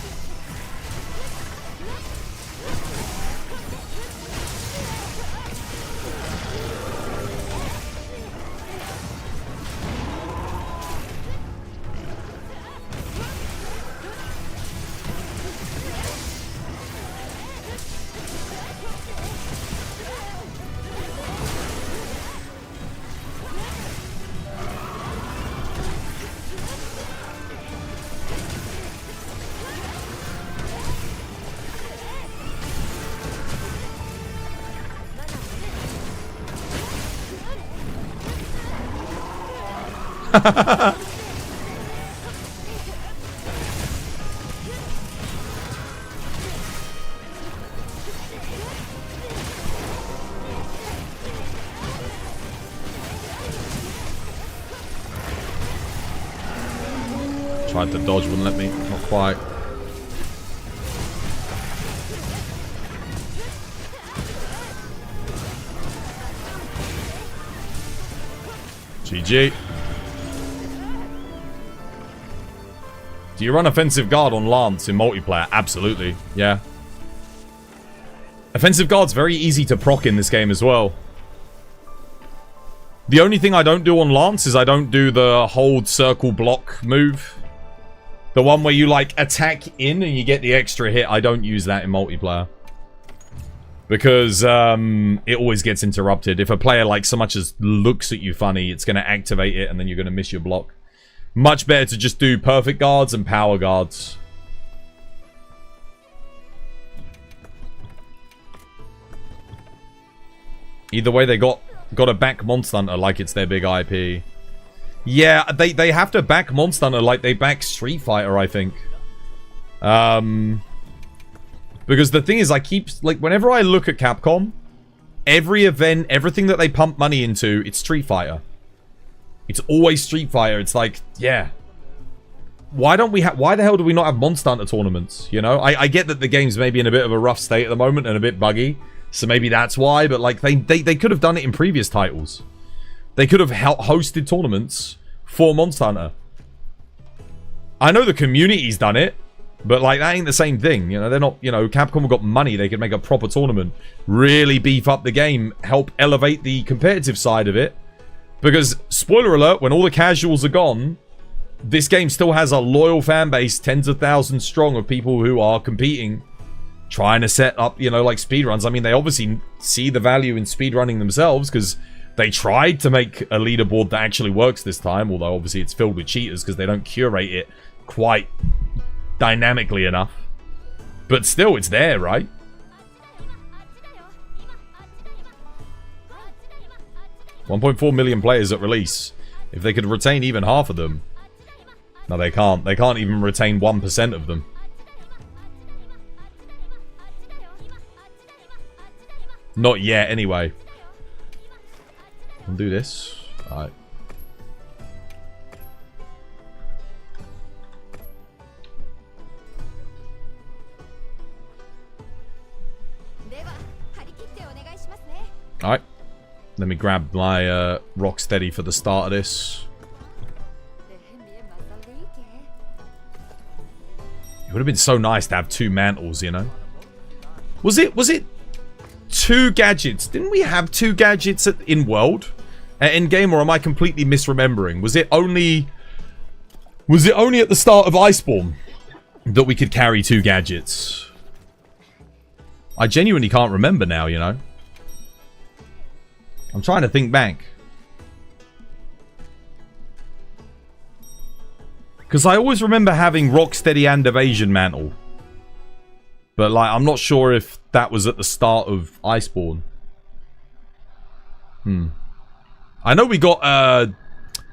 Tried to dodge, wouldn't let me. Not quite. GG. Do you run Offensive Guard on Lance in multiplayer? Absolutely, yeah. Offensive Guard's very easy to proc in this game as well. The only thing I don't do on Lance is I don't do the hold circle block move. The one where you, like, attack in and you get the extra hit. I don't use that in multiplayer. Because, it always gets interrupted. If a player, like, so much as looks at you funny, it's going to activate it and then you're going to miss your block. Much better to just do perfect guards and power guards. Either way, they got to back Monster Hunter like it's their big IP. Yeah, they have to back Monster Hunter like they back Street Fighter, I think. Because the thing is, I keep... Like, whenever I look at Capcom, every event, everything that they pump money into, it's Street Fighter. It's always Street Fighter. It's like, yeah. Why don't we have... Why the hell do we not have Monster Hunter tournaments? You know? I get that the game's maybe in a bit of a rough state at the moment and a bit buggy. So maybe that's why. But, like, they could have done it in previous titles. They could have hosted tournaments for Monster Hunter. I know the community's done it, but, like, that ain't the same thing. You know, they're not, you know, Capcom have got money. They could make a proper tournament, really beef up the game, help elevate the competitive side of it. Because, spoiler alert, when all the casuals are gone, this game still has a loyal fan base, tens of thousands strong of people who are competing, trying to set up, you know, like, speedruns. I mean, they obviously see the value in speedrunning themselves, because they tried to make a leaderboard that actually works this time, although obviously it's filled with cheaters because they don't curate it quite dynamically enough. But still, it's there, right? $1.4 million players at release. If they could retain even half of them. No, they can't. They can't even retain 1% of them. Not yet, anyway. I'll do this. Alright. Alright. Let me grab my Rocksteady for the start of this. It would have been so nice to have 2 mantles, you know? Was it 2 gadgets? Didn't we have 2 gadgets in World? In game, or am I completely misremembering? Was it only at the start of Iceborne that we could carry 2 gadgets? I genuinely can't remember now, you know? I'm trying to think back. Because I always remember having Rocksteady and Evasion Mantle. But, like, I'm not sure if that was at the start of Iceborne. I know we got,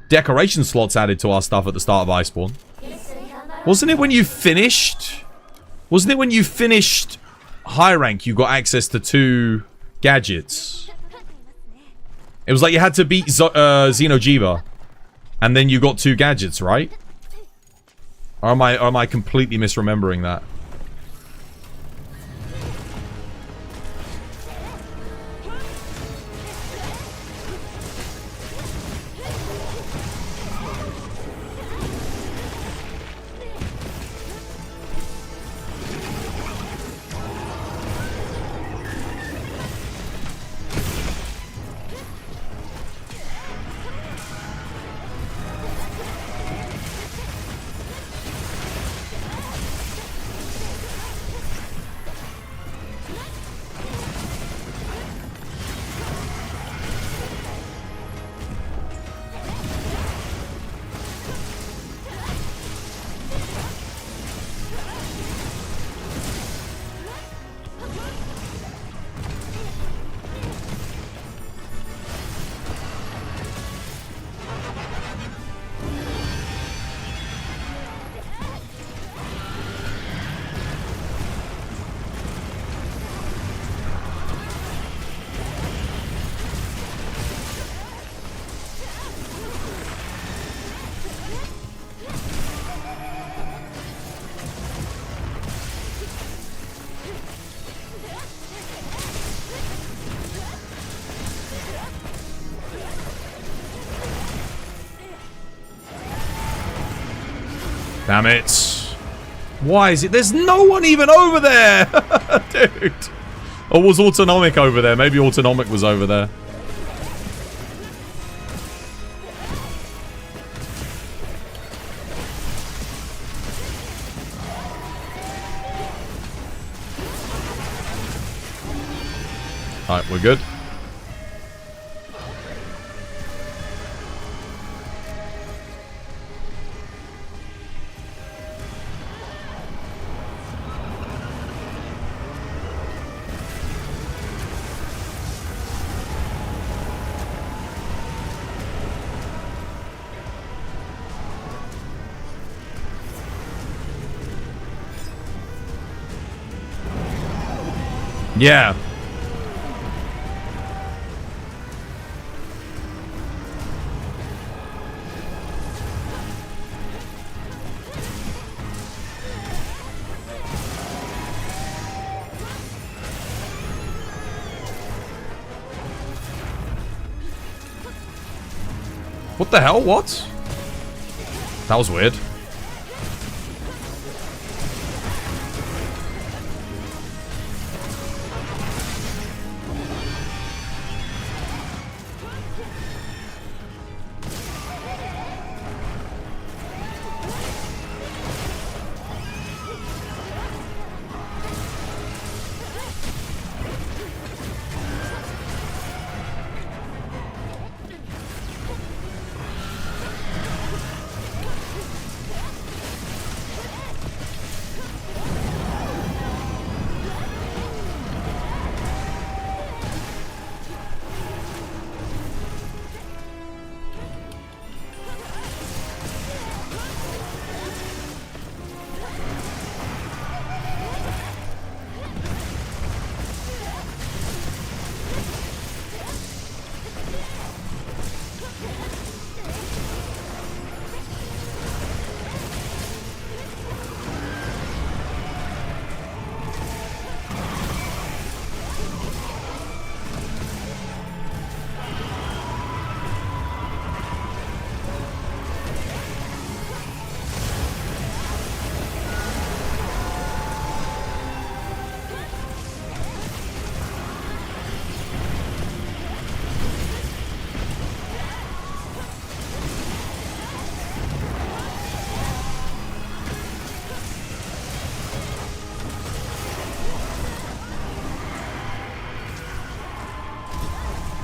decoration slots added to our stuff at the start of Iceborne. Wasn't it when you finished? Wasn't it when you finished high rank you got access to 2 gadgets? It was like you had to beat Xeno'jiiva. And then you got 2 gadgets, right? Or am I completely misremembering that? Damn it. Why is it? There's no one even over there! Dude. Or was Autonomic over there? Maybe Autonomic was over there. Alright, we're good. Yeah. What the hell? What? That was weird.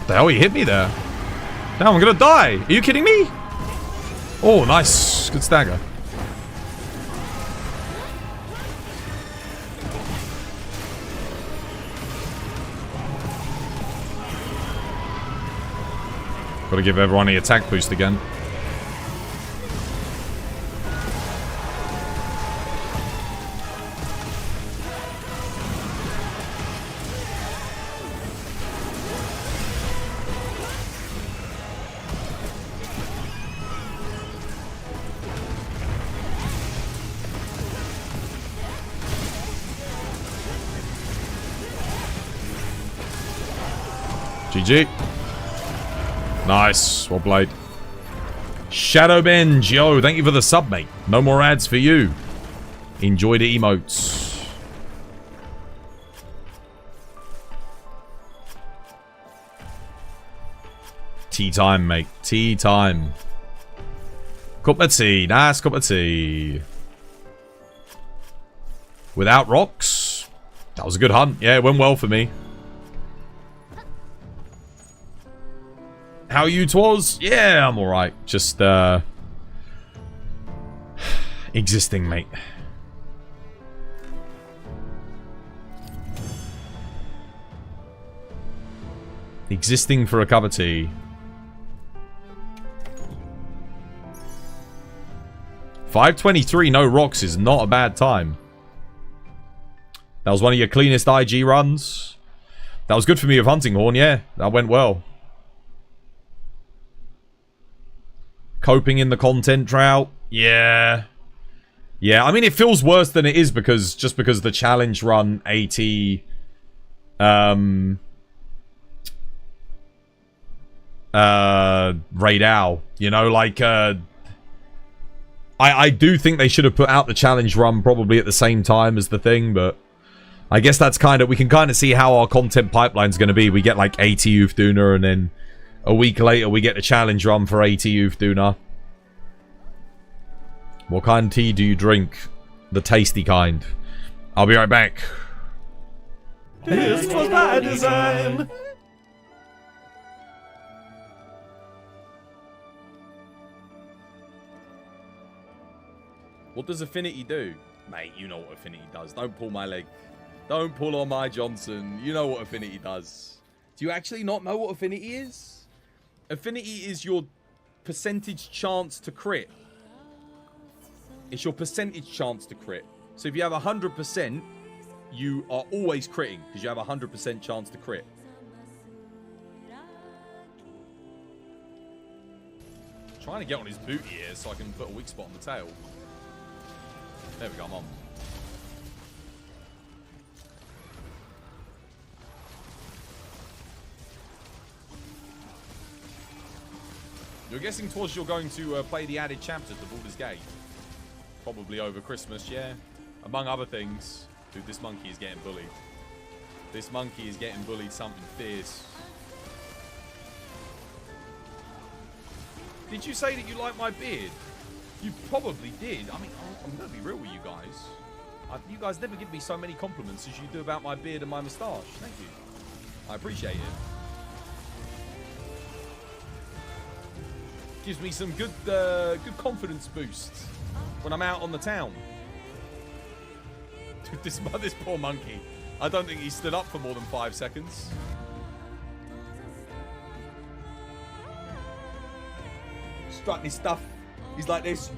The hell, he hit me there. Now I'm gonna die. Are you kidding me? Oh, nice. Good stagger. Gotta give everyone the attack boost again. GG. Nice. Well played. Shadowbend, yo, thank you for the sub, mate. No more ads for you. Enjoy the emotes. Tea time, mate. Tea time. Cup of tea. Nice cup of tea. Without rocks. That was a good hunt. Yeah, it went well for me. How you twas? Yeah, I'm alright. Just, existing, mate. Existing for a cup of tea. 523, no rocks is not a bad time. That was one of your cleanest IG runs. That was good for me with Hunting Horn, yeah. That went well. Coping in the content drought. Yeah. Yeah, I mean, it feels worse than it is because the challenge run AT Raid Owl, you know, like I do think they should have put out the challenge run probably at the same time as the thing, but I guess that's kind of, we can kind of see how our content pipeline's going to be. We get like AT Uthdunar and then a week later we get the challenge run for AT Uthdunar. What kind of tea do you drink? The tasty kind. I'll be right back.
This was by design.
What does Affinity do? Mate, you know what Affinity does. Don't pull my leg. Don't pull on my Johnson. You know what Affinity does. Do you actually not know what Affinity is? Affinity is your percentage chance to crit. It's your percentage chance to crit. So if you have 100%, you are always critting because you have 100% chance to crit. Trying to get on his booty here so I can put a weak spot on the tail. There we go, I'm on. You're guessing towards you're going to play the added chapter to Baldur's Gate? Probably over Christmas, yeah. Among other things. Dude, this monkey is getting bullied. This monkey is getting bullied something fierce. Did you say that you like my beard? You probably did. I mean, I'm going to be real with you guys. You guys never give me so many compliments as you do about my beard and my moustache. Thank you. I appreciate it. Gives me some good confidence boost when I'm out on the town. Dude, this poor monkey. I don't think he stood up for more than 5 seconds. Strutting his stuff. He's like this.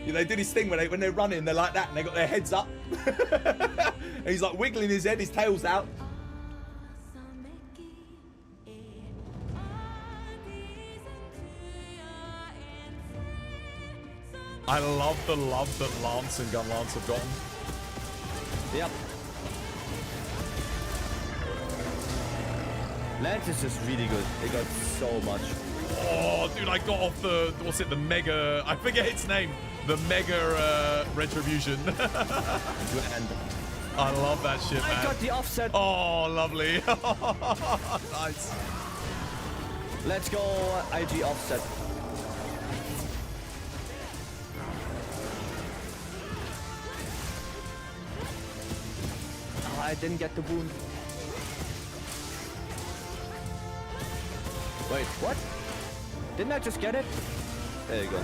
Yeah, they do this thing when they're running, they're like that, and they got their heads up. And he's like wiggling his head, his tail's out. I love the love that Lance and Gunlance have gotten.
Yep. Lance is just really good. They got so much.
Oh, dude, I got off the, what's it, the Mega, I forget its name. The Mega Retribution.
And
I love that shit, man.
I got the offset.
Oh, lovely. Nice.
Let's go, IG offset. Oh, I didn't get the wound. Wait, what? Didn't I just get it? There you go.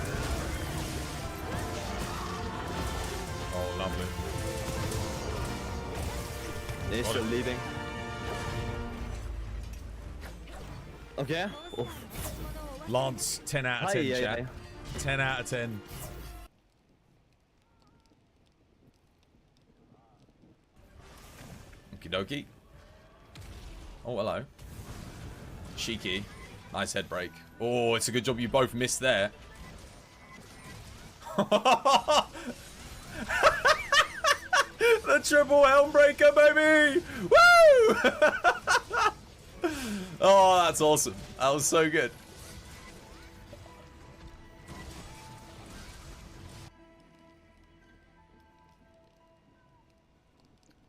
Oh, lovely.
They're still leaving. Okay. Oof.
Lance, 10 out of 10,
Aye,
chat.
aye,
10 out of 10. Okie dokie. Oh, hello. Cheeky. Nice head break. Oh, it's a good job you both missed there. The triple helm breaker, baby! Woo! Oh, that's awesome. That was so good.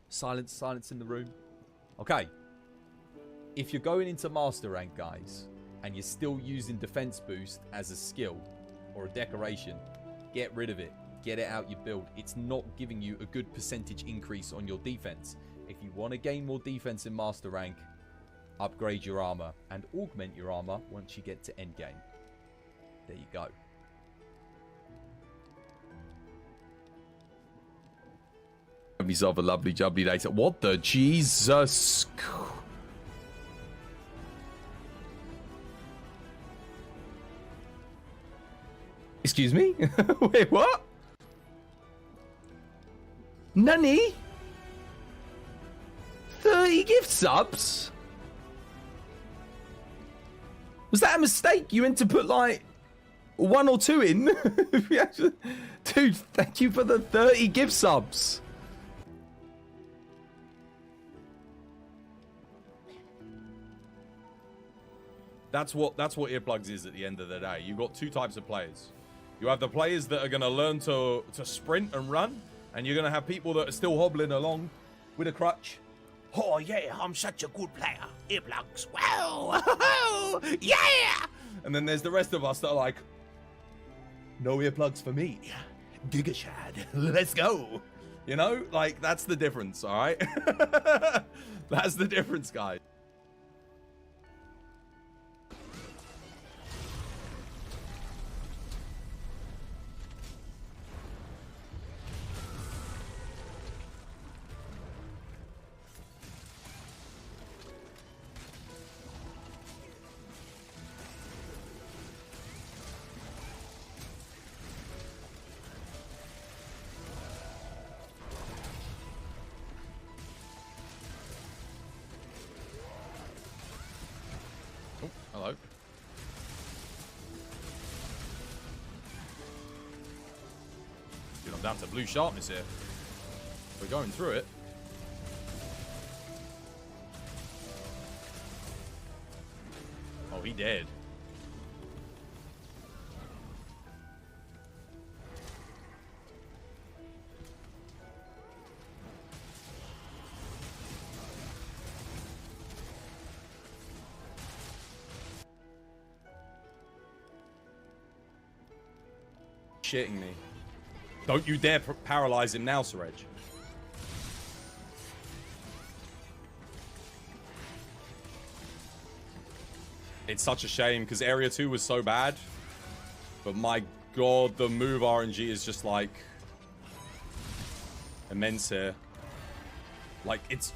Silence, silence in the room. Okay. If you're going into Master Rank, guys, and you're still using Defense Boost as a skill or a decoration, get rid of it. Get it out your build. It's not giving you a good percentage increase on your defense. If you want to gain more defense in Master Rank, upgrade your armor and augment your armor once you get to endgame. There you go. Have yourself a lovely jubbly day. What the Jesus? Excuse me? Wait, what? Nani? 30 gift subs? Was that a mistake? You meant to put like 1 or 2 in? Dude, thank you for the 30 gift subs.
That's what earplugs is at the end of the day. You've got 2 types of players. You have the players that are going to learn to sprint and run, and you're going to have people that are still hobbling along with a crutch.
Oh yeah, I'm such a good player. Earplugs. Wow. Yeah.
And then there's the rest of us that are like, no earplugs for me.
Gigashad. Let's go.
You know, like, that's the difference, all right? That's the difference, guys. Oh, hello. Dude, I'm down to blue sharpness here. We're going through it. Oh, he dead. Shitting me. Don't you dare paralyze him now, Suraj. It's such a shame because Area 2 was so bad. But my god, the move RNG is just like immense here. Like, it's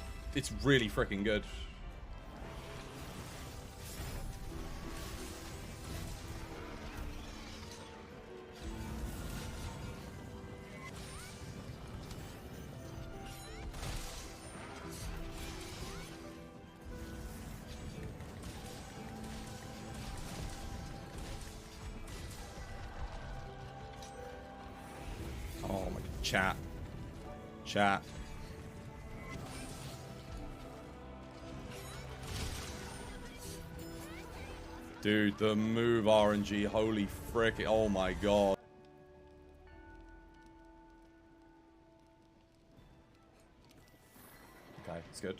really freaking good. Oh my god. Chat. Chat. Dude, the move RNG, holy frick. Oh my god. Okay, it's good.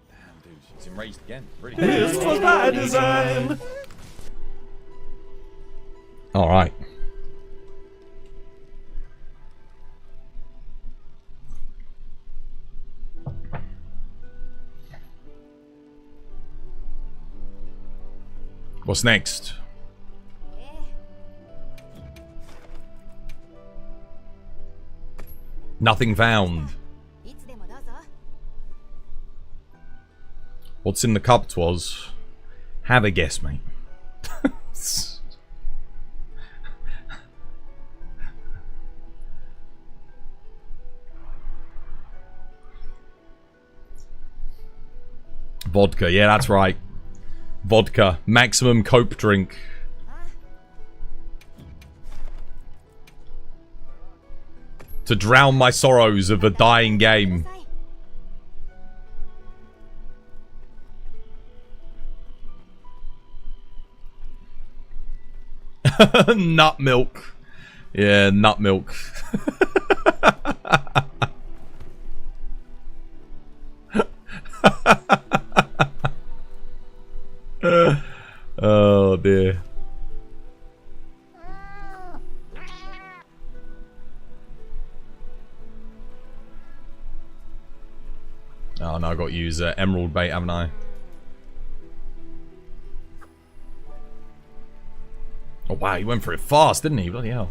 Damn, dude, he's enraged again. Really.
This was my design.
Alright.
What's next?
Nothing found.
いつでもどうぞ。
What's in the cup, twas? Have a guess, mate. Vodka, yeah, that's right. Vodka, maximum cope drink. To drown my sorrows of a dying game. Nut milk. Yeah, nut milk. Oh dear. Oh no, I got to use emerald bait, haven't I? Oh wow, he went for it fast, didn't he? Bloody hell.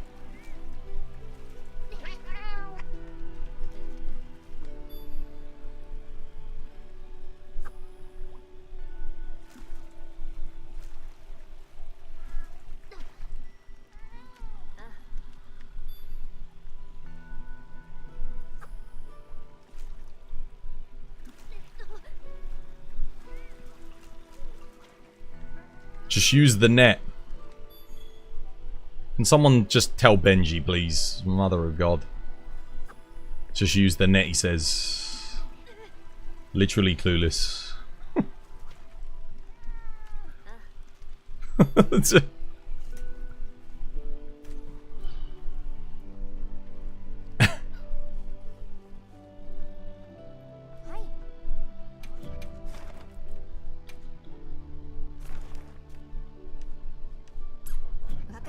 Just use the net. Can someone just tell Benji, please? Mother of God. Just use the net, he says. Literally clueless.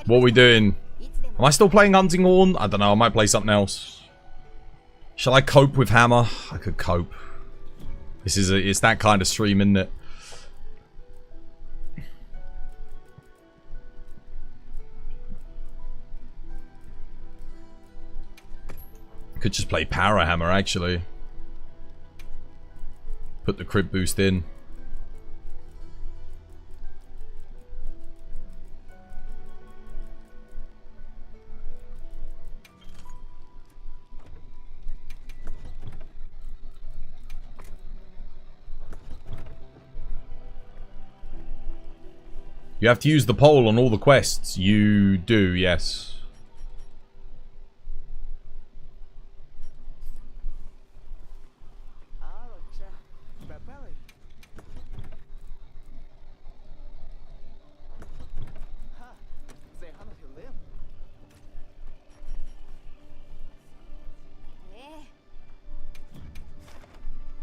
What are we doing? Am I still playing Hunting Horn? I don't know, I might play something else. Shall I cope with Hammer? I could cope. This is it's that kind of stream, isn't it? Could just play Power Hammer, actually. Put the crit boost in. You have to use the pole on all the quests. You do, yes.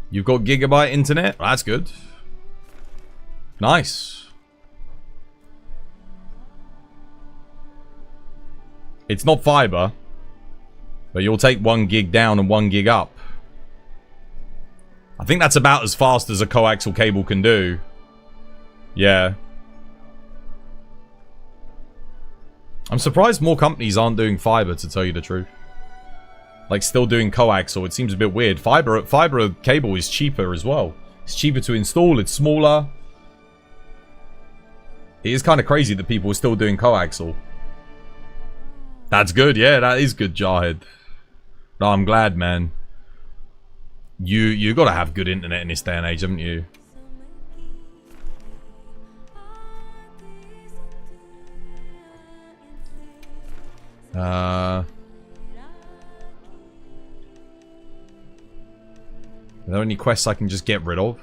You've got gigabyte internet? That's good. Nice. It's not fiber, but you'll take 1 gig down and 1 gig up. I think that's about as fast as a coaxial cable can do. Yeah. I'm surprised more companies aren't doing fiber, to tell you the truth. Like, still doing coaxial. It seems a bit weird. Fiber cable is cheaper as well. It's cheaper to install. It's smaller. It is kind of crazy that people are still doing coaxial. That's good, yeah, that is good, Jarhead. No, I'm glad, man. You gotta have good internet in this day and age, haven't you? Are there any quests I can just get rid of?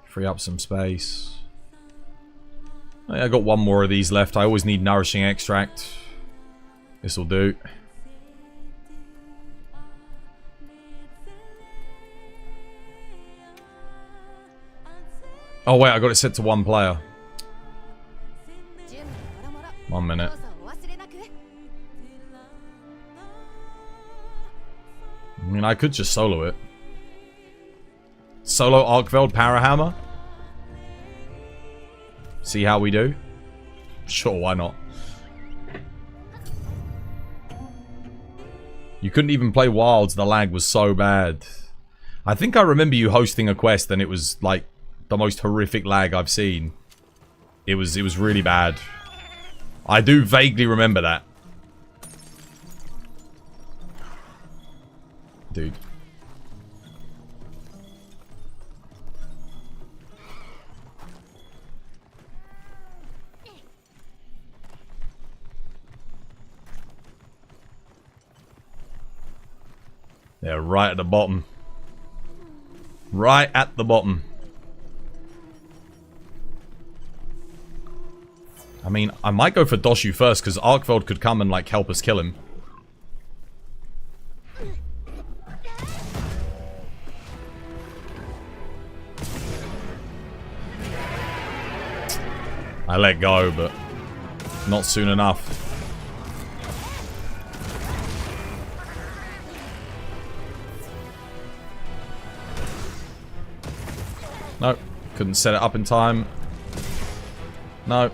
Free up some space. Oh, yeah, I got one more of these left. I always need nourishing extract. This'll do.
Oh wait, I got it set to one player. 1 minute. I mean, I could just solo it. Solo Arkveld Parahammer. See how we do? Sure, why not? You couldn't even play Wilds, the lag was so bad. I think I remember you hosting a quest and it was like the most horrific lag I've seen. It was really bad. I do vaguely remember that. Dude. They're right at the bottom. Right at the bottom. I mean, I might go for Doshu first, because Arkveld could come and, like, help us kill him. I let go, but not soon enough. No, couldn't set it up in time. No.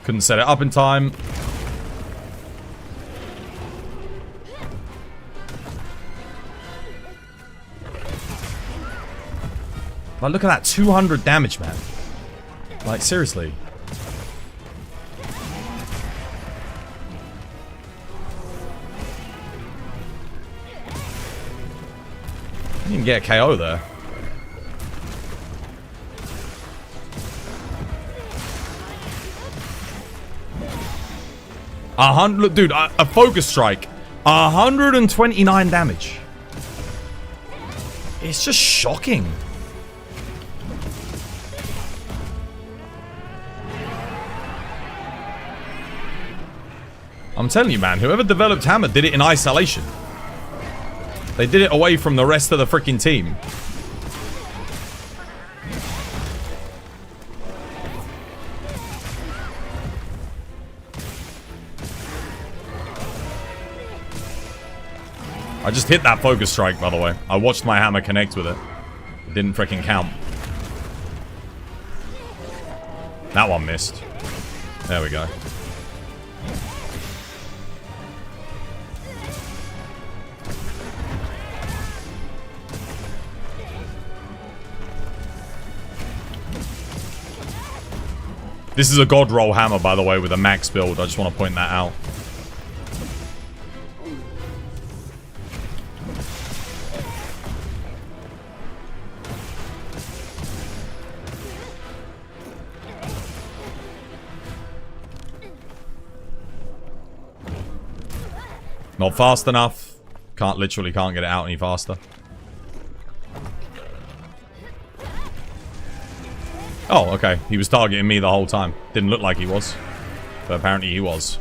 Couldn't set it up in time. Like, look at that, 200 damage, man. Like, seriously. You can get a KO there. Look, dude, a focus strike. 129 damage. It's just shocking. I'm telling you, man, whoever developed Hammer did it in isolation. They did it away from the rest of the freaking team. I just hit that focus strike, by the way. I watched my hammer connect with it. It didn't freaking count. That one missed. There we go. This is a God Roll hammer, by the way, with a max build. I just want to point that out. Not fast enough. Literally can't get it out any faster. Oh, okay. He was targeting me the whole time. Didn't look like he was. But apparently he was.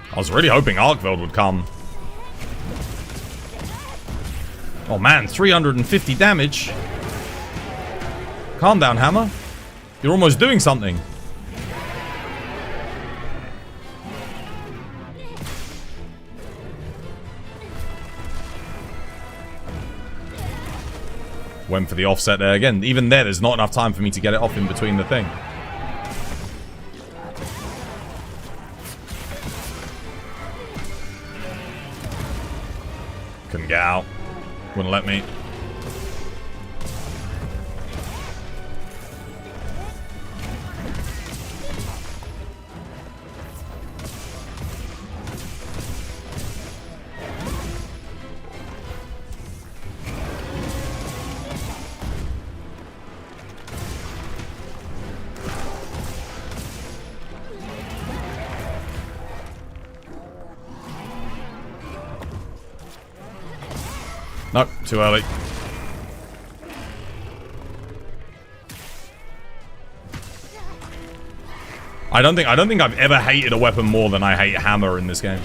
I was really hoping Arkveld would come. Oh man, 350 damage. Calm down, Hammer. You're almost doing something. Went for the offset there again. Even there's not enough time for me to get it off in between the thing. Couldn't get out. Wouldn't let me. Nope, too early. I don't think I've ever hated a weapon more than I hate hammer in this game.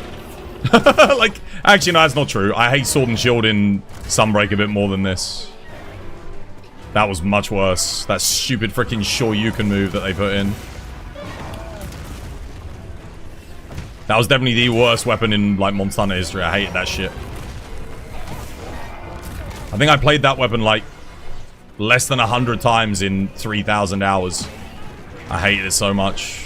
Like, actually, no, that's not true. I hate sword and shield in Sunbreak a bit more than this. That was much worse. That stupid freaking Shoryuken move that they put in. That was definitely the worst weapon in, like, Monster Hunter history. I hated that shit. I think I played that weapon, like, less than 100 times in 3,000 hours. I hated it so much.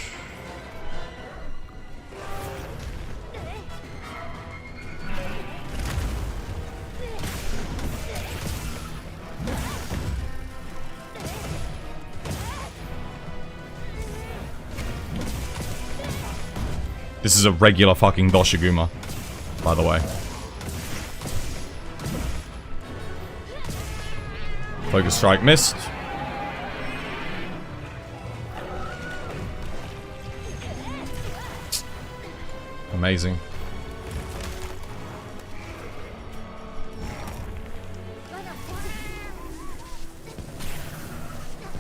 This is a regular fucking Doshiguma, by the way. Focus strike missed. Amazing.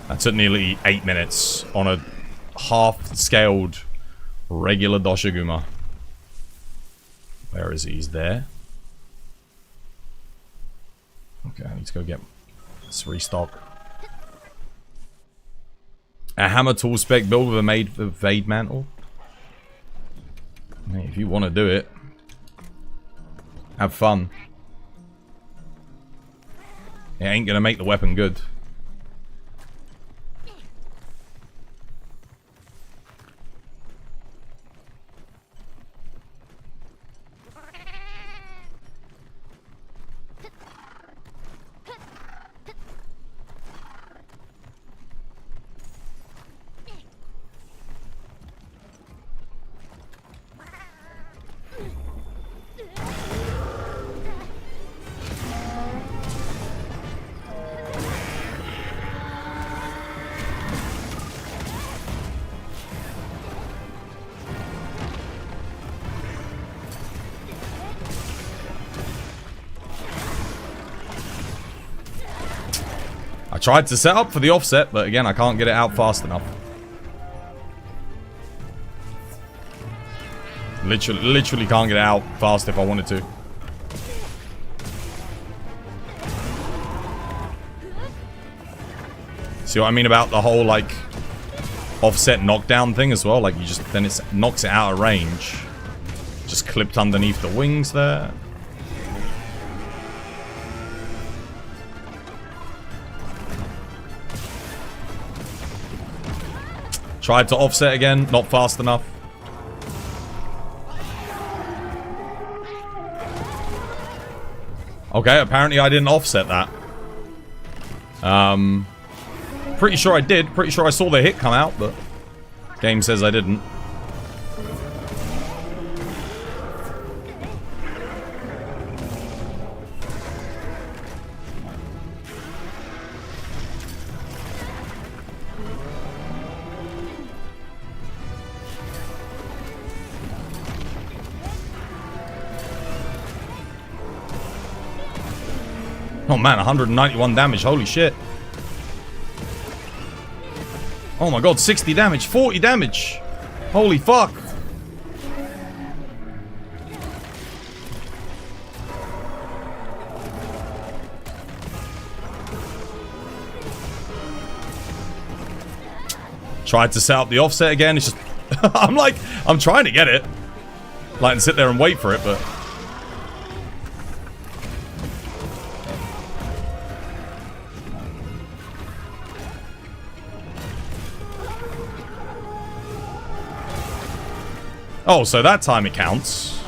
That took nearly 8 minutes on a half-scaled regular Doshiguma. Where is he? He's there. Okay, I need to go get this restock. A hammer tool spec build with a Vade mantle. Hey, if you want to do it, have fun. It ain't gonna make the weapon good. I tried to set up for the offset, but again, I can't get it out fast enough. Literally can't get it out fast if I wanted to. See what I mean about the whole, like, offset knockdown thing as well? Like, you just, then it knocks it out of range. Just clipped underneath the wings there. Tried to offset again, not fast enough. Okay, apparently I didn't offset that. Pretty sure I did. Pretty sure I saw the hit come out, but game says I didn't. Oh man, 191 damage, holy shit. Oh my god, 60 damage, 40 damage. Holy fuck. Tried to set up the offset again, it's just... I'm trying to get it. Like, and sit there and wait for it, but... Oh, so that time it counts.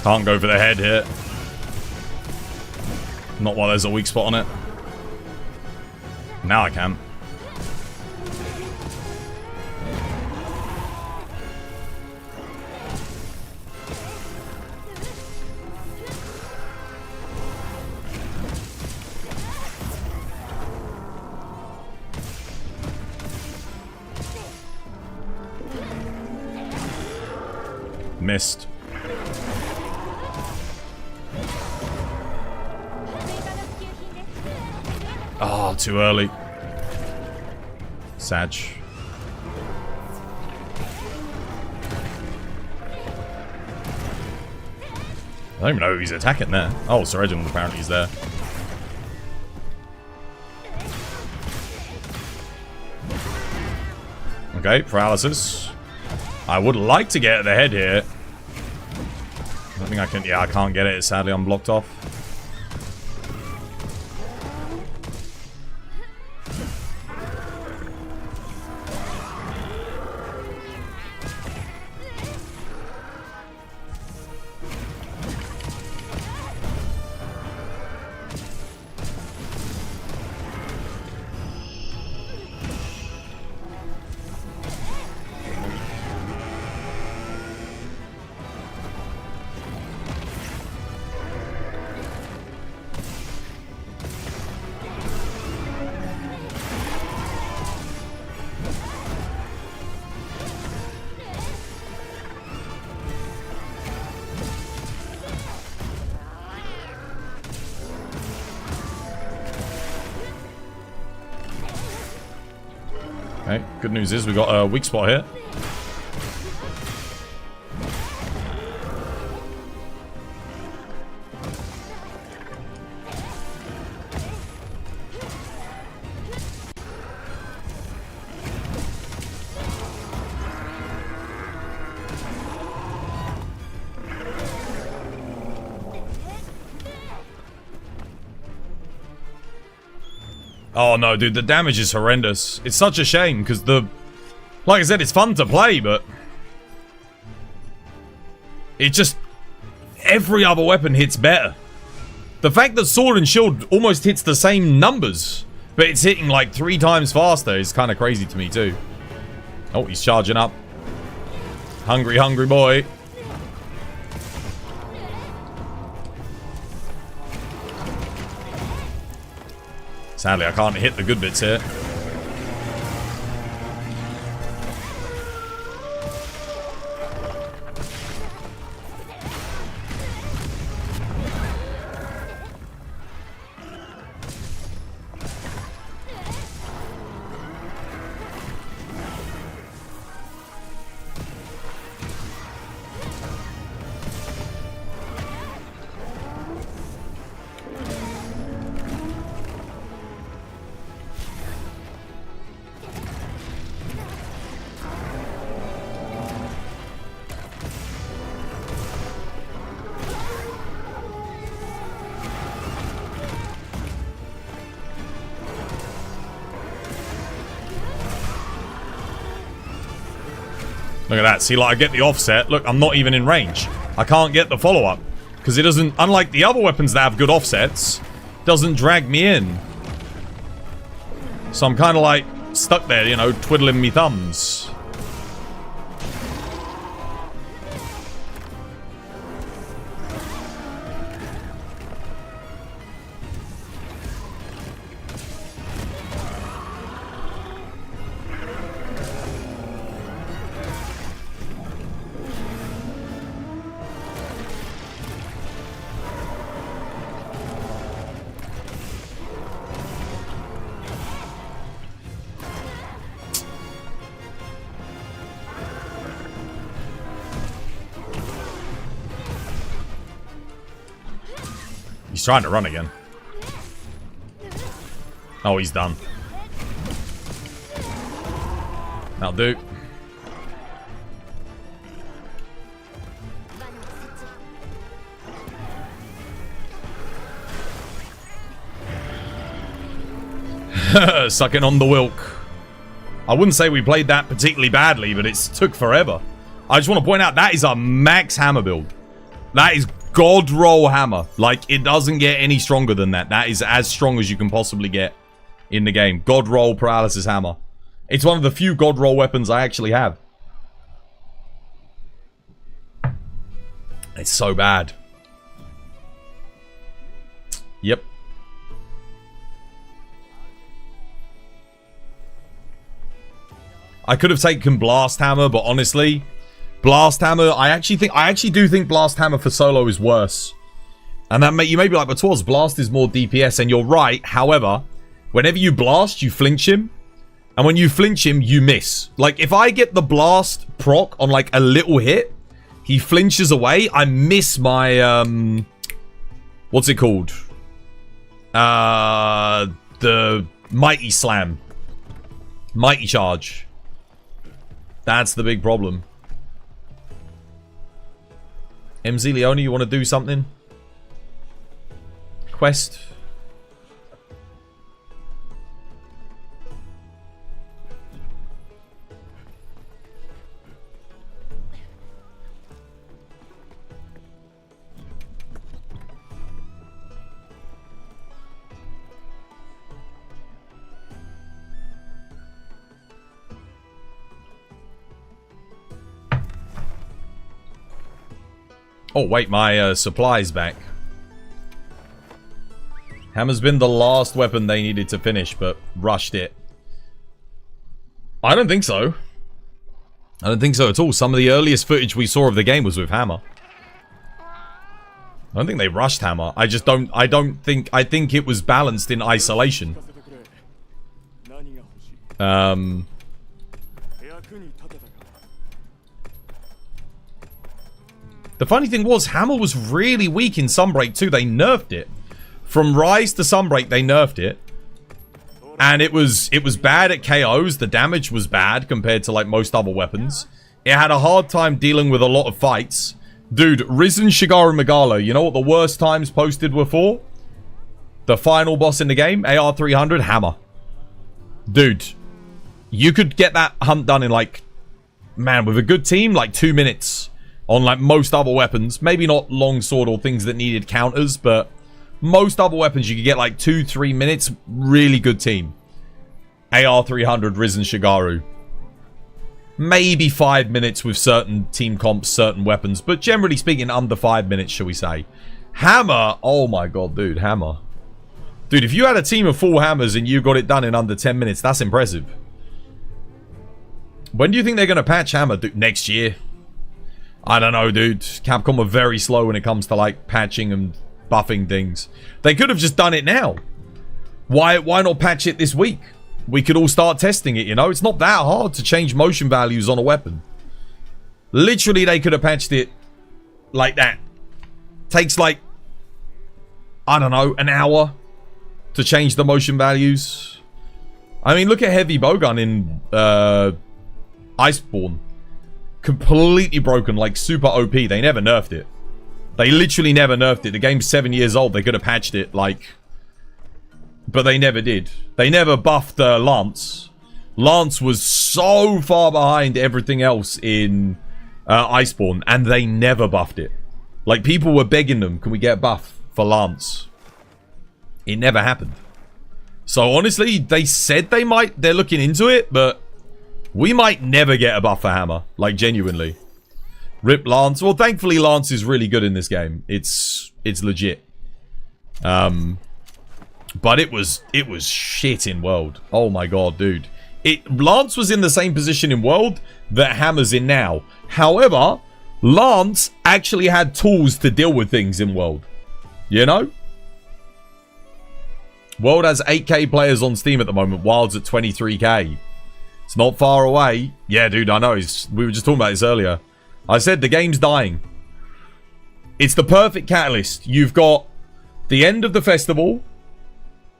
Can't go for the head here. Not while there's a weak spot on it. Now I can. missed. Oh, too early. Sag. I don't even know who he's attacking there. Oh, Sir Reginald apparently is there. Okay, paralysis. I would like to get at the head here. I think I can. Yeah, I can't get it. Sadly, I'm blocked off. Okay, good news is we got a weak spot here. Oh no, dude, the damage is horrendous. It's such a shame, because like I said, it's fun to play, but it just, every other weapon hits better. The fact that Sword and Shield almost hits the same numbers, but it's hitting like 3 times faster is kind of crazy to me too. Oh, he's charging up. Hungry, hungry boy. Sadly, I can't hit the good bits here. Look at that. See, like, I get the offset. Look, I'm not even in range. I can't get the follow-up. Because it doesn't, unlike the other weapons that have good offsets, doesn't drag me in. So I'm kind of like stuck there, you know, twiddling me thumbs. He's trying to run again. Oh, he's done. That'll do. Sucking on the Wilk. I wouldn't say we played that particularly badly, but it took forever. I just want to point out that is a max hammer build. That is God roll hammer. Like, it doesn't get any stronger than that. That is as strong as you can possibly get in the game. God roll paralysis hammer. It's one of the few God roll weapons I actually have. It's so bad. Yep. I could have taken Blast Hammer, but honestly, Blast Hammer, I actually do think Blast Hammer for solo is worse. And that you may be like, but Twas, Blast is more DPS, and you're right. However, whenever you blast, you flinch him. And when you flinch him, you miss. Like, if I get the blast proc on, like, a little hit, he flinches away, I miss my, what's it called? The Mighty Slam. Mighty Charge. That's the big problem. MZ Leone, you want to do something? Quest. Oh, wait, my supply's back. Hammer's been the last weapon they needed to finish, but rushed it. I don't think so. I don't think so at all. Some of the earliest footage we saw of the game was with Hammer. I don't think they rushed Hammer. I think it was balanced in isolation. The funny thing was, Hammer was really weak in Sunbreak too. They nerfed it. From Rise to Sunbreak, they nerfed it. And it was bad at KOs. The damage was bad compared to like most other weapons. It had a hard time dealing with a lot of fights. Dude, Risen Shigaru Megalo, you know what the worst times posted were for? The final boss in the game, AR300, Hammer. Dude, you could get that hunt done in like, man, with a good team, like 2 minutes. On like most other weapons. Maybe not longsword or things that needed counters, but most other weapons you could get like 2-3 minutes. Really good team. AR300 Risen Shigaru. Maybe 5 minutes with certain team comps, certain weapons, but generally speaking under 5 minutes, shall we say. Hammer, oh my god, dude, Hammer. Dude, if you had a team of full Hammers and you got it done in under 10 minutes, that's impressive. When do you think they're going to patch Hammer? Dude, next year? I don't know, dude. Capcom are very slow when it comes to, like, patching and buffing things. They could have just done it now. Why not patch it this week? We could all start testing it, you know? It's not that hard to change motion values on a weapon. Literally, they could have patched it like that. Takes, like, I don't know, an hour to change the motion values. I mean, look at Heavy Bowgun in Iceborne. Completely broken, like super OP. They never nerfed it. They literally never nerfed it. The game's 7 years old. They could have patched it, like... But they never did. They never buffed Lance. Lance was so far behind everything else in Iceborne, and they never buffed it. Like, people were begging them, can we get a buff for Lance? It never happened. So, honestly, they said they're looking into it, but... We might never get a buff for Hammer. Like, genuinely. Rip Lance. Well, thankfully, Lance is really good in this game. It's legit. But it was shit in World. Oh my god, dude. Lance was in the same position in World that Hammer's in now. However, Lance actually had tools to deal with things in World. You know? World has 8k players on Steam at the moment. Wild's at 23k. It's not far away. Yeah, dude, I know. We were just talking about this earlier. I said the game's dying. It's the perfect catalyst. You've got the end of the festival.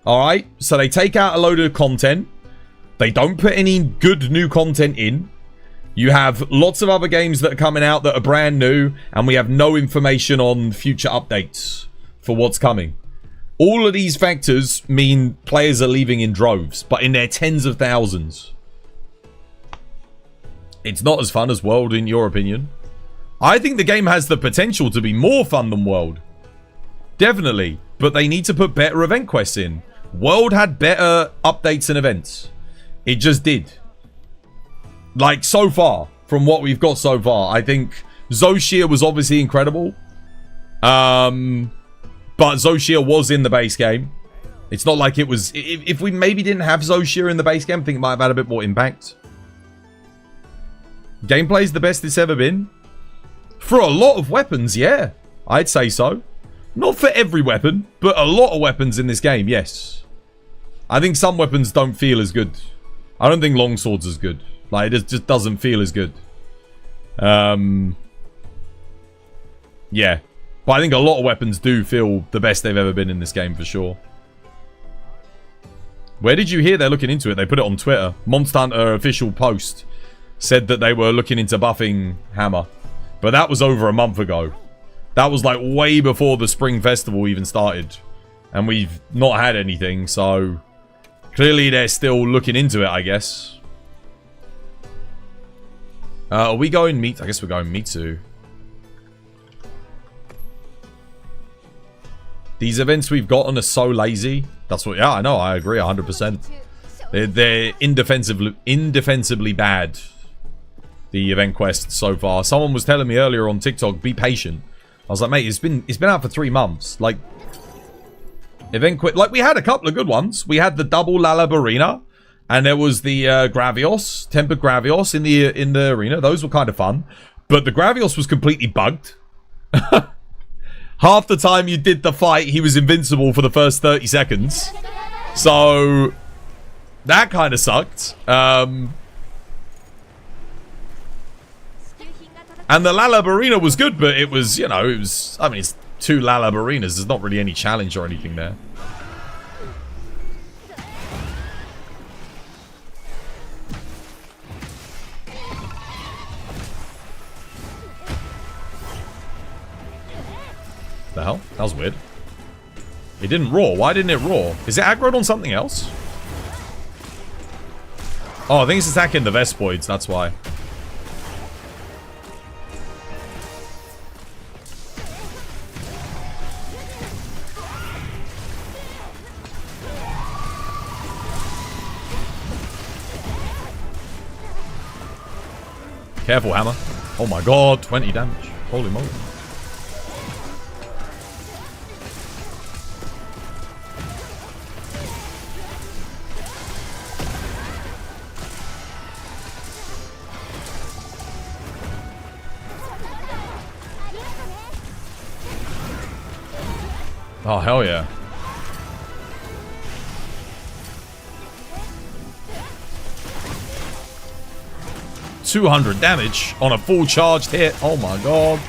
Alright? So they take out a load of content. They don't put any good new content in. You have lots of other games that are coming out that are brand new. And we have no information on future updates for what's coming. All of these factors mean players are leaving in droves. But in their tens of thousands. It's not as fun as World, in your opinion. I think the game has the potential to be more fun than World. Definitely. But they need to put better event quests in. World had better updates and events. It just did. Like, so far. From what we've got so far. I think Zoshia was obviously incredible. But Zoshia was in the base game. It's not like it was... If we maybe didn't have Zoshia in the base game, I think it might have had a bit more impact. Gameplay's the best it's ever been. For a lot of weapons, yeah. I'd say so. Not for every weapon, but a lot of weapons in this game, yes. I think some weapons don't feel as good. I don't think longsword's as good. Like, it just doesn't feel as good. Yeah. But I think a lot of weapons do feel the best they've ever been in this game, for sure. Where did you hear they're looking into it? They put it on Twitter. Monster Hunter official post said that they were looking into buffing Hammer. But that was over a month ago. That was like way before the Spring Festival even started. And we've not had anything, so... Clearly they're still looking into it, I guess. Are we going meet? I guess we're going Mitsu. These events we've gotten are so lazy. That's what... Yeah, I know. I agree 100%. They're indefensibly bad. The event quests so far. Someone was telling me earlier on TikTok, be patient. I was like, mate, it's been out for 3 months. Like, event quit. Like, we had a couple of good ones. We had the double Lalab Arena, and there was the Gravios, Tempered Gravios in the arena. Those were kind of fun, but the Gravios was completely bugged. Half the time you did the fight, he was invincible for the first 30 seconds. So that kind of sucked. And the Lalab Arena was good, but it was, you know, it was... I mean, it's 2 Lalab Arenas. There's not really any challenge or anything there. The hell? That was weird. It didn't roar. Why didn't it roar? Is it aggroed on something else? Oh, I think it's attacking the Vespoids. That's why. Careful, Hammer. Oh my god, 20 damage. Holy moly. Oh, hell yeah. $200 damage on a full charged hit. Oh my god.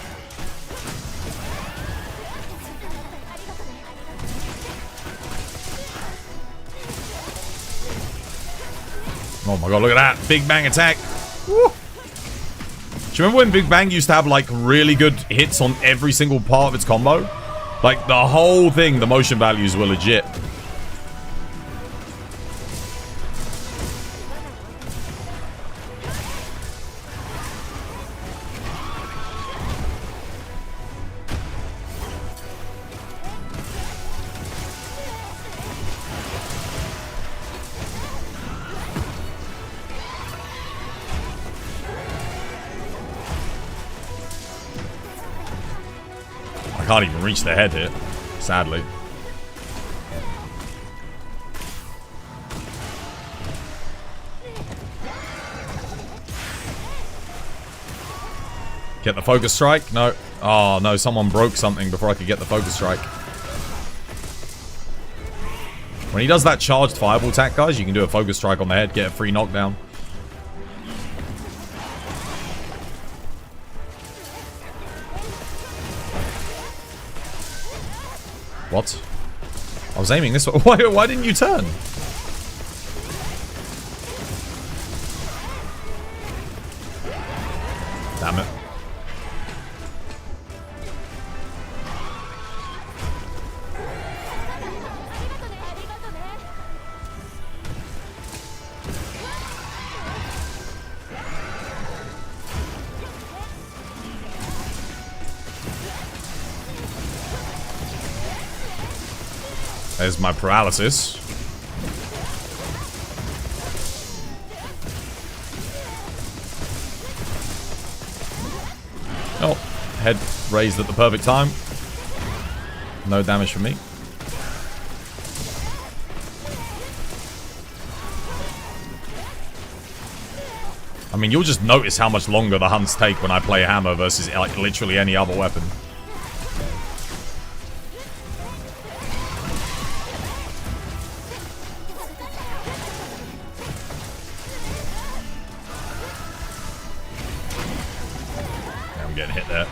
Oh my god, look at that. Big Bang attack. Woo. Do you remember when Big Bang used to have like really good hits on every single part of its combo? Like the whole thing, the motion values were legit. I can't even reach the head here, sadly. Get the focus strike? No. Oh no, someone broke something before I could get the focus strike. When he does that charged fireball attack, guys, you can do a focus strike on the head, get a free knockdown. What? I was aiming this way. Why didn't you turn? Damn it. There's my paralysis. Oh, head raised at the perfect time. No damage from me. mean, you'll just notice how much longer the hunts take when I play Hammer versus, like, literally any other weapon. Yeah, I'm getting hit there.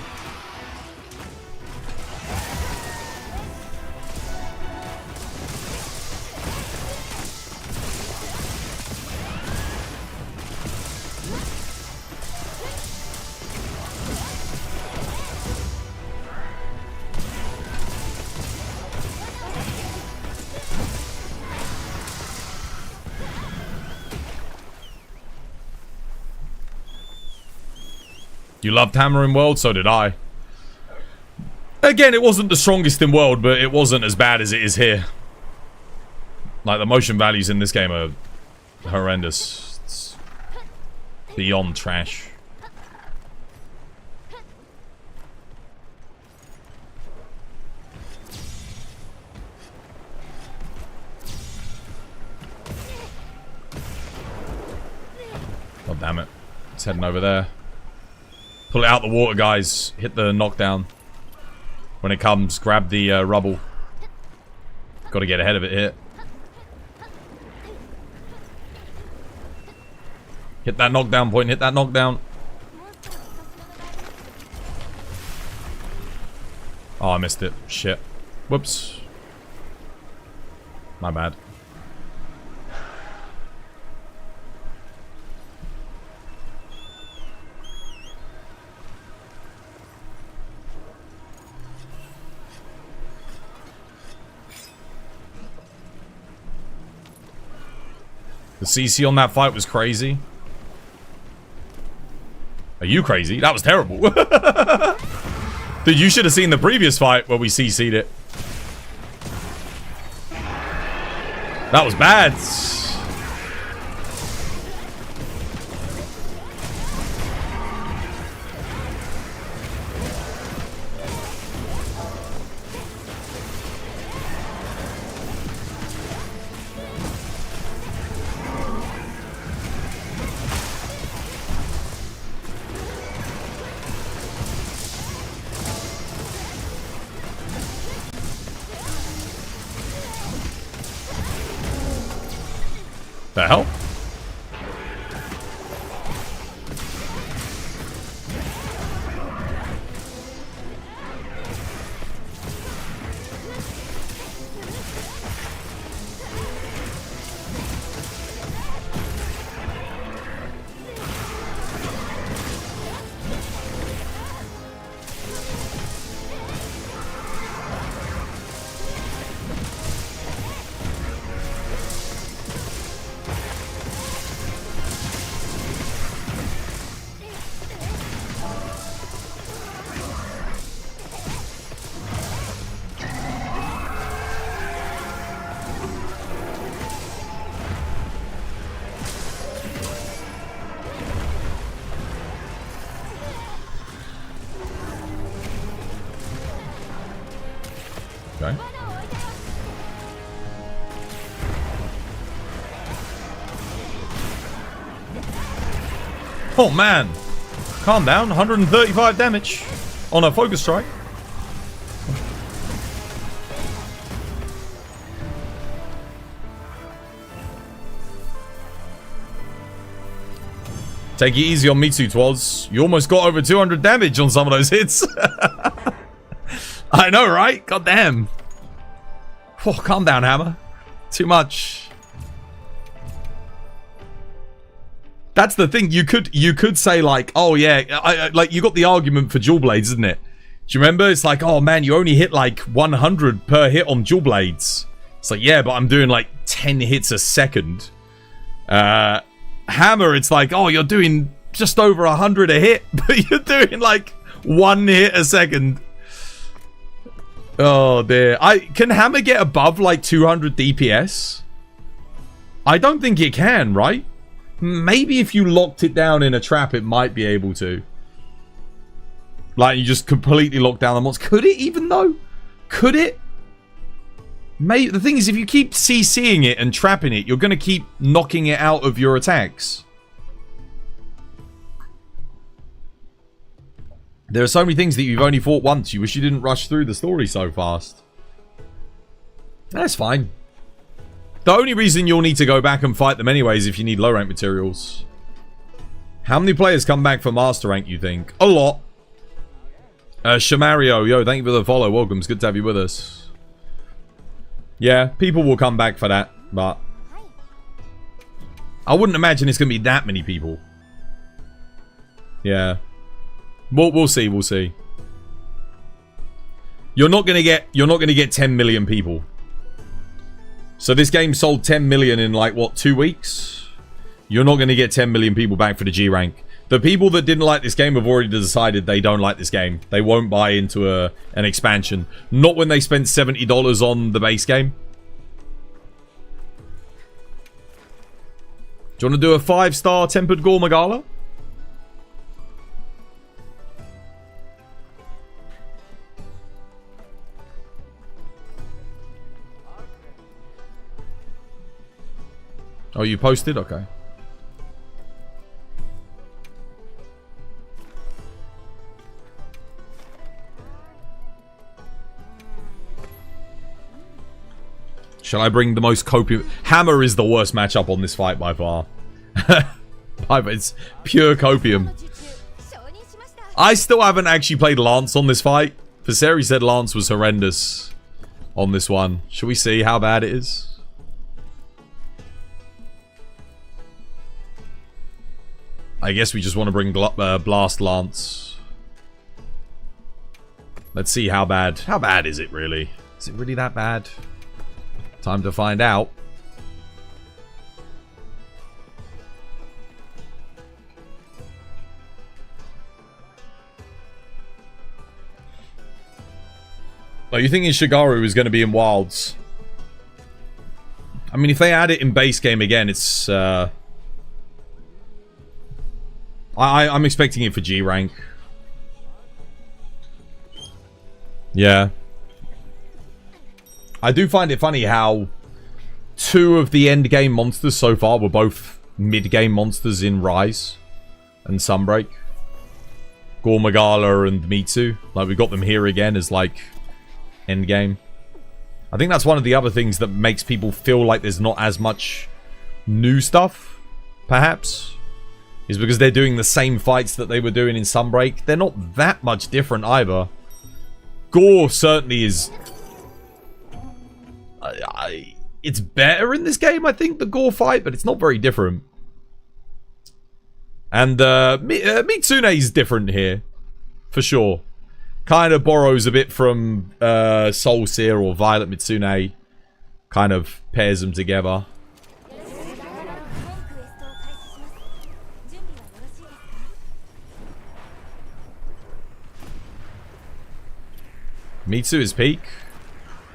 You loved Hammer in World, so did I. Again, it wasn't the strongest in World, but it wasn't as bad as it is here. Like, the motion values in this game are horrendous. It's beyond trash. God damn it. It's heading over there. Pull it out the water, guys. Hit the knockdown. When it comes, grab the rubble. Got to get ahead of it here. Hit that knockdown point. Hit that knockdown. Oh, I missed it. Shit. Whoops. My bad. The CC on that fight was crazy. Are you crazy? That was terrible. Dude, you should have seen the previous fight where we CC'd it. That was bad. The hell? Okay. Oh man, calm down. 135 damage on a focus strike. Take it easy on me too, Twoz. You almost got over 200 damage on some of those hits. I know, right? God damn. Oh, calm down, Hammer. Too much. That's the thing. You could say like, oh yeah, like you got the argument for dual blades, isn't it? Do you remember? It's like, oh man, you only hit like 100 per hit on dual blades. It's like, yeah, but I'm doing like 10 hits a second. Hammer, it's like, oh, you're doing just over 100 a hit, but you're doing like 1 hit a second. Oh dear. Can Hammer get above like 200 DPS? I don't think it can, right? Maybe if you locked it down in a trap, it might be able to. Like, you just completely lock down the monster. Could it even, though? Could it? Maybe. The thing is, if you keep CCing it and trapping it, you're going to keep knocking it out of your attacks.
There are so many things that you've only fought once. You wish you didn't rush through the story so fast. That's fine. The only reason you'll need to go back and fight them anyway is if you need low rank materials. How many players come back for master rank, you think? A lot. Shamario, yo, thank you for the follow. Welcome. It's good to have you with us. Yeah, people will come back for that, but I wouldn't imagine it's going to be that many people. Yeah. We'll see, we'll see. You're not going to get 10 million people. So this game sold 10 million in like what, 2 weeks? You're not going to get 10 million people back for the G rank. The people that didn't like this game have already decided they don't like this game. They won't buy into an expansion. Not when they spent $70 on the base game. Do you want to do a 5-star Tempered Gore Magala? Oh, you posted? Okay. Shall I bring the most copium? Hammer is the worst matchup on this fight by far. It's pure copium. I still haven't actually played Lance on this fight. Viseri said Lance was horrendous on this one. Shall we see how bad it is? I guess we just want to bring Blast Lance. Let's see how bad. How bad is it really? Is it really that bad? Time to find out. Oh, you thinking Shigaru is going to be in Wilds? I mean, if they add it in base game again, it's... I'm expecting it for G rank. Yeah. I do find it funny how 2 of the end game monsters so far were both mid-game monsters in Rise and Sunbreak. Gore Magala and Mitsu. Like, we got them here again as, like, end game. I think that's one of the other things that makes people feel like there's not as much new stuff, perhaps. Is because they're doing the same fights that they were doing in Sunbreak. They're not that much different either. Gore certainly is... it's better in this game, I think, the Gore fight, but it's not very different. And Mitsune is different here, for sure. Kind of borrows a bit from Soul Seer or Violet Mitsune. Kind of pairs them together. Mitsu is peak.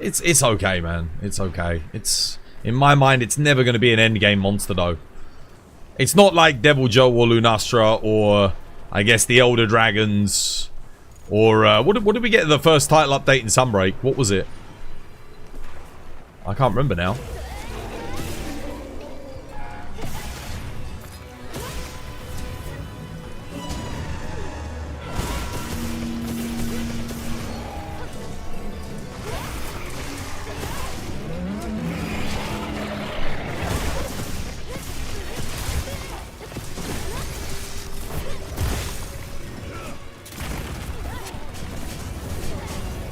It's okay, man. It's okay. It's, in my mind, it's never going to be an endgame monster, though. It's not like Devil Joe or Lunastra or, I guess, the Elder Dragons. Or, what did we get in the first title update in Sunbreak? What was it? I can't remember now.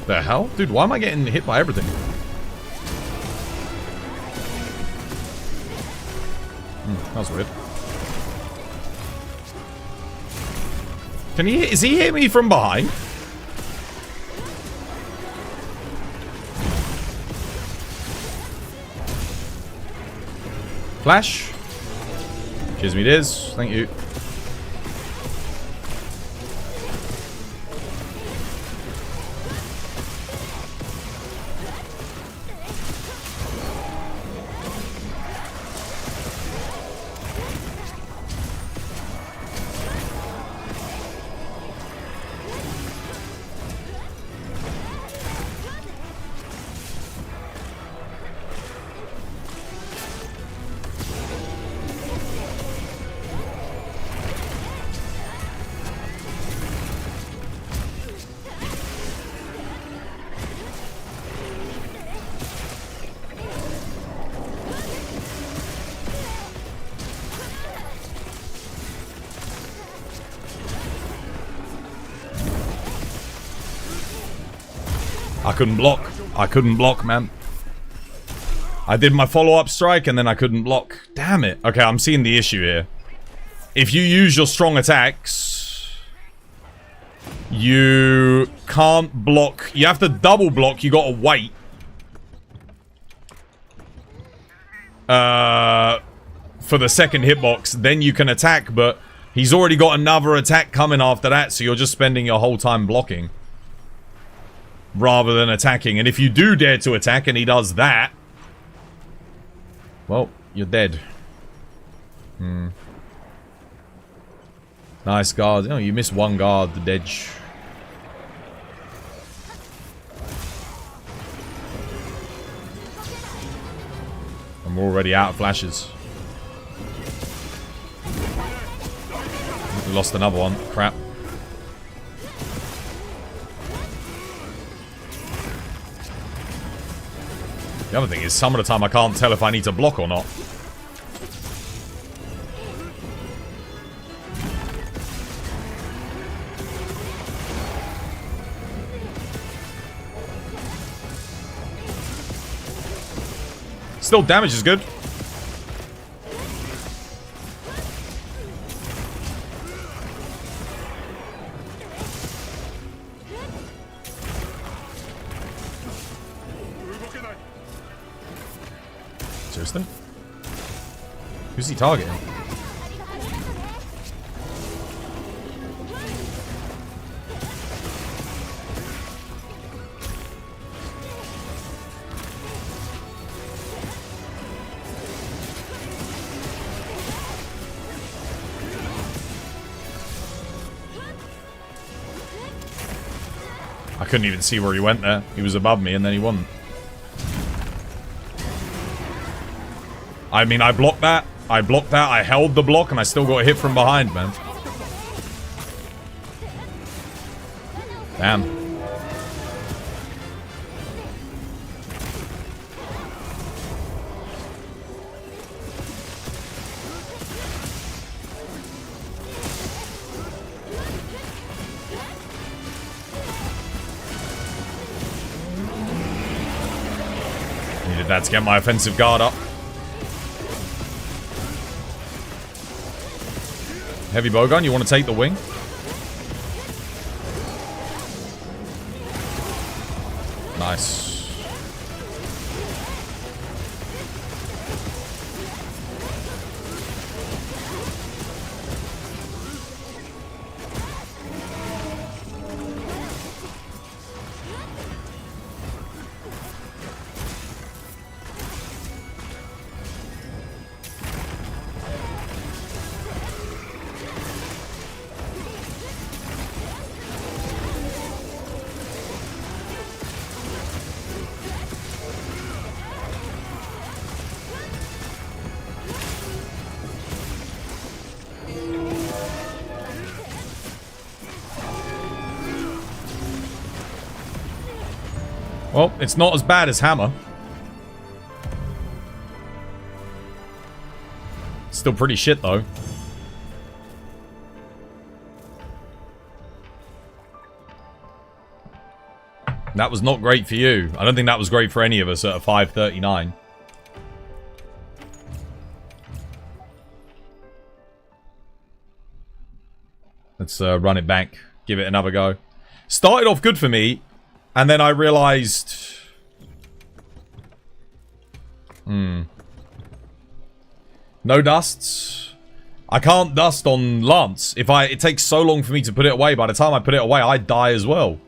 The hell? Dude, why am I getting hit by everything? That was weird. Can he... Is he hitting me from behind? Flash. Cheers me it is. Thank you.
I couldn't block. I couldn't block, man. I did my follow-up strike and then I couldn't block. Damn it. Okay, I'm seeing the issue here. If you use your strong attacks, you can't block. You have to double block. You gotta wait. For the second hitbox, then you can attack, but he's already got another attack coming after that, so you're just spending your whole time blocking rather than attacking. And if you do dare to attack and he does that, well, you're dead. Nice guard. Oh, you missed one guard, the Dedge. I'm already out of flashes. We lost another one. Crap. The other thing is, some of the time I can't tell if I need to block or not. Still, damage is good. Seriously? Who's he targeting? I couldn't even see where he went there. He was above me and then he wasn't. I mean, I blocked that. I held the block and I still got hit from behind, man. Damn. Needed that to get my offensive guard up. Heavy bowgun, you want to take the wing? Nice. Well, it's not as bad as Hammer. Still pretty shit, though. That was not great for you. I don't think that was great for any of us at a 539. Let's run it back. Give it another go. Started off good for me. And then I realized... No dusts. I can't dust on Lance. It takes so long for me to put it away. By the time I put it away, I die as well.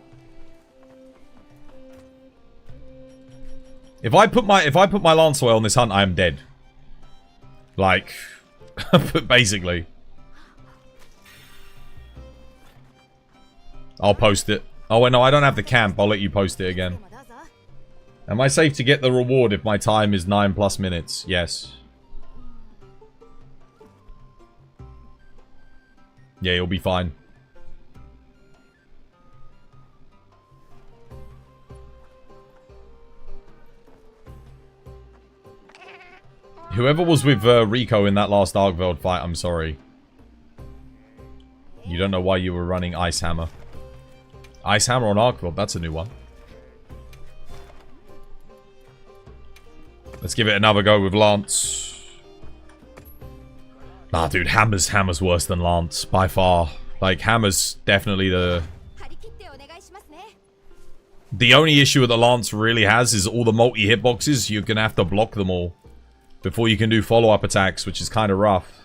If I put my Lance away on this hunt, I am dead. Like, basically. I'll post it. Oh, wait, no, I don't have the camp. I'll let you post it again. Am I safe to get the reward if my time is 9+ minutes? Yes. Yeah, you'll be fine. Whoever was with Rico in that last Arkveld fight, I'm sorry. You don't know why you were running Ice Hammer. Ice Hammer on Arkveld, that's a new one. Let's give it another go with Lance. Nah, dude, Hammer's worse than Lance by far. Like, Hammer's definitely the only issue that the Lance really has is all the multi-hitboxes. You're gonna have to block them all before you can do follow-up attacks, which is kind of rough.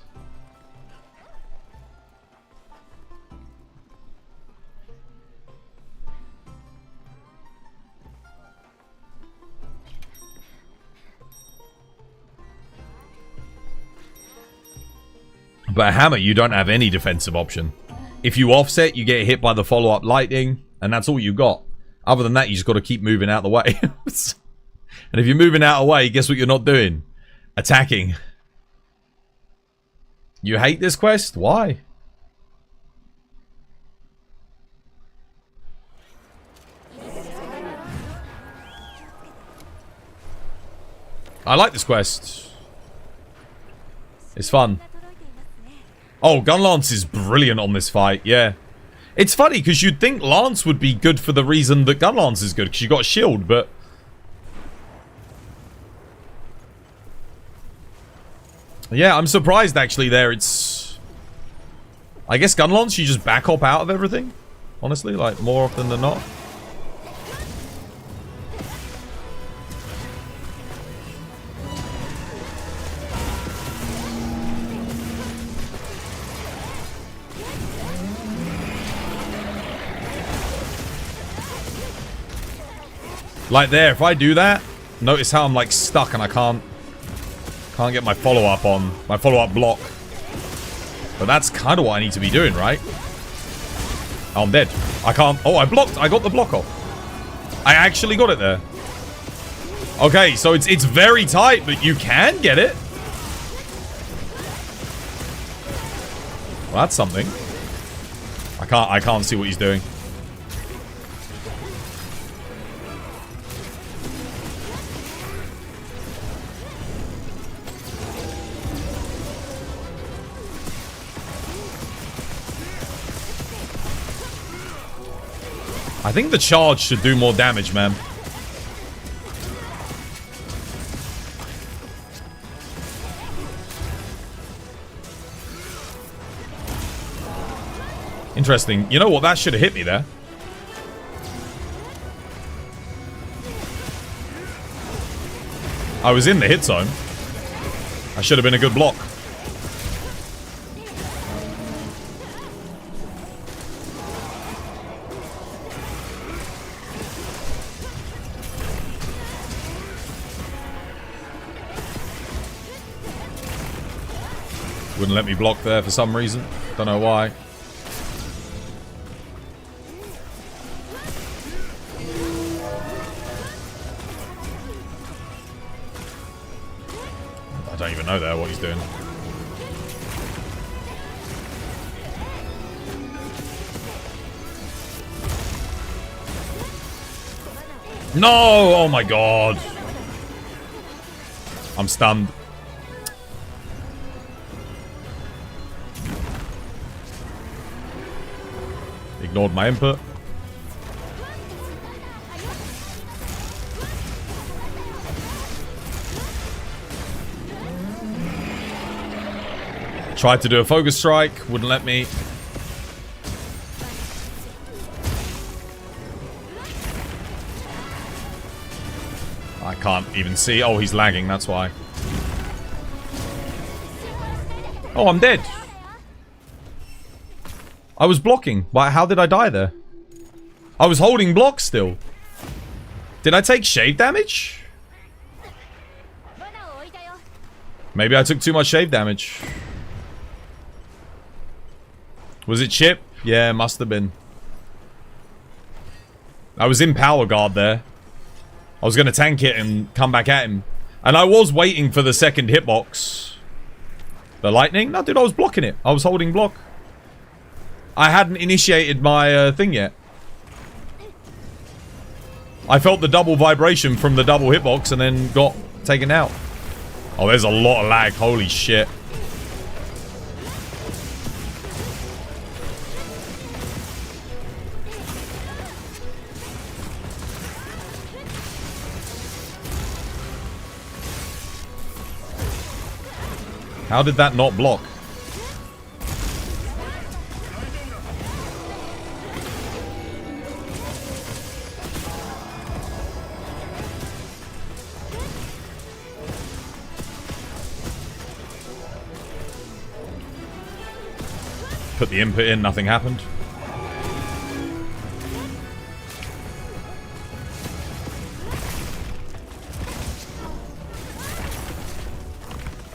But Hammer, you don't have any defensive option. If you offset, you get hit by the follow-up lightning, and that's all you got. Other than that, you just got to keep moving out the way. And if you're moving out of the way, guess what you're not doing? Attacking. You hate this quest? Why? I like this quest. It's fun. Oh, Gun Lance is brilliant on this fight, yeah. It's funny, because you'd think Lance would be good for the reason that Gun Lance is good, because you got a shield, but... yeah, I'm surprised, actually, there. It's... I guess Gun Lance, you just back hop out of everything. Honestly, like, more often than not. Like there, if I do that, notice how I'm like stuck and I can't get my follow-up on, my follow-up block. But that's kind of what I need to be doing, right? Oh, I'm dead. I can't, oh, I blocked, I got the block off. I actually got it there. Okay, so it's very tight, but you can get it. Well, that's something. I can't see what he's doing. I think the charge should do more damage, man. Interesting. You know what? That should have hit me there. I was in the hit zone. I should have been a good block. Wouldn't let me block there for some reason. Don't know why. I don't even know there what he's doing. No! Oh my god. I'm stunned. Ignored my input. Tried to do a focus strike, wouldn't let me. I can't even see. Oh, he's lagging, that's why. Oh, I'm dead. I was blocking. Why? How did I die there? I was holding block still. Did I take shave damage? Maybe I took too much shave damage. Was it chip? Yeah, must have been. I was in power guard there. I was going to tank it and come back at him. And I was waiting for the second hitbox. The lightning? No, dude, I was blocking it. I was holding block. I hadn't initiated my thing yet. I felt the double vibration from the double hitbox and then got taken out. Oh, there's a lot of lag. Holy shit. How did that not block? Put the input in, nothing happened.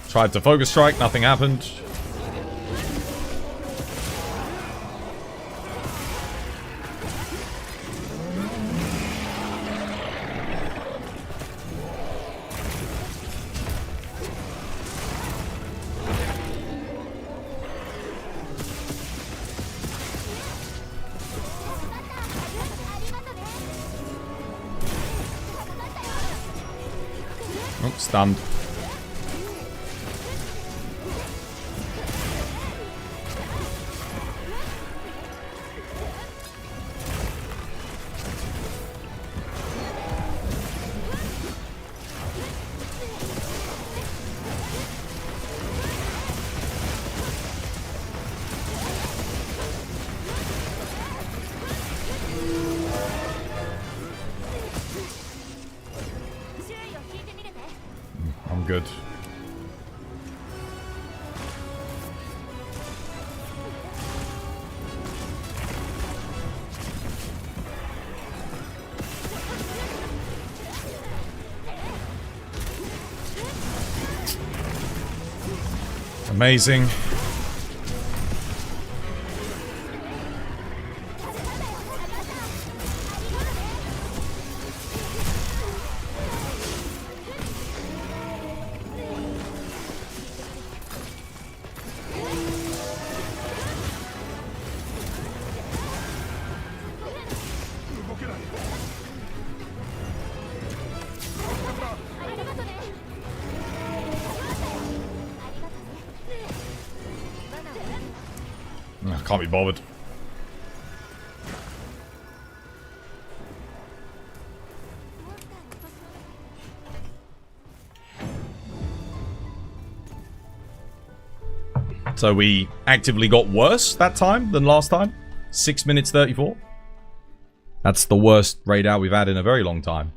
Tried to focus strike, nothing happened. Oh, stunned. I'm good. Amazing. I can't be bothered. So we actively got worse that time than last time. 6 minutes 34. That's the worst raid out we've had in a very long time.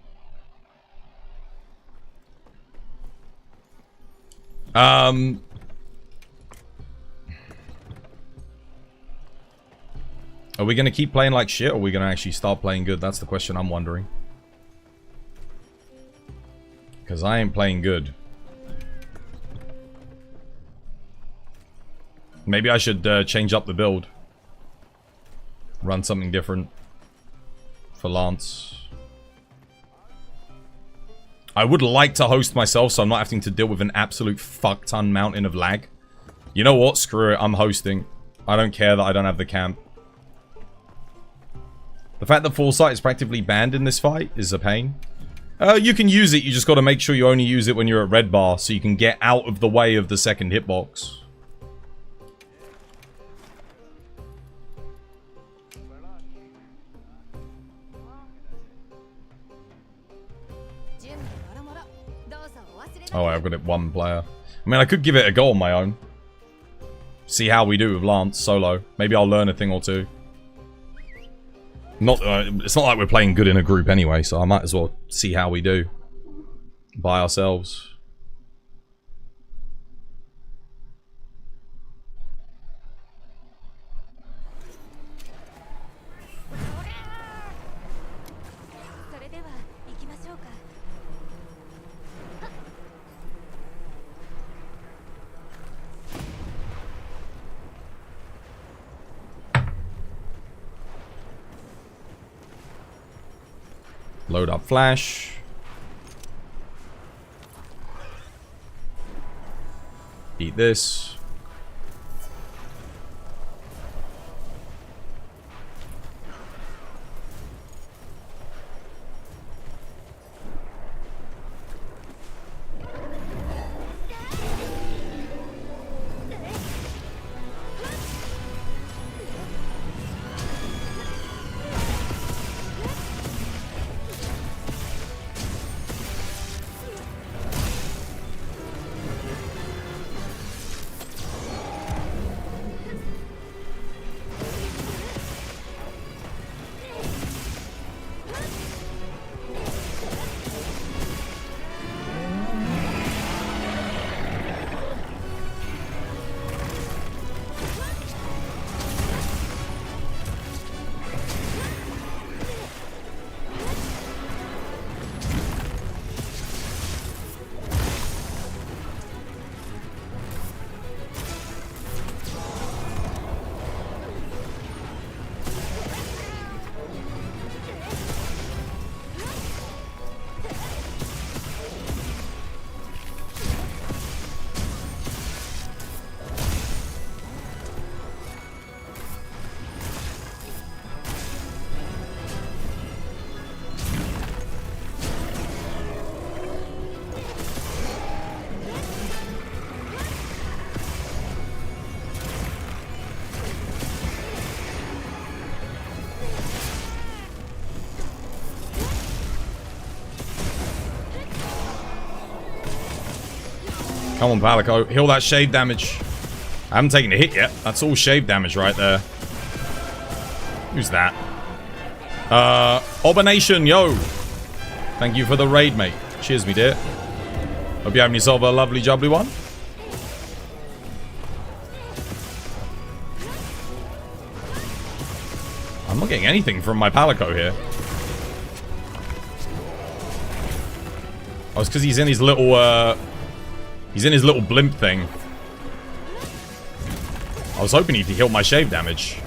Are we going to keep playing like shit, or are we going to actually start playing good? That's the question I'm wondering. Because I ain't playing good. Maybe I should change up the build. Run something different for Lance. I would like to host myself so I'm not having to deal with an absolute fuck-ton mountain of lag. You know what? Screw it. I'm hosting. I don't care that I don't have the camp. The fact that Foresight is practically banned in this fight is a pain. You can use it, you just got to make sure you only use it when you're at red bar so you can get out of the way of the second hitbox. Oh, I've got it one player. I mean, I could give it a go on my own. See how we do with Lance solo. Maybe I'll learn a thing or two. Not, it's not like we're playing good in a group anyway, so I might as well see how we do by ourselves. Load up flash. Eat this. Come on, Palico. Heal that shave damage. I haven't taken a hit yet. That's all shave damage right there. Who's that? Obination, yo. Thank you for the raid, mate. Cheers, me dear. Hope you're having yourself a lovely jubbly one. I'm not getting anything from my Palico here. Oh, it's because he's in his little, he's in his little blimp thing. I was hoping he'd heal my shave damage.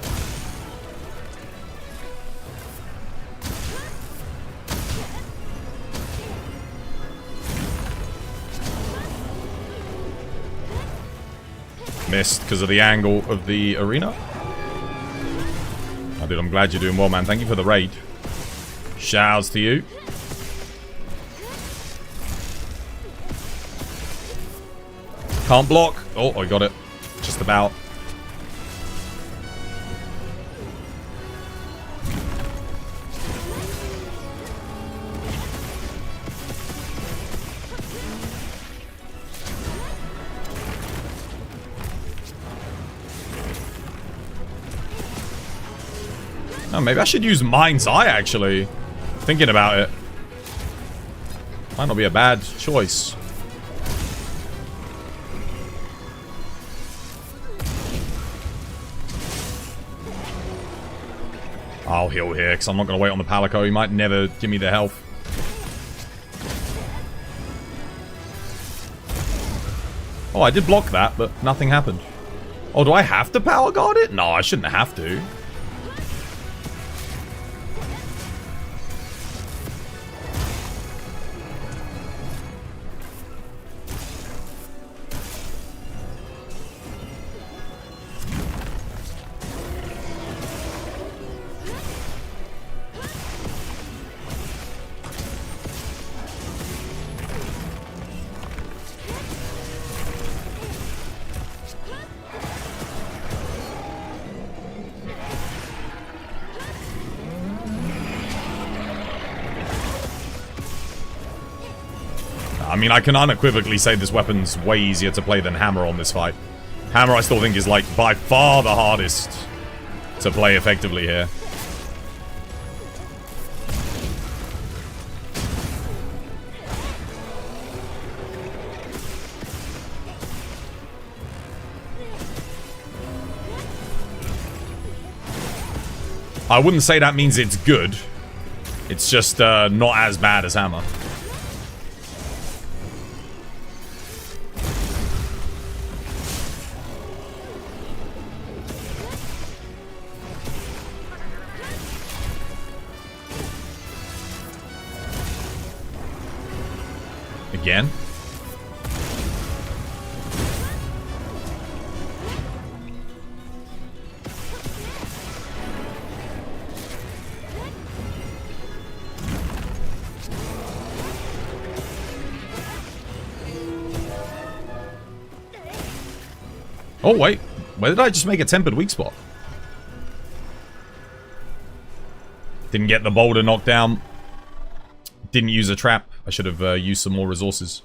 Missed because of the angle of the arena. Oh, dude, I'm glad you're doing well, man. Thank you for the raid. Shouts to you. Can't block. Oh, I got it. Just about. Oh, maybe I should use Mind's Eye, actually. Thinking about it. Might not be a bad choice. I'll heal here, because I'm not going to wait on the Palico. He might never give me the health. Oh, I did block that, but nothing happened. Oh, do I have to power guard it? No, I shouldn't have to. I mean, I can unequivocally say this weapon's way easier to play than Hammer on this fight. Hammer, I still think, is, like, by far the hardest to play effectively here. I wouldn't say that means it's good. It's just not as bad as Hammer. Again. Oh, wait. Where did I just make a tempered weak spot? Didn't get the boulder knocked down. Didn't use a trap. I should have used some more resources.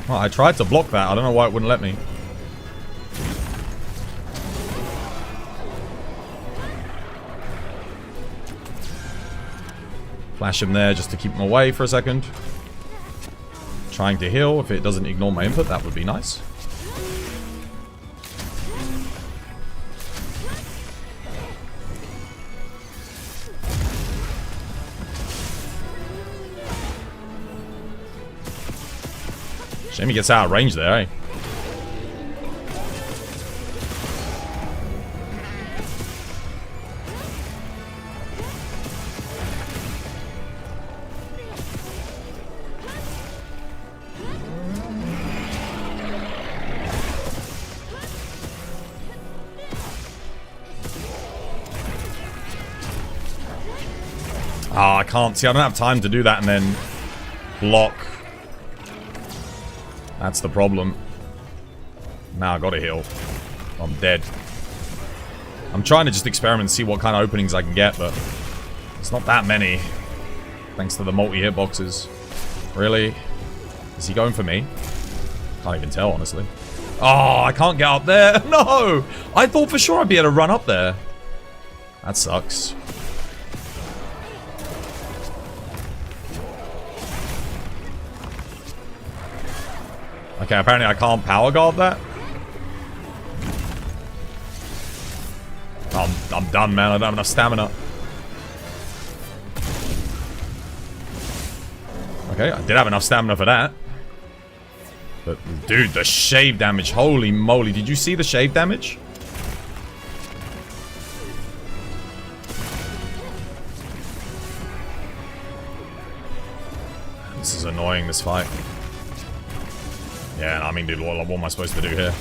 Well, I tried to block that. I don't know why it wouldn't let me. Flash him there just to keep him away for a second. Trying to heal. If it doesn't ignore my input, that would be nice. Shame he gets out of range there, eh? Oh, I can't. See, I don't have time to do that and then block. That's the problem. Now I gotta heal. I'm dead. I'm trying to just experiment and see what kind of openings I can get, but it's not that many. Thanks to the multi-hitboxes. Really? Is he going for me? Can't even tell, honestly. Oh, I can't get up there. No! I thought for sure I'd be able to run up there. That sucks. Okay, apparently I can't power guard that. I'm done, man. I don't have enough stamina. Okay, I did have enough stamina for that. But, dude, the shave damage. Holy moly. Did you see the shave damage? This is annoying, this fight. Yeah, I mean, dude, what am I supposed to do here?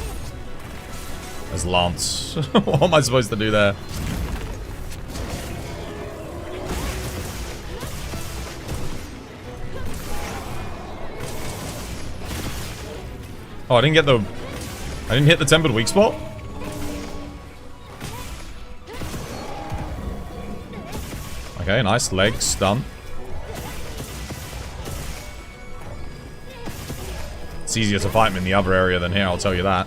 There's Lance. What am I supposed to do there? Oh, I didn't get the... I didn't hit the tempered weak spot? Okay, nice. Legs done. It's easier to fight him in the other area than here, I'll tell you that.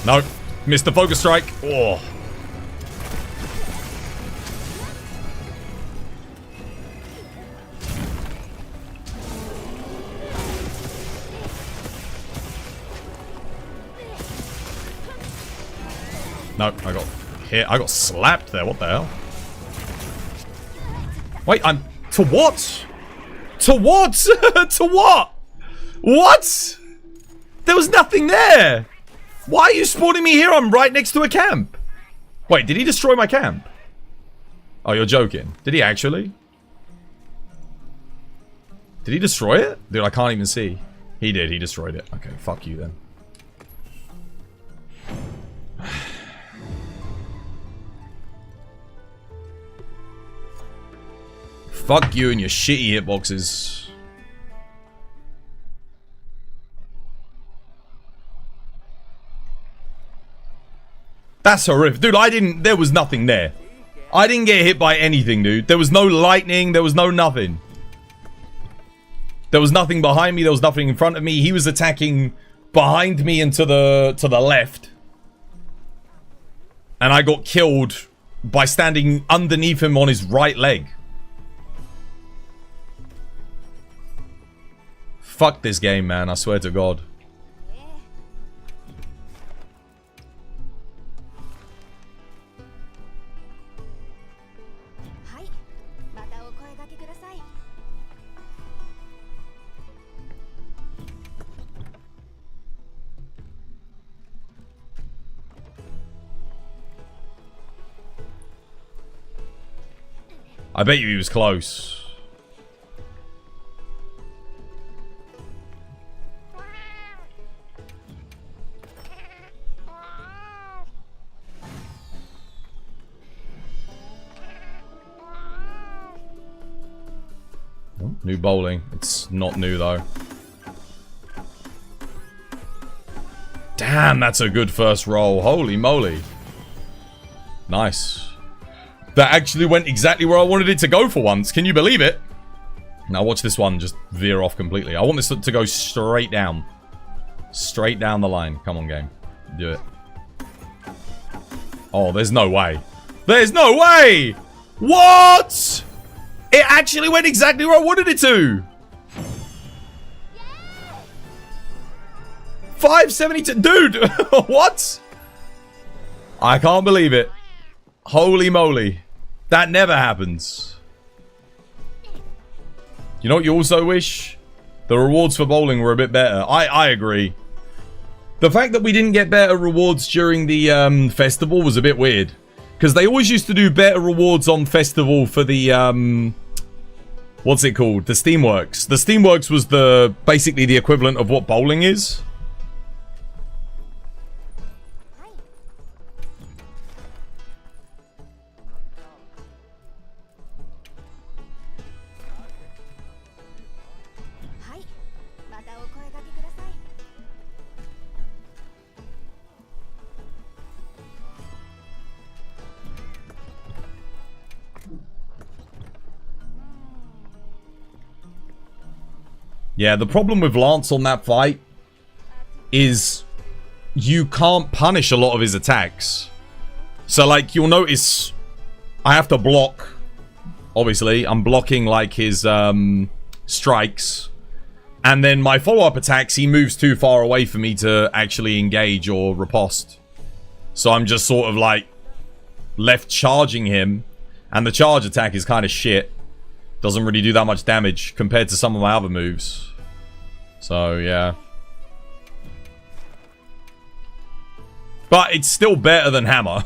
No. Missed the focus strike. Oh. No, I got hit. I got slapped there. What the hell? Wait, I'm... To what? To what? To what? What? There was nothing there. Why are you spawning me here? I'm right next to a camp. Wait, did he destroy my camp? Oh, you're joking. Did he actually? Did he destroy it? Dude, I can't even see. He did. He destroyed it. Okay, fuck you then. Fuck you and your shitty hitboxes. That's horrific. Dude, I didn't... There was nothing there. I didn't get hit by anything, dude. There was no lightning. There was no nothing. There was nothing behind me. There was nothing in front of me. He was attacking behind me and to the left. And I got killed by standing underneath him on his right leg. Fuck this game, man. I swear to God. I bet you he was close. Oh, new bowling. It's not new though. Damn, that's a good first roll. Holy moly. Nice. That actually went exactly where I wanted it to go for once. Can you believe it? Now watch this one just veer off completely. I want this to go straight down. Straight down the line. Come on, game. Do it. Oh, there's no way. There's no way! What? It actually went exactly where I wanted it to. 572. Dude, what? I can't believe it. Holy moly. That never happens. You know what you also wish? The rewards for bowling were a bit better. I agree. The fact that we didn't get better rewards during the festival was a bit weird. Because they always used to do better rewards on festival for the... what's it called? The Steamworks. The Steamworks was basically the equivalent of what bowling is. Yeah, the problem with Lance on that fight is you can't punish a lot of his attacks. So, like, you'll notice I have to block. Obviously, I'm blocking, like, his strikes. And then my follow-up attacks, he moves too far away for me to actually engage or riposte. So I'm just sort of, like, left charging him. And the charge attack is kind of shit. Doesn't really do that much damage compared to some of my other moves. So, yeah. But it's still better than Hammer.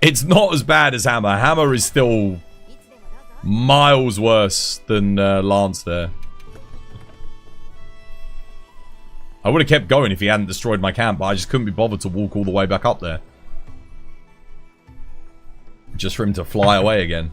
It's not as bad as Hammer. Hammer is still miles worse than Lance there. I would have kept going if he hadn't destroyed my camp, but I just couldn't be bothered to walk all the way back up there. Just for him to fly away again.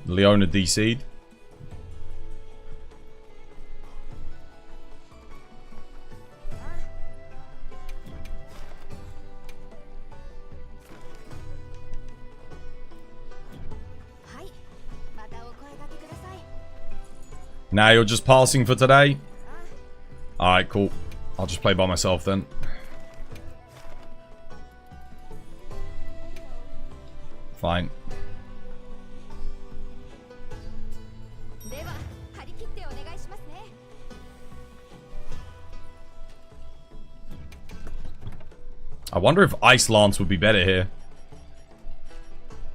Leona DC'd. Now you're just passing for today? Alright, cool. I'll just play by myself then. Fine. I wonder if Ice Lance would be better here.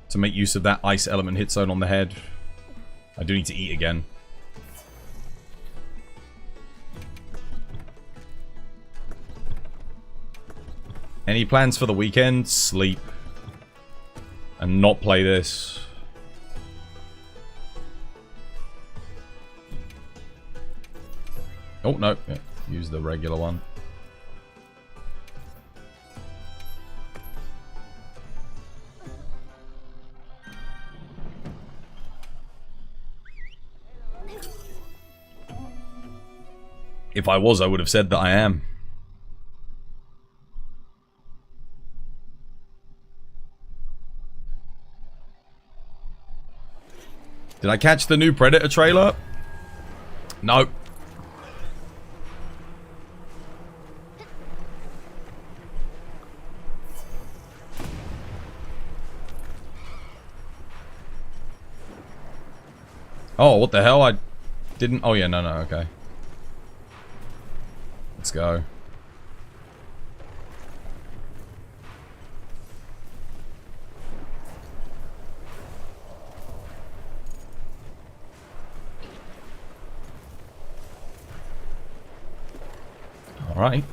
To make use of that Ice Element hit zone on the head. I do need to eat again. Any plans for the weekend? Sleep. And not play this. Oh, no. Yeah, use the regular one. If I was, I would have said that I am. Did I catch the new Predator trailer? No. Oh, what the hell? I didn't... Oh, yeah, no, okay. Let's go. All right.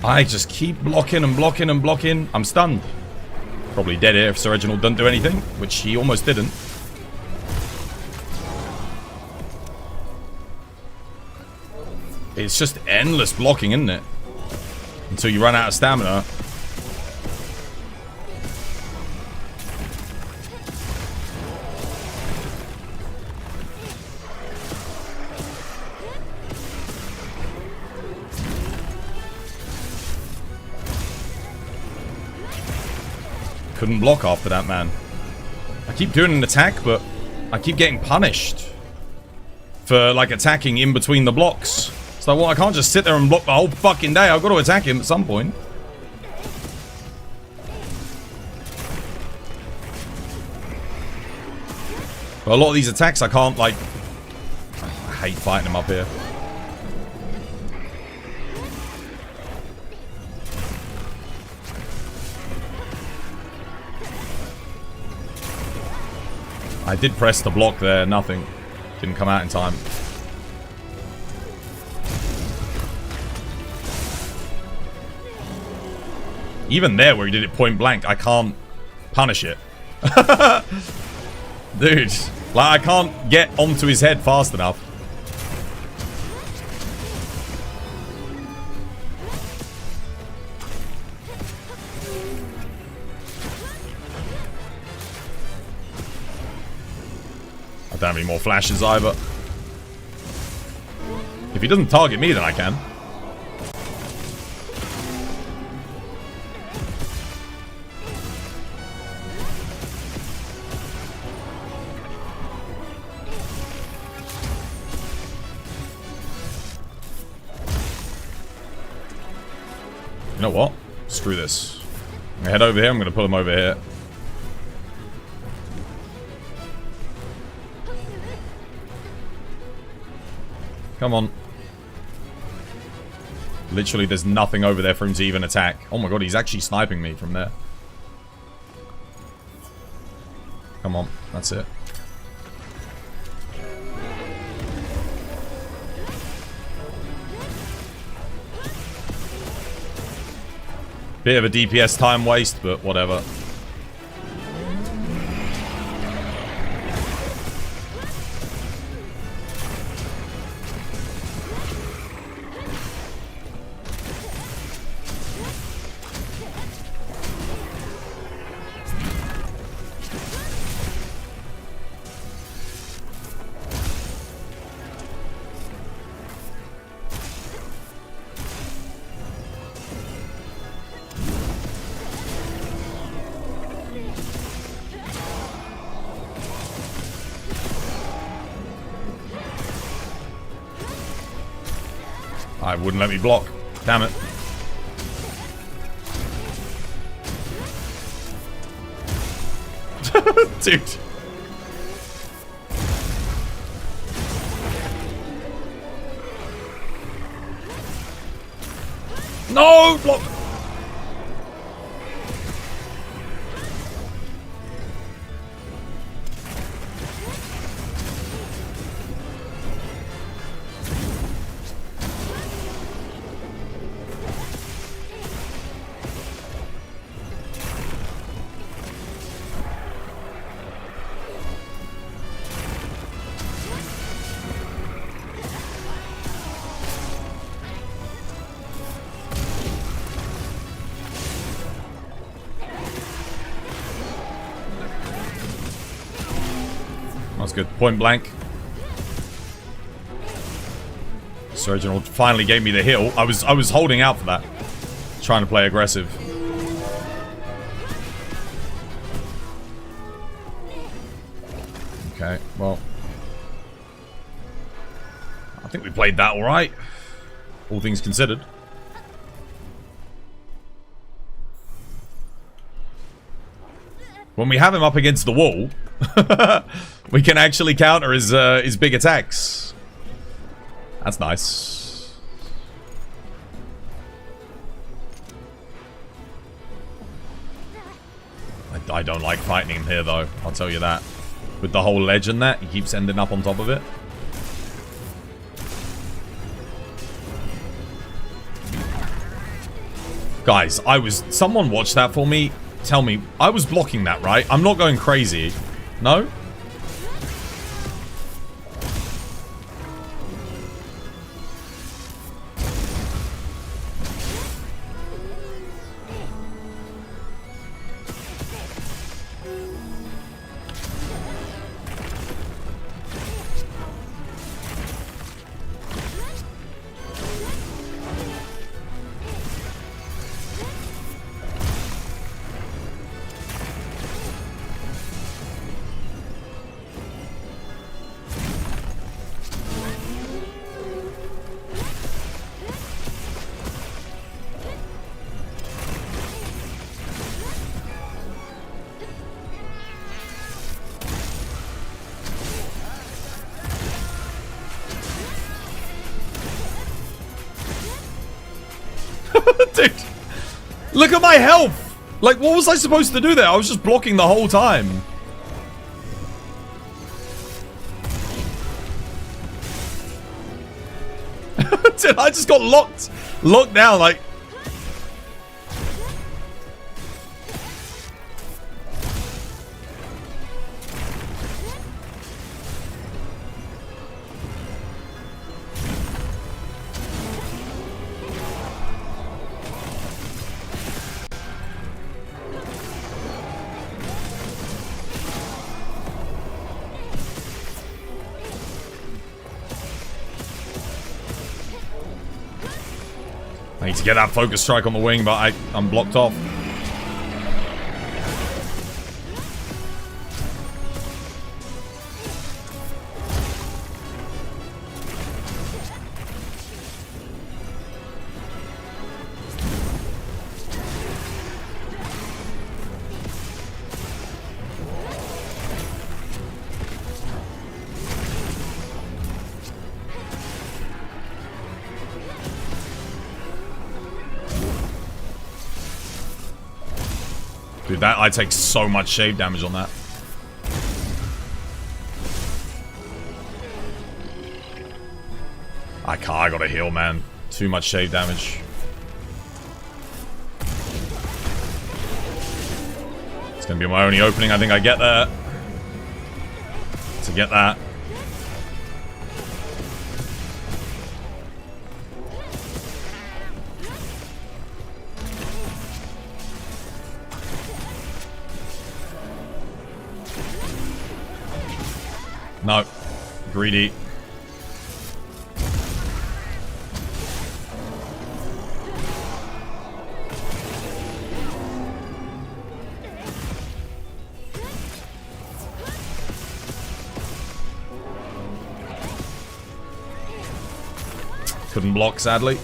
I just keep blocking and blocking and blocking. I'm stunned. Probably dead here if Sir Reginald doesn't do anything, which he almost didn't. It's just endless blocking, isn't it? Until you run out of stamina. Couldn't block after that, man. I keep doing an attack, but I keep getting punished for, like, attacking in between the blocks. So, well, I can't just sit there and block the whole fucking day. I've got to attack him at some point. But a lot of these attacks I can't, like... I hate fighting him up here. I did press the block there, nothing. Didn't come out in time. Even there where he did it point blank, I can't punish it. Dude, like I can't get onto his head fast enough. I don't have any more flashes either. If he doesn't target me, then I can. You know what? Screw this. I'm gonna head over here. I'm gonna pull him over here. Come on. Literally, there's nothing over there for him to even attack. Oh my god, he's actually sniping me from there. Come on, that's it. Bit of a DPS time waste, but whatever. I wouldn't let me block. Damn it. Dude. No! Block! That's good. Point blank. Sir Reginald finally gave me the heal. I was holding out for that. Trying to play aggressive. Okay, well. I think we played that alright. All things considered. When we have him up against the wall, we can actually counter his big attacks. That's nice. I don't like fighting him here, though. I'll tell you that. With the whole ledge and that, he keeps ending up on top of it. Guys, someone watched that for me. Tell me, I was blocking that, right? I'm not going crazy. No? Dude, look at my health. Like, what was I supposed to do there? I was just blocking the whole time. Dude, I just got locked down, like. I need to get that focus strike on the wing, but I'm blocked off. Dude, I take so much shave damage on that. I gotta heal, man. Too much shave damage. It's gonna be my only opening. I think I get there. To get that. No. Greedy. Couldn't block, sadly.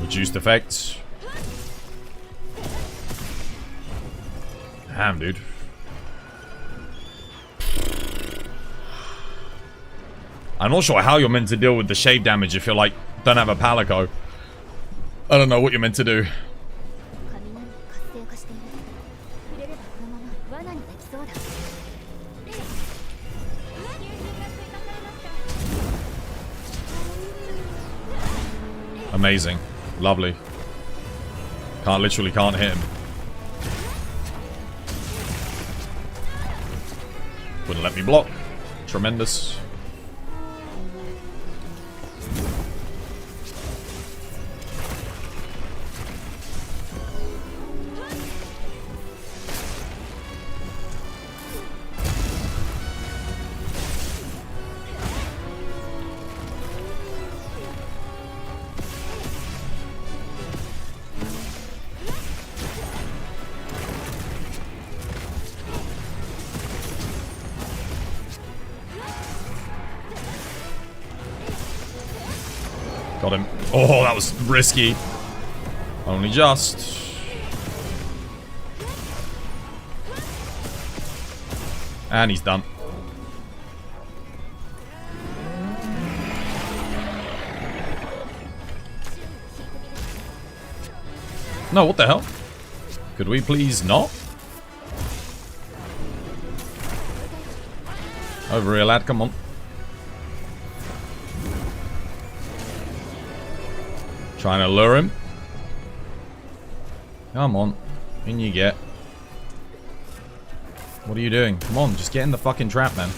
Reduced effects. Damn, dude. I'm not sure how you're meant to deal with the shave damage if you're like, don't have a Palico. I don't know what you're meant to do. Amazing. Lovely. Literally can't hit him. Wouldn't let me block. Tremendous. Got him. Oh, that was risky. Only just. And he's done. No, what the hell? Could we please not? Over here, lad. Come on. Trying to lure him. Come on. In you get. What are you doing? Come on, just get in the fucking trap, man.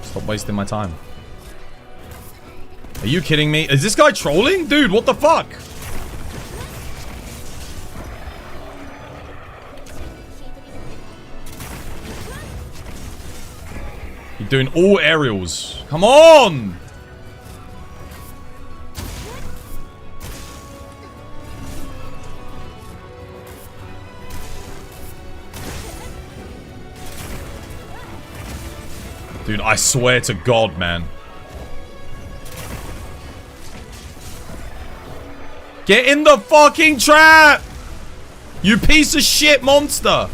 Stop wasting my time. Are you kidding me? Is this guy trolling? Dude, what the fuck? You're doing all aerials. Come on! Dude, I swear to God, man. Get in the fucking trap! You piece of shit monster!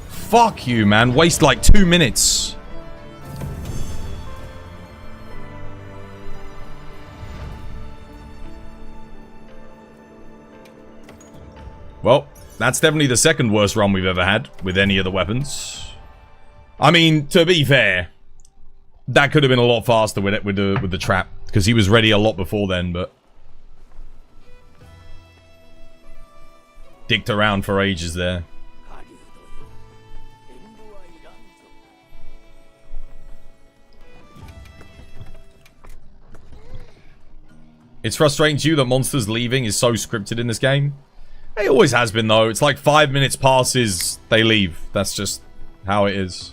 Fuck you, man. Waste like 2 minutes. Well, that's definitely the second worst run we've ever had with any of the weapons. I mean, to be fair, that could have been a lot faster with the trap, because he was ready a lot before then, but dicked around for ages there. It's frustrating to you that monsters leaving is so scripted in this game. It always has been, though. It's like 5 minutes passes, they leave. That's just how it is.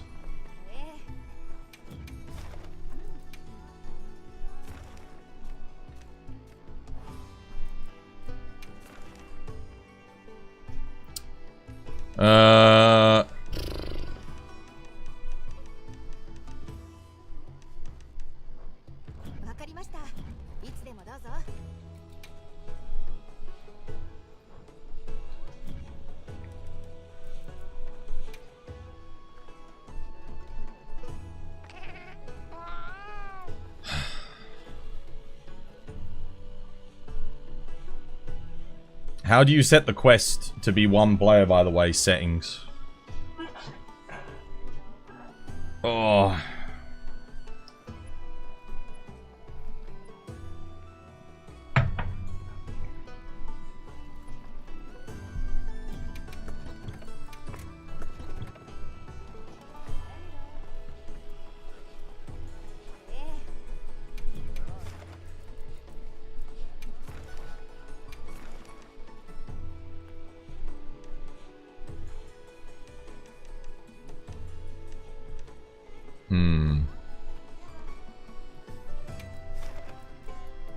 How do you set the quest to be one player, by the way? Settings. Oh.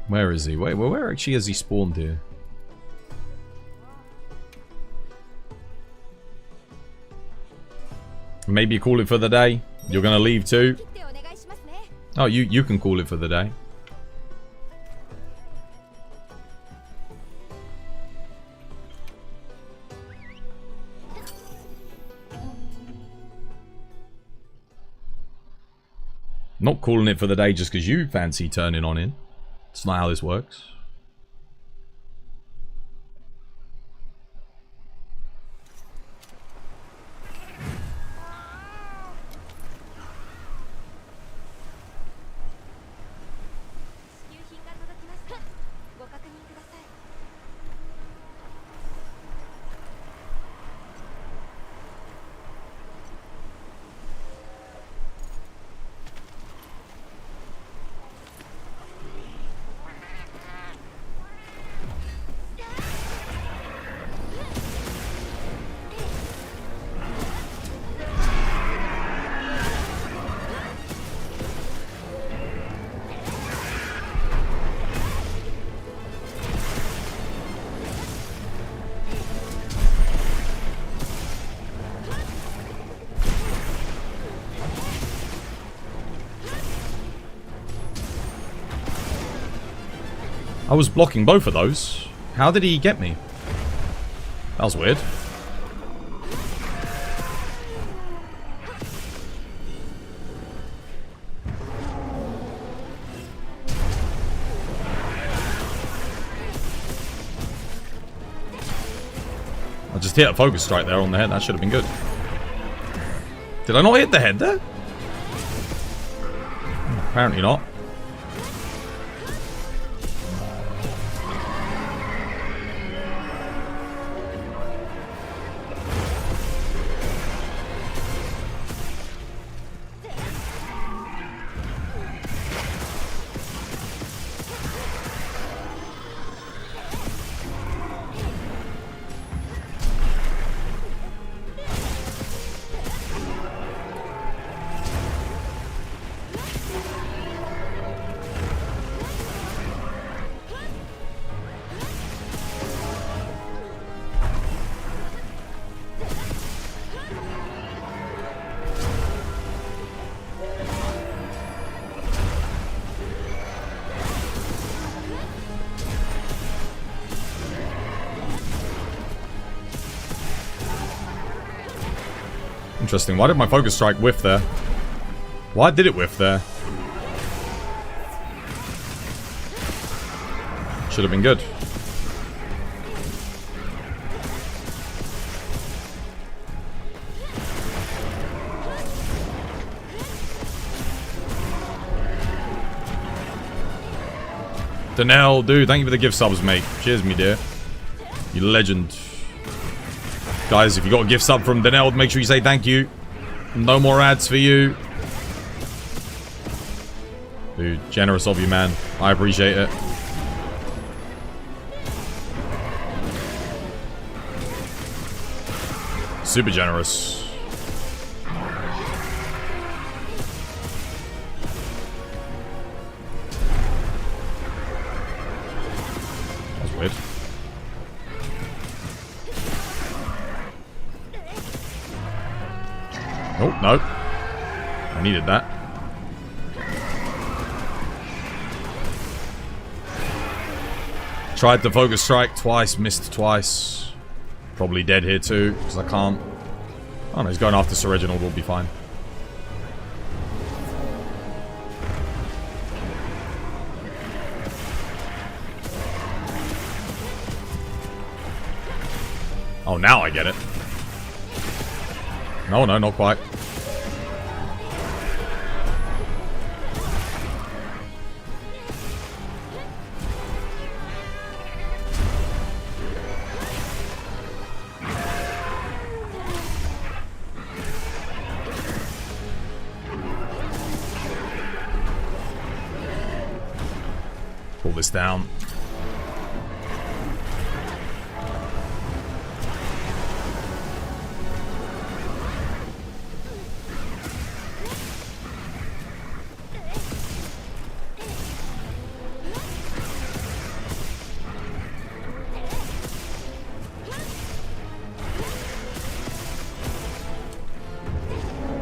Where is he? Wait, where actually has he spawned here? Maybe call it for the day. You're gonna leave too? Oh, you can call it for the day. Not calling it for the day just because you fancy turning on in. That's not how this works. I was blocking both of those. How did he get me? That was weird. I just hit a focus strike there on the head. That should have been good. Did I not hit the head there? Apparently not. Interesting. Why did my focus strike whiff there? Why did it whiff there? Should have been good. Danelle, dude, thank you for the gift subs, mate. Cheers, me dear. You legend. Guys, if you got a gift sub from Danelle, make sure you say thank you. No more ads for you. Dude, generous of you, man. I appreciate it. Super generous. That's weird. Oh, no. I needed that. Tried the focus strike twice, missed twice. Probably dead here too, because I can't. Oh no, he's going after Sir Reginald, we'll be fine. Oh, now I get it. No, no, not quite. Pull this down.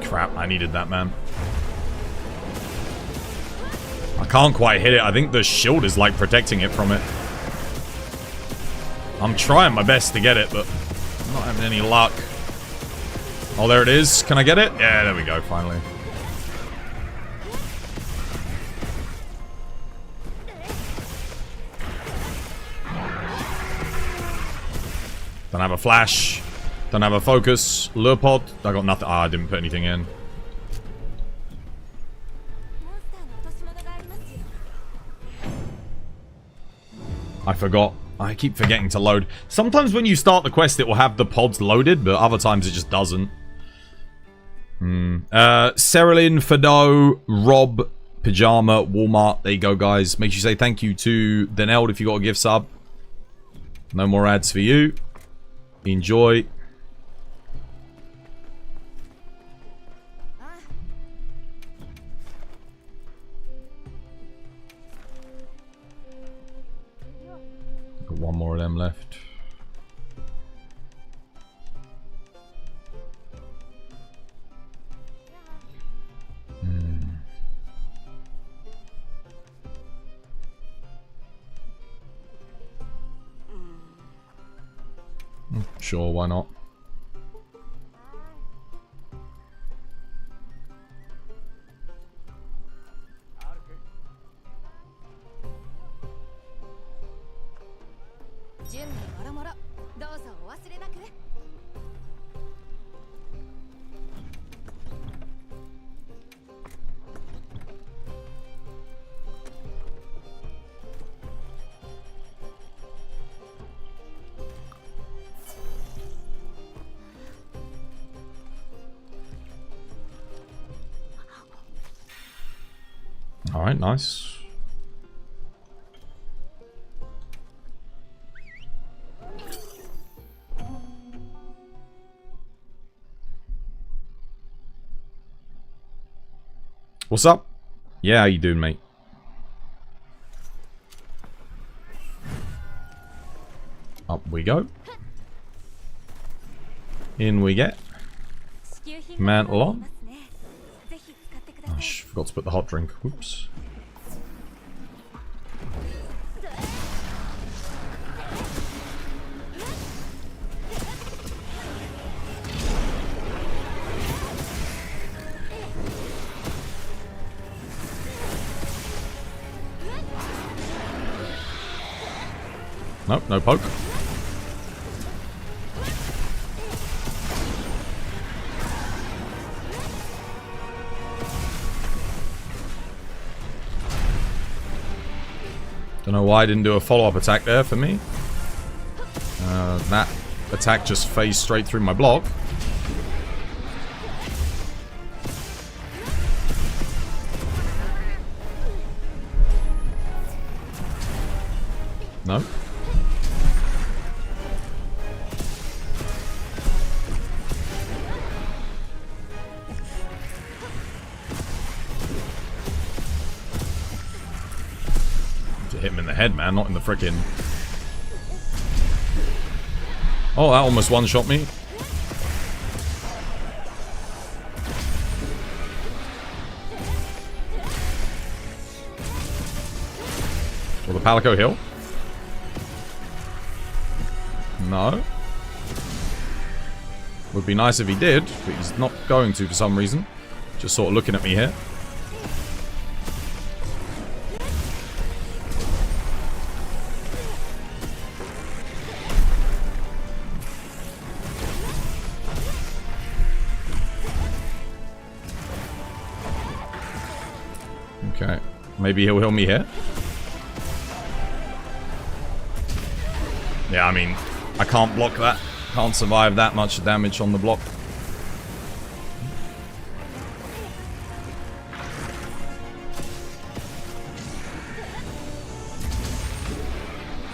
Crap, I needed that, man. I can't quite hit it. I think the shield is like protecting it from it. I'm trying my best to get it, but I'm not having any luck. Oh, there it is. Can I get it? Yeah, there we go, finally. Don't have a flash. Don't have a focus. Lure pod. I got nothing. Ah, I didn't put anything in. I forgot. I keep forgetting to load. Sometimes when you start the quest, it will have the pods loaded, but other times it just doesn't. Cerilyn, Fado, Rob, Pajama, Walmart. There you go, guys. Make sure you say thank you to Daneld if you got a gift sub. No more ads for you. Enjoy. Got one more of them left. Sure, why not? Alright, nice. What's up? Yeah, how you doing, mate? Up we go. In we get. Mantle on. Oh, forgot to put the hot drink. Whoops. Nope, no poke. Don't know why I didn't do a follow-up attack there for me. That attack just phased straight through my block. No. Hit him in the head, man, not in the frickin'... Oh, that almost one-shot me. Will the Palico heal? No. Would be nice if he did, but he's not going to for some reason. Just sort of looking at me here. Okay. Maybe he'll heal me here. Yeah, I mean, I can't block that. Can't survive that much damage on the block.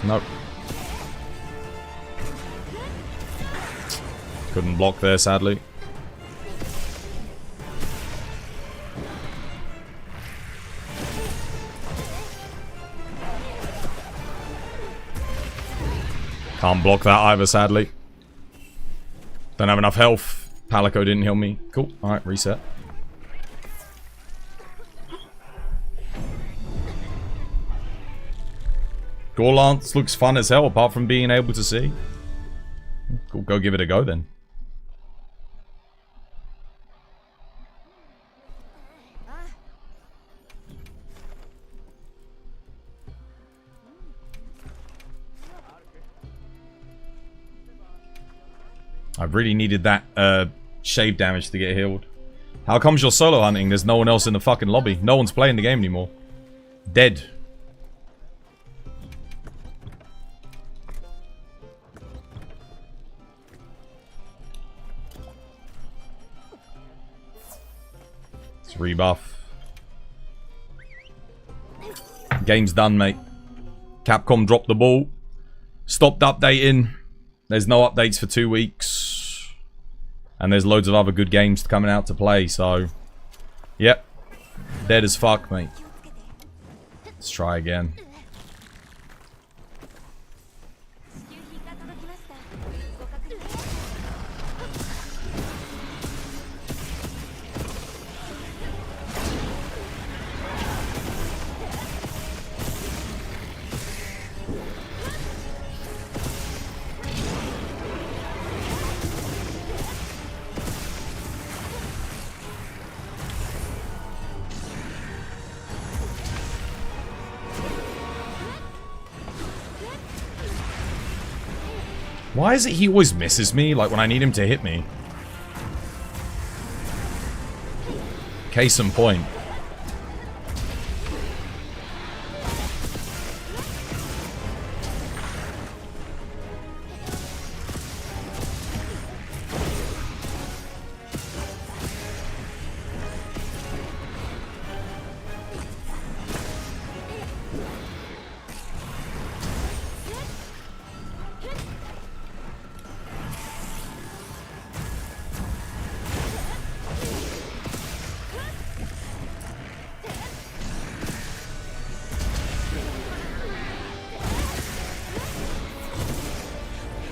Nope. Couldn't block there, sadly. Can't block that either, sadly. Don't have enough health. Palico didn't heal me. Cool. Alright, reset. Gorlance looks fun as hell, apart from being able to see. Cool, go give it a go then. I really needed that shave damage to get healed. How comes you're solo hunting? There's no one else in the fucking lobby. No one's playing the game anymore. Dead. It's rebuff. Game's done, mate. Capcom dropped the ball. Stopped updating. There's no updates for 2 weeks. And there's loads of other good games coming out to play, so... Yep. Dead as fuck, mate. Let's try again. Why is it he always misses me, like when I need him to hit me? Case in point.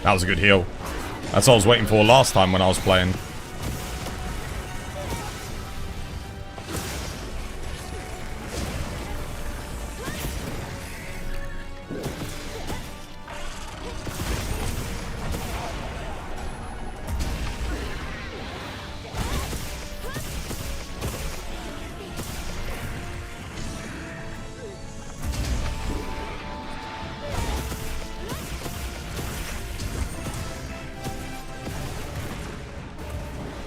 That was a good heal. That's what I was waiting for last time when I was playing.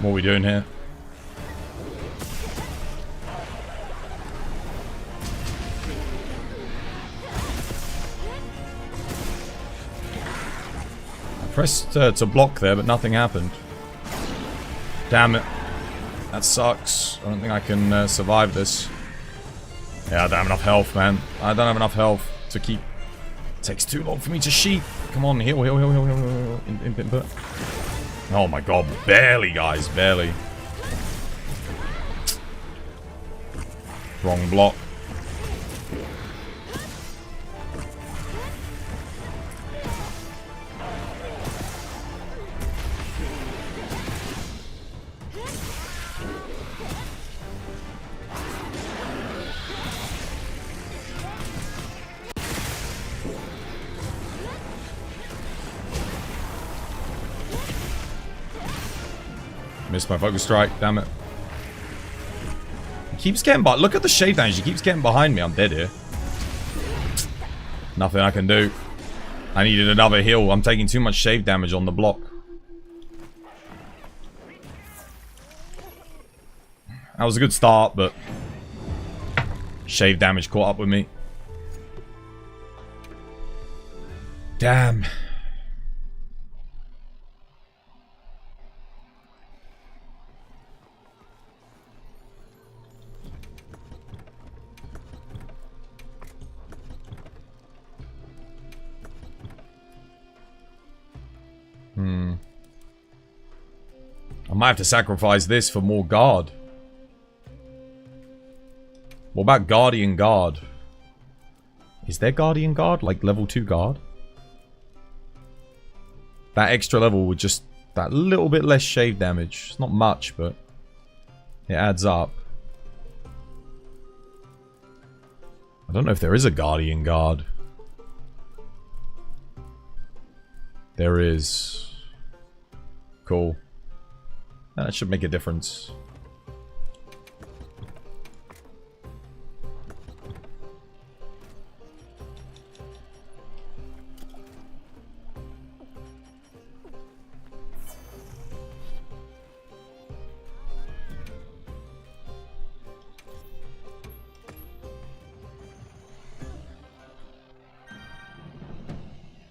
What are we doing here? I pressed to block there, but nothing happened. Damn it. That sucks. I don't think I can survive this. Yeah, I don't have enough health, man. I don't have enough health to keep... It takes too long for me to sheep. Come on, heal. Input. Oh my god, barely, guys, barely. Wrong block. Missed my focus strike, damn it. He keeps getting by. Look at the shade damage, he keeps getting behind me. I'm dead here. Nothing I can do. I needed another heal. I'm taking too much shave damage on the block. That was a good start, but shave damage caught up with me. Damn. I might have to sacrifice this for more guard. What about Guardian Guard? Is there Guardian Guard? Like level 2 guard? That extra level with just that little bit less shave damage. It's not much, but it adds up. I don't know if there is a Guardian Guard. There is. Cool. That should make a difference.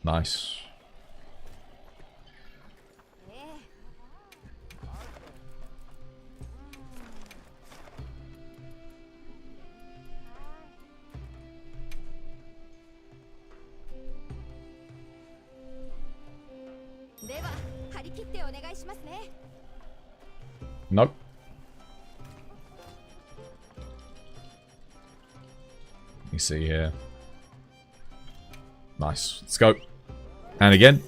Nice. Nope. Let me see here. Nice. Let's go. And again.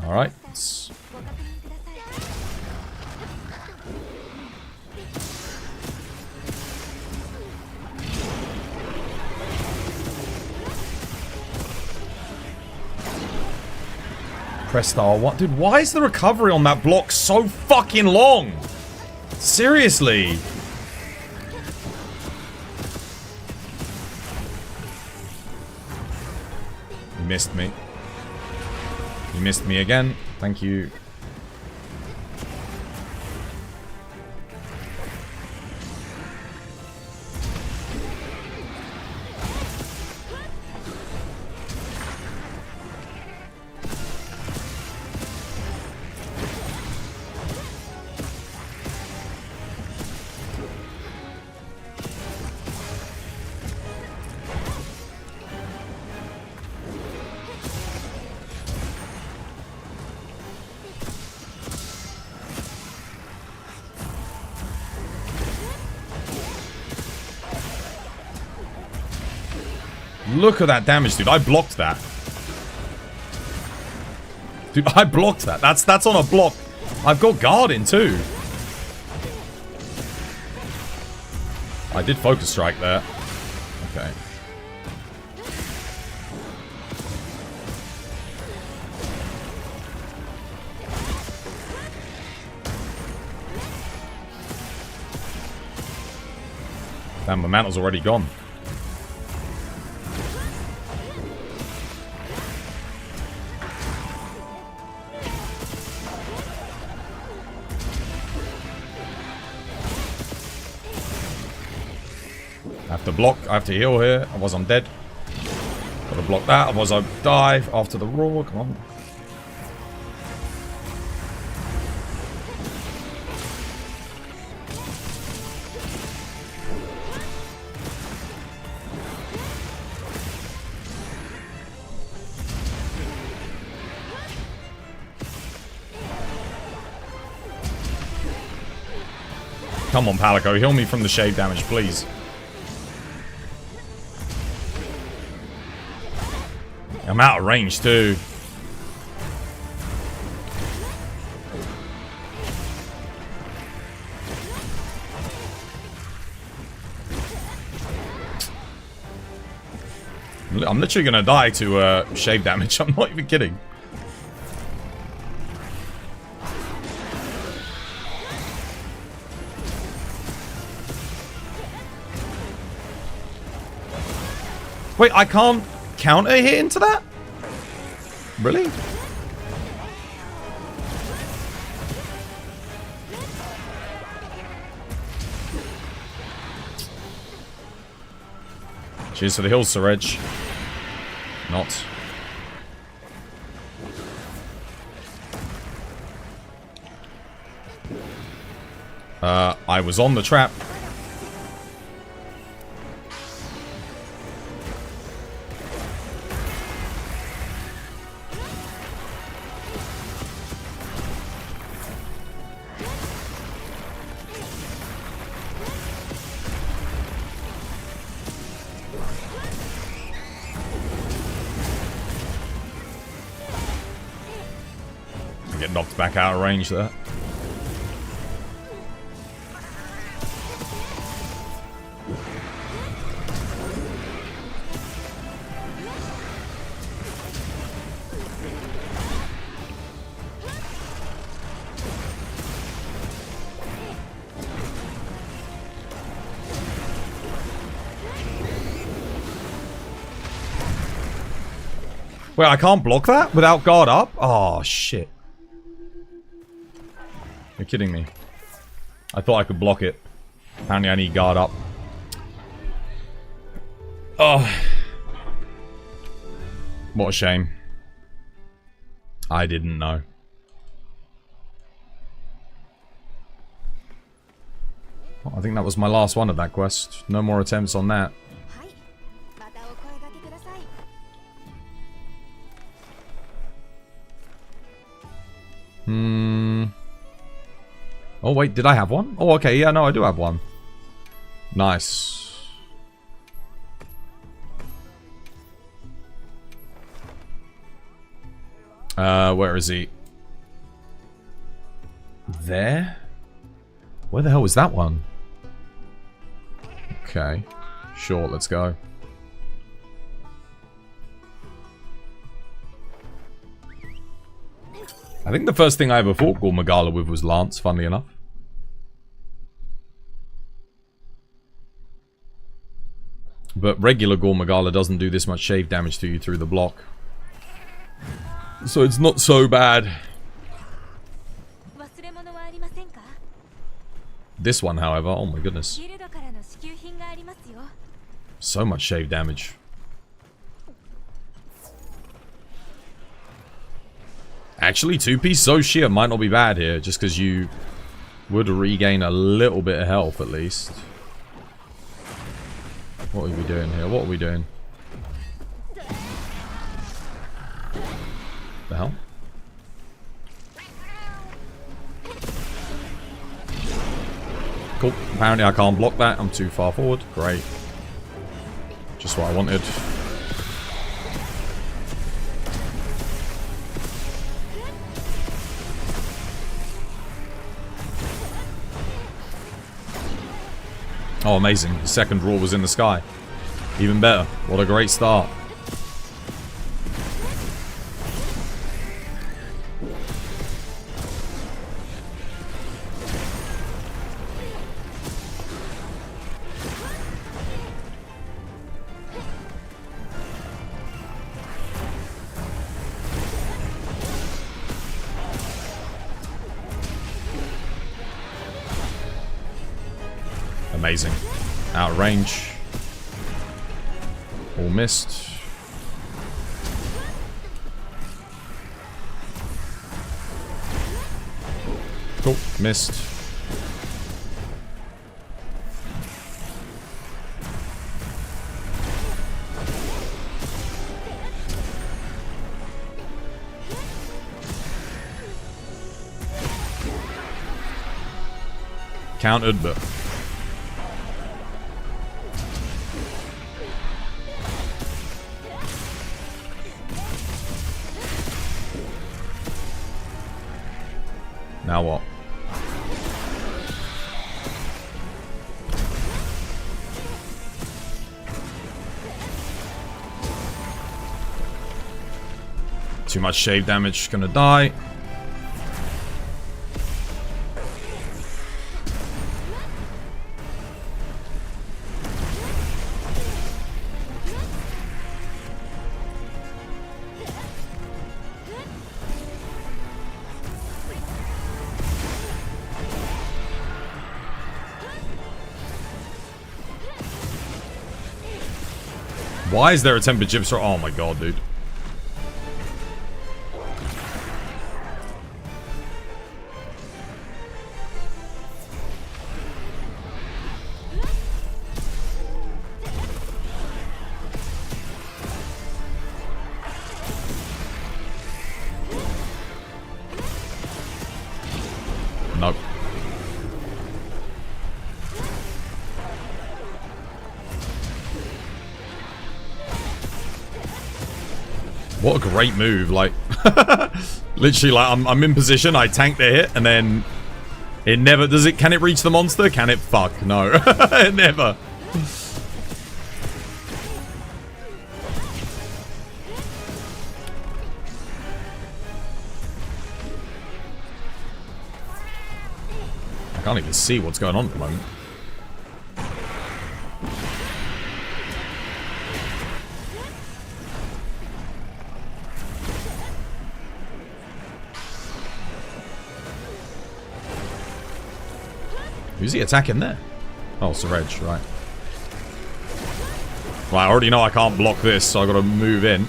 All right. Press star one. Dude, why is the recovery on that block so fucking long? Seriously. You missed me. You missed me again. Thank you. Look at that damage, dude. I blocked that. Dude, I blocked that. That's on a block. I've got guarding too. I did focus strike there. Okay. Damn, my mantle's already gone. I have to block, I have to heal here, otherwise I'm dead. Gotta block that, otherwise I die after the roar, come on. Come on, Palico, heal me from the shave damage, please. I'm out of range too. I'm literally gonna die to shave damage. I'm not even kidding. Wait, I can't counter hit into that? Really? Cheers for the hills, Surge. Not. I was on the trap. Get knocked back out of range there. Wait, I can't block that without guard up? Oh, shit. You're kidding me. I thought I could block it. Apparently I need guard up. Oh. What a shame. I didn't know. Well, I think that was my last one of that quest. No more attempts on that. Oh, wait, did I have one? Oh, okay, yeah, no, I do have one. Nice. Where is he? There? Where the hell was that one? Okay. Sure, let's go. I think the first thing I ever fought Gor Magala with was Lance, funnily enough. But regular Gor Magala doesn't do this much shave damage to you through the block. So it's not so bad. This one, however, oh my goodness. So much shave damage. Actually, 2-piece Zoshia might not be bad here, just because you would regain a little bit of health at least. What are we doing here? What are we doing? The hell? Cool. Apparently I can't block that. I'm too far forward. Great. Just what I wanted. Oh, amazing. The second roar was in the sky. Even better. What a great start. Amazing. Out of range. All missed. Cool. Missed. Countered, but... Now what? Too much shave damage, gonna die. Why is there a tempered gypsy? Oh my god, dude. Nope. What a great move, like, literally, like, I'm in position, I tank the hit, and then it never, does it, can it reach the monster? Can it? Fuck, no. It never. I can't even see what's going on at the moment. Who's he attacking there? Oh, Suraj, right. Well, I already know I can't block this, so I gotta move in.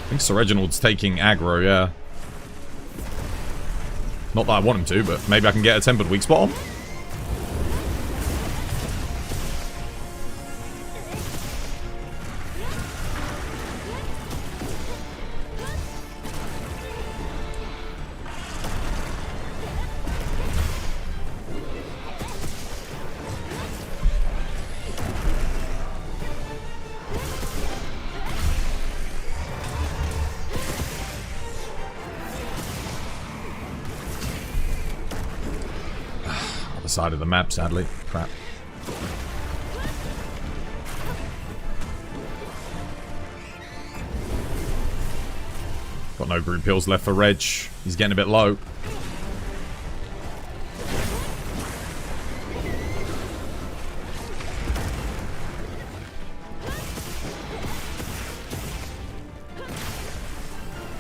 I think Sir Reginald's taking aggro, yeah. Not that I want him to, but maybe I can get a tempered weak spot on. Side of the map, sadly. Crap. Got no group pills left for Reg. He's getting a bit low.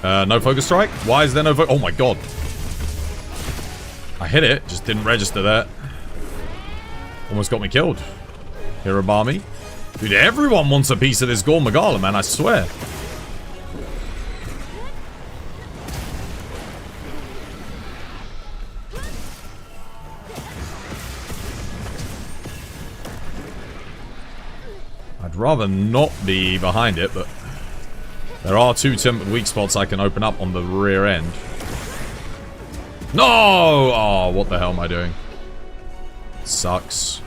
No focus strike? Why is there no focus? Oh my god. I hit it, just didn't register that. Almost got me killed. Hirabami. Dude, everyone wants a piece of this Gore Magala, man, I swear. I'd rather not be behind it, but There are 2 weak spots I can open up on the rear end. No! Oh, what the hell am I doing? Sucks.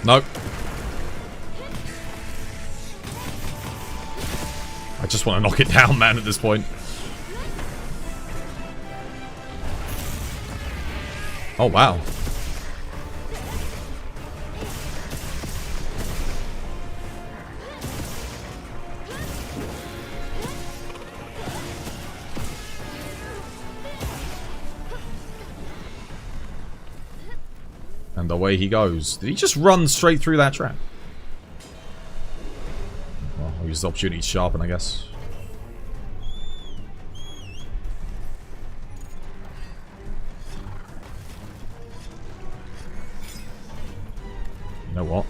Nope. I just want to knock it down, man, at this point. Oh, wow. And away he goes. Did he just run straight through that trap? Well, I'll use the opportunity to sharpen, I guess. You know what?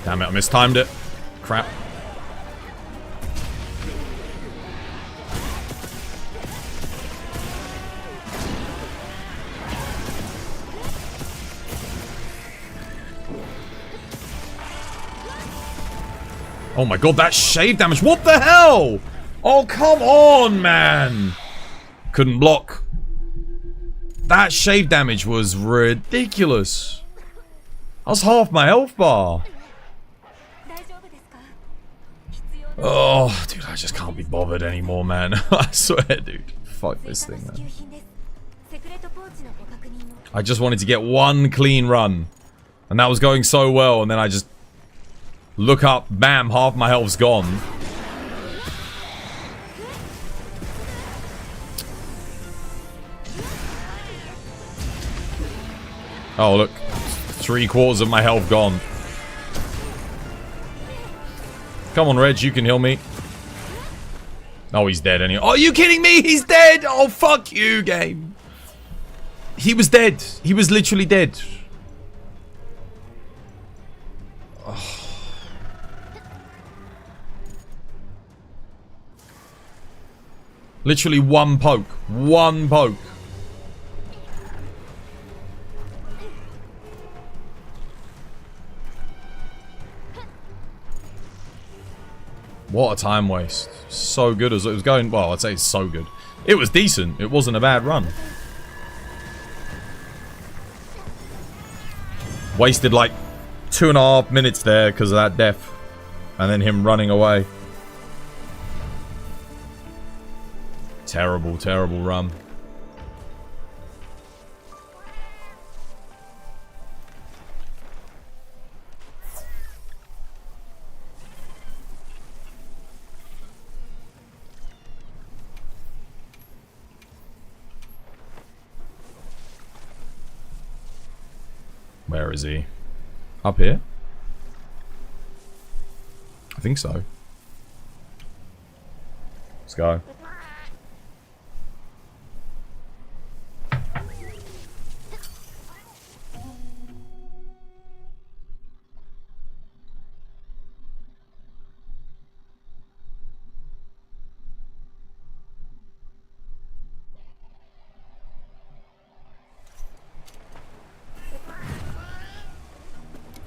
Damn it, I mistimed it. Crap. Oh my god, that shave damage. What the hell? Oh, come on, man. Couldn't block. That shave damage was ridiculous. That was half my health bar. Oh, dude, I just can't be bothered anymore, man. I swear, dude. Fuck this thing, man. I just wanted to get one clean run. And that was going so well, and then I just look up, bam, half my health's gone. Oh, look. 3/4 of my health gone. Come on, Reg, you can heal me. Oh, he's dead anyway. Oh, are you kidding me? He's dead! Oh, fuck you, game. He was dead. He was literally dead. Oh. Literally one poke. One poke. What a time waste. So good as it was going. Well, I'd say it's so good. It was decent. It wasn't a bad run. Wasted like 2.5 minutes there because of that death. And then him running away. Terrible, terrible run. Where is he? Up here? I think so. Let's go.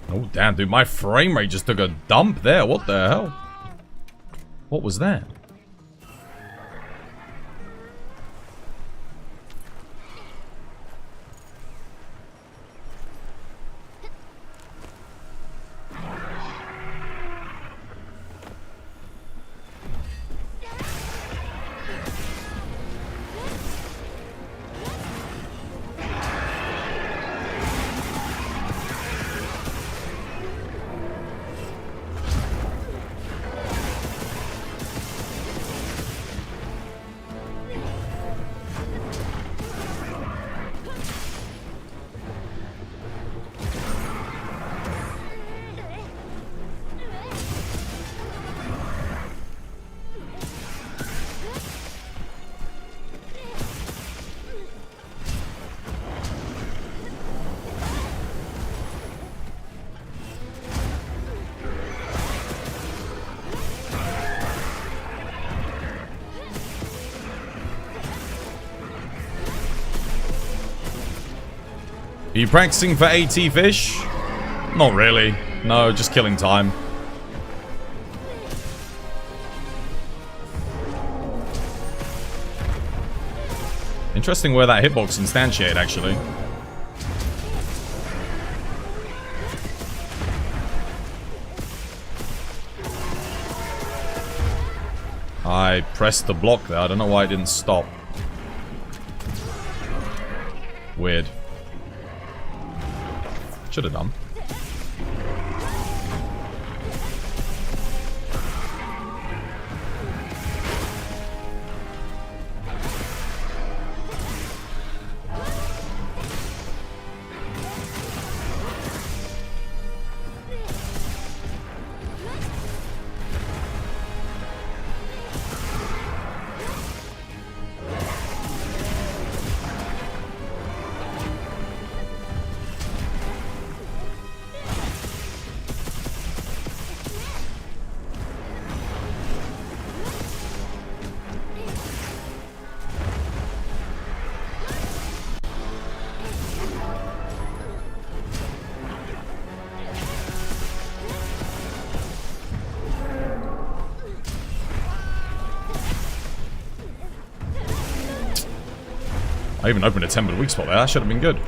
Oh, damn, dude. My frame rate just took a dump there. What the hell? What was that? Are you practicing for AT fish? Not really. No, just killing time. Interesting where that hitbox instantiate, actually. I pressed the block there. I don't know why it didn't stop. Weird. Should have done. I even opened a 10-minute weak spot there. That should have been good.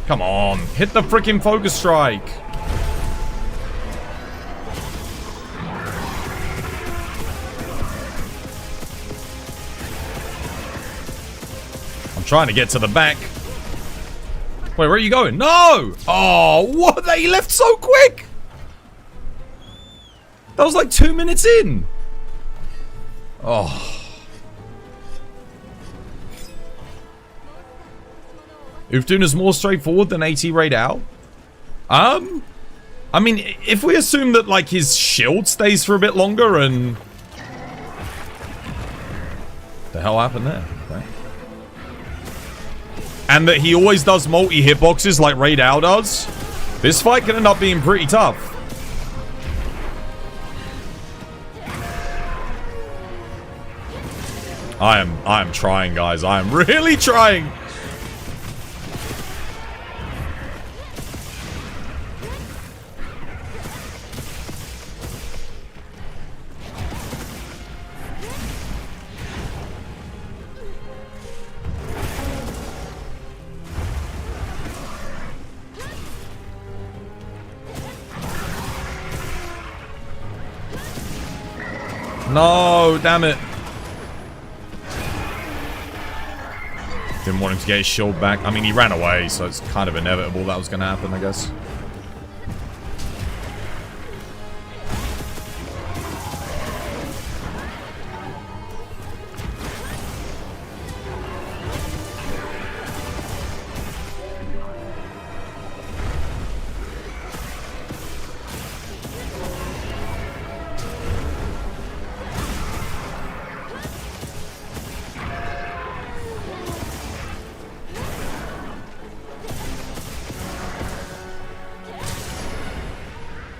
Come on. Hit the freaking focus strike. I'm trying to get to the back. Wait, where are you going? No! Oh, what? He left so quick! That was like 2 minutes in. Oh. Uftun is more straightforward than AT Raid Out. I mean, if we assume that, like, his shield stays for a bit longer and... The hell happened there? Okay. And that he always does multi-hitboxes like Raid Out does, this fight can end up being pretty tough. I am trying, guys. I am really trying. No, damn it. Didn't want him to get his shield back. I mean, he ran away, so it's kind of inevitable that was going to happen, I guess.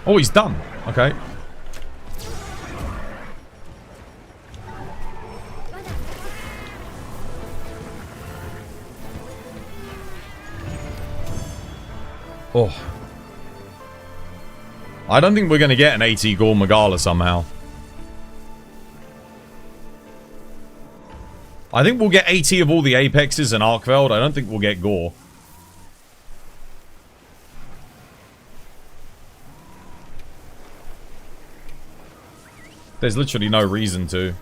Oh, he's done. Okay. Oh. I don't think we're going to get an AT Gore Magala somehow. I think we'll get AT of all the Apexes and Arkveld. I don't think we'll get Gore. There's literally no reason to.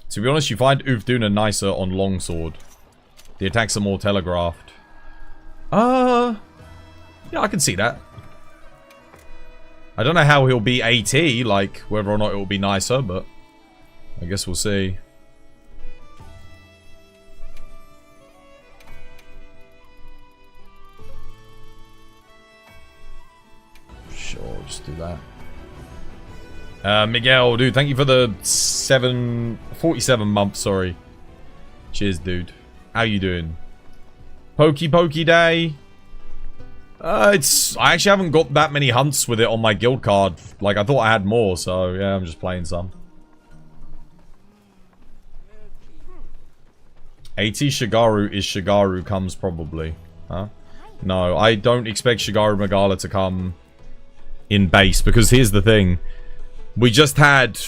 To be honest, you find Uftuna nicer on longsword. The attacks are more telegraphed. Yeah, I can see that. I don't know how he'll be AT, like whether or not it will be nicer, but I guess we'll see. Sure, just do that. Miguel, dude, thank you for the 47 months, sorry. Cheers, dude. How you doing? Pokey Day. I actually haven't got that many hunts with it on my guild card. Like, I thought I had more, so yeah, I'm just playing some. AT Shigaru is Shigaru comes probably. Huh? No, I don't expect Shigaru Magala to come in base, because here's the thing. We just had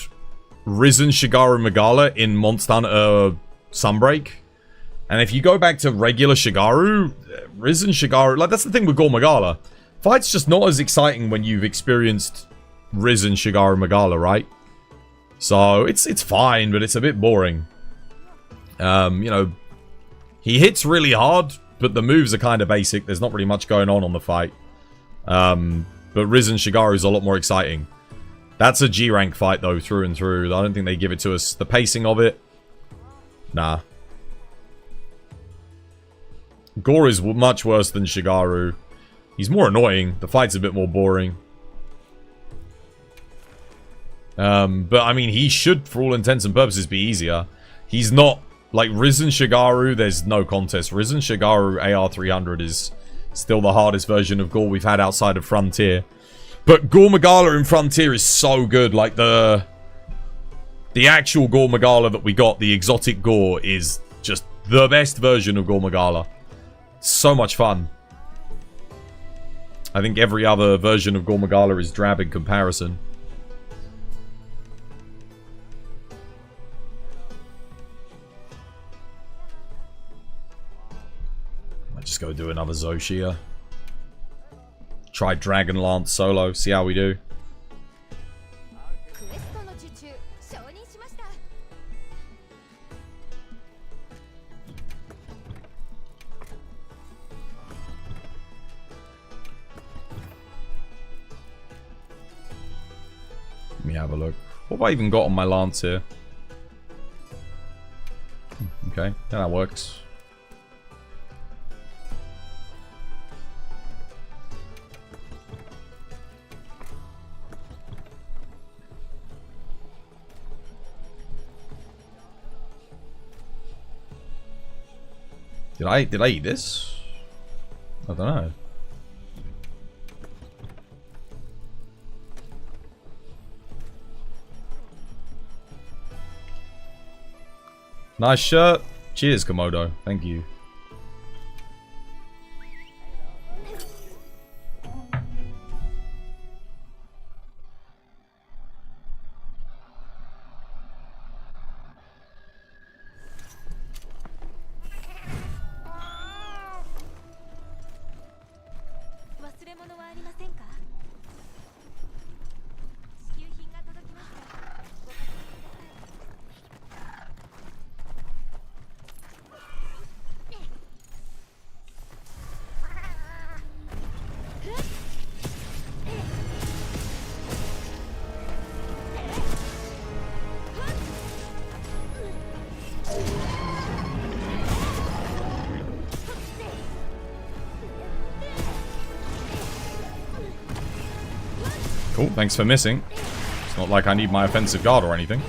Risen Shigaru Magala in Monster Hunter Sunbreak. And if you go back to regular Shigaru, Risen Shigaru, like that's the thing with Gore Magala. Fight's just not as exciting when you've experienced Risen Shigaru Magala, right? So it's fine, but it's a bit boring. You know, he hits really hard, but the moves are kind of basic. There's not really much going on the fight. But Risen Shigaru is a lot more exciting. That's a G rank fight though, through and through. I don't think they give it to us. The pacing of it, nah. Gore is much worse than Shigaru. He's more annoying. The fight's a bit more boring. But I mean, he should, for all intents and purposes, be easier. He's not, like, Risen Shigaru, there's no contest. Risen Shigaru AR300 is still the hardest version of Gore we've had outside of Frontier. But Gore Magala in Frontier is so good. Like, the actual Gore Magala that we got, the exotic Gore, is just the best version of Gore Magala. So much fun. I think every other version of Gore Magala is drab in comparison. Might just go do another Zoshia. Try Dragon Lance solo, see how we do. Let me have a look. What have I even got on my Lance here? Okay, that works. Did I eat this? I don't know. Nice shirt. Cheers, Komodo. Thank you. Cool, thanks for missing. It's not like I need my offensive guard or anything.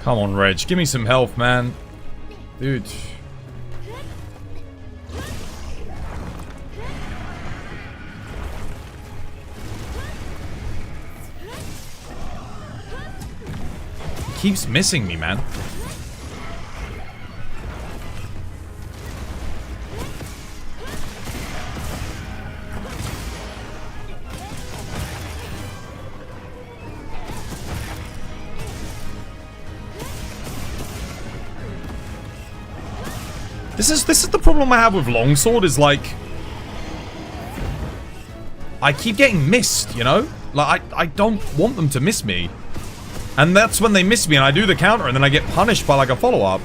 Come on, Reg. Give me some health, man. Dude. keeps missing me, man. This is the problem I have with longsword, is like I keep getting missed, you know? Like I don't want them to miss me. And that's when they miss me and I do the counter and then I get punished by like a follow-up.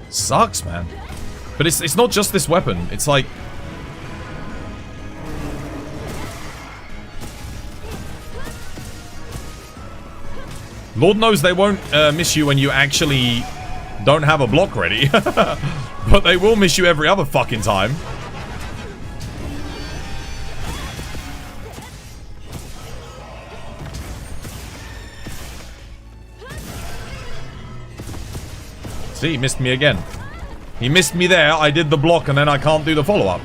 Sucks, man. But it's not just this weapon. It's like Lord knows they won't miss you when you actually don't have a block ready. But they will miss you every other fucking time. See, he missed me again. He missed me there, I did the block, and then I can't do the follow-up.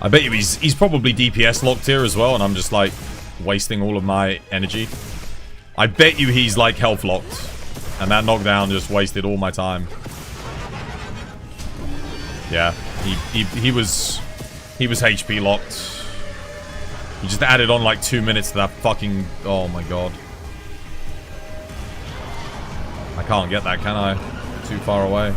I bet you he's probably DPS locked here as well, and I'm just like wasting all of my energy. I bet you he's like health locked. And that knockdown just wasted all my time. Yeah, he was HP locked. He just added on like 2 minutes to that fucking... Oh my god. I can't get that, can I? Too far away.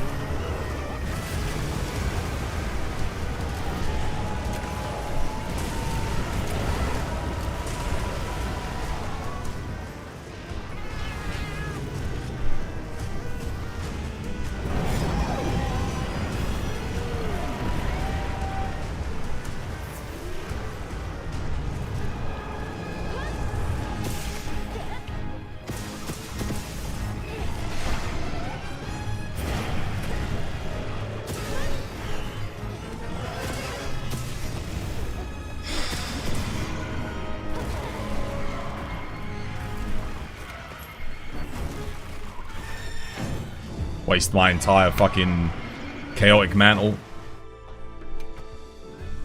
Waste my entire fucking chaotic mantle.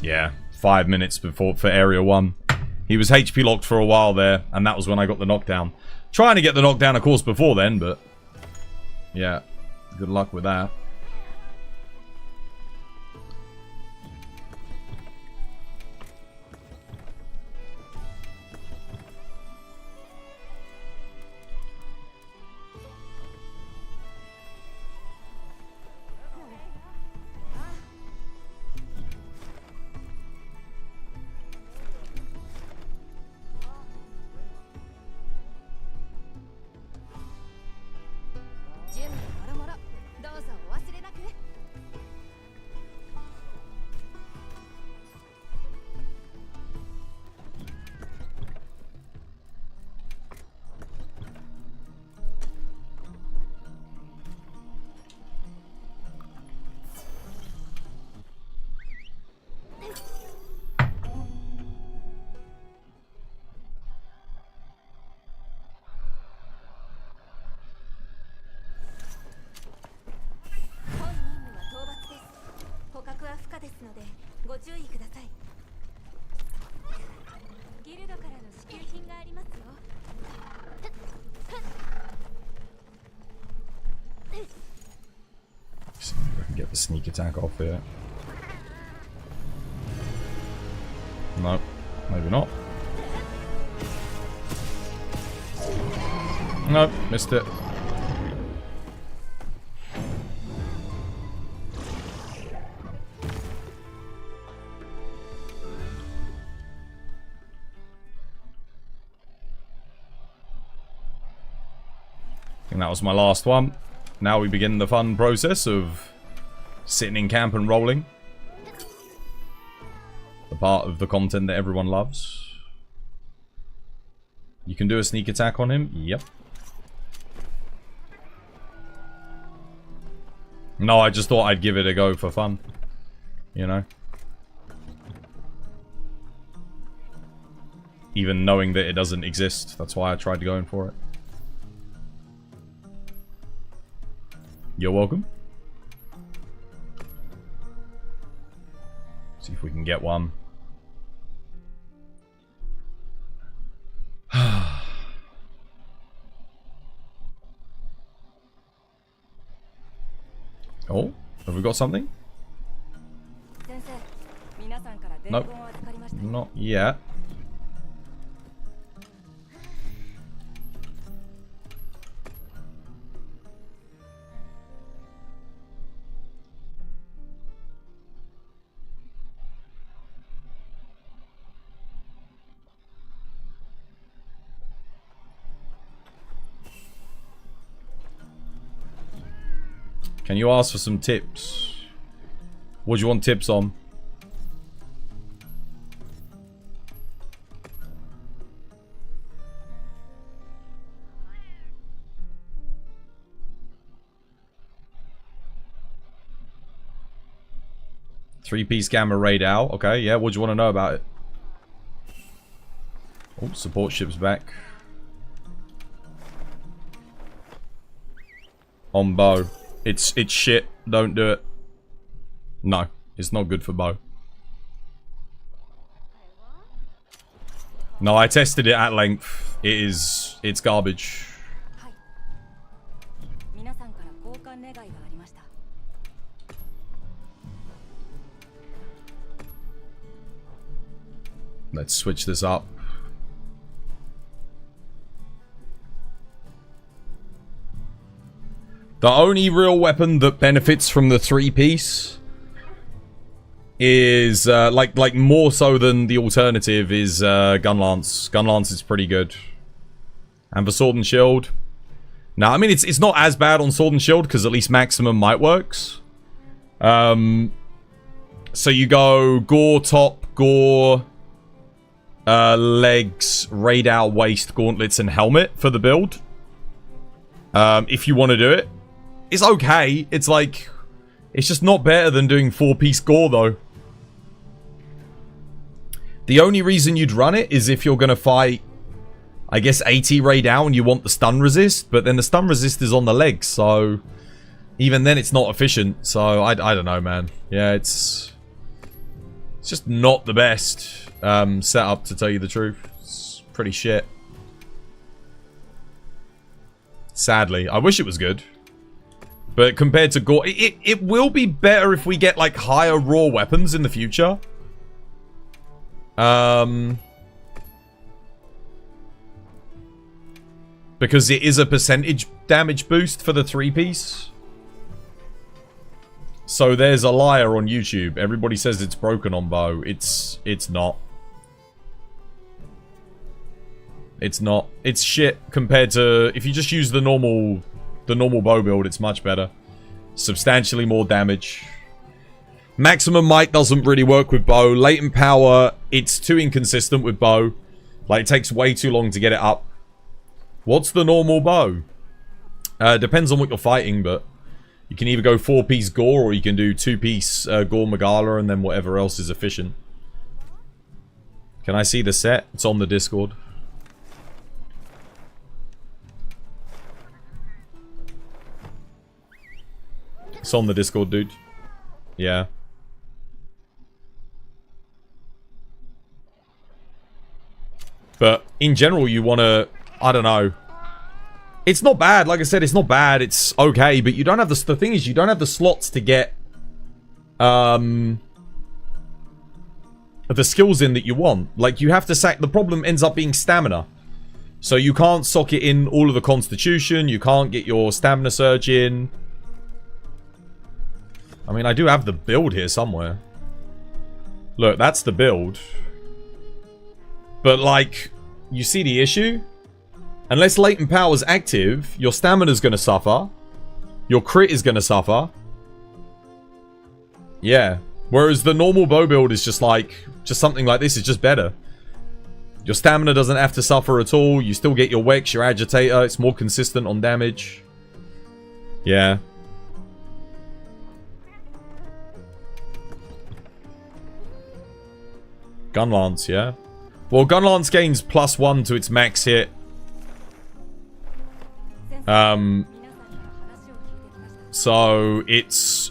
Yeah, 5 minutes before for area 1. He was HP locked for a while there, and that was when I got the knockdown. Trying to get the knockdown, of course, before then, but yeah, good luck with that. See if I can get the sneak attack off here. No, maybe not. No, missed it. I think that was my last one. Now we begin the fun process of sitting in camp and rolling. The part of the content that everyone loves. You can do a sneak attack on him? Yep. No, I just thought I'd give it a go for fun. You know? even knowing that it doesn't exist. That's why I tried going for it. You're welcome. See if we can get one. Oh, have we got something? Nope, not yet. Can you ask for some tips? What do you want tips on? Three-piece gamma raid out. Okay, yeah, what do you want to know about it? Oh, support ship's back. On bow. It's shit. Don't do it. No, it's not good for bow. No, I tested it at length. It's garbage. Let's switch this up. The only real weapon that benefits from the three-piece is, like more so than the alternative, is Gunlance. Gunlance is pretty good. And for Sword and Shield... Now, I mean, it's not as bad on Sword and Shield, because at least Maximum Might works. So you go Gore Top, Gore... legs, Radar, Waist, Gauntlets, and Helmet for the build. If you want to do it. It's okay. It's like... It's just not better than doing 4-piece Gore, though. The only reason you'd run it is if you're going to fight, I guess, AT Ray down, you want the stun resist. But then the stun resist is on the legs, so... Even then, it's not efficient. So, I don't know, man. Yeah, it's just not the best setup, to tell you the truth. It's pretty shit. Sadly. I wish it was good. But compared to Gore, it will be better if we get, like, higher raw weapons in the future. Because it is a percentage damage boost for the 3-piece. So there's a liar on YouTube. Everybody says it's broken on bow. It's not. It's not. It's shit compared to... If you just use the normal bow build, it's much better. Substantially more damage. Maximum Might doesn't really work with bow. Latent Power, it's too inconsistent with bow. Like, it takes way too long to get it up. What's the normal bow? Depends on what you're fighting, but... You can either go 4-piece Gore, or you can do 2-piece Gore Magala, and then whatever else is efficient. Can I see the set? It's on the Discord. It's on the Discord, dude. Yeah. But in general, you want to... I don't know. It's not bad. Like I said, it's not bad. It's okay. But you don't have the thing is, you don't have the slots to get... the skills in that you want. Like, you have to sack... The problem ends up being stamina. So you can't socket in all of the Constitution. You can't get your Stamina Surge in. I mean, I do have the build here somewhere. Look, that's the build. But, like, you see the issue? Unless Latent Power is active, your Stamina's going to suffer. Your crit is going to suffer. Yeah. Whereas the normal bow build is just like... Just something like this is just better. Your Stamina doesn't have to suffer at all. You still get your Wex, your Agitator. It's more consistent on damage. Yeah. Gunlance, yeah. Well, Gunlance gains +1 to its max hit. So it's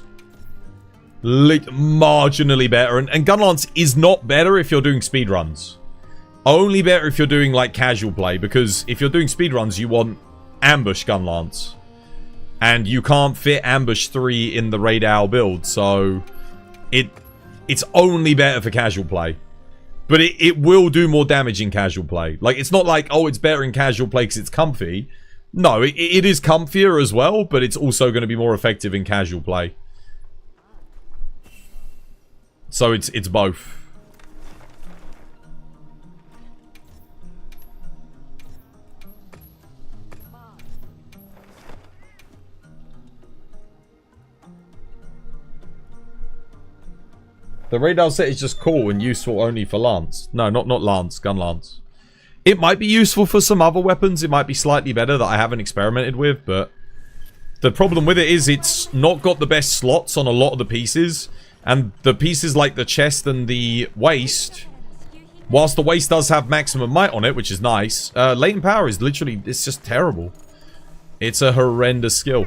marginally better. And Gunlance is not better if you're doing speedruns. Only better if you're doing like casual play. Because if you're doing speedruns, you want ambush Gunlance. And you can't fit ambush 3 in the Raid Owl build. So it's only better for casual play. But it will do more damage in casual play. Like, it's not like, oh, it's better in casual play because it's comfy. No, it is comfier as well, but it's also going to be more effective in casual play. So it's both. The Raid Owl set is just cool and useful only for Lance. No, not Lance, Gunlance. It might be useful for some other weapons. It might be slightly better that I haven't experimented with, but the problem with it is it's not got the best slots on a lot of the pieces. And the pieces like the chest and the waist, whilst the waist does have maximum might on it, which is nice, latent power is literally, it's just terrible. It's a horrendous skill.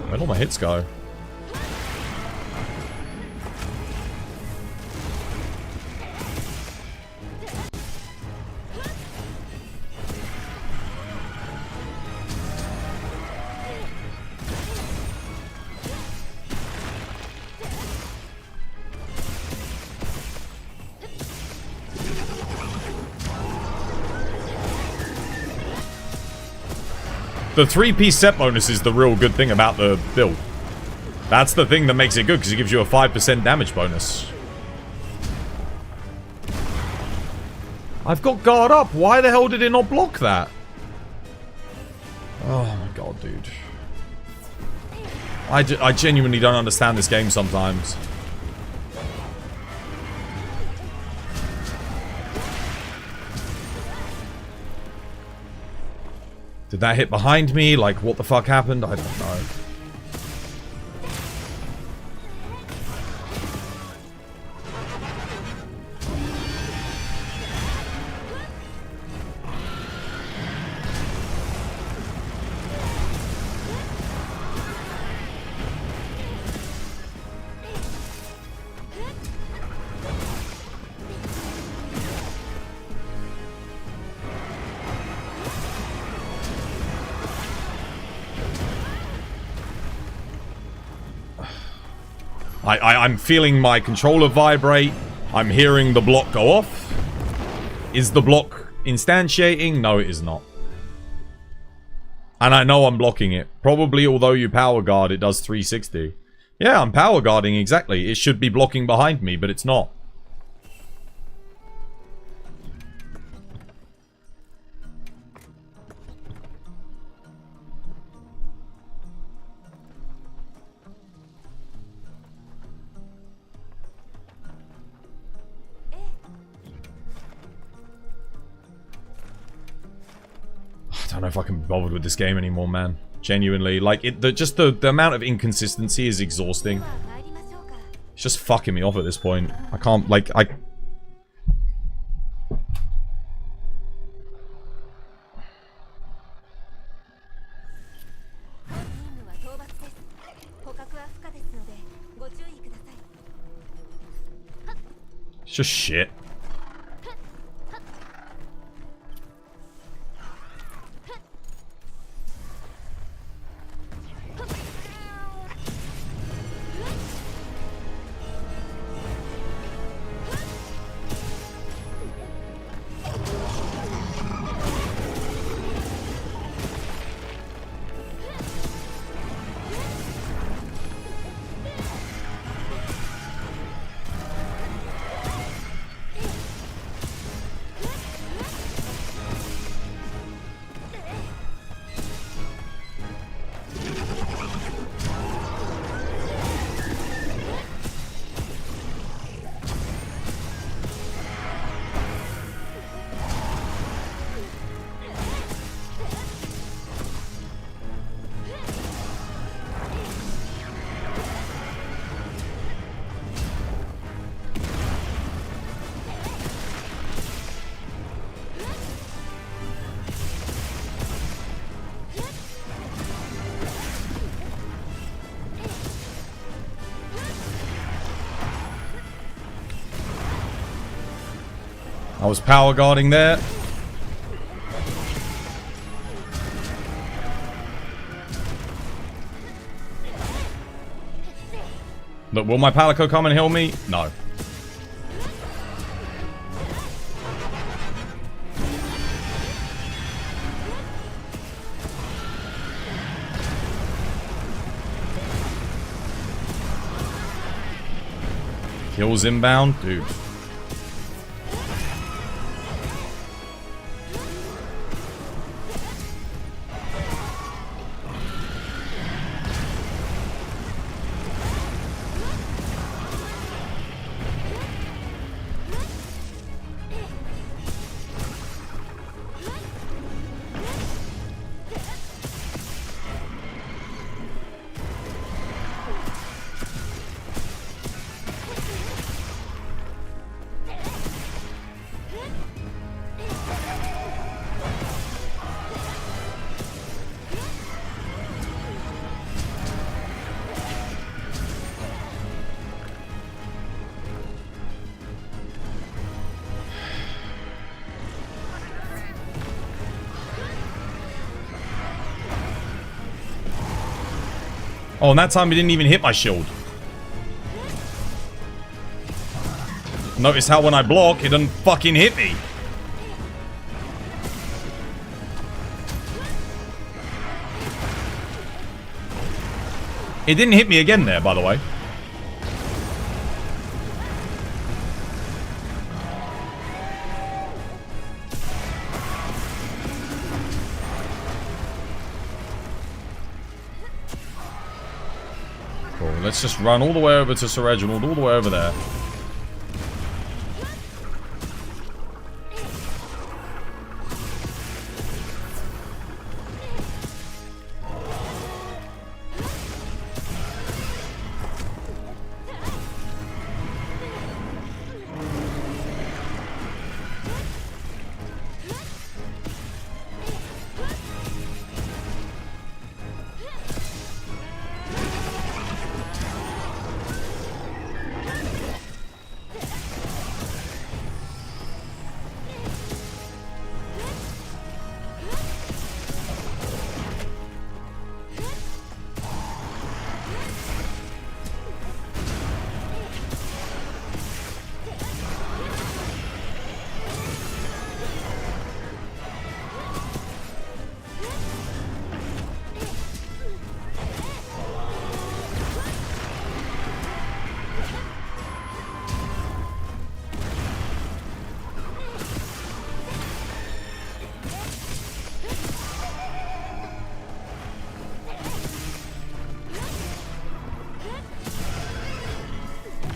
Where'd all my hits go? The 3-piece set bonus is the real good thing about the build. That's the thing that makes it good, because it gives you a 5% damage bonus. I've got guard up. Why the hell did it not block that? Oh my god, dude. I genuinely don't understand this game sometimes. Did that hit behind me? Like, what the fuck happened? I don't know. I'm feeling my controller vibrate. I'm hearing the block go off. Is the block instantiating? No, it is not. And I know I'm blocking it. Probably, although you power guard, it does 360. Yeah, I'm power guarding, exactly. It should be blocking behind me, but it's not. I don't know if I can be bothered with this game anymore, man. Genuinely. Like, the amount of inconsistency is exhausting. It's just fucking me off at this point. I can't, like, It's just shit. I was power guarding there. Look, will my Palico come and heal me? No. Kills inbound? Dude. Oh, and that time he didn't even hit my shield. Notice how when I block, it doesn't fucking hit me. It didn't hit me again there, by the way. Cool. Let's just run all the way over to Sir Reginald, all the way over there.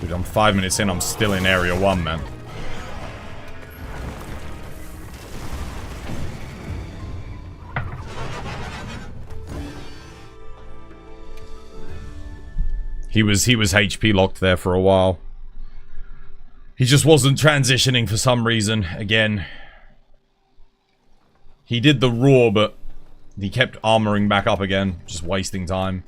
Dude, I'm 5 minutes in, I'm still in Area 1, man. He was HP locked there for a while. He just wasn't transitioning for some reason, again. He did the roar, but he kept armoring back up again, just wasting time.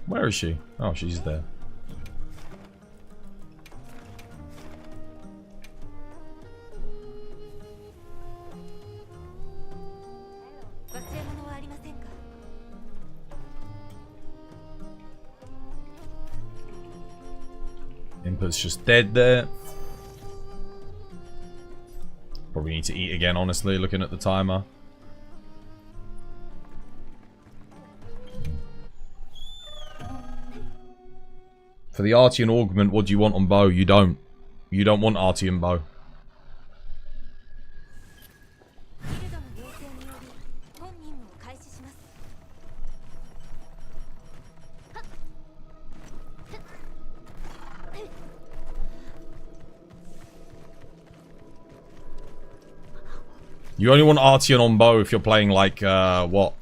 Where is she? Oh, she's there. Input's just dead there. Probably need to eat again, honestly, looking at the timer. For the Artian augment, what do you want on bow? You don't. You don't want Artian bow. You only want Artian on bow if you're playing like, what?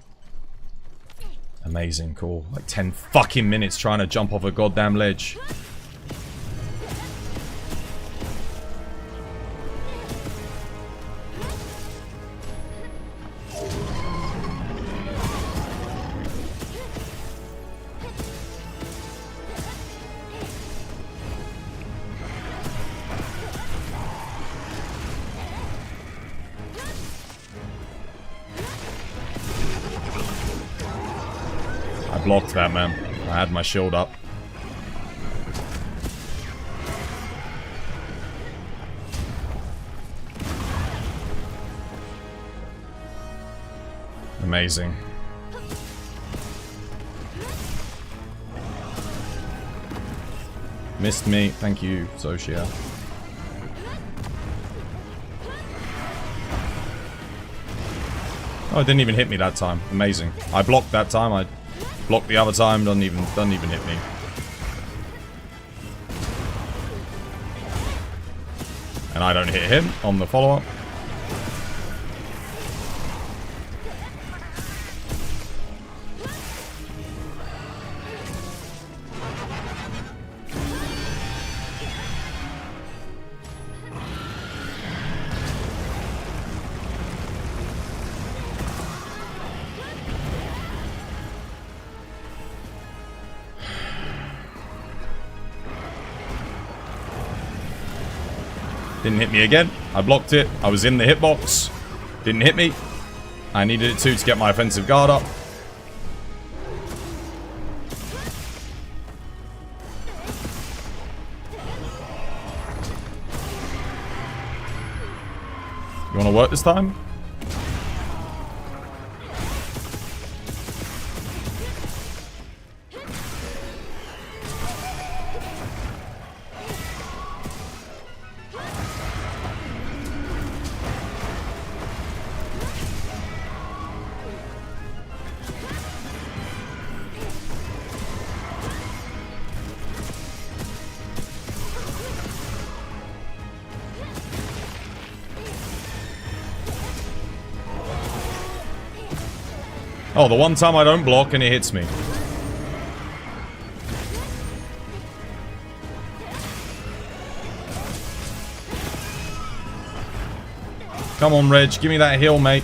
Amazing, cool. Like 10 fucking minutes trying to jump off a goddamn ledge. blocked that, man. I had my shield up. Amazing. Missed me. Thank you, Zoshia. Oh, it didn't even hit me that time. Amazing. I blocked that time. I blocked the other time. Doesn't even hit me. And I don't hit him on the follow-up. Didn't hit me again. I blocked it. I was in the hitbox. Didn't hit me. I needed it to get my offensive guard up. You want to work this time? Oh, the one time I don't block and it hits me. Come on, Reg. Give me that heal, mate.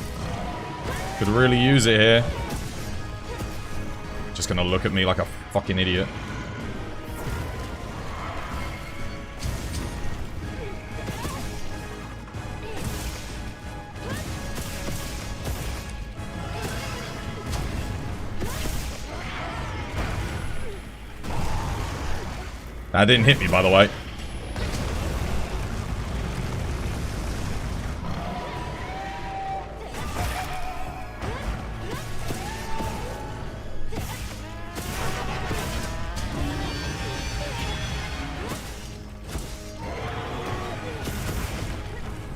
Could really use it here. Just gonna look at me like a fucking idiot. That didn't hit me, by the way.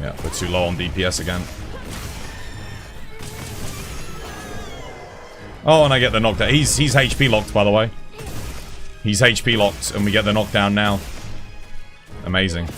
Yeah, we're too low on DPS again. Oh, and I get the knockdown. He's HP locked, by the way. He's HP locked, and we get the knockdown now. Amazing.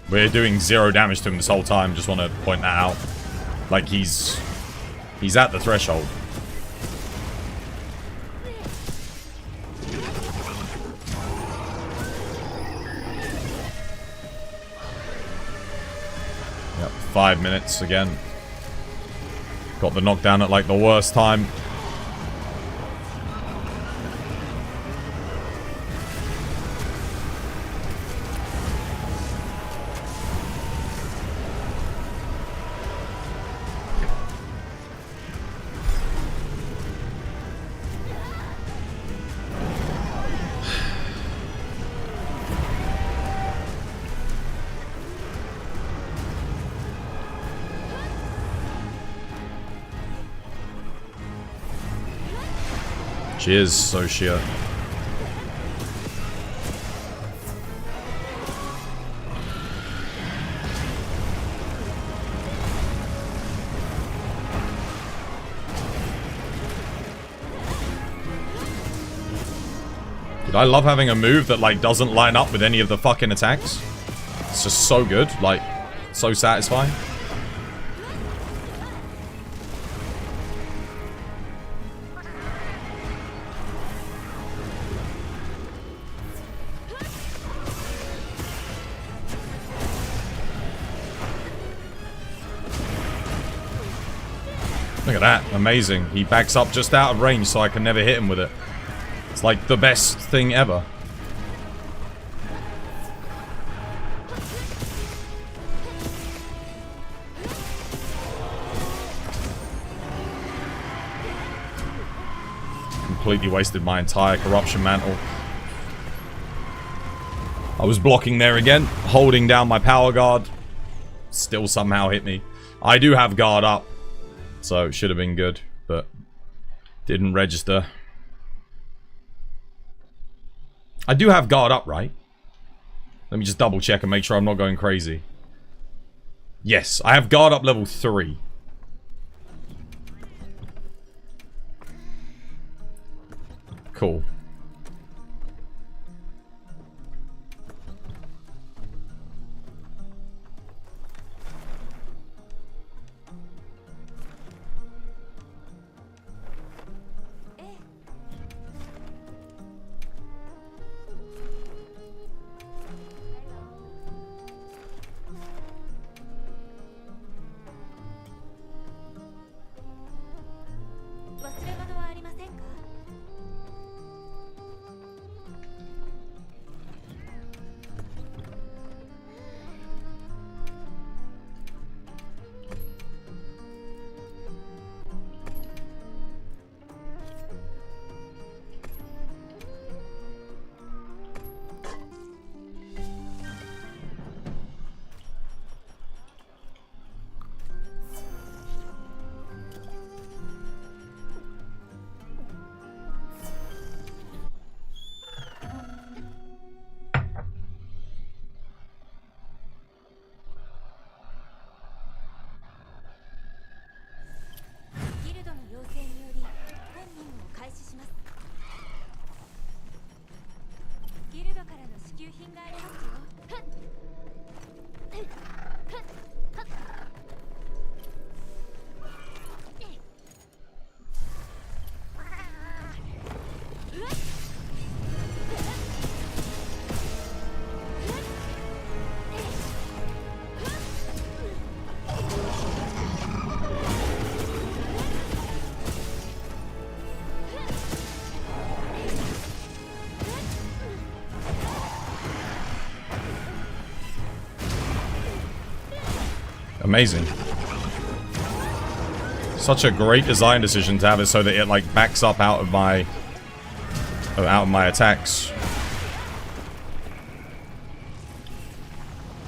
We're doing 0 damage to him this whole time. Just want to point that out. Like, he's at the threshold. Yep, 5 minutes again. Got the knockdown at, like, the worst time. Cheers, Soshia. Dude, I love having a move that, like, doesn't line up with any of the fucking attacks. It's just so good, like, so satisfying. Look at that. Amazing. He backs up just out of range so I can never hit him with it. It's like the best thing ever. Completely wasted my entire corruption mantle. I was blocking there again, holding down my power guard. Still somehow hit me. I do have guard up, so it should have been good, but didn't register. I do have guard up, right? Let me just double check and make sure I'm not going crazy. Yes, I have guard up level 3. Cool. Amazing. Such a great design decision to have it so that it like backs up out of my attacks.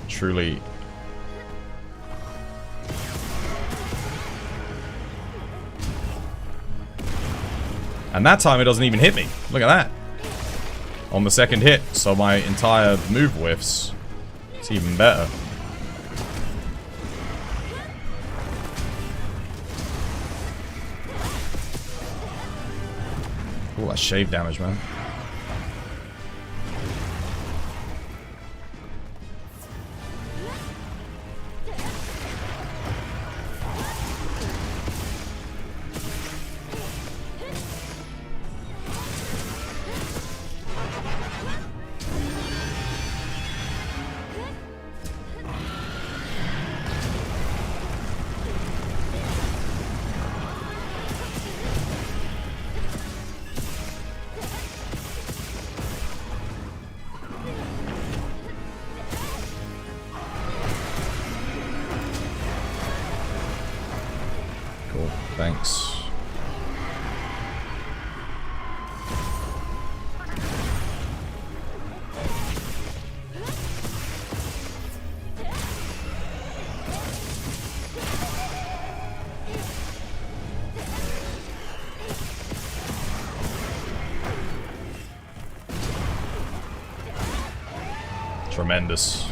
Truly. And that time it doesn't even hit me. Look at that. On the second hit, so my entire move whiffs. It's even better. Ooh, that shave damage, man. Thanks. Tremendous.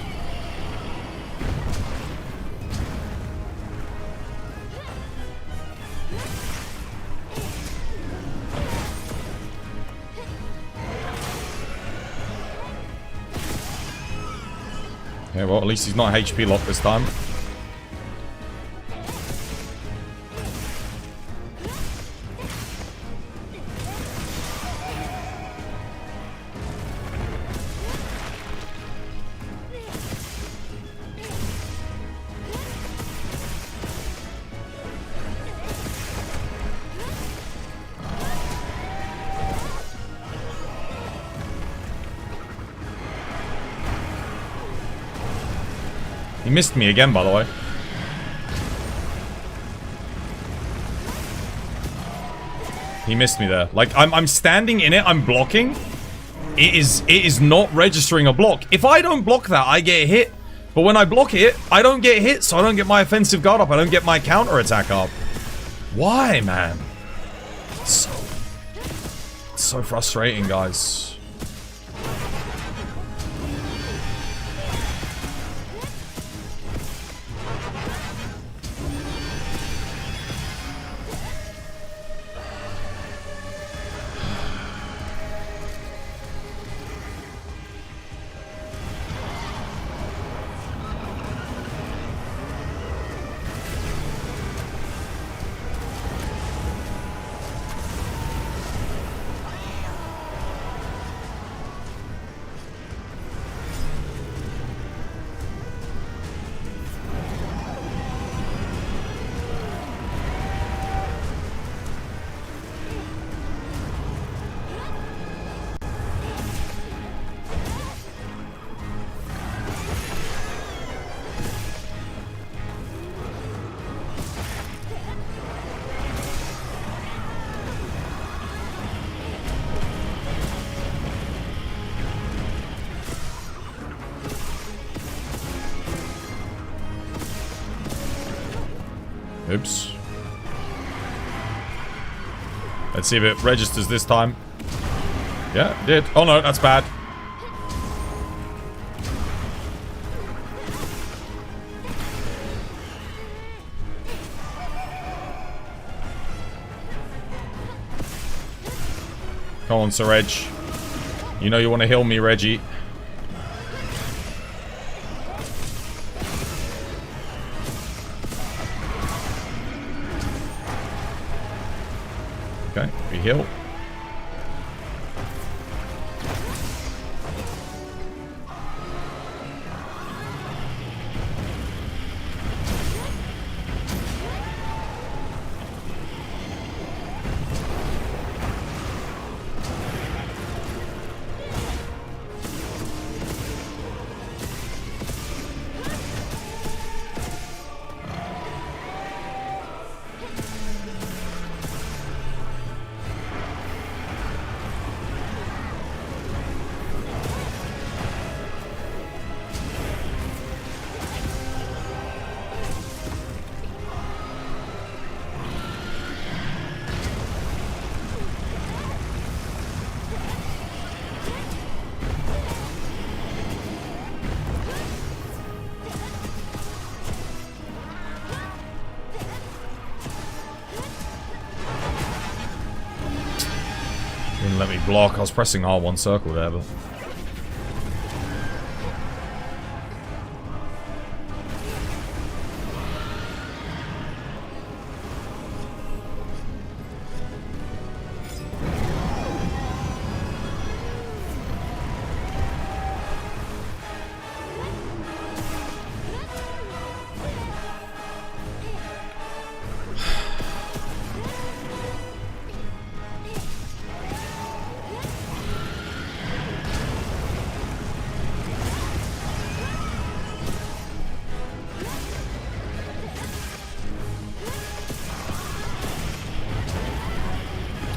Yeah, well, at least he's not HP locked this time. missed me again, by the way. He missed me there. Like, I'm standing in it, I'm blocking. It is not registering a block. If I don't block that, I get hit. But when I block it, I don't get hit, so I don't get my offensive guard up. I don't get my counter attack up. Why, man? It's so frustrating, guys. Oops. Let's see if it registers this time. Yeah, it did. Oh no, that's bad. Come on, Sir Reg. You know you want to heal me, Reggie. Okay, we heal. Didn't let me block. I was pressing R1 circle there, but...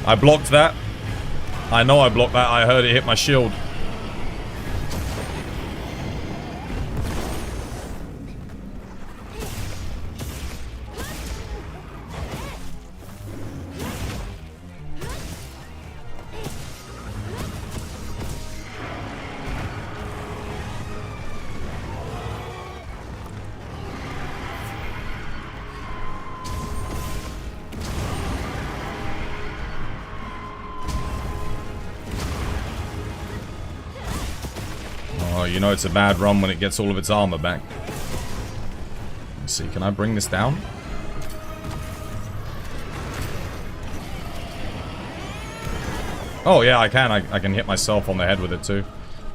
I blocked that. I know I blocked that. I heard it hit my shield. Oh, you know it's a bad run when it gets all of its armor back. Let's see, can I bring this down? Oh yeah, I can. I can hit myself on the head with it too.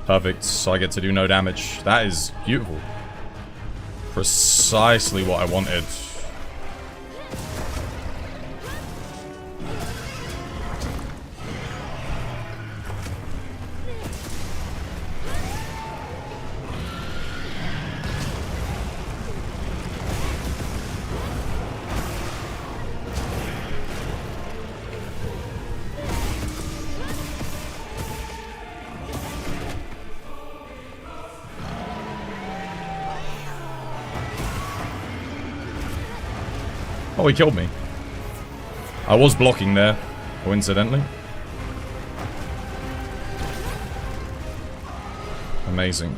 Perfect, so I get to do no damage. That is beautiful. Precisely what I wanted. Oh, he killed me. I was blocking there, coincidentally. Amazing.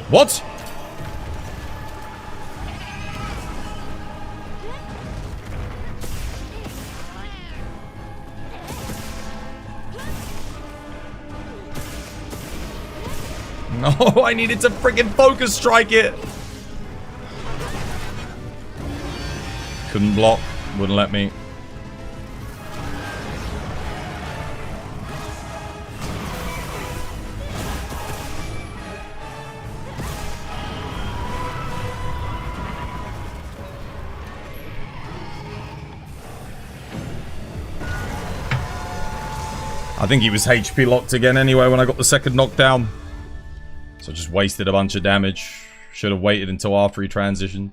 What? No, I needed to freaking focus strike it. Couldn't block, wouldn't let me. I think he was HP locked again anyway when I got the second knockdown. So just wasted a bunch of damage. Should have waited until after he transitioned.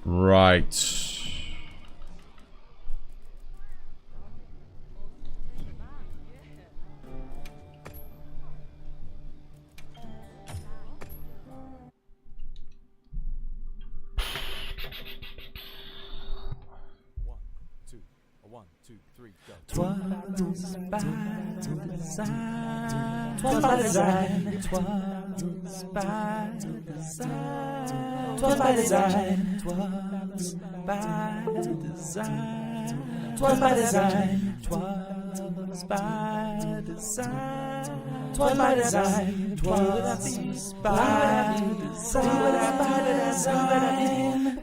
Right.
Twas by design. Twas by design. Twas by design. Twas by design. Twas by design. Twas by design. Twas by design. Twas by design.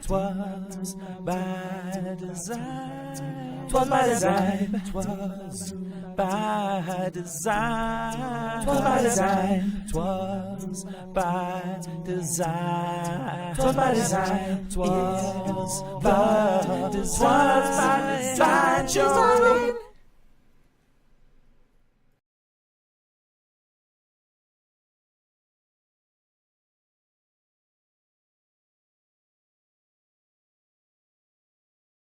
Twas by design. Twas by design. Twas by design. Twas by design. Twas by design. Twas by design. Twas by design. Twas by design.